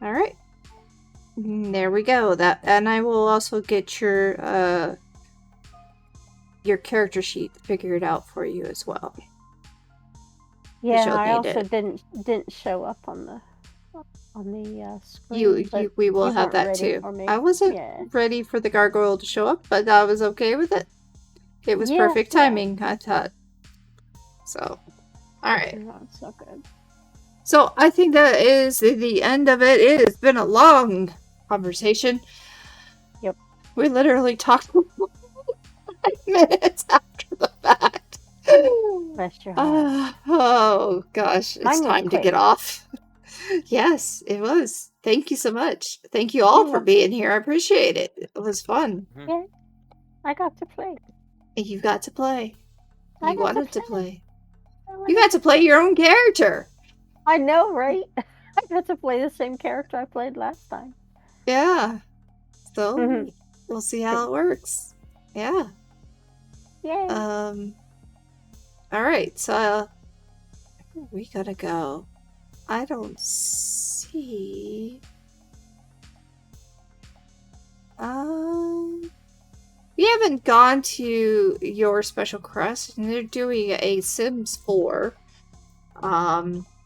[SPEAKER 1] All right. There we go. And I will also get your character sheet figured out for you as well.
[SPEAKER 9] Yeah, I also didn't show up on the screen.
[SPEAKER 1] We will have that too. I wasn't ready for the gargoyle to show up, but I was okay with it. It was perfect timing, I thought. So, all right.
[SPEAKER 9] That's so good.
[SPEAKER 1] So I think that is the end of it. It has been a long conversation.
[SPEAKER 9] Yep.
[SPEAKER 1] We literally talked 5 minutes after the fact.
[SPEAKER 9] Bless your heart.
[SPEAKER 1] Oh gosh, it's time to get off. Yes, it was. Thank you so much. Thank you all for being here. I appreciate it. It was fun.
[SPEAKER 9] Yeah, I got to play.
[SPEAKER 1] You got to play. You wanted to play. You got to play your own character.
[SPEAKER 9] I know, right? I got to play the same character I played last time.
[SPEAKER 1] Yeah. So we'll see how it works. Yeah.
[SPEAKER 9] Yeah.
[SPEAKER 1] All right. So we gotta go. I don't see. We haven't gone to your special quest, and they're doing a Sims 4.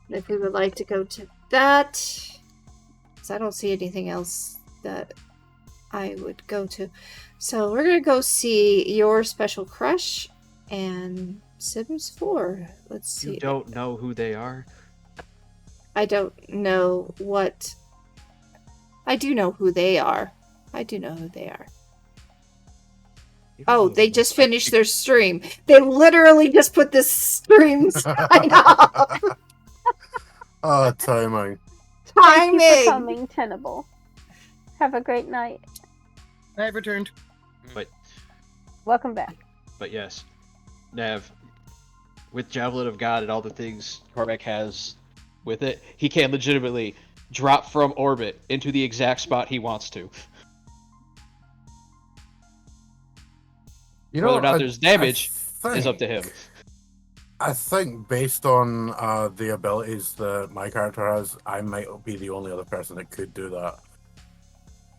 [SPEAKER 1] If we would like to go to that, because I don't see anything else that I would go to. So we're gonna go see your special crush and Sims 4. Let's see.
[SPEAKER 7] You don't know who they are?
[SPEAKER 1] I don't know what. I do know who they are. I do know who they are. Oh, they just finished their stream. They literally just put this stream sign up.
[SPEAKER 3] Oh, timing.
[SPEAKER 9] Thank you for coming, Tenable. Have a great night.
[SPEAKER 8] I've returned.
[SPEAKER 7] But
[SPEAKER 9] welcome back.
[SPEAKER 7] But yes, Nav, with Javelin of God and all the things Cormac has with it, he can legitimately drop from orbit into the exact spot he wants to. Whether or not there's damage is up to him.
[SPEAKER 3] I think based on the abilities that my character has, I might be the only other person that could do that.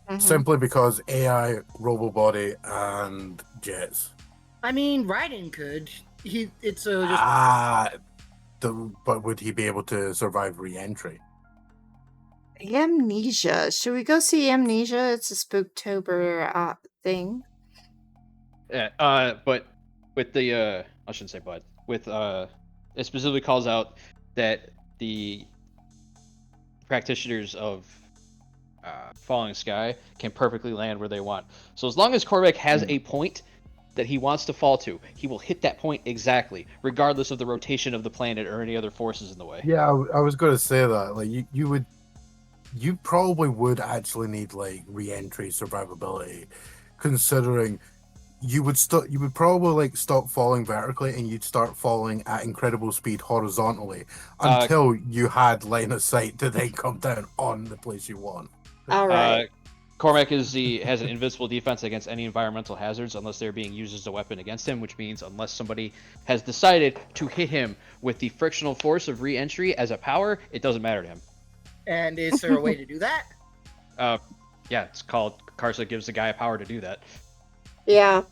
[SPEAKER 3] Mm-hmm. Simply because AI, Robobody, and jets.
[SPEAKER 8] I mean, Raiden could.
[SPEAKER 3] But would he be able to survive re-entry?
[SPEAKER 1] Amnesia. Should we go see Amnesia? It's a Spooktober thing.
[SPEAKER 7] Yeah, but with the I shouldn't say but with it specifically calls out that the practitioners of Falling Sky can perfectly land where they want. So as long as Korvac has a point that he wants to fall to, he will hit that point exactly, regardless of the rotation of the planet or any other forces in the way.
[SPEAKER 3] Yeah, I was going to say that. Like, you probably would actually need like re-entry survivability, considering you would probably like stop falling vertically and you'd start falling at incredible speed horizontally until you had line of sight to then come down on the place you want.
[SPEAKER 1] All right.
[SPEAKER 7] Cormac has an invincible defense against any environmental hazards unless they're being used as a weapon against him, which means unless somebody has decided to hit him with the frictional force of re-entry as a power, it doesn't matter to him.
[SPEAKER 8] And is there a way to do that?
[SPEAKER 7] Yeah, it's called Karsa gives the guy a power to do that.
[SPEAKER 1] Yeah.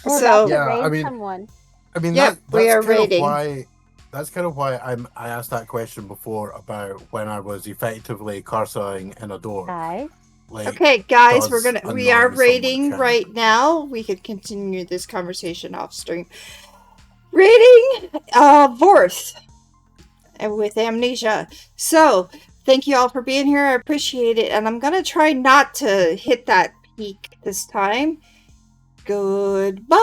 [SPEAKER 9] We're
[SPEAKER 1] So-
[SPEAKER 9] about to
[SPEAKER 3] Yeah,
[SPEAKER 9] raid
[SPEAKER 3] I mean-
[SPEAKER 9] someone.
[SPEAKER 3] I mean,
[SPEAKER 1] Yep, we
[SPEAKER 3] that's
[SPEAKER 1] are
[SPEAKER 3] kind
[SPEAKER 1] raiding.
[SPEAKER 3] of why. That's kind of why I asked that question before about when I was effectively carsaing in a door.
[SPEAKER 9] Guys,
[SPEAKER 3] Like,
[SPEAKER 1] Okay, guys,
[SPEAKER 3] does
[SPEAKER 1] we are
[SPEAKER 3] annoy
[SPEAKER 1] raiding
[SPEAKER 3] someone
[SPEAKER 1] right now. We could continue this conversation off stream. Raiding Vorth with Amnesia. So, thank you all for being here. I appreciate it. And I'm gonna try not to hit that peak this time. Goodbye.